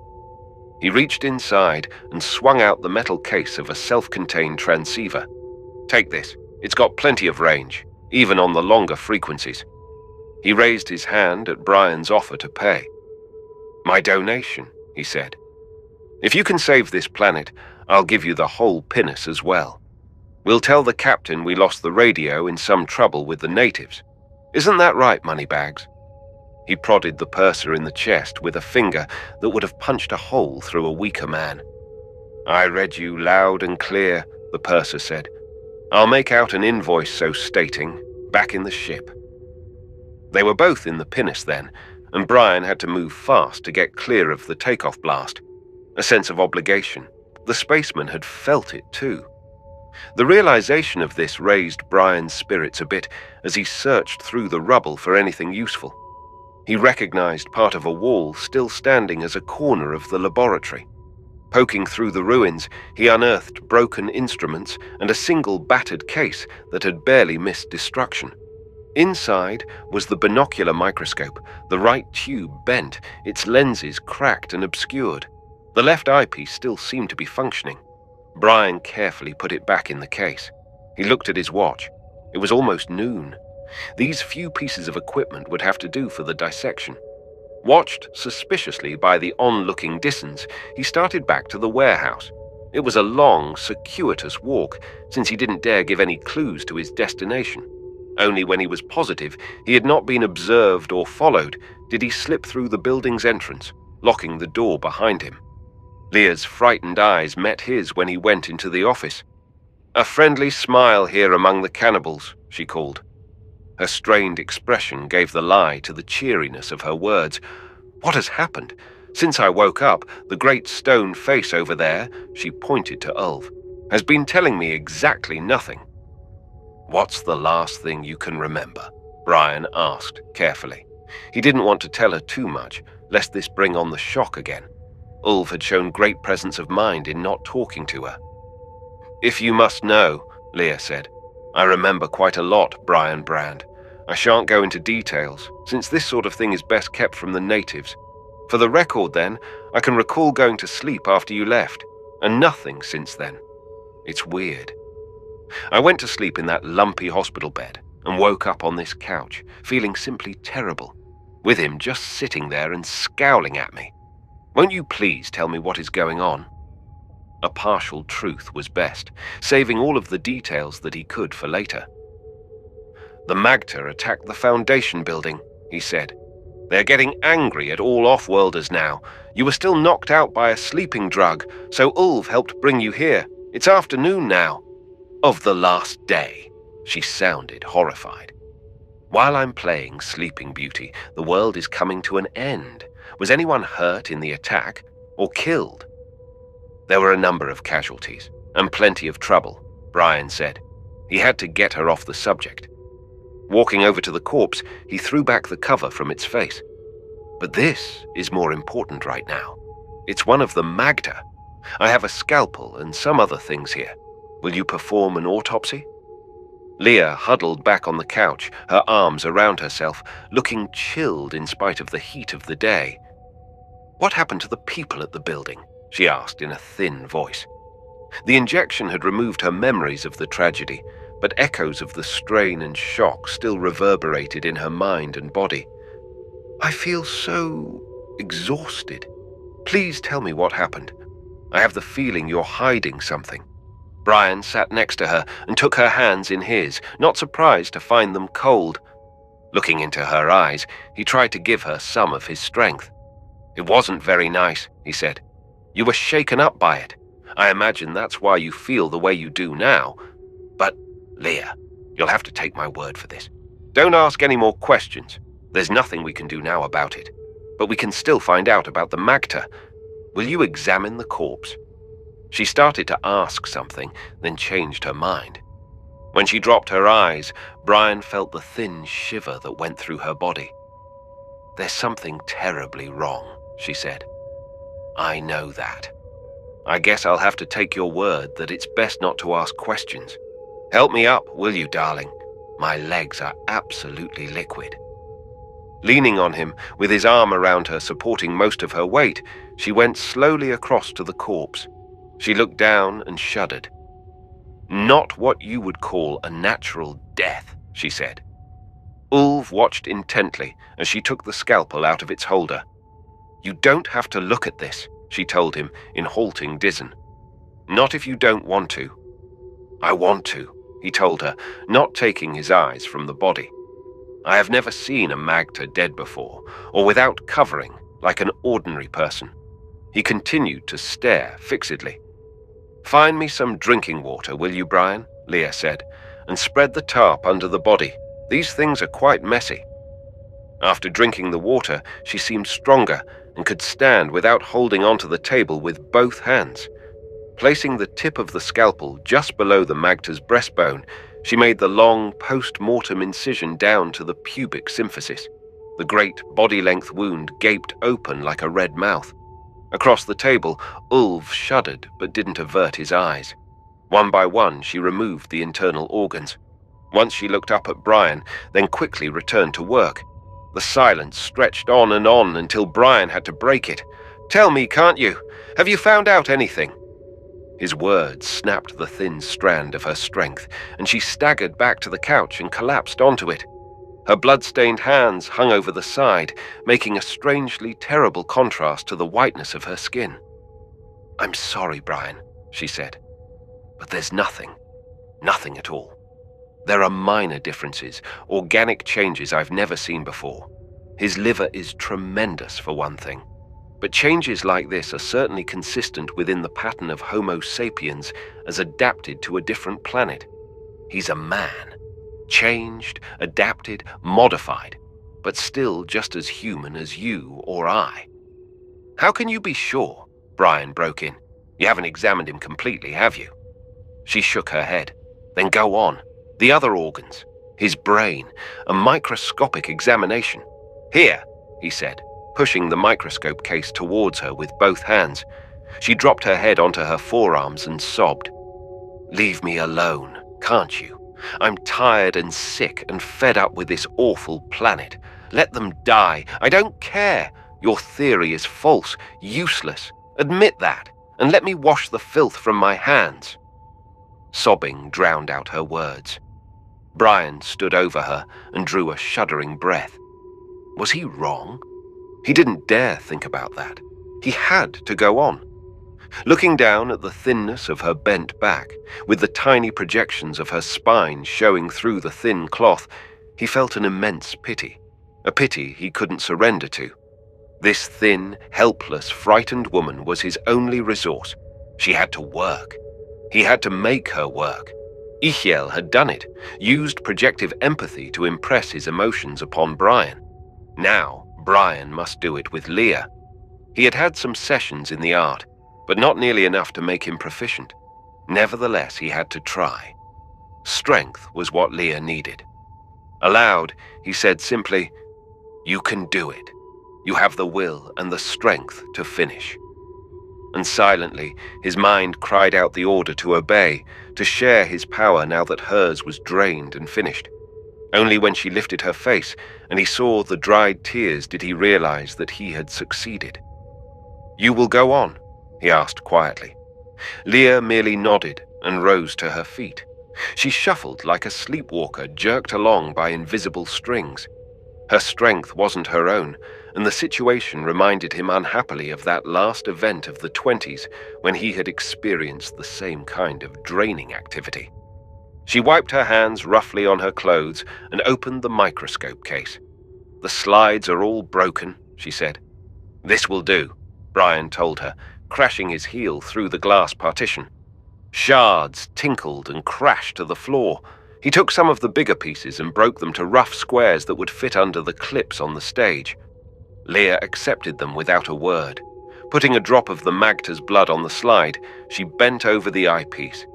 [SPEAKER 1] He reached inside and swung out the metal case of a self-contained transceiver. "Take this. It's got plenty of range, even on the longer frequencies." He raised his hand at Brion's offer to pay. "My donation," he said. "If you can save this planet, I'll give you the whole pinnace as well. We'll tell the captain we lost the radio in some trouble with the natives. Isn't that right, Moneybags?" He prodded the purser in the chest with a finger that would have punched a hole through a weaker man. "I read you loud and clear," the purser said. "I'll make out an invoice so stating, back in the ship." They were both in the pinnace then, and Brion had to move fast to get clear of the takeoff blast. A sense of obligation. The spaceman had felt it too. The realization of this raised Brion's spirits a bit as he searched through the rubble for anything useful. He recognized part of a wall still standing as a corner of the laboratory. Poking through the ruins, he unearthed broken instruments and a single battered case that had barely missed destruction. Inside was the binocular microscope, the right tube bent, its lenses cracked and obscured. The left eyepiece still seemed to be functioning. Brion carefully put it back in the case. He looked at his watch. It was almost noon. These few pieces of equipment would have to do for the dissection. Watched suspiciously by the onlooking Dissons, he started back to the warehouse. It was a long, circuitous walk, since he didn't dare give any clues to his destination. Only when he was positive he had not been observed or followed did he slip through the building's entrance, locking the door behind him. Leah's frightened eyes met his when he went into the office. "A friendly smile here among the cannibals," she called. Her strained expression gave the lie to the cheeriness of her words. "What has happened? Since I woke up, the great stone face over there," she pointed to Ulf, "has been telling me exactly nothing." "What's the last thing you can remember?" Brion asked carefully. He didn't want to tell her too much, lest this bring on the shock again. Ulf had shown great presence of mind in not talking to her. "If you must know," Leah said, "I remember quite a lot, Brion Brandd. I shan't go into details, since this sort of thing is best kept from the natives. For the record, then, I can recall going to sleep after you left, and nothing since then. It's weird. I went to sleep in that lumpy hospital bed and woke up on this couch, feeling simply terrible, with him just sitting there and scowling at me. Won't you please tell me what is going on?" A partial truth was best, saving all of the details that he could for later. "The Magter attacked the Foundation building," he said. "They're getting angry at all off-worlders now. You were still knocked out by a sleeping drug, so Ulf helped bring you here. It's afternoon now." "Of the last day," she sounded horrified. "While I'm playing Sleeping Beauty, the world is coming to an end. Was anyone hurt in the attack, or killed?" "There were a number of casualties, and plenty of trouble," Brion said. He had to get her off the subject. Walking over to the corpse, he threw back the cover from its face. "But this is more important right now. It's one of the Magter. I have a scalpel and some other things here. Will you perform an autopsy?" Leah huddled back on the couch, her arms around herself, looking chilled in spite of the heat of the day. "What happened to the people at the building?" she asked in a thin voice. The injection had removed her memories of the tragedy, but echoes of the strain and shock still reverberated in her mind and body. "I feel so exhausted. Please tell me what happened. I have the feeling you're hiding something." Brion sat next to her and took her hands in his, not surprised to find them cold. Looking into her eyes, he tried to give her some of his strength. "It wasn't very nice," he said. "You were shaken up by it. I imagine that's why you feel the way you do now. But, Leah, you'll have to take my word for this. Don't ask any more questions. There's nothing we can do now about it. But we can still find out about the Magter. Will you examine the corpse?" She started to ask something, then changed her mind. When she dropped her eyes, Brion felt the thin shiver that went through her body. "There's something terribly wrong," she said. "I know that. I guess I'll have to take your word that it's best not to ask questions. Help me up, will you, darling? My legs are absolutely liquid." Leaning on him, with his arm around her supporting most of her weight, she went slowly across to the corpse. She looked down and shuddered. "Not what you would call a natural death," she said. Ulf watched intently as she took the scalpel out of its holder. "You don't have to look at this," she told him in halting Disson. "Not if you don't want to." "I want to," he told her, not taking his eyes from the body. "I have never seen a Magter dead before, or without covering, like an ordinary person." He continued to stare fixedly. "Find me some drinking water, will you, Brion?" Leah said, "and spread the tarp under the body. These things are quite messy." After drinking the water, she seemed stronger and could stand without holding onto the table with both hands. Placing the tip of the scalpel just below the Magter's breastbone, she made the long post-mortem incision down to the pubic symphysis. The great body-length wound gaped open like a red mouth. Across the table, Ulf shuddered but didn't avert his eyes. One by one, she removed the internal organs. Once she looked up at Brion, then quickly returned to work. The silence stretched on until Brion had to break it. "Tell me, can't you? Have you found out anything?" His words snapped the thin strand of her strength, and she staggered back to the couch and collapsed onto it. Her blood-stained hands hung over the side, making a strangely terrible contrast to the whiteness of her skin. "I'm sorry, Brion," she said, "but there's nothing at all. There are minor differences, organic changes I've never seen before. His liver is tremendous, for one thing. But changes like this are certainly consistent within the pattern of Homo sapiens as adapted to a different planet. He's a man. Changed, adapted, modified, but still just as human as you or I." "How can you be sure?" Brion broke in. "You haven't examined him completely, have you?" She shook her head. "Then go on. The other organs. His brain. A microscopic examination. Here," he said, pushing the microscope case towards her with both hands. She dropped her head onto her forearms and sobbed. "Leave me alone, can't you? I'm tired and sick and fed up with this awful planet. Let them die. I don't care. Your theory is false, useless. Admit that, and let me wash the filth from my hands." Sobbing drowned out her words. Brion stood over her and drew a shuddering breath. Was he wrong? He didn't dare think about that. He had to go on. Looking down at the thinness of her bent back, with the tiny projections of her spine showing through the thin cloth, he felt an immense pity, a pity he couldn't surrender to. This thin, helpless, frightened woman was his only resource. She had to work. He had to make her work. Ichiel had done it, used projective empathy to impress his emotions upon Brion. Now, Brion must do it with Leah. He had had some sessions in the art, but not nearly enough to make him proficient. Nevertheless, he had to try. Strength was what Leah needed. Aloud, he said simply, "You can do it. You have the will and the strength to finish." And silently, his mind cried out the order to obey, to share his power now that hers was drained and finished. Only when she lifted her face and he saw the dried tears did he realize that he had succeeded. "You will go on?" he asked quietly. Leah merely nodded and rose to her feet. She shuffled like a sleepwalker jerked along by invisible strings. Her strength wasn't her own, and the situation reminded him unhappily of that last event of the 20s when he had experienced the same kind of draining activity. She wiped her hands roughly on her clothes and opened the microscope case. "The slides are all broken," she said. "This will do," Brion told her, crashing his heel through the glass partition. Shards tinkled and crashed to the floor. He took some of the bigger pieces and broke them to rough squares that would fit under the clips on the stage. Leah accepted them without a word. Putting a drop of the Magta's blood on the slide, she bent over the eyepiece.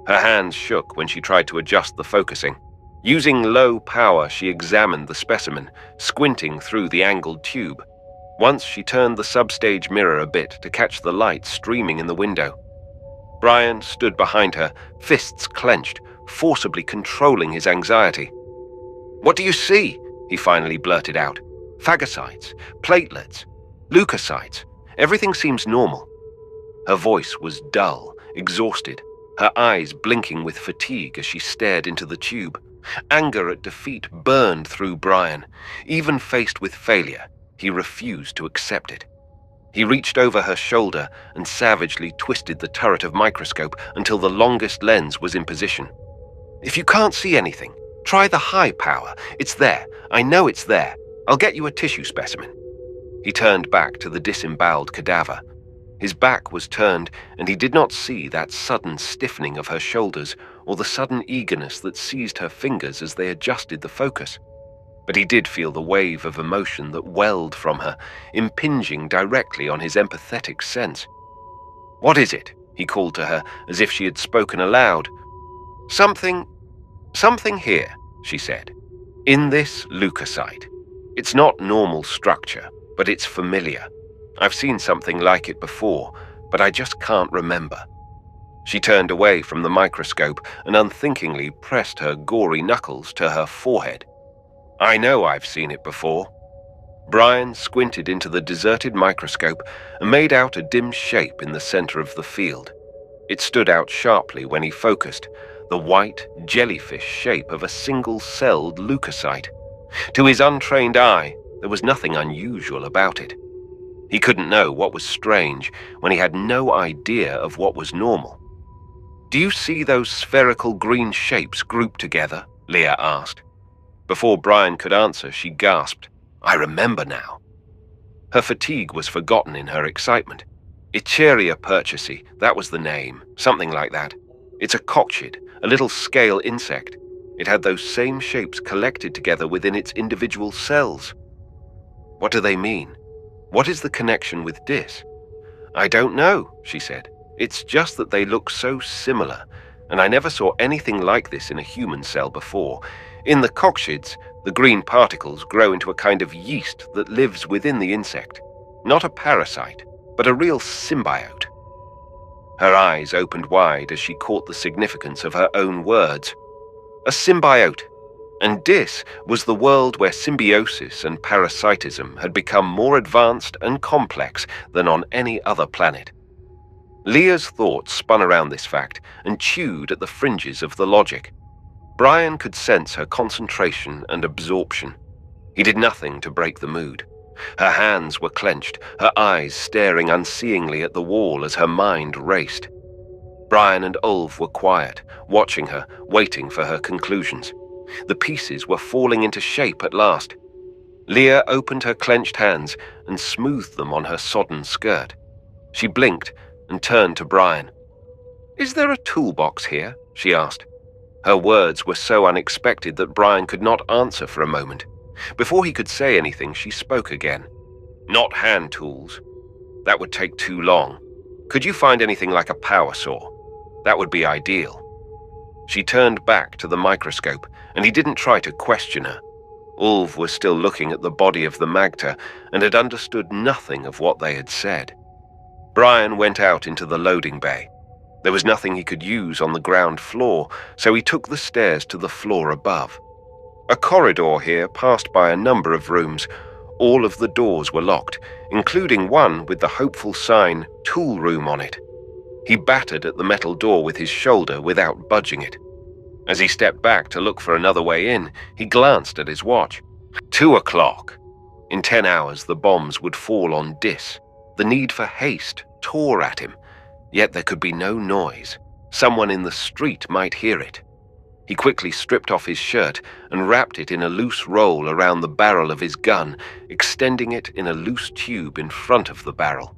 [SPEAKER 1] Her hands shook when she tried to adjust the focusing. Using low power, she examined the specimen, squinting through the angled tube. Once she turned the substage mirror a bit to catch the light streaming in the window. Brion stood behind her, fists clenched, forcibly controlling his anxiety. "What do you see?" he finally blurted out. "Phagocytes, platelets, leukocytes. Everything seems normal." Her voice was dull, exhausted, her eyes blinking with fatigue as she stared into the tube. Anger at defeat burned through Brion. Even faced with failure, he refused to accept it. He reached over her shoulder and savagely twisted the turret of microscope until the longest lens was in position. "If you can't see anything, try the high power. It's there. I know it's there. I'll get you a tissue specimen." He turned back to the disemboweled cadaver. His back was turned, and he did not see that sudden stiffening of her shoulders or the sudden eagerness that seized her fingers as they adjusted the focus. But he did feel the wave of emotion that welled from her, impinging directly on his empathetic sense. "What is it?" he called to her, as if she had spoken aloud. Something here," she said. "In this leukocyte. It's not normal structure, but it's familiar. I've seen something like it before, but I just can't remember." She turned away from the microscope and unthinkingly pressed her gory knuckles to her forehead. "I know I've seen it before." Brion squinted into the deserted microscope and made out a dim shape in the center of the field. It stood out sharply when he focused, the white, jellyfish shape of a single-celled leukocyte. To his untrained eye, there was nothing unusual about it. He couldn't know what was strange when he had no idea of what was normal. "Do you see those spherical green shapes grouped together?" Leah asked. Before Brion could answer, she gasped, "I remember now." Her fatigue was forgotten in her excitement. Echeria purchasei, that was the name, something like that. It's a cockchid, a little scale insect. It had those same shapes collected together within its individual cells. What do they mean? What is the connection with Dis? "I don't know," she said. "It's just that they look so similar, and I never saw anything like this in a human cell before. In the cockshids, the green particles grow into a kind of yeast that lives within the insect. Not a parasite, but a real symbiote." Her eyes opened wide as she caught the significance of her own words. A symbiote. And Dis was the world where symbiosis and parasitism had become more advanced and complex than on any other planet. Leah's thoughts spun around this fact and chewed at the fringes of the logic. Brion could sense her concentration and absorption. He did nothing to break the mood. Her hands were clenched, her eyes staring unseeingly at the wall as her mind raced. Brion and Ulf were quiet, watching her, waiting for her conclusions. The pieces were falling into shape at last. Leah opened her clenched hands and smoothed them on her sodden skirt. She blinked and turned to Brion. "Is there a toolbox here?" she asked. Her words were so unexpected that Brion could not answer for a moment. Before he could say anything, she spoke again. "Not hand tools. That would take too long. Could you find anything like a power saw? That would be ideal." She turned back to the microscope, and he didn't try to question her. Ulf was still looking at the body of the magter and had understood nothing of what they had said. Brion went out into the loading bay. There was nothing he could use on the ground floor, so he took the stairs to the floor above. A corridor here passed by a number of rooms. All of the doors were locked, including one with the hopeful sign, "Tool Room" on it. He battered at the metal door with his shoulder without budging it. As he stepped back to look for another way in, he glanced at his watch. 2 o'clock. In 10 hours, the bombs would fall on Dis. The need for haste tore at him, yet there could be no noise. Someone in the street might hear it. He quickly stripped off his shirt and wrapped it in a loose roll around the barrel of his gun, extending it in a loose tube in front of the barrel.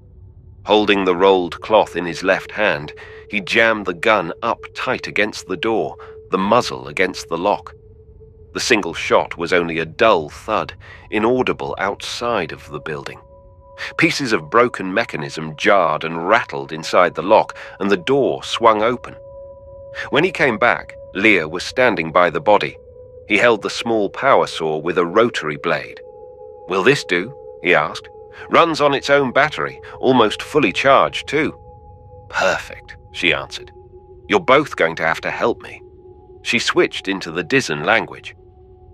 [SPEAKER 1] Holding the rolled cloth in his left hand, he jammed the gun up tight against the door, the muzzle against the lock. The single shot was only a dull thud, inaudible outside of the building. Pieces of broken mechanism jarred and rattled inside the lock, and the door swung open. When he came back, Leah was standing by the body. He held the small power saw with a rotary blade. "Will this do?" he asked. "Runs on its own battery, almost fully charged too." "Perfect," she answered. "You're both going to have to help me." She switched into the Dizen language.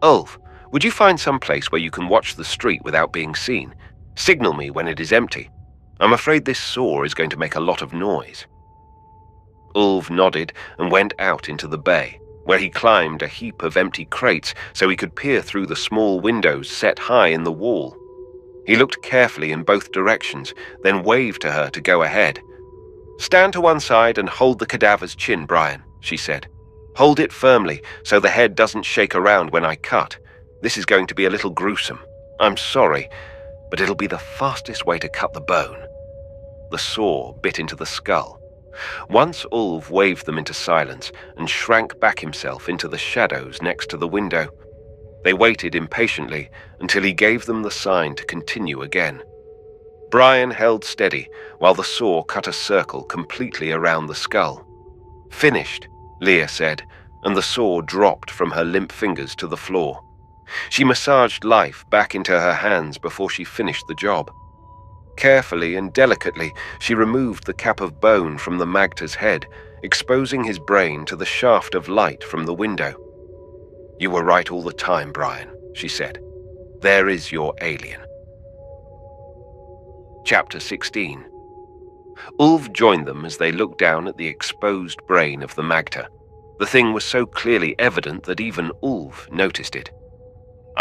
[SPEAKER 1] "Ulf, would you find some place where you can watch the street without being seen? Signal me when it is empty. I'm afraid this saw is going to make a lot of noise." Ulf nodded and went out into the bay, where he climbed a heap of empty crates so he could peer through the small windows set high in the wall. He looked carefully in both directions, then waved to her to go ahead. "Stand to one side and hold the cadaver's chin, Brion," she said. "Hold it firmly so the head doesn't shake around when I cut. This is going to be a little gruesome. I'm sorry, but it'll be the fastest way to cut the bone." The saw bit into the skull. Once Ulf waved them into silence and shrank back himself into the shadows next to the window. They waited impatiently until he gave them the sign to continue again. Brion held steady while the saw cut a circle completely around the skull. "Finished," Leah said, and the saw dropped from her limp fingers to the floor. She massaged life back into her hands before she finished the job. Carefully and delicately, she removed the cap of bone from the magter's head, exposing his brain to the shaft of light from the window. "You were right all the time, Brion," she said. "There is your alien." Chapter 16. Ulf joined them as they looked down at the exposed brain of the magter. The thing was so clearly evident that even Ulf noticed it.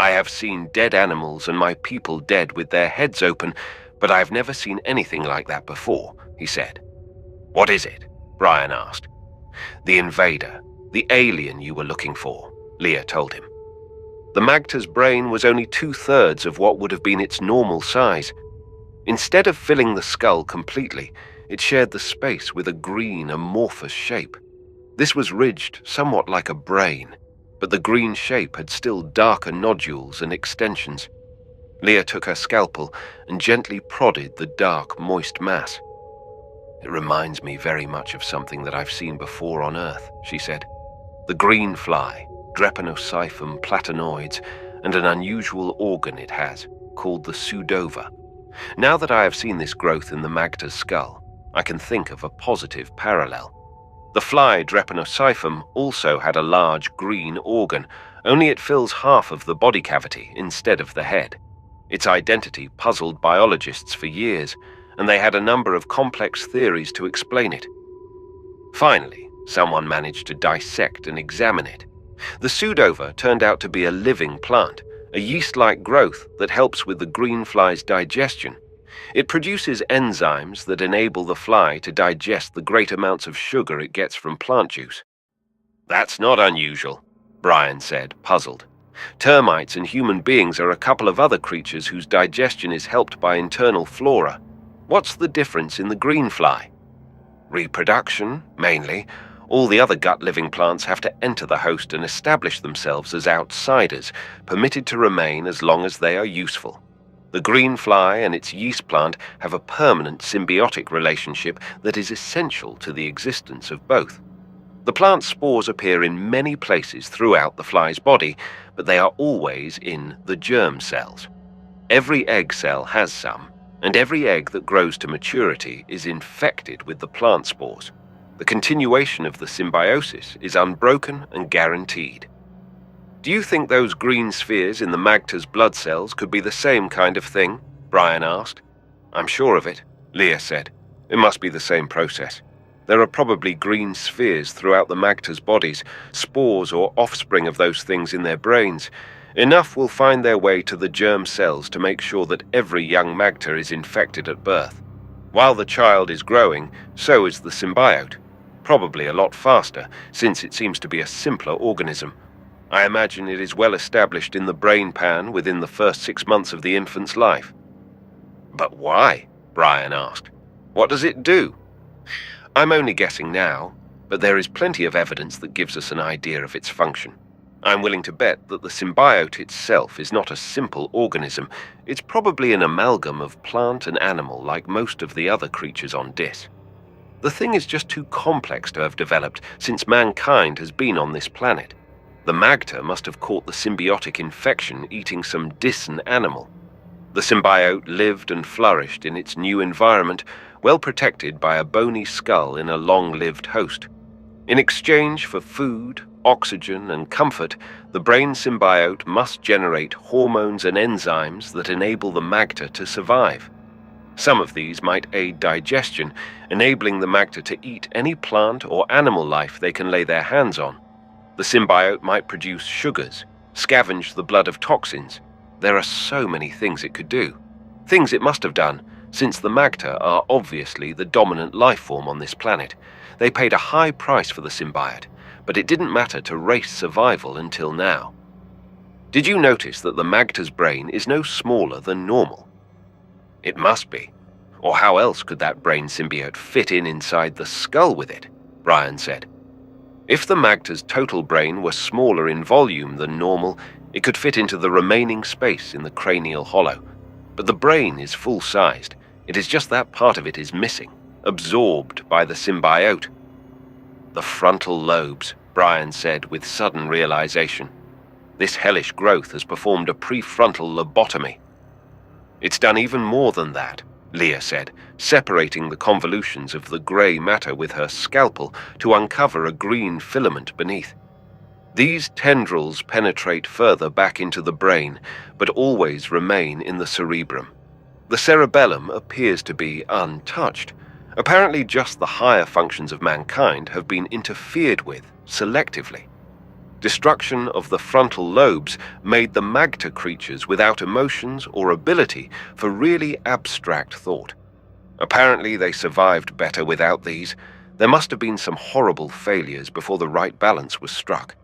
[SPEAKER 1] I have seen dead animals and my people dead with their heads open, but I have never seen anything like that before, he said. What is it? Brion asked. The invader, the alien you were looking for, Leah told him. The magter's brain was only 2/3 of what would have been its normal size. Instead of filling the skull completely, it shared the space with a green, amorphous shape. This was ridged somewhat like a brain, but the green shape had still darker nodules and extensions. Leah took her scalpel and gently prodded the dark, moist mass. It reminds me very much of something that I've seen before on Earth, she said. The green fly, Drepanocyphum platanoides, and an unusual organ it has, called the pseudova. Now that I have seen this growth in the magter's skull, I can think of a positive parallel. The fly Drepanocyphum also had a large green organ, only it fills half of the body cavity instead of the head. Its identity puzzled biologists for years, and they had a number of complex theories to explain it. Finally, someone managed to dissect and examine it. The pseudova turned out to be a living plant, a yeast-like growth that helps with the green fly's digestion. It produces enzymes that enable the fly to digest the great amounts of sugar it gets from plant juice. That's not unusual, Brion said, puzzled. Termites and human beings are a couple of other creatures whose digestion is helped by internal flora. What's the difference in the green fly? Reproduction, mainly. All the other gut-living plants have to enter the host and establish themselves as outsiders, permitted to remain as long as they are useful. The green fly and its yeast plant have a permanent symbiotic relationship that is essential to the existence of both. The plant's spores appear in many places throughout the fly's body, but they are always in the germ cells. Every egg cell has some, and every egg that grows to maturity is infected with the plant spores. The continuation of the symbiosis is unbroken and guaranteed. Do you think those green spheres in the magter's blood cells could be the same kind of thing? Brion asked. I'm sure of it, Leah said. It must be the same process. There are probably green spheres throughout the magter's bodies, spores or offspring of those things in their brains. Enough will find their way to the germ cells to make sure that every young magter is infected at birth. While the child is growing, so is the symbiote. Probably a lot faster, since it seems to be a simpler organism. I imagine it is well established in the brain pan within the first 6 months of the infant's life. But why? Brion asked. What does it do? I'm only guessing now, but there is plenty of evidence that gives us an idea of its function. I'm willing to bet that the symbiote itself is not a simple organism. It's probably an amalgam of plant and animal like most of the other creatures on Dis. The thing is just too complex to have developed since mankind has been on this planet. The magter must have caught the symbiotic infection eating some Disan animal. The symbiote lived and flourished in its new environment, well protected by a bony skull in a long-lived host. In exchange for food, oxygen, and comfort, the brain symbiote must generate hormones and enzymes that enable the magter to survive. Some of these might aid digestion, enabling the magter to eat any plant or animal life they can lay their hands on. The symbiote might produce sugars, scavenge the blood of toxins. There are so many things it could do. Things it must have done, since the magter are obviously the dominant life form on this planet. They paid a high price for the symbiote, but it didn't matter to race survival until now. Did you notice that the magter's brain is no smaller than normal? It must be. Or how else could that brain symbiote fit inside the skull with it? Brion said. If the magter's total brain were smaller in volume than normal, it could fit into the remaining space in the cranial hollow. But the brain is full-sized. It is just that part of it is missing, absorbed by the symbiote. The frontal lobes, Brion said with sudden realization. This hellish growth has performed a prefrontal lobotomy. It's done even more than that, Leah said, separating the convolutions of the grey matter with her scalpel to uncover a green filament beneath. These tendrils penetrate further back into the brain, but always remain in the cerebrum. The cerebellum appears to be untouched. Apparently just the higher functions of mankind have been interfered with selectively. Destruction of the frontal lobes made the magter creatures without emotions or ability for really abstract thought. Apparently they survived better without these. There must have been some horrible failures before the right balance was struck.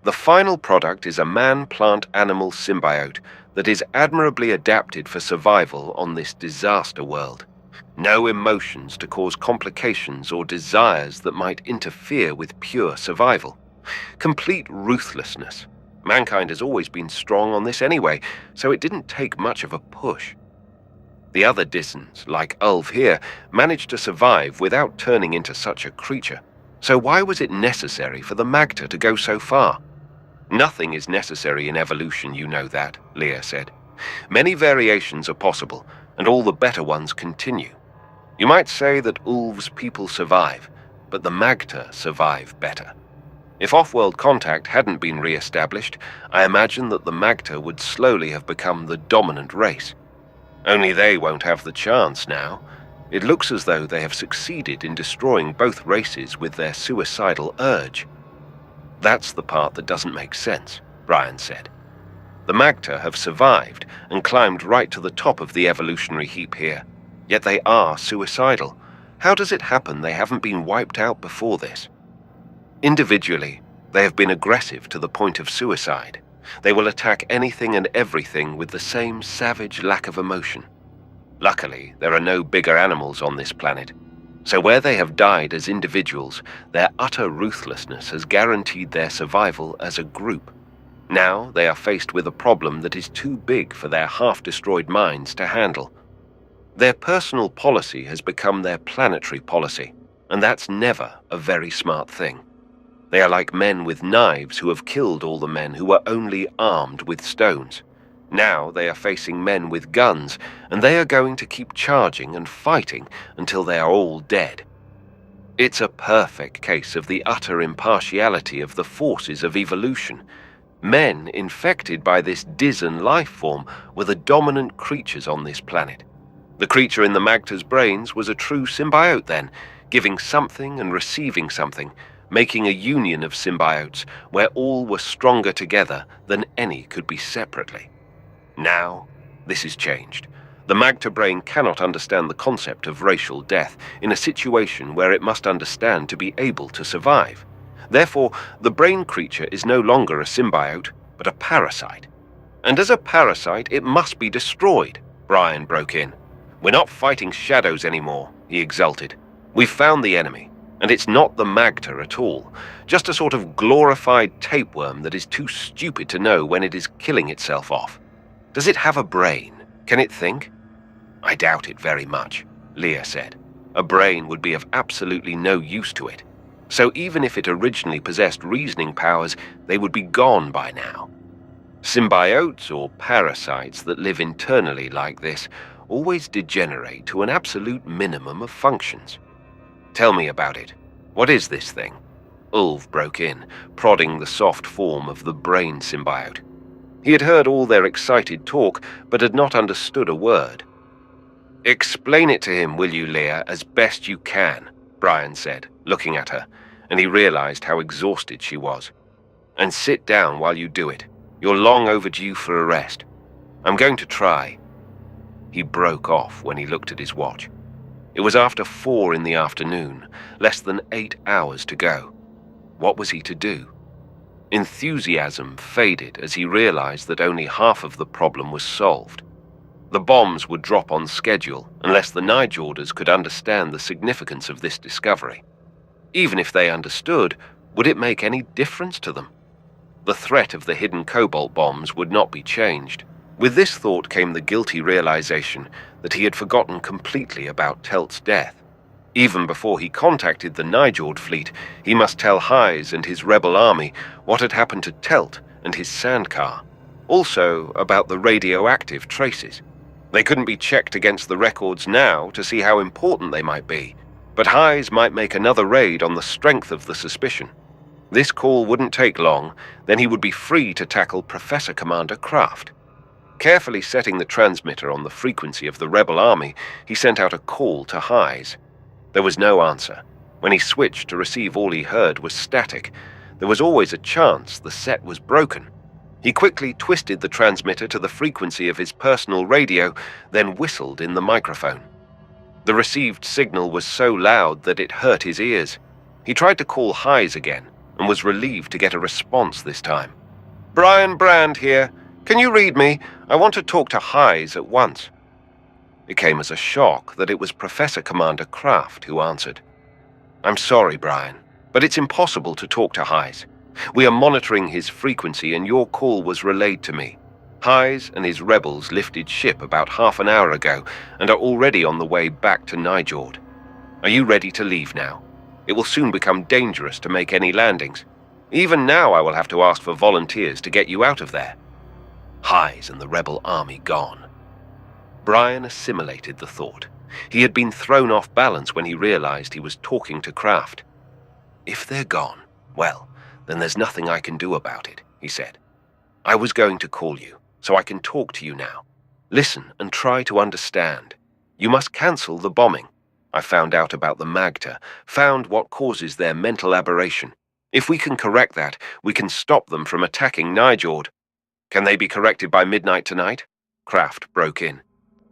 [SPEAKER 1] The final product is a man-plant-animal symbiote that is admirably adapted for survival on this disaster world. No emotions to cause complications or desires that might interfere with pure survival. Complete ruthlessness. Mankind has always been strong on this anyway, so it didn't take much of a push. The other Dissons, like Ulv here, managed to survive without turning into such a creature. So why was it necessary for the magter to go so far? Nothing is necessary in evolution, you know that, Leah said. Many variations are possible, and all the better ones continue. You might say that Ulv's people survive, but the magter survive better. If off-world contact hadn't been re-established, I imagine that the magter would slowly have become the dominant race. Only they won't have the chance now. It looks as though they have succeeded in destroying both races with their suicidal urge. That's the part that doesn't make sense, Brion said. The magter have survived and climbed right to the top of the evolutionary heap here, yet they are suicidal. How does it happen they haven't been wiped out before this? Individually, they have been aggressive to the point of suicide. They will attack anything and everything with the same savage lack of emotion. Luckily, there are no bigger animals on this planet, so where they have died as individuals, their utter ruthlessness has guaranteed their survival as a group. Now they are faced with a problem that is too big for their half-destroyed minds to handle. Their personal policy has become their planetary policy, and that's never a very smart thing. They are like men with knives who have killed all the men who were only armed with stones. Now they are facing men with guns, and they are going to keep charging and fighting until they are all dead. It's a perfect case of the utter impartiality of the forces of evolution. Men infected by this Dizon life form were the dominant creatures on this planet. The creature in the magter's brains was a true symbiote then, giving something and receiving something, making a union of symbiotes where all were stronger together than any could be separately. Now, this is changed. The magter brain cannot understand the concept of racial death in a situation where it must understand to be able to survive. Therefore, the brain creature is no longer a symbiote, but a parasite. And as a parasite, it must be destroyed, Brion broke in. We're not fighting shadows anymore, he exulted. We've found the enemy, and it's not the magter at all, just a sort of glorified tapeworm that is too stupid to know when it is killing itself off. Does it have a brain? Can it think? I doubt it very much, Leah said. A brain would be of absolutely no use to it. So even if it originally possessed reasoning powers, they would be gone by now. Symbiotes or parasites that live internally like this always degenerate to an absolute minimum of functions. Tell me about it. What is this thing? Ulv broke in, prodding the soft form of the brain symbiote. He had heard all their excited talk, but had not understood a word. Explain it to him, will you, Leah, as best you can, Brion said, looking at her, and he realized how exhausted she was. And sit down while you do it. You're long overdue for a rest. I'm going to try. He broke off when he looked at his watch. It was after 4 in the afternoon, less than 8 hours to go. What was he to do? Enthusiasm faded as he realized that only half of the problem was solved. The bombs would drop on schedule unless the Nijorders could understand the significance of this discovery. Even if they understood, would it make any difference to them? The threat of the hidden cobalt bombs would not be changed. With this thought came the guilty realization that he had forgotten completely about Telt's death. Even before he contacted the Nijord fleet, he must tell Hyes and his rebel army what had happened to Telt and his sandcar. Also about the radioactive traces. They couldn't be checked against the records now to see how important they might be, but Hyes might make another raid on the strength of the suspicion. This call wouldn't take long, then he would be free to tackle Professor Commander Kraft. Carefully setting the transmitter on the frequency of the rebel army, he sent out a call to Hyes. There was no answer. When he switched to receive, all he heard was static. there was always a chance the set was broken. He quickly twisted the transmitter to the frequency of his personal radio, then whistled in the microphone. The received signal was so loud that it hurt his ears. He tried to call highs again and was relieved to get a response this time. "Brion Brandd here. Can you read me? I want to talk to highs at once." It came as a shock that it was Professor Commander Kraft who answered. "I'm sorry, Brion, but it's impossible to talk to highs. We are monitoring his frequency and your call was relayed to me. Highs and his rebels lifted ship about half an hour ago and are already on the way back to Nijord. Are you ready to leave now? It will soon become dangerous to make any landings. Even now I will have to ask for volunteers to get you out of there." Highs and the rebel army gone. Brion assimilated the thought. He had been thrown off balance when he realized he was talking to Kraft. "If they're gone, well, then there's nothing I can do about it," he said. "I was going to call you, so I can talk to you now. Listen and try to understand. You must cancel the bombing. I found out about the Magda, found what causes their mental aberration. If we can correct that, we can stop them from attacking Nijord." "Can they be corrected by midnight tonight?" Kraft broke in.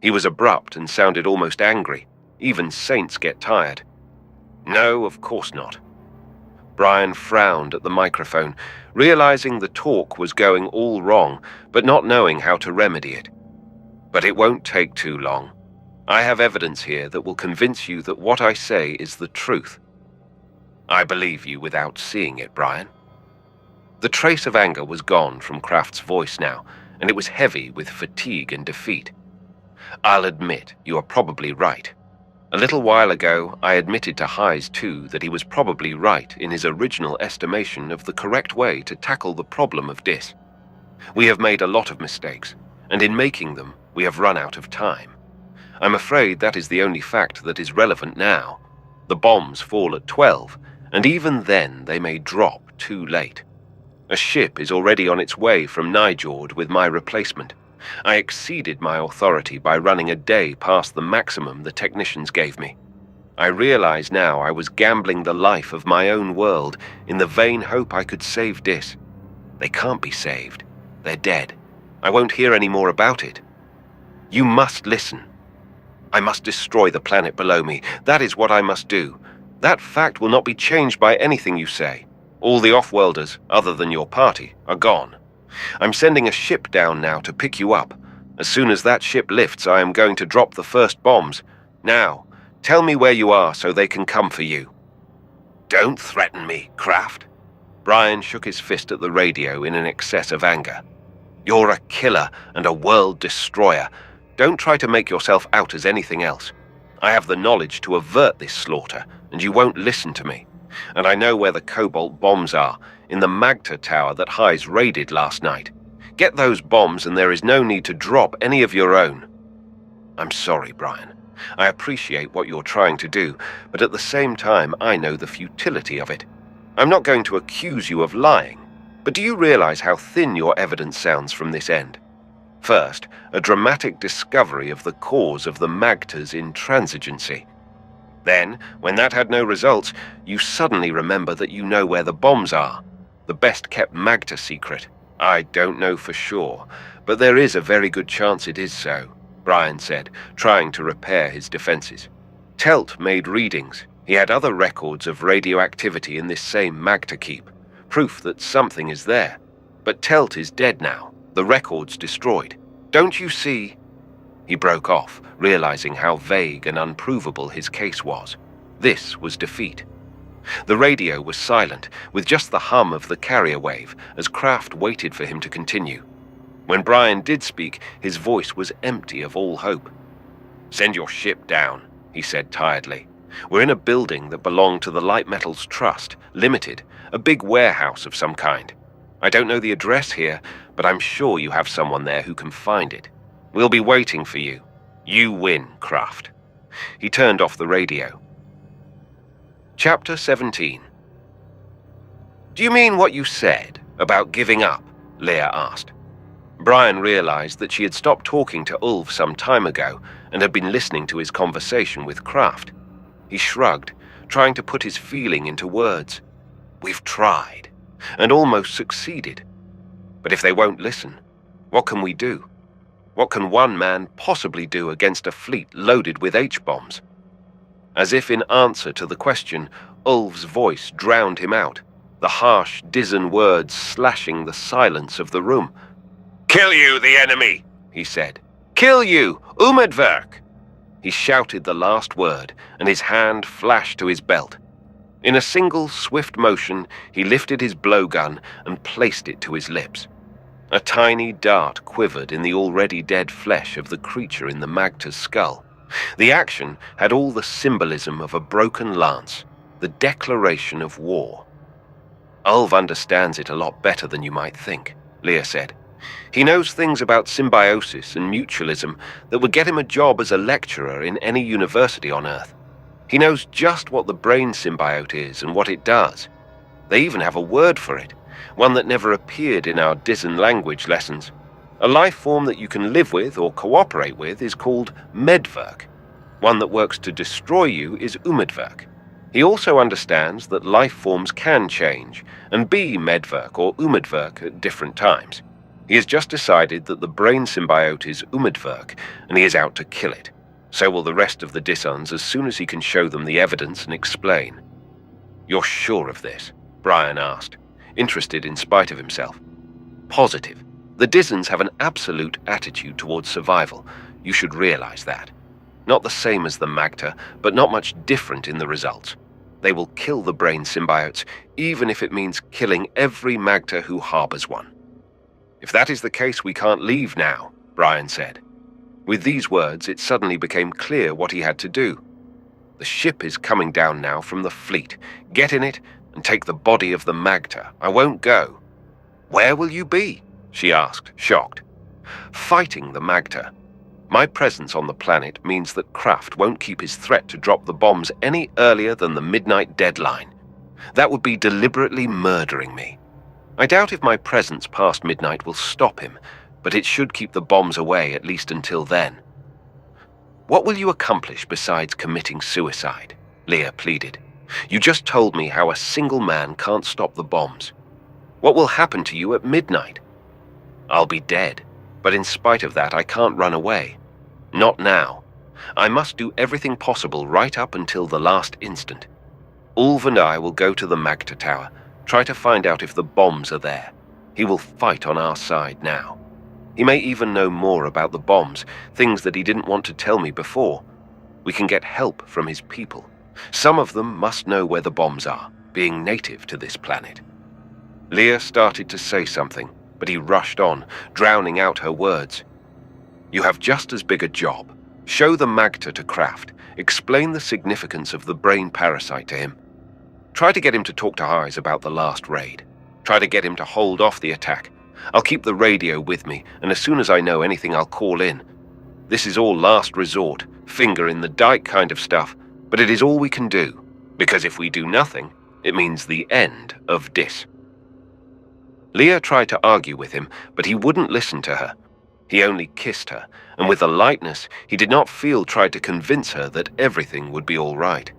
[SPEAKER 1] He was abrupt and sounded almost angry. Even saints get tired. "No, of course not." Brion frowned at the microphone, realizing the talk was going all wrong, but not knowing how to remedy it. "But it won't take too long. I have evidence here that will convince you that what I say is the truth." "I believe you without seeing it, Brion." The trace of anger was gone from Kraft's voice now, and it was heavy with fatigue and defeat. "I'll admit you are probably right. A little while ago, I admitted to Highs too that he was probably right in his original estimation of the correct way to tackle the problem of Dis. We have made a lot of mistakes, and in making them, we have run out of time. I'm afraid that is the only fact that is relevant now. The bombs fall at 12, and even then they may drop too late. A ship is already on its way from Nijord with my replacement. I exceeded my authority by running a day past the maximum the technicians gave me. I realize now I was gambling the life of my own world in the vain hope I could save Dis. They can't be saved. They're dead. I won't hear any more about it. You must listen. I must destroy the planet below me. That is what I must do. That fact will not be changed by anything you say. All the off-worlders, other than your party, are gone. I'm sending a ship down now to pick you up. As soon as that ship lifts, I am going to drop the first bombs. Now, tell me where you are so they can come for you." "Don't threaten me, Kraft." Brion shook his fist at the radio in an excess of anger. "You're a killer and a world destroyer. Don't try to make yourself out as anything else. I have the knowledge to avert this slaughter, and you won't listen to me. And I know where the cobalt bombs are, in the Magda tower that Highs raided last night. Get those bombs and there is no need to drop any of your own." "I'm sorry, Brion. I appreciate what you're trying to do, but at the same time I know the futility of it. I'm not going to accuse you of lying, but do you realize how thin your evidence sounds from this end? First, a dramatic discovery of the cause of the Magda's intransigency. Then, when that had no results, you suddenly remember that you know where the bombs are. The best-kept Magda secret. I don't know for sure, but there is a very good chance it is so," Brion said, trying to repair his defenses. "Telt made readings. He had other records of radioactivity in this same Magda keep, proof that something is there. But Telt is dead now, the records destroyed. Don't you see?" He broke off, realizing how vague and unprovable his case was. This was defeat. The radio was silent, with just the hum of the carrier wave, as Kraft waited for him to continue. When Brion did speak, his voice was empty of all hope. "Send your ship down," he said tiredly. "We're in a building that belonged to the Light Metals Trust, Limited, a big warehouse of some kind. I don't know the address here, but I'm sure you have someone there who can find it. We'll be waiting for you. You win, Kraft." He turned off the radio. Chapter 17. "Do you mean what you said about giving up?" Leah asked. Brion realized that she had stopped talking to Ulf some time ago and had been listening to his conversation with Kraft. He shrugged, trying to put his feeling into words. "We've tried. and almost succeeded. But if they won't listen, what can we do? What can one man possibly do against a fleet loaded with H-bombs? As if in answer to the question, Ulf's voice drowned him out, the harsh, Dizen words slashing the silence of the room. "Kill you, the enemy!" he said. "Kill you, Umedverk!" He shouted the last word, and his hand flashed to his belt. In a single, swift motion, he lifted his blowgun and placed it to his lips. A tiny dart quivered in the already dead flesh of the creature in the Magter's skull. The action had all the symbolism of a broken lance, the declaration of war. "Ulf understands it a lot better than you might think," Leah said. "He knows things about symbiosis and mutualism that would get him a job as a lecturer in any university on Earth. He knows just what the brain symbiote is and what it does. They even have a word for it, one that never appeared in our Dizen language lessons. A life form that you can live with or cooperate with is called Medverk. One that works to destroy you is Umedverk. He also understands that life forms can change and be Medverk or Umedverk at different times. He has just decided that the brain symbiote is Umedverk, and he is out to kill it. So will the rest of the Dissons as soon as he can show them the evidence and explain." "You're sure of this?" Brion asked, interested in spite of himself. "Positive. The Dissons have an absolute attitude towards survival. You should realize that. Not the same as the Magter, but not much different in the results. They will kill the brain symbiotes, even if it means killing every Magter who harbors one." "If that is the case, we can't leave now," Brion said. With these words, it suddenly became clear what he had to do. "The ship is coming down now from the fleet. Get in it and take the body of the Magter. I won't go." "Where will you be?" she asked, shocked. "Fighting the Magter. My presence on the planet means that Kraft won't keep his threat to drop the bombs any earlier than the midnight deadline. That would be deliberately murdering me. I doubt if my presence past midnight will stop him, but it should keep the bombs away at least until then." "What will you accomplish besides committing suicide?" Leah pleaded. "You just told me how a single man can't stop the bombs. What will happen to you at midnight?" "I'll be dead, but in spite of that I can't run away. Not now. I must do everything possible right up until the last instant. Ulf and I will go to the Magter Tower, try to find out if the bombs are there. He will fight on our side now. He may even know more about the bombs, things that he didn't want to tell me before. We can get help from his people. Some of them must know where the bombs are, being native to this planet." Leah started to say something, but he rushed on, drowning out her words. "You have just as big a job. Show the Magter to Kraft. Explain the significance of the brain parasite to him. Try to get him to talk to Hayes about the last raid. Try to get him to hold off the attack. I'll keep the radio with me, and as soon as I know anything, I'll call in. This is all last resort, finger in the dike kind of stuff, but it is all we can do, because if we do nothing, it means the end of Dis." Leah tried to argue with him, but he wouldn't listen to her. He only kissed her, and with a lightness he did not feel tried to convince her that everything would be all right.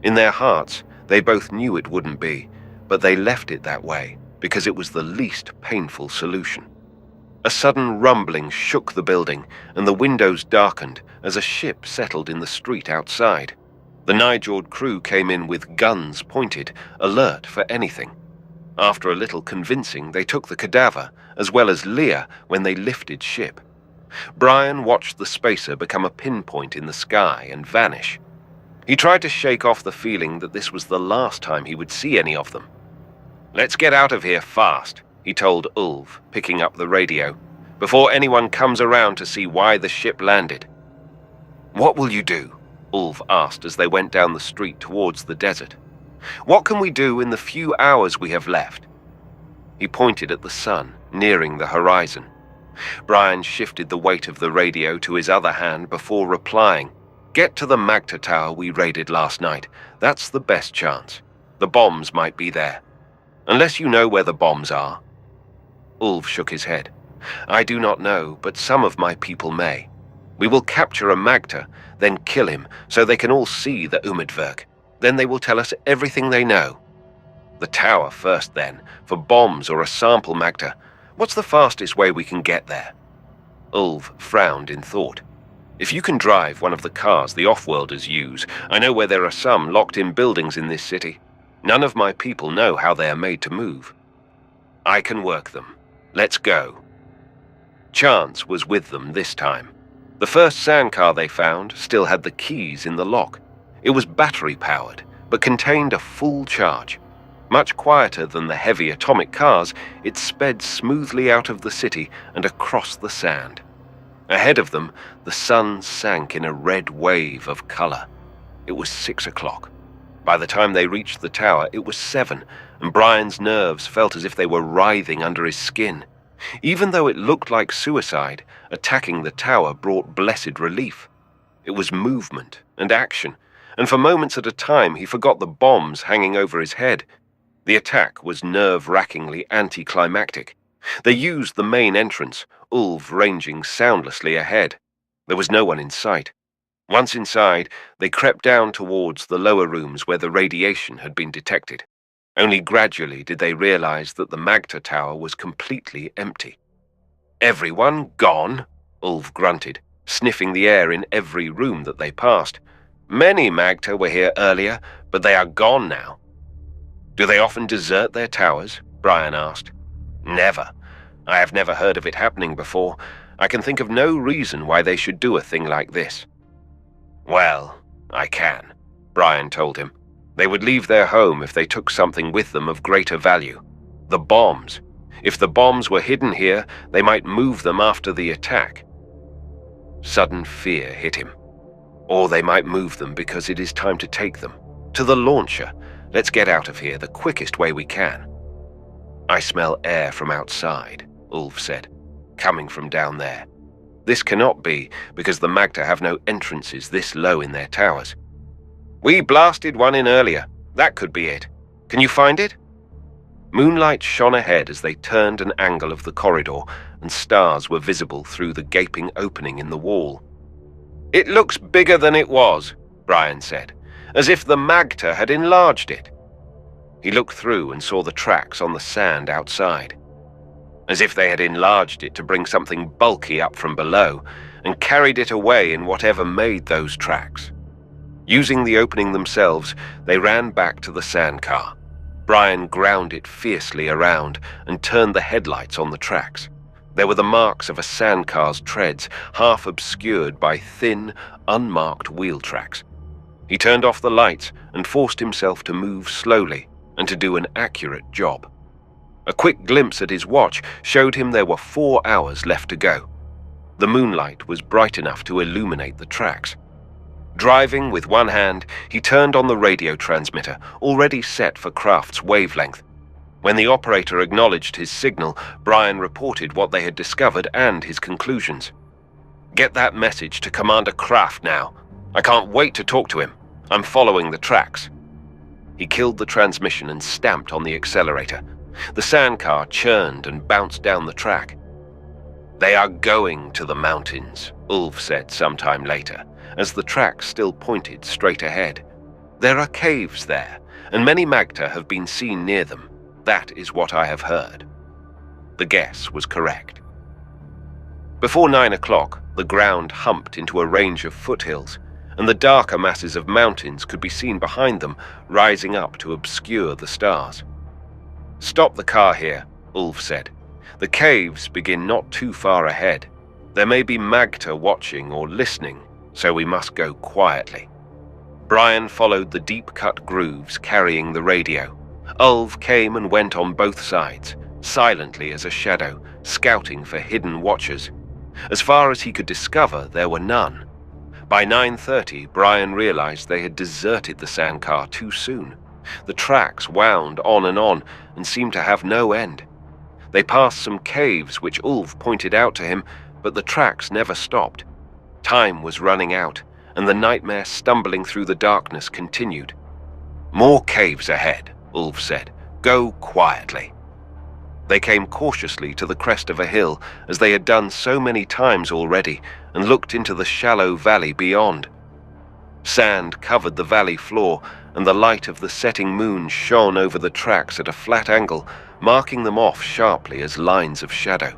[SPEAKER 1] In their hearts, they both knew it wouldn't be, but they left it that way because it was the least painful solution. A sudden rumbling shook the building, and the windows darkened as a ship settled in the street outside. The Nijord crew came in with guns pointed, alert for anything. After a little convincing, they took the cadaver, as well as Leah, when they lifted ship. Brion watched the spacer become a pinpoint in the sky and vanish. He tried to shake off the feeling that this was the last time he would see any of them. "Let's get out of here fast," he told Ulf, picking up the radio, "before anyone comes around to see why the ship landed." "What will you do?" Ulf asked as they went down the street towards the desert. "What can we do in the few hours we have left?" He pointed at the sun, nearing the horizon. Brion shifted the weight of the radio to his other hand before replying. "Get to the Magter Tower we raided last night. That's the best chance. The bombs might be there. Unless you know where the bombs are." Ulf shook his head. "I do not know, but some of my people may. We will capture a Magter, then kill him, so they can all see the Umedverk. Then they will tell us everything they know." The tower first then, for bombs or a sample magter. What's the fastest way we can get there? Ulv frowned in thought. If you can drive one of the cars the off-worlders use, I know where there are some locked in buildings in this city. None of my people know how they are made to move. I can work them. Let's go. Chance was with them this time. The first sandcar they found still had the keys in the lock. It was battery-powered, but contained a full charge. Much quieter than the heavy atomic cars, it sped smoothly out of the city and across the sand. Ahead of them, the sun sank in a red wave of color. It was 6 o'clock. By the time they reached the tower, it was 7, and Brion's nerves felt as if they were writhing under his skin. Even though it looked like suicide, attacking the tower brought blessed relief. It was movement and action, and for moments at a time he forgot the bombs hanging over his head. The attack was nerve-wrackingly anticlimactic. They used the main entrance, Ulv ranging soundlessly ahead. There was no one in sight. Once inside, they crept down towards the lower rooms where the radiation had been detected. Only gradually did they realize that the magter tower was completely empty. "Everyone gone?" Ulv grunted, sniffing the air in every room that they passed. "Many magter were here earlier, but they are gone now." "Do they often desert their towers?" Brion asked. "Never. I have never heard of it happening before. I can think of no reason why they should do a thing like this." "Well, I can," Brion told him. "They would leave their home if they took something with them of greater value. The bombs. If the bombs were hidden here, they might move them after the attack." Sudden fear hit him. Or they might move them because it is time to take them. To the launcher. Let's get out of here the quickest way we can. "I smell air from outside," Ulv said, "coming from down there. This cannot be, because the magter have no entrances this low in their towers. We blasted one in earlier. That could be it. Can you find it?" Moonlight shone ahead as they turned an angle of the corridor, and stars were visible through the gaping opening in the wall. "It looks bigger than it was," Brion said, "as if the magter had enlarged it." He looked through and saw the tracks on the sand outside. As if they had enlarged it to bring something bulky up from below, and carried it away in whatever made those tracks. Using the opening themselves, they ran back to the sandcar. Brion ground it fiercely around and turned the headlights on the tracks. There were the marks of a sandcar's treads, half obscured by thin, unmarked wheel tracks. He turned off the lights and forced himself to move slowly and to do an accurate job. A quick glimpse at his watch showed him there were 4 hours left to go. The moonlight was bright enough to illuminate the tracks. Driving with one hand, he turned on the radio transmitter, already set for Kraft's wavelength. When the operator acknowledged his signal, Brion reported what they had discovered and his conclusions. "Get that message to Commander Kraft now. I can't wait to talk to him. I'm following the tracks." He killed the transmission and stamped on the accelerator. The sandcar churned and bounced down the track. "They are going to the mountains," Ulv said sometime later, as the tracks still pointed straight ahead. "There are caves there, and many magter have been seen near them. That is what I have heard." The guess was correct. Before 9 o'clock, the ground humped into a range of foothills, and the darker masses of mountains could be seen behind them, rising up to obscure the stars. "Stop the car here," Ulv said. "The caves begin not too far ahead. There may be magter watching or listening, so we must go quietly." Brion followed the deep-cut grooves carrying the radio. Ulv came and went on both sides, silently as a shadow, scouting for hidden watchers. As far as he could discover, there were none. By 9:30, Brion realized they had deserted the sandcar too soon. The tracks wound on and seemed to have no end. They passed some caves which Ulv pointed out to him, but the tracks never stopped. Time was running out, and the nightmare stumbling through the darkness continued. "More caves ahead," Ulv said. "Go quietly." They came cautiously to the crest of a hill, as they had done so many times already, and looked into the shallow valley beyond. Sand covered the valley floor, and the light of the setting moon shone over the tracks at a flat angle, marking them off sharply as lines of shadow.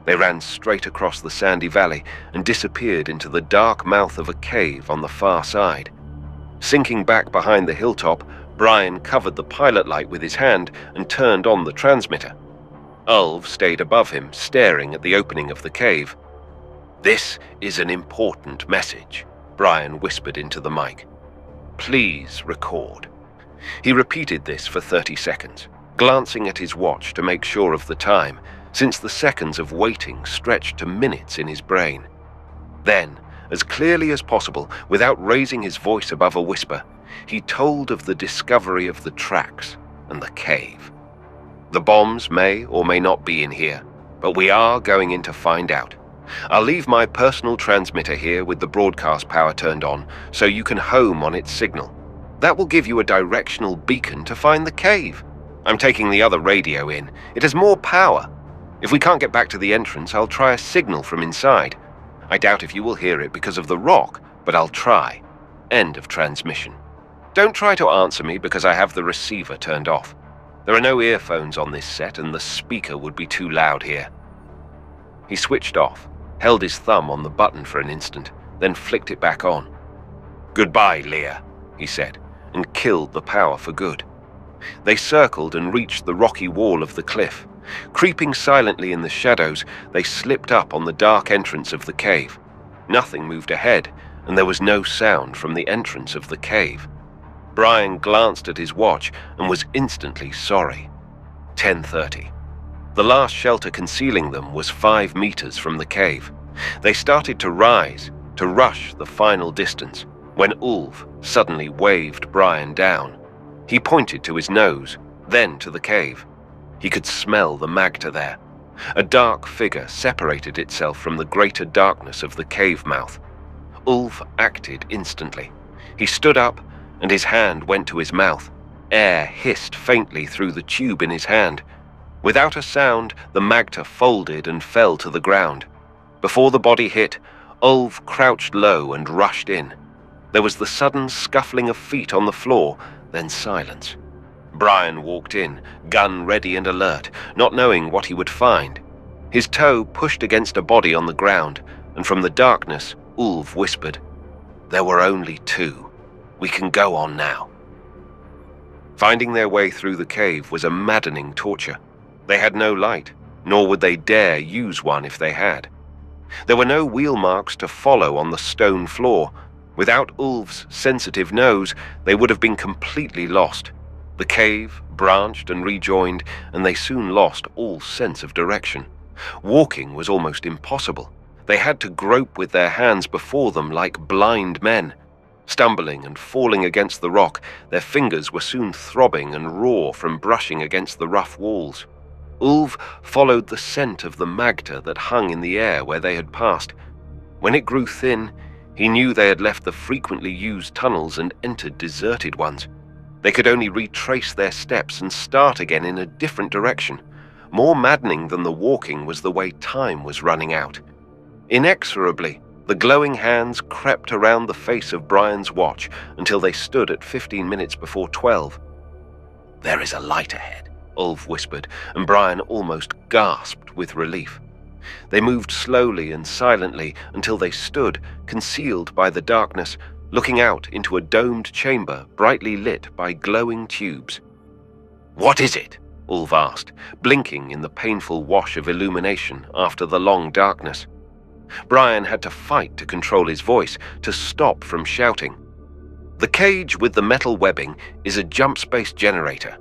[SPEAKER 1] They ran straight across the sandy valley and disappeared into the dark mouth of a cave on the far side. Sinking back behind the hilltop, Brion covered the pilot light with his hand and turned on the transmitter. Ulv stayed above him, staring at the opening of the cave. "This is an important message," Brion whispered into the mic. "Please record." He repeated this for 30 seconds, glancing at his watch to make sure of the time, since the seconds of waiting stretched to minutes in his brain. Then, as clearly as possible, without raising his voice above a whisper, he told of the discovery of the tracks and the cave. "The bombs may or may not be in here, but we are going in to find out. I'll leave my personal transmitter here with the broadcast power turned on, so you can home on its signal. That will give you a directional beacon to find the cave. I'm taking the other radio in. It has more power. If we can't get back to the entrance, I'll try a signal from inside. I doubt if you will hear it because of the rock, but I'll try. End of transmission. Don't try to answer me because I have the receiver turned off. There are no earphones on this set and the speaker would be too loud here." He switched off, held his thumb on the button for an instant, then flicked it back on. "Goodbye, Leah," he said, and killed the power for good. They circled and reached the rocky wall of the cliff. Creeping silently in the shadows, they slipped up on the dark entrance of the cave. Nothing moved ahead, and there was no sound from the entrance of the cave. Brion glanced at his watch and was instantly sorry. 10:30. The last shelter concealing them was 5 meters from the cave. They started to rise, to rush the final distance, when Ulv suddenly waved Brion down. He pointed to his nose, then to the cave. He could smell the magter there. A dark figure separated itself from the greater darkness of the cave mouth. Ulv acted instantly. He stood up, and his hand went to his mouth. Air hissed faintly through the tube in his hand. Without a sound, the magter folded and fell to the ground. Before the body hit, Ulv crouched low and rushed in. There was the sudden scuffling of feet on the floor, then silence. Brion walked in, gun ready and alert, not knowing what he would find. His toe pushed against a body on the ground, and from the darkness, Ulv whispered, "There were only 2. We can go on now." Finding their way through the cave was a maddening torture. They had no light, nor would they dare use one if they had. There were no wheel marks to follow on the stone floor. Without Ulv's sensitive nose, they would have been completely lost. The cave branched and rejoined, and they soon lost all sense of direction. Walking was almost impossible. They had to grope with their hands before them like blind men. Stumbling and falling against the rock, their fingers were soon throbbing and raw from brushing against the rough walls. Ulv followed the scent of the magter that hung in the air where they had passed. When it grew thin, he knew they had left the frequently used tunnels and entered deserted ones. They could only retrace their steps and start again in a different direction. More maddening than the walking was the way time was running out. Inexorably, the glowing hands crept around the face of Brion's watch until they stood at 15 minutes before 12. "There is a light ahead," Ulv whispered, and Brion almost gasped with relief. They moved slowly and silently until they stood, concealed by the darkness, looking out into a domed chamber brightly lit by glowing tubes. "What is it?" Ulv asked, blinking in the painful wash of illumination after the long darkness. Brion had to fight to control his voice, to stop from shouting. "The cage with the metal webbing is a jump space generator.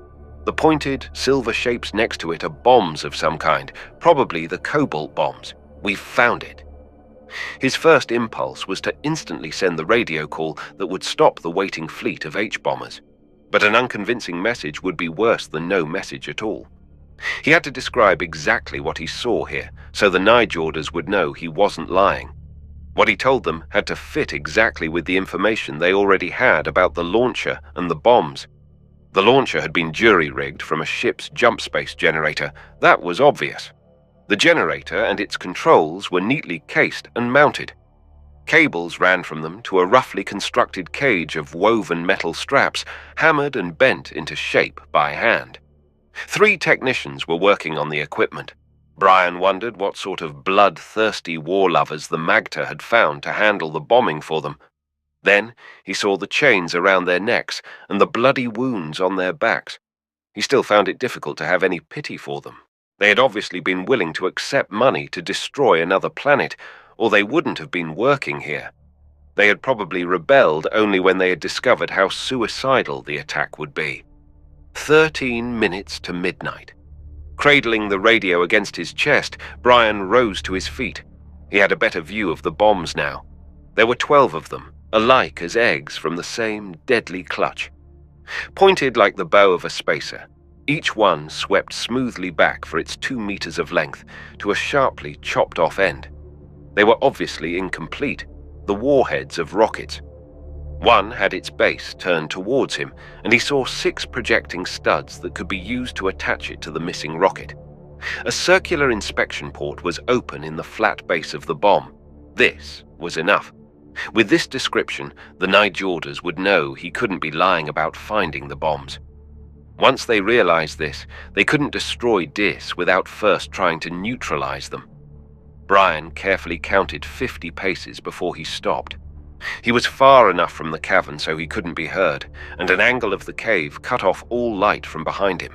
[SPEAKER 1] The pointed, silver shapes next to it are bombs of some kind, probably the cobalt bombs. We've found it." His first impulse was to instantly send the radio call that would stop the waiting fleet of H-bombers. But an unconvincing message would be worse than no message at all. He had to describe exactly what he saw here, so the Nijorders would know he wasn't lying. What he told them had to fit exactly with the information they already had about the launcher and the bombs. The launcher had been jury-rigged from a ship's jump space generator. That was obvious. The generator and its controls were neatly cased and mounted. Cables ran from them to a roughly constructed cage of woven metal straps, hammered and bent into shape by hand. 3 technicians were working on the equipment. Brion wondered what sort of bloodthirsty war lovers the Magter had found to handle the bombing for them. Then he saw the chains around their necks and the bloody wounds on their backs. He still found it difficult to have any pity for them. They had obviously been willing to accept money to destroy another planet, or they wouldn't have been working here. They had probably rebelled only when they had discovered how suicidal the attack would be. 13 minutes to midnight. Cradling the radio against his chest, Brion rose to his feet. He had a better view of the bombs now. There were 12 of them, alike as eggs from the same deadly clutch. Pointed like the bow of a spacer, each one swept smoothly back for its 2 meters of length to a sharply chopped-off end. They were obviously incomplete, the warheads of rockets. One had its base turned towards him, and he saw 6 projecting studs that could be used to attach it to the missing rocket. A circular inspection port was open in the flat base of the bomb. This was enough. With this description, the Nijorders would know he couldn't be lying about finding the bombs. Once they realized this, they couldn't destroy Dis without first trying to neutralize them. Brion carefully counted 50 paces before he stopped. He was far enough from the cavern so he couldn't be heard, and an angle of the cave cut off all light from behind him.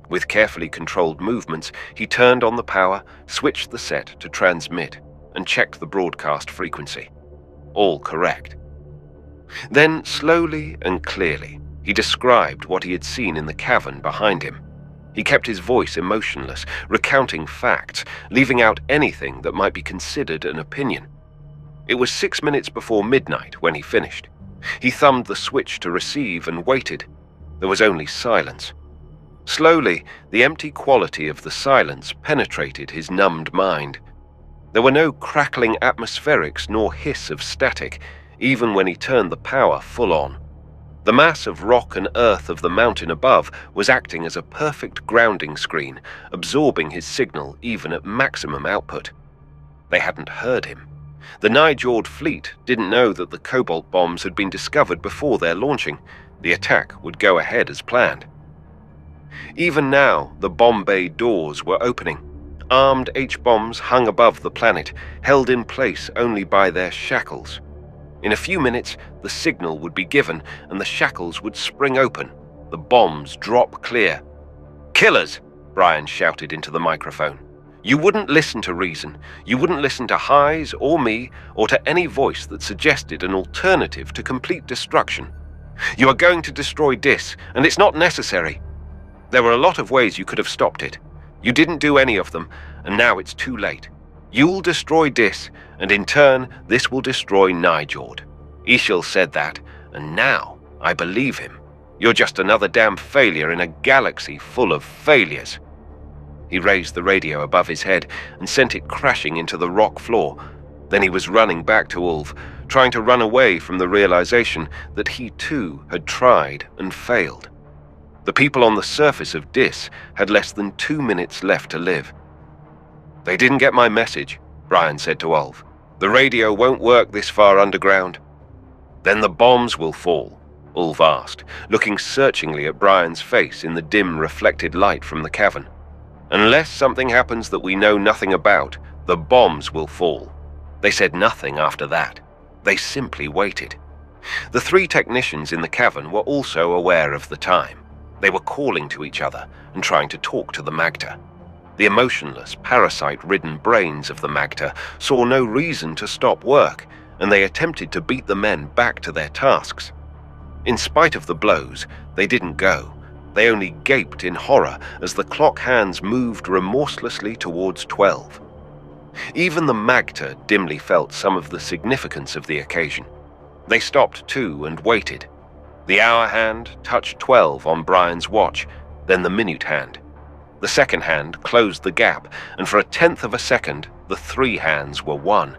[SPEAKER 1] With carefully controlled movements, he turned on the power, switched the set to transmit, and checked the broadcast frequency. All correct. Then, slowly and clearly, he described what he had seen in the cavern behind him. He kept his voice emotionless, recounting facts, leaving out anything that might be considered an opinion. It was 6 minutes before midnight when he finished. He thumbed the switch to receive and waited. There was only silence. Slowly, the empty quality of the silence penetrated his numbed mind. There were no crackling atmospherics nor hiss of static, even when he turned the power full on. The mass of rock and earth of the mountain above was acting as a perfect grounding screen, absorbing his signal even at maximum output. They hadn't heard him. The Nijord fleet didn't know that the cobalt bombs had been discovered before their launching. The attack would go ahead as planned. Even now, the bomb bay doors were opening. Armed H-bombs hung above the planet, held in place only by their shackles. In a few minutes, the signal would be given, and the shackles would spring open, the bombs drop clear. "Killers!" Brion shouted into the microphone. "You wouldn't listen to reason. You wouldn't listen to Highs or me, or to any voice that suggested an alternative to complete destruction. You are going to destroy Dis, and it's not necessary. There were a lot of ways you could have stopped it. You didn't do any of them, and now it's too late. You'll destroy Dis, and in turn, this will destroy Nijord. Ishil said that, and now I believe him. You're just another damn failure in a galaxy full of failures." He raised the radio above his head and sent it crashing into the rock floor. Then he was running back to Ulf, trying to run away from the realization that he too had tried and failed. The people on the surface of Dis had less than 2 minutes left to live. "They didn't get my message," Brion said to Ulf. "The radio won't work this far underground." "Then the bombs will fall?" Ulf asked, looking searchingly at Brion's face in the dim reflected light from the cavern. "Unless something happens that we know nothing about, the bombs will fall." They said nothing after that. They simply waited. The 3 technicians in the cavern were also aware of the time. They were calling to each other and trying to talk to the Magter. The emotionless, parasite-ridden brains of the Magter saw no reason to stop work, and they attempted to beat the men back to their tasks. In spite of the blows, they didn't go. They only gaped in horror as the clock hands moved remorselessly towards 12. Even the Magter dimly felt some of the significance of the occasion. They stopped too and waited. The hour hand touched 12 on Brion's watch, then the minute hand. The second hand closed the gap, and for a tenth of a second, the 3 hands were one.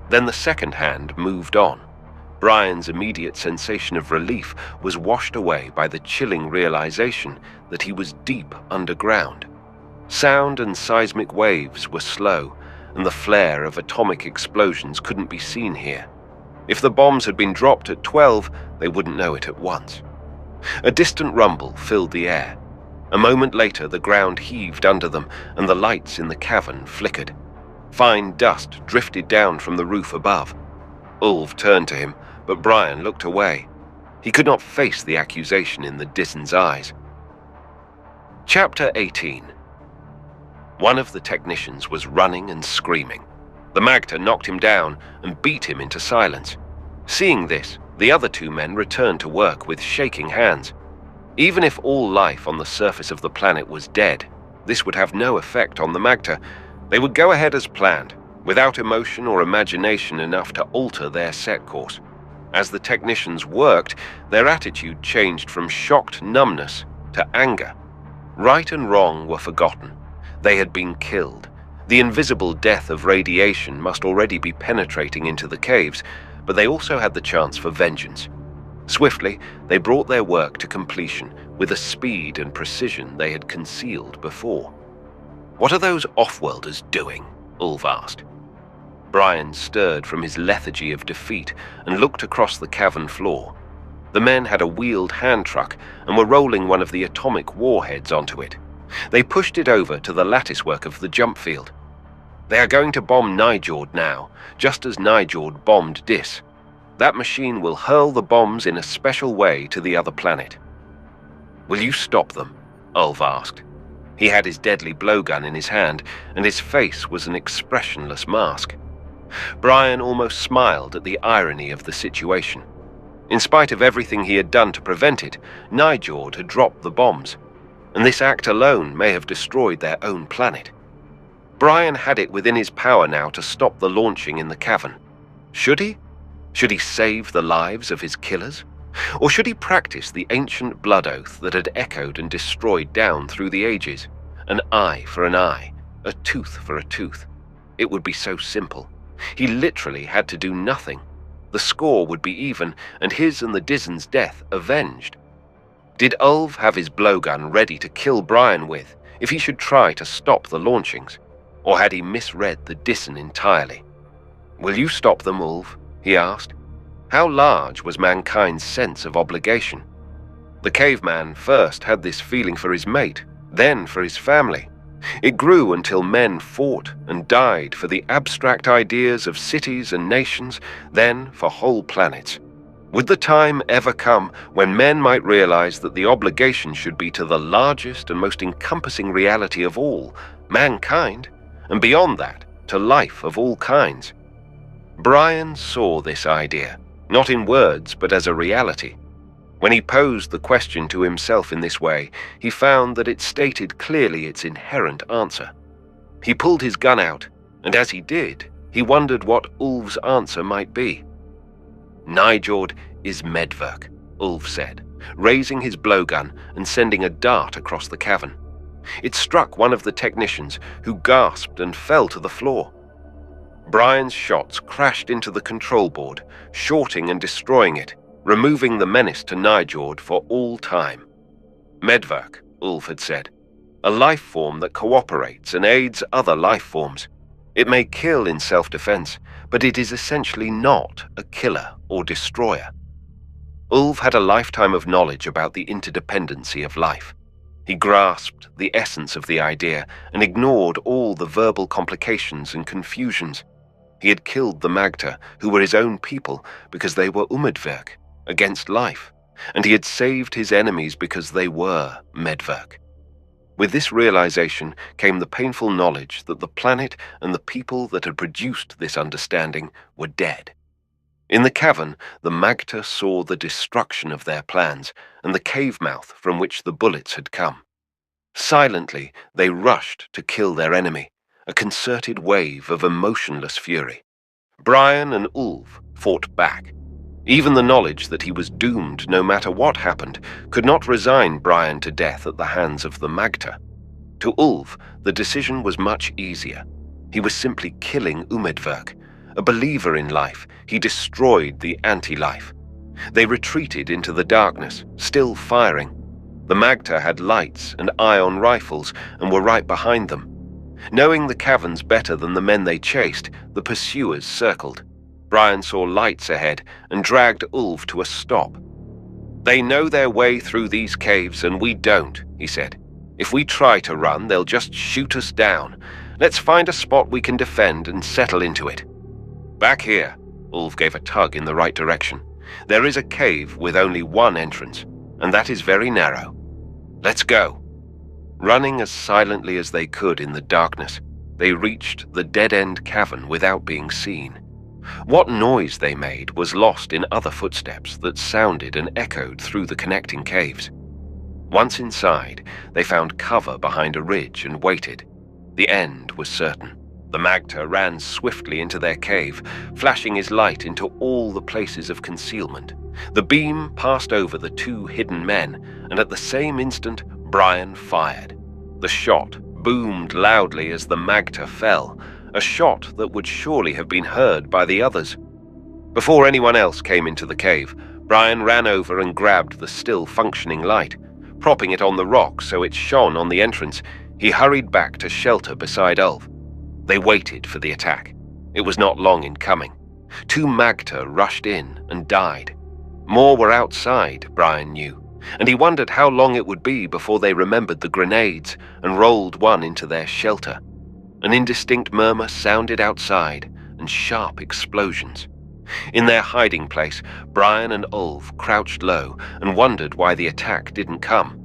[SPEAKER 1] Then the second hand moved on. Brion's immediate sensation of relief was washed away by the chilling realization that he was deep underground. Sound and seismic waves were slow, and the flare of atomic explosions couldn't be seen here. If the bombs had been dropped at 12, they wouldn't know it at once. A distant rumble filled the air. A moment later, the ground heaved under them, and the lights in the cavern flickered. Fine dust drifted down from the roof above. Ulv turned to him, but Brion looked away. He could not face the accusation in the Dizen's eyes. Chapter 18. One of the technicians was running and screaming. The Magter knocked him down and beat him into silence. Seeing this, the other two men returned to work with shaking hands. Even if all life on the surface of the planet was dead, this would have no effect on the Magter. They would go ahead as planned, without emotion or imagination enough to alter their set course. As the technicians worked, their attitude changed from shocked numbness to anger. Right and wrong were forgotten. They had been killed. The invisible death of radiation must already be penetrating into the caves, but they also had the chance for vengeance. Swiftly, they brought their work to completion with a speed and precision they had concealed before. "What are those off-worlders doing?" Ulv asked. Brion stirred from his lethargy of defeat and looked across the cavern floor. The men had a wheeled hand truck and were rolling one of the atomic warheads onto it. They pushed it over to the latticework of the jump field. "They are going to bomb Nijord now, just as Nijord bombed Dis. That machine will hurl the bombs in a special way to the other planet." "Will you stop them?" Ulv asked. He had his deadly blowgun in his hand, and his face was an expressionless mask. Brion almost smiled at the irony of the situation. In spite of everything he had done to prevent it, Nijord had dropped the bombs, and this act alone may have destroyed their own planet. Brion had it within his power now to stop the launching in the cavern. Should he? Should he save the lives of his killers? Or should he practice the ancient blood oath that had echoed and destroyed down through the ages? An eye for an eye, a tooth for a tooth. It would be so simple. He literally had to do nothing. The score would be even, and his and the Dizen's death avenged. Did Ulv have his blowgun ready to kill Brion with, if he should try to stop the launchings? Or had he misread the Dizen entirely? "Will you stop them, Ulv?" he asked. How large was mankind's sense of obligation? The caveman first had this feeling for his mate, then for his family. It grew until men fought and died for the abstract ideas of cities and nations, then for whole planets. Would the time ever come when men might realize that the obligation should be to the largest and most encompassing reality of all, mankind, and beyond that, to life of all kinds? Brion saw this idea, not in words but as a reality. When he posed the question to himself in this way, he found that it stated clearly its inherent answer. He pulled his gun out, and as he did, he wondered what Ulv's answer might be. "Nijord is Medverk," Ulv said, raising his blowgun and sending a dart across the cavern. It struck one of the technicians, who gasped and fell to the floor. Brion's shots crashed into the control board, shorting and destroying it, removing the menace to Nijord for all time. Medverk, Ulv had said, a life form that cooperates and aids other life forms. It may kill in self-defense, but it is essentially not a killer or destroyer. Ulv had a lifetime of knowledge about the interdependency of life. He grasped the essence of the idea and ignored all the verbal complications and confusions. He had killed the Magter, who were his own people, because they were Umedverk, against life, and he had saved his enemies because they were Medverk. With this realization came the painful knowledge that the planet and the people that had produced this understanding were dead. In the cavern, the Magter saw the destruction of their plans and the cave mouth from which the bullets had come. Silently, they rushed to kill their enemy, a concerted wave of emotionless fury. Brion and Ulv fought back. Even the knowledge that he was doomed no matter what happened could not resign Brion to death at the hands of the Magter. To Ulv, the decision was much easier. He was simply killing Umedverk. A believer in life, he destroyed the anti-life. They retreated into the darkness, still firing. The Magter had lights and ion rifles and were right behind them. Knowing the caverns better than the men they chased, the pursuers circled. Brion saw lights ahead and dragged Ulf to a stop. "They know their way through these caves and we don't," he said. "If we try to run, they'll just shoot us down. Let's find a spot we can defend and settle into it." "Back here," Ulf gave a tug in the right direction. "There is a cave with only one entrance, and that is very narrow. Let's go." Running as silently as they could in the darkness, they reached the dead-end cavern without being seen. What noise they made was lost in other footsteps that sounded and echoed through the connecting caves. Once inside, they found cover behind a ridge and waited. The end was certain. The Magter ran swiftly into their cave, flashing his light into all the places of concealment. The beam passed over the two hidden men, and at the same instant, Brion fired. The shot boomed loudly as the Magter fell, a shot that would surely have been heard by the others. Before anyone else came into the cave, Brion ran over and grabbed the still functioning light. Propping it on the rock so it shone on the entrance, he hurried back to shelter beside Ulf. They waited for the attack. It was not long in coming. Two Magter rushed in and died. More were outside, Brion knew, and he wondered how long it would be before they remembered the grenades and rolled one into their shelter. An indistinct murmur sounded outside, and sharp explosions. In their hiding place, Brion and Ulf crouched low and wondered why the attack didn't come.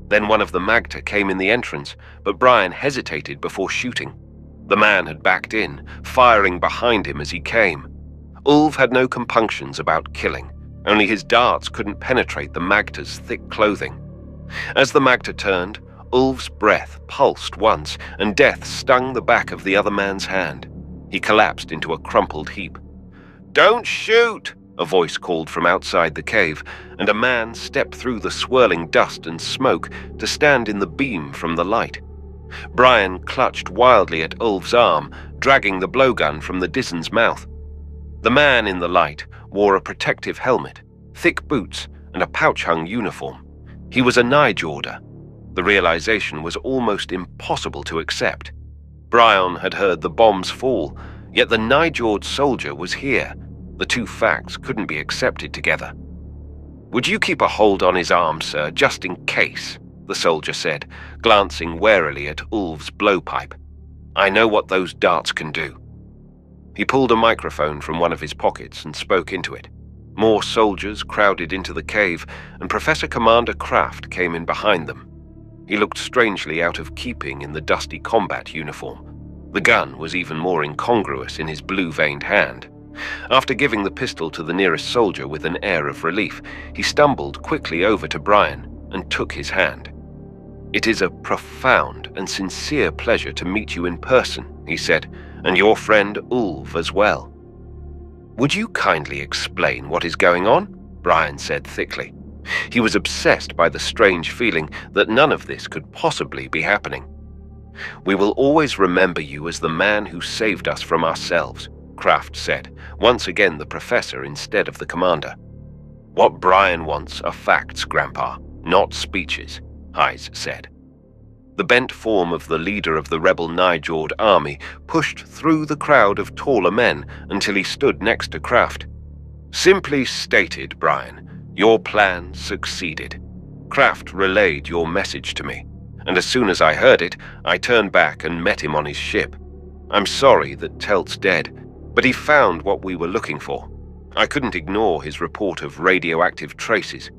[SPEAKER 1] Then one of the Magter came in the entrance, but Brion hesitated before shooting. The man had backed in, firing behind him as he came. Ulf had no compunctions about killing, only his darts couldn't penetrate the Magter's thick clothing. As the Magter turned, Ulf's breath pulsed once, and death stung the back of the other man's hand. He collapsed into a crumpled heap. "Don't shoot!" a voice called from outside the cave, and a man stepped through the swirling dust and smoke to stand in the beam from the light. Brion clutched wildly at Ulf's arm, dragging the blowgun from the Dizen's mouth. The man in the light wore a protective helmet, thick boots, and a pouch-hung uniform. He was a Nijorder. The realization was almost impossible to accept. Brion had heard the bombs fall, yet the Nijord soldier was here. The two facts couldn't be accepted together. "Would you keep a hold on his arm, sir, just in case?" the soldier said, glancing warily at Ulf's blowpipe. "I know what those darts can do." He pulled a microphone from one of his pockets and spoke into it. More soldiers crowded into the cave, and Professor Commander Kraft came in behind them. He looked strangely out of keeping in the dusty combat uniform. The gun was even more incongruous in his blue-veined hand. After giving the pistol to the nearest soldier with an air of relief, he stumbled quickly over to Brion and took his hand. "It is a profound and sincere pleasure to meet you in person," he said, "and your friend Ulf as well." "Would you kindly explain what is going on?" Brion said thickly. He was obsessed by the strange feeling that none of this could possibly be happening. "We will always remember you as the man who saved us from ourselves," Kraft said, once again the professor instead of the commander. "What Brion wants are facts, Grandpa, not speeches," Hayes said. The bent form of the leader of the rebel Nijord army pushed through the crowd of taller men until he stood next to Kraft. "Simply stated, Brion, your plan succeeded. Kraft relayed your message to me, and as soon as I heard it, I turned back and met him on his ship. I'm sorry that Telt's dead, but he found what we were looking for. I couldn't ignore his report of radioactive traces.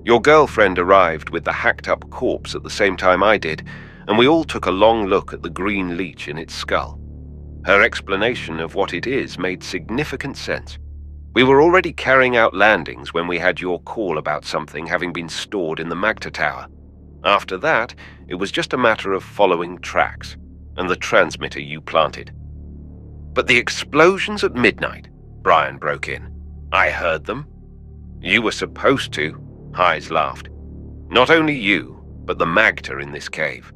[SPEAKER 1] Your girlfriend arrived with the hacked-up corpse at the same time I did, and we all took a long look at the green leech in its skull. Her explanation of what it is made significant sense. We were already carrying out landings when we had your call about something having been stored in the Magter Tower. After that, it was just a matter of following tracks, and the transmitter you planted." "But the explosions at midnight," Brion broke in. "I heard them." "You were supposed to," Hayes laughed. "Not only you, but the Magter in this cave.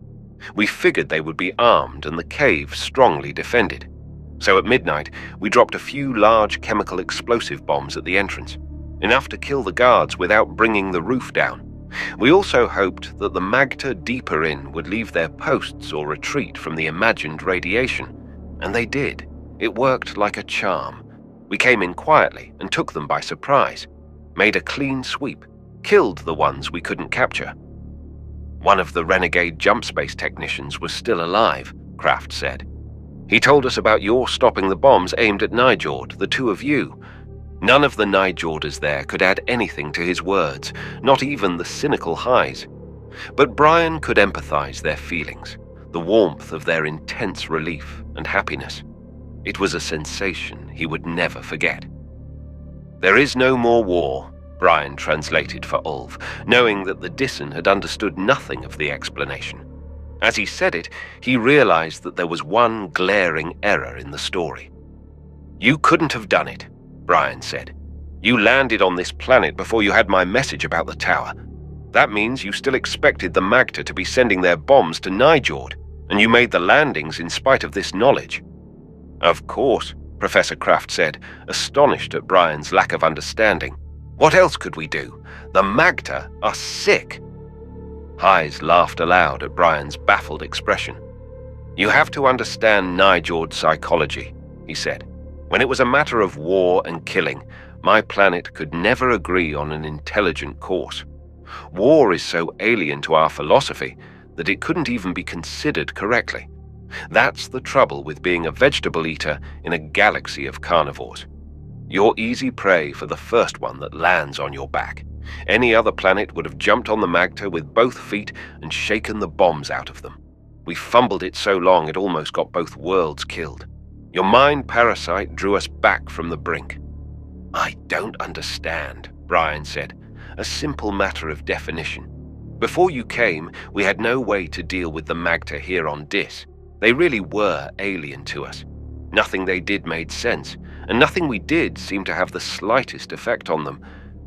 [SPEAKER 1] We figured they would be armed and the cave strongly defended. So at midnight, we dropped a few large chemical explosive bombs at the entrance, enough to kill the guards without bringing the roof down. We also hoped that the Magter deeper in would leave their posts or retreat from the imagined radiation, and they did. It worked like a charm. We came in quietly and took them by surprise, made a clean sweep, killed the ones we couldn't capture. One of the renegade jump space technicians was still alive, Kraft said. He told us about your stopping the bombs aimed at Nijord, the two of you. None of the Nijorders there could add anything to his words, not even the cynical Highs. But Brion could empathize their feelings, the warmth of their intense relief and happiness. It was a sensation he would never forget. "There is no more war," Brion translated for Ulf, knowing that the Dissen had understood nothing of the explanation. As he said it, he realized that there was one glaring error in the story. "You couldn't have done it," Brion said. "You landed on this planet before you had my message about the tower. That means you still expected the Magter to be sending their bombs to Nijord, and you made the landings in spite of this knowledge." "Of course," Professor Kraft said, astonished at Brion's lack of understanding. "What else could we do? The Magter are sick." Highs laughed aloud at Brion's baffled expression. "You have to understand Nijord psychology," he said. "When it was a matter of war and killing, my planet could never agree on an intelligent course. War is so alien to our philosophy that it couldn't even be considered correctly. That's the trouble with being a vegetable eater in a galaxy of carnivores. You're easy prey for the first one that lands on your back. Any other planet would have jumped on the Magter with both feet and shaken the bombs out of them. We fumbled it so long it almost got both worlds killed. Your mind parasite drew us back from the brink." "I don't understand," Brion said. "A simple matter of definition. Before you came, we had no way to deal with the Magter here on Dis. They really were alien to us. Nothing they did made sense, and nothing we did seemed to have the slightest effect on them.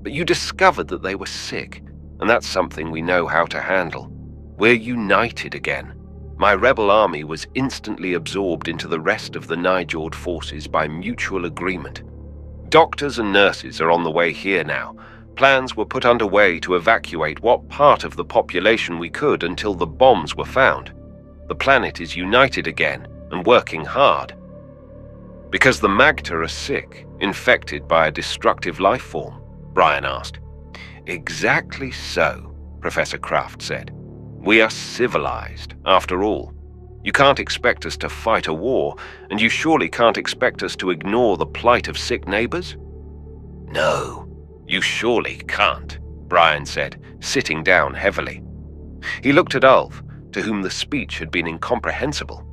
[SPEAKER 1] But you discovered that they were sick, and that's something we know how to handle. We're united again. My rebel army was instantly absorbed into the rest of the Nijord forces by mutual agreement. Doctors and nurses are on the way here now. Plans were put underway to evacuate what part of the population we could until the bombs were found. The planet is united again and working hard." "Because the Magter are sick, infected by a destructive life form?" Brion asked. "Exactly so," Professor Kraft said. "We are civilized, after all. You can't expect us to fight a war, and you surely can't expect us to ignore the plight of sick neighbors?" "No, you surely can't," Brion said, sitting down heavily. He looked at Ulf, to whom the speech had been incomprehensible.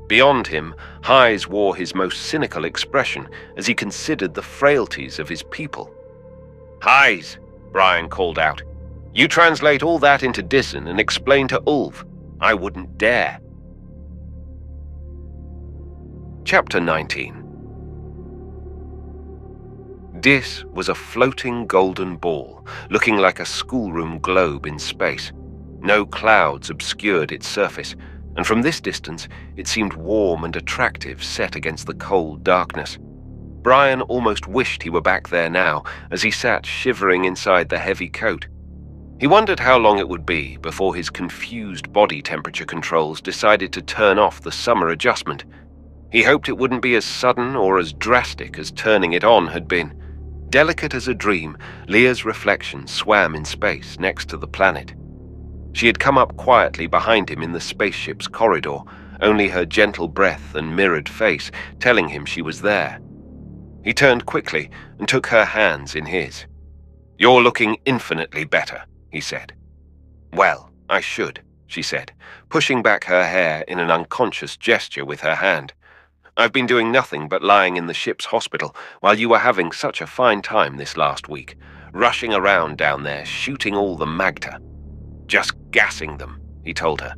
[SPEAKER 1] Beyond him, Highs wore his most cynical expression as he considered the frailties of his people. "Highs," Brion called out. "You translate all that into Dissen and explain to Ulf. I wouldn't dare." Chapter 19. Dis was a floating golden ball, looking like a schoolroom globe in space. No clouds obscured its surface, and from this distance it seemed warm and attractive set against the cold darkness. Brion almost wished he were back there now, as he sat shivering inside the heavy coat. He wondered how long it would be before his confused body temperature controls decided to turn off the summer adjustment. He hoped it wouldn't be as sudden or as drastic as turning it on had been. Delicate as a dream, Leah's reflection swam in space next to the planet. She had come up quietly behind him in the spaceship's corridor, only her gentle breath and mirrored face telling him she was there. He turned quickly and took her hands in his. "You're looking infinitely better," he said. "Well, I should," she said, pushing back her hair in an unconscious gesture with her hand. "I've been doing nothing but lying in the ship's hospital while you were having such a fine time this last week, rushing around down there, shooting all the Magter." "Just gassing them," he told her.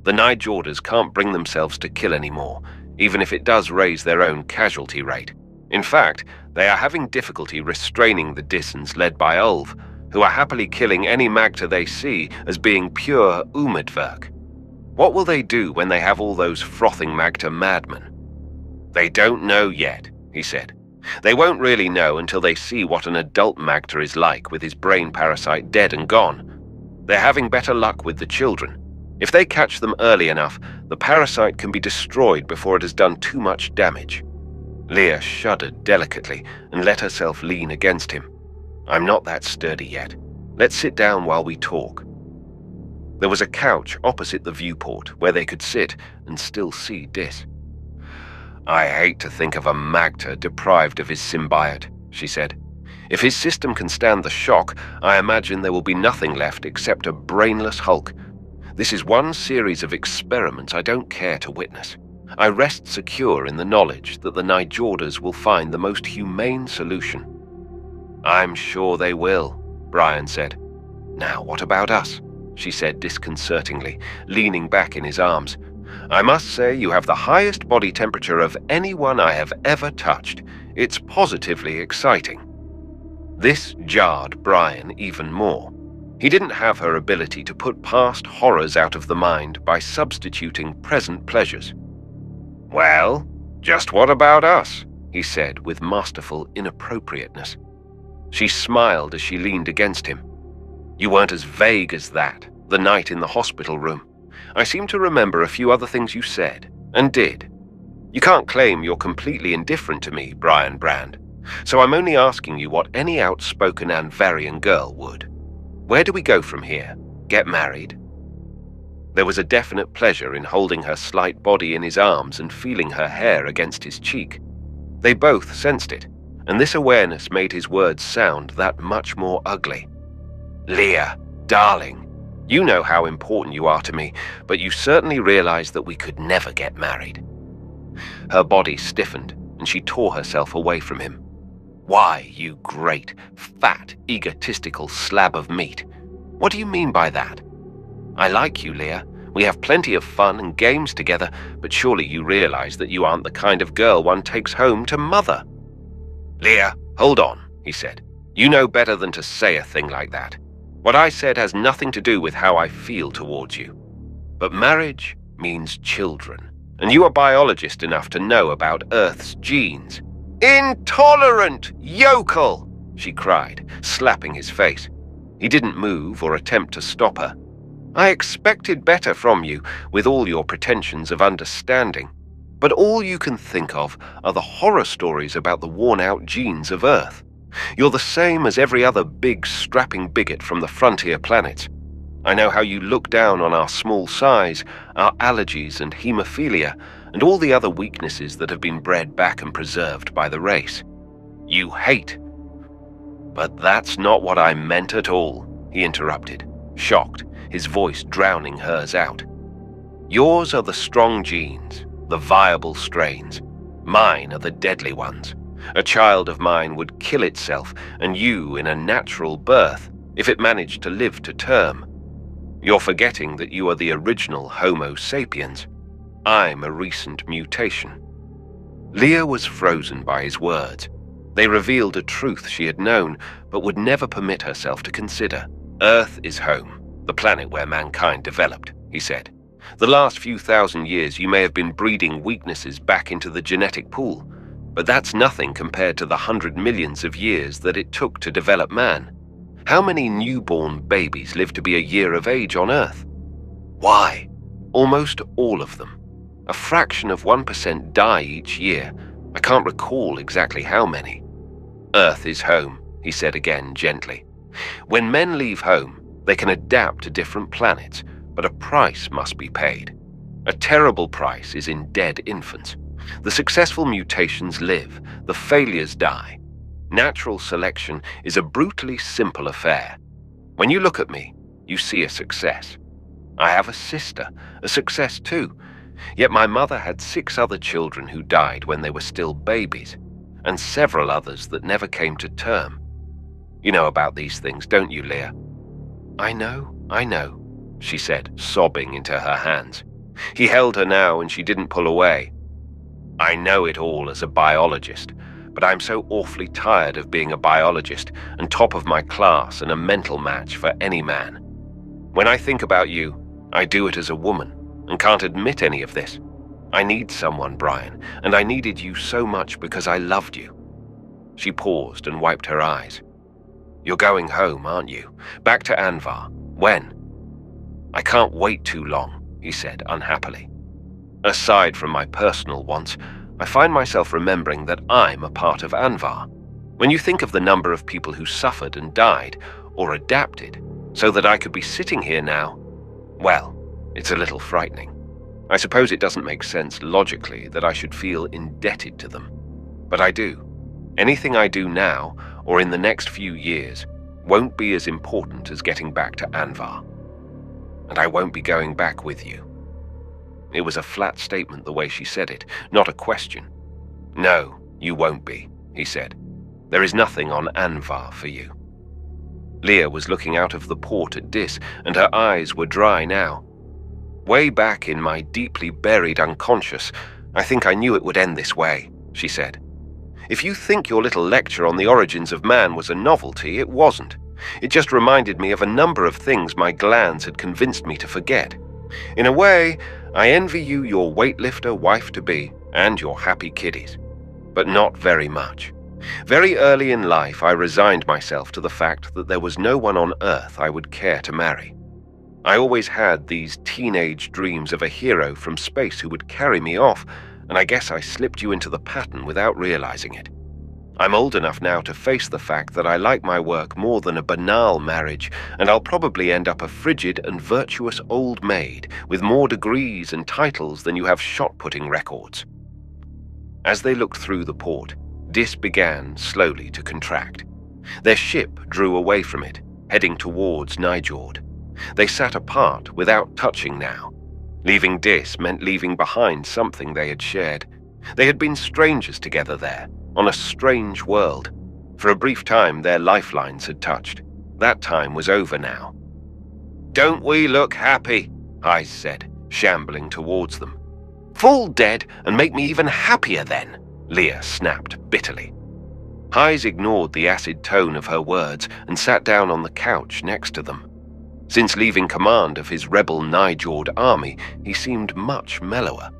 [SPEAKER 1] "The Nijorders can't bring themselves to kill anymore, even if it does raise their own casualty rate. In fact, they are having difficulty restraining the Dissens led by Ulf, who are happily killing any Magter they see as being pure Umedwerk. What will they do when they have all those frothing Magter madmen?" "They don't know yet," he said. "They won't really know until they see what an adult Magter is like with his brain parasite dead and gone. They're having better luck with the children. If they catch them early enough, the parasite can be destroyed before it has done too much damage." Leah shuddered delicately and let herself lean against him. I'm not that sturdy yet. Let's sit down while we talk. There was a couch opposite the viewport where they could sit and still see Dis. I hate to think of a magter deprived of his symbiote, she said. If his system can stand the shock, I imagine there will be nothing left except a brainless hulk. This is one series of experiments I don't care to witness. I rest secure in the knowledge that the Nijordas will find the most humane solution. I'm sure they will, Brion said. Now, what about us? She said disconcertingly, leaning back in his arms. I must say you have the highest body temperature of anyone I have ever touched. It's positively exciting. This jarred Brion even more. He didn't have her ability to put past horrors out of the mind by substituting present pleasures. Well, just what about us? He said with masterful inappropriateness. She smiled as she leaned against him. You weren't as vague as that, the night in the hospital room. I seem to remember a few other things you said, and did. You can't claim you're completely indifferent to me, Brion Brandd, so I'm only asking you what any outspoken Anvarian girl would. Where do we go from here? Get married? There was a definite pleasure in holding her slight body in his arms and feeling her hair against his cheek. They both sensed it, and this awareness made his words sound that much more ugly. Leah, darling, you know how important you are to me, but you certainly realize that we could never get married. Her body stiffened, and she tore herself away from him. Why, you great, fat, egotistical slab of meat? What do you mean by that? I like you, Leah. We have plenty of fun and games together, but surely you realize that you aren't the kind of girl one takes home to mother. Leah, hold on, he said. You know better than to say a thing like that. What I said has nothing to do with how I feel towards you. But marriage means children, and you are biologist enough to know about Earth's genes. Intolerant yokel, she cried, slapping his face. He didn't move or attempt to stop her. I expected better from you, with all your pretensions of understanding. But all you can think of are the horror stories about the worn-out genes of Earth. You're the same as every other big, strapping bigot from the frontier planets. I know how you look down on our small size, our allergies and hemophilia, and all the other weaknesses that have been bred back and preserved by the race. You hate. But that's not what I meant at all, he interrupted, shocked, his voice drowning hers out. Yours are the strong genes, the viable strains. Mine are the deadly ones. A child of mine would kill itself, and you in a natural birth, if it managed to live to term. You're forgetting that you are the original Homo sapiens. I'm a recent mutation. Leah was frozen by his words. They revealed a truth she had known, but would never permit herself to consider. Earth is home, the planet where mankind developed, he said. The last few thousand years you may have been breeding weaknesses back into the genetic pool, but that's nothing compared to the 100 millions of years that it took to develop man. How many newborn babies live to be a year of age on Earth? Why? Almost all of them. A fraction of 1% die each year. I can't recall exactly how many. Earth is home, he said again gently. When men leave home, they can adapt to different planets, but a price must be paid. A terrible price is in dead infants. The successful mutations live, the failures die. Natural selection is a brutally simple affair. When you look at me, you see a success. I have a sister, a success too. Yet my mother had 6 other children who died when they were still babies, and several others that never came to term. You know about these things, don't you, Leah? I know, she said, sobbing into her hands. He held her now, and she didn't pull away. I know it all as a biologist, but I'm so awfully tired of being a biologist and top of my class and a mental match for any man. When I think about you, I do it as a woman, and can't admit any of this. I need someone, Brion, and I needed you so much because I loved you. She paused and wiped her eyes. You're going home, aren't you? Back to Anvar. When? I can't wait too long, he said unhappily. Aside from my personal wants, I find myself remembering that I'm a part of Anvar. When you think of the number of people who suffered and died, or adapted, so that I could be sitting here now, well, it's a little frightening. I suppose it doesn't make sense logically that I should feel indebted to them. But I do. Anything I do now, or in the next few years, won't be as important as getting back to Anvar. And I won't be going back with you. It was a flat statement the way she said it, not a question. No, you won't be, he said. There is nothing on Anvar for you. Leah was looking out of the port at Dis, and her eyes were dry now. Way back in my deeply buried unconscious, I think I knew it would end this way, she said. If you think your little lecture on the origins of man was a novelty, it wasn't. It just reminded me of a number of things my glands had convinced me to forget. In a way, I envy you your weightlifter wife-to-be and your happy kiddies. But not very much. Very early in life, I resigned myself to the fact that there was no one on Earth I would care to marry. I always had these teenage dreams of a hero from space who would carry me off, and I guess I slipped you into the pattern without realizing it. I'm old enough now to face the fact that I like my work more than a banal marriage, and I'll probably end up a frigid and virtuous old maid with more degrees and titles than you have shot-putting records. As they looked through the port, Dis began slowly to contract. Their ship drew away from it, heading towards Nijord. They sat apart without touching now. Leaving Dis meant leaving behind something they had shared. They had been strangers together there, on a strange world. For a brief time, their lifelines had touched. That time was over now. "Don't we look happy?" Heise said, shambling towards them. "Fall dead and make me even happier then," Leah snapped bitterly. Heise ignored the acid tone of her words and sat down on the couch next to them. Since leaving command of his rebel Nijord army, he seemed much mellower.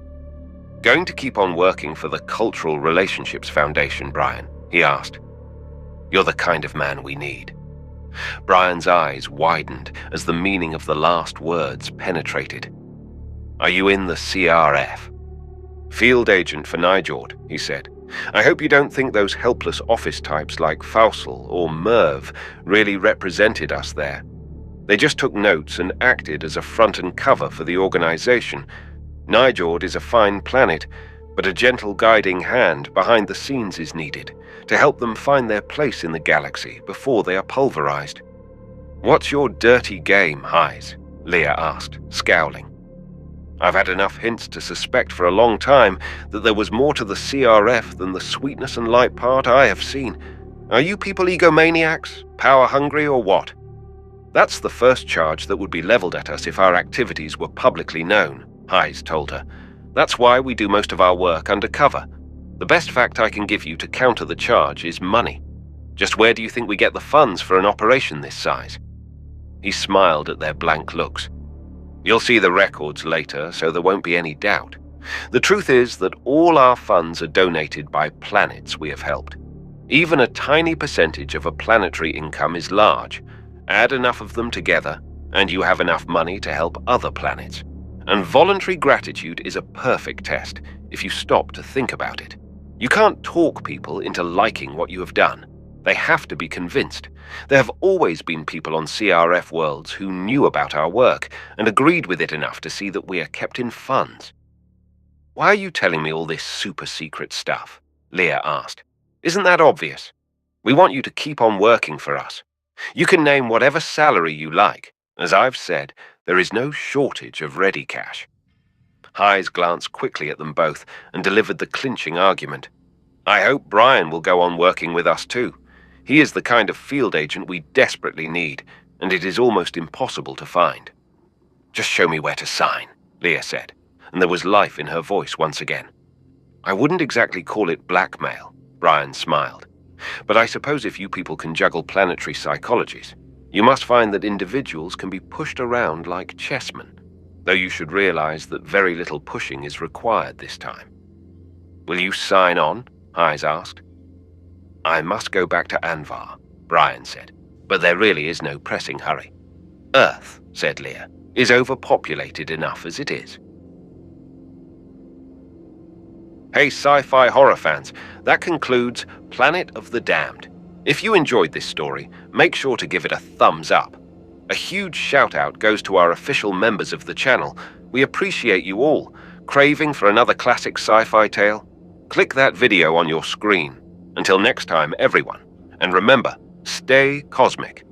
[SPEAKER 1] "Going to keep on working for the Cultural Relationships Foundation, Brion?" he asked. "You're the kind of man we need." Brion's eyes widened as the meaning of the last words penetrated. "Are you in the CRF?" "Field agent for Nijord," he said. "I hope you don't think those helpless office types like Fausel or Merv really represented us there. They just took notes and acted as a front and cover for the organization. Nijord is a fine planet, but a gentle guiding hand behind the scenes is needed to help them find their place in the galaxy before they are pulverized." "What's your dirty game, Heise?" Leah asked, scowling. "I've had enough hints to suspect for a long time that there was more to the CRF than the sweetness and light part I have seen. Are you people egomaniacs, power-hungry, or what?" "That's the first charge that would be leveled at us if our activities were publicly known," Heise told her. "That's why we do most of our work undercover. The best fact I can give you to counter the charge is money. Just where do you think we get the funds for an operation this size?" He smiled at their blank looks. "You'll see the records later, so there won't be any doubt. The truth is that all our funds are donated by planets we have helped. Even a tiny percentage of a planetary income is large. Add enough of them together, and you have enough money to help other planets. And voluntary gratitude is a perfect test if you stop to think about it. You can't talk people into liking what you have done. They have to be convinced. There have always been people on CRF worlds who knew about our work and agreed with it enough to see that we are kept in funds." "Why are you telling me all this super-secret stuff?" Leah asked. "Isn't that obvious? We want you to keep on working for us. You can name whatever salary you like. As I've said, there is no shortage of ready cash." Heise glanced quickly at them both and delivered the clinching argument. "I hope Brion will go on working with us too. He is the kind of field agent we desperately need, and it is almost impossible to find." "Just show me where to sign," Leah said, and there was life in her voice once again. "I wouldn't exactly call it blackmail," Brion smiled. "But I suppose if you people can juggle planetary psychologies, you must find that individuals can be pushed around like chessmen, though you should realize that very little pushing is required this time." "Will you sign on?" Heise asked. "I must go back to Anvar," Brion said, "but there really is no pressing hurry. Earth," said Leah, "is overpopulated enough as it is." Hey sci-fi horror fans, that concludes Planet of the Damned. If you enjoyed this story, make sure to give it a thumbs up. A huge shout out goes to our official members of the channel. We appreciate you all. Craving for another classic sci-fi tale? Click that video on your screen. Until next time, everyone. And remember, stay cosmic.